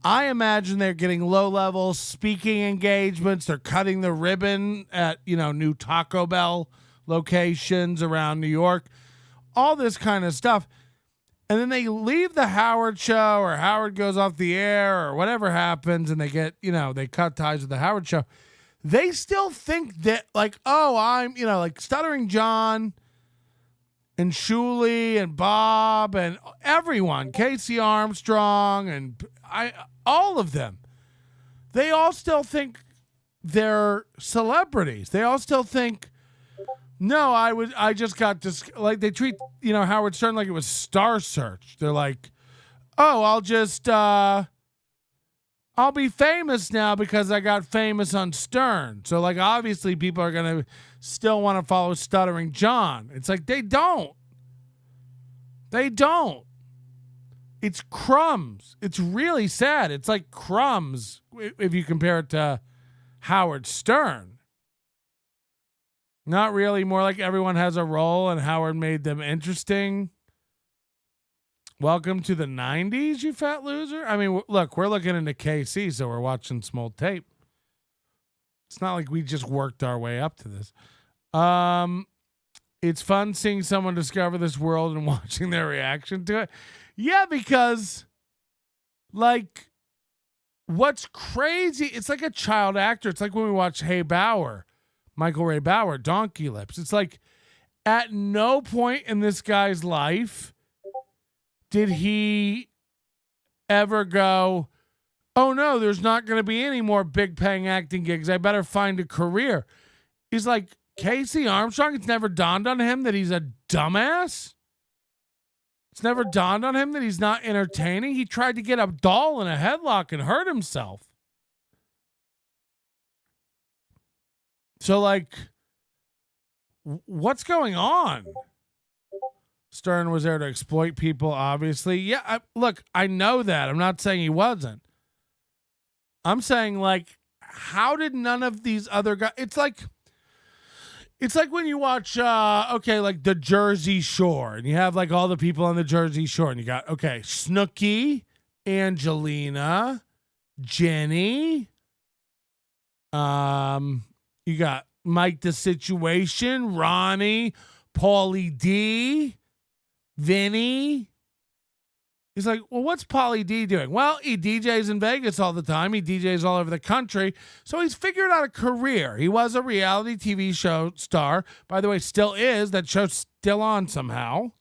I imagine they're getting low-level speaking engagements. They're cutting the ribbon at, new Taco Bell locations around New York. All this kind of stuff. And then they leave the Howard show or Howard goes off the air or whatever happens and they get, they cut ties with the Howard show. They still think that I'm, Stuttering John and Shuli and Bob and everyone, Casey Armstrong and all of them, they all still think they're celebrities. They all still think, no, I just got this, they treat, Howard Stern like it was Star Search. They're like, oh, I'll be famous now because I got famous on Stern. So, obviously people are going to still want to follow Stuttering John. It's they don't. They don't. It's crumbs. It's really sad. It's like crumbs if you compare it to Howard Stern. Not really. More like everyone has a role and Howard made them interesting. Welcome to the 90s, you fat loser. I mean, look, we're looking into KC, so we're watching some old tape. It's not like we just worked our way up to this. It's fun seeing someone discover this world and watching their reaction to it. Yeah, because, what's crazy, it's like a child actor. It's like when we watch Michael Ray Bauer, Donkey Lips. It's like at no point in this guy's life did he ever go, oh no, there's not going to be any more big paying acting gigs. I better find a career. He's like Casey Armstrong. It's never dawned on him that he's a dumbass. It's never dawned on him that he's not entertaining. He tried to get a doll in a headlock and hurt himself. So, like, what's going on? Stern was there to exploit people, obviously. Yeah, look, I know that. I'm not saying he wasn't. I'm saying, like, how did none of these other guys... It's like when you watch, like the Jersey Shore, and you have like all the people on the Jersey Shore, and you got, Snooki, Angelina, Jenny, you got Mike the Situation, Ronnie, Paulie D, Vinny. He's like, well, what's Paulie D doing? Well, he DJs in Vegas all the time. He DJs all over the country. So he's figured out a career. He was a reality TV show star. By the way, still is. That show's still on somehow.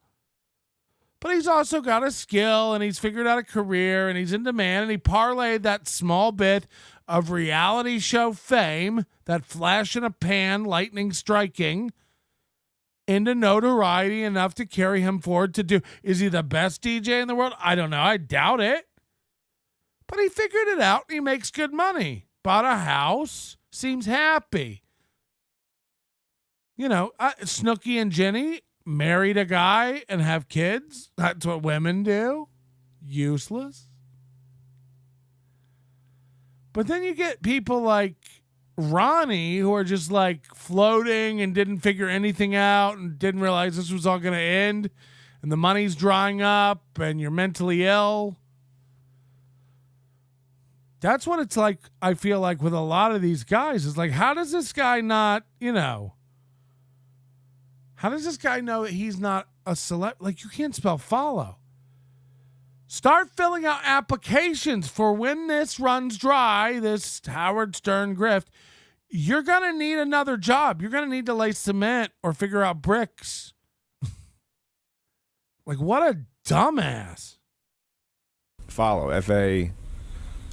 But he's also got a skill, and he's figured out a career, and he's in demand, and he parlayed that small bit of reality show fame, that flash in a pan, lightning striking, into notoriety enough to carry him forward to do. Is he the best DJ in the world? I don't know. I doubt it. But he figured it out. He makes good money. Bought a house. Seems happy. You know, Snooki and Jenny married a guy and have kids. That's what women do. Useless. But then you get people like Ronnie, who are just like floating and didn't figure anything out and didn't realize this was all going to end, and the money's drying up and you're mentally ill. That's what it's like. I feel like with a lot of these guys, is like, how does this guy not, how does this guy know that he's not a celeb? Like, you can't spell follow. Start filling out applications for when this runs dry, this Howard Stern grift. You're going to need another job. You're going to need to lay cement or figure out bricks. Like, what a dumbass. Follow, FALLOW.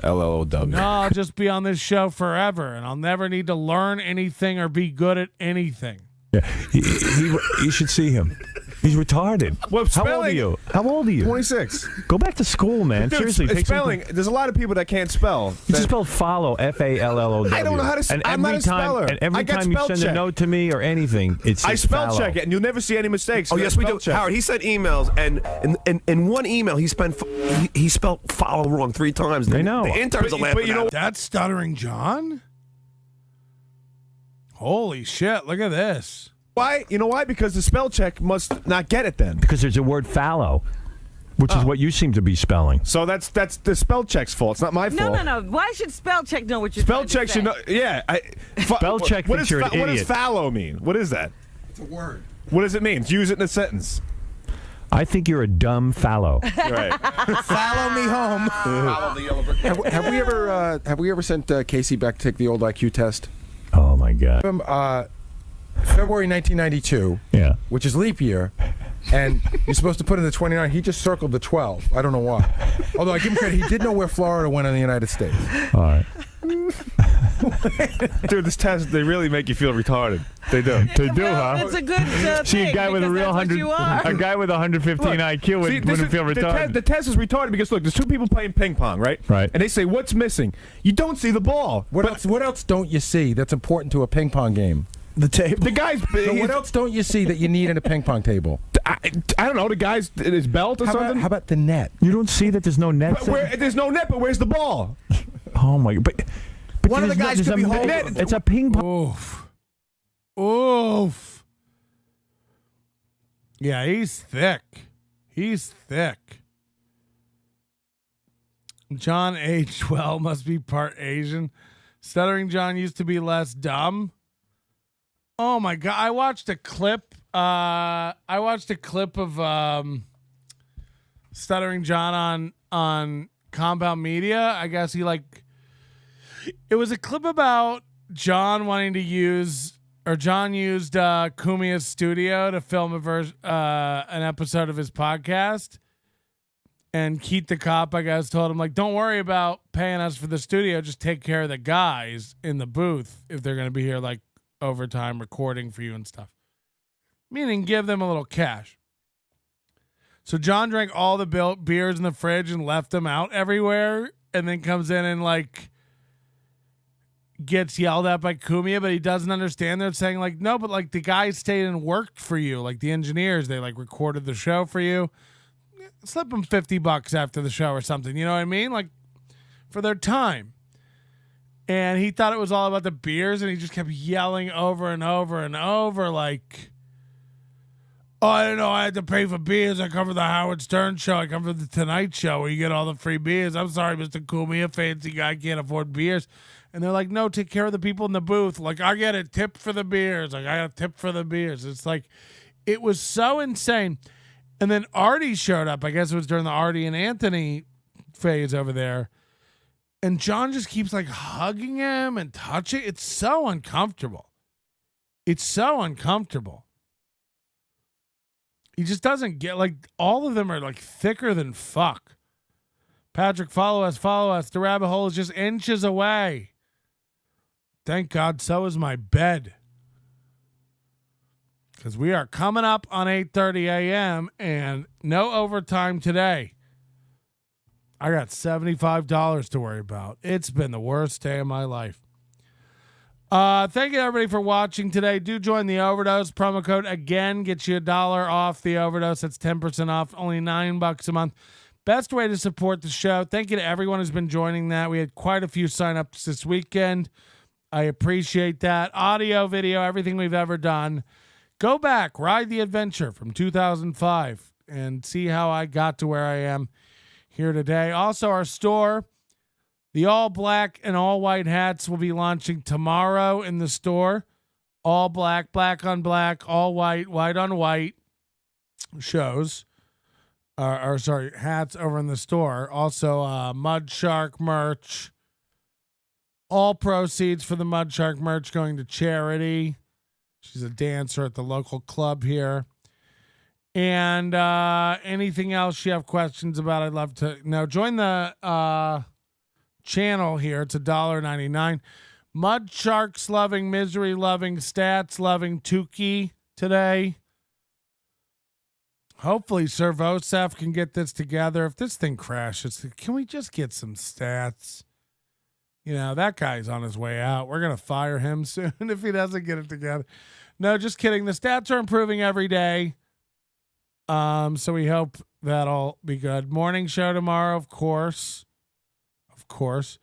No, I'll just be on this show forever, and I'll never need to learn anything or be good at anything. Yeah, you should see him. He's retarded. Well, How old are you? 26. Go back to school, man. Dude, Seriously. Take spelling. There's a lot of people that can't spell. You just spelled follow, FALLOW. I don't know how to. I'm not a speller. And every time you send a note to me or anything, it's I spell follow. check it, and you'll never see any mistakes. Oh yes, we do. Howard, he sent emails, and in one email he spelled follow wrong 3 times. I know. The interns are laughing. But that's Stuttering John? Holy shit, look at this. Why? You know why? Because the spell check must not get it then. Because there's a word fallow, which is what you seem to be spelling. So that's the spell check's fault. It's not my fault. No. Why should spell check know what you're Spell trying check to should say? know. Yeah. Spell check thinks you're an What does idiot. fallow mean? What is that? It's a word. What does it mean? Use it in a sentence. I think you're a dumb fallow. Right. Follow me home. Follow the yellow brick. Have we ever sent Casey back to take the old IQ test? Oh my God. February 1992, yeah, which is leap year, and you're supposed to put in the 29. He just circled the 12. I don't know why. Although I give him credit, he did know where Florida went in the United States. All right. Dude, this test, they really make you feel retarded. They do. They do, huh? It's a good See, a thing, guy with a because real that's what 100, you are. a guy with 115 IQ wouldn't feel retarded. The test is retarded because look, there's 2 people playing ping pong, right? Right. And they say, "What's missing?" You don't see the ball. What else don't you see that's important to a ping pong game? The table. The guy's. So what else don't you see that you need in a ping pong table? I don't know. The guy's in his belt or something. How about the net? You don't see that there's no net. There's no net, but where's the ball? Oh my! But one of the guys could be holding it. It's a ping pong. Oof. Yeah, he's thick. He's thick. John age 12 must be part Asian. Stuttering John used to be less dumb. Oh my God. I watched a clip. Of Stuttering John on Compound Media. I guess he like It was a clip about John wanting to use, or John used Kumia's studio to film an episode of his podcast. And Keith the cop, I guess, told him, like, don't worry about paying us for the studio. Just take care of the guys in the booth if they're going to be here, like, overtime recording for you and stuff. Meaning give them a little cash. So John drank all the beers in the fridge and left them out everywhere. And then comes in and, like, gets yelled at by Kumia, but he doesn't understand. They're saying, like, no, but, like, the guys stayed and worked for you. Like, the engineers, they, like, recorded the show for you. Slip them $50 after the show or something. You know what I mean? Like, for their time. And he thought it was all about the beers, and he just kept yelling over and over and over, like, oh, I didn't know I had to pay for beers. I come for the Howard Stern show. I come for the Tonight Show where you get all the free beers. I'm sorry, Mr. Kumia, fancy guy, can't afford beers. And they're like, no, take care of the people in the booth. Like, I get a tip for the beers. Like, I got a tip for the beers. It's like, it was so insane. And then Artie showed up. I guess it was during the Artie and Anthony phase over there. And John just keeps, like, hugging him and touching. It's so uncomfortable. It's so uncomfortable. He just doesn't get, like, all of them are, like, thicker than fuck. Patrick, follow us, follow us. The rabbit hole is just inches away. Thank God, so is my bed. Because we are coming up on 8:30 a.m. and no overtime today. I got $75 to worry about. It's been the worst day of my life. Thank you, everybody, for watching today. Do join the Overdose. Promo code, again, gets you $1 off the Overdose. That's 10% off, only $9 a month. Best way to support the show. Thank you to everyone who's been joining that. We had quite a few signups this weekend. I appreciate that. Audio, video, everything we've ever done. Go back, ride the adventure from 2005 and see how I got to where I am here today. Also, our store, the all black and all white hats will be launching tomorrow in the store. All black, black on black, all white, white on white shows. Hats over in the store. Also, Mud Shark merch. All proceeds for the Mud Shark merch going to charity. She's a dancer at the local club here. And anything else you have questions about, I'd love to know. Join the channel here. It's $1.99. Mud Sharks loving, misery loving, stats loving Tukey today. Hopefully Servosef can get this together. If this thing crashes, can we just get some stats? You know, that guy's on his way out. We're going to fire him soon if he doesn't get it together. No, just kidding. The stats are improving every day. So we hope that'll be good. Morning show tomorrow, of course. Of course.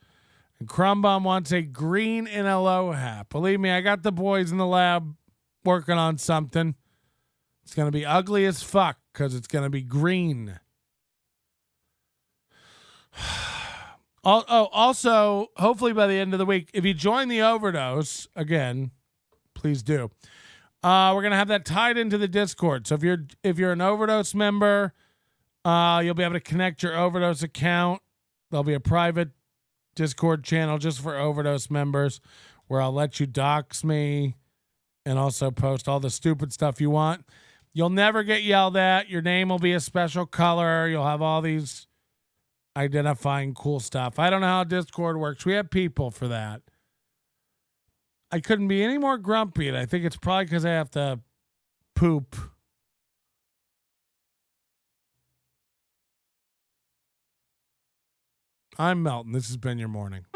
And Crumbum wants a green NLO hat. Believe me, I got the boys in the lab working on something. It's going to be ugly as fuck because it's going to be green. Also, hopefully by the end of the week, if you join the Overdose, again, please do. We're gonna have that tied into the Discord. So if you're an Overdose member, you'll be able to connect your Overdose account. There'll be a private Discord channel just for Overdose members where I'll let you dox me and also post all the stupid stuff you want. You'll never get yelled at. Your name will be a special color. You'll have all these identifying cool stuff. I don't know how Discord works. We have people for that. I couldn't be any more grumpy, and I think it's probably because I have to poop. I'm Melton. This has been your morning.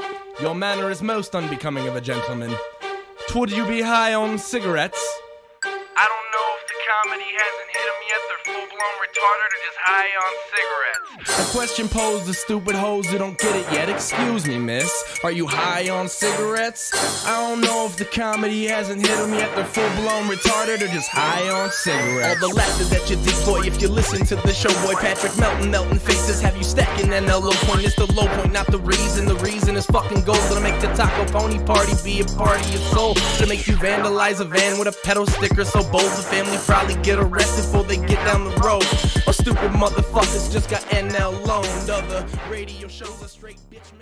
Your manner is most unbecoming of a gentleman. Would you be high on cigarettes? I don't know if the comedy hasn't hit them yet. They're full-blown retarded or just high on cigarettes. A question posed to stupid hoes who don't get it yet. Excuse me, miss. Are you high on cigarettes? I don't know if the comedy hasn't hit them yet. They're full-blown retarded or just high on cigarettes. All the laughter that you decoy if you listen to the show, boy. Patrick Melton faces have you stacking an low point. It's the low point, not the reason. The reason is fucking gold. Gonna make the taco pony party be a party of soul. To make you vandalize a van with a pedal sticker so bold the family probably get arrested before they get down the road. Or stupid motherfuckers just got NL loaned. Other radio shows are straight bitch.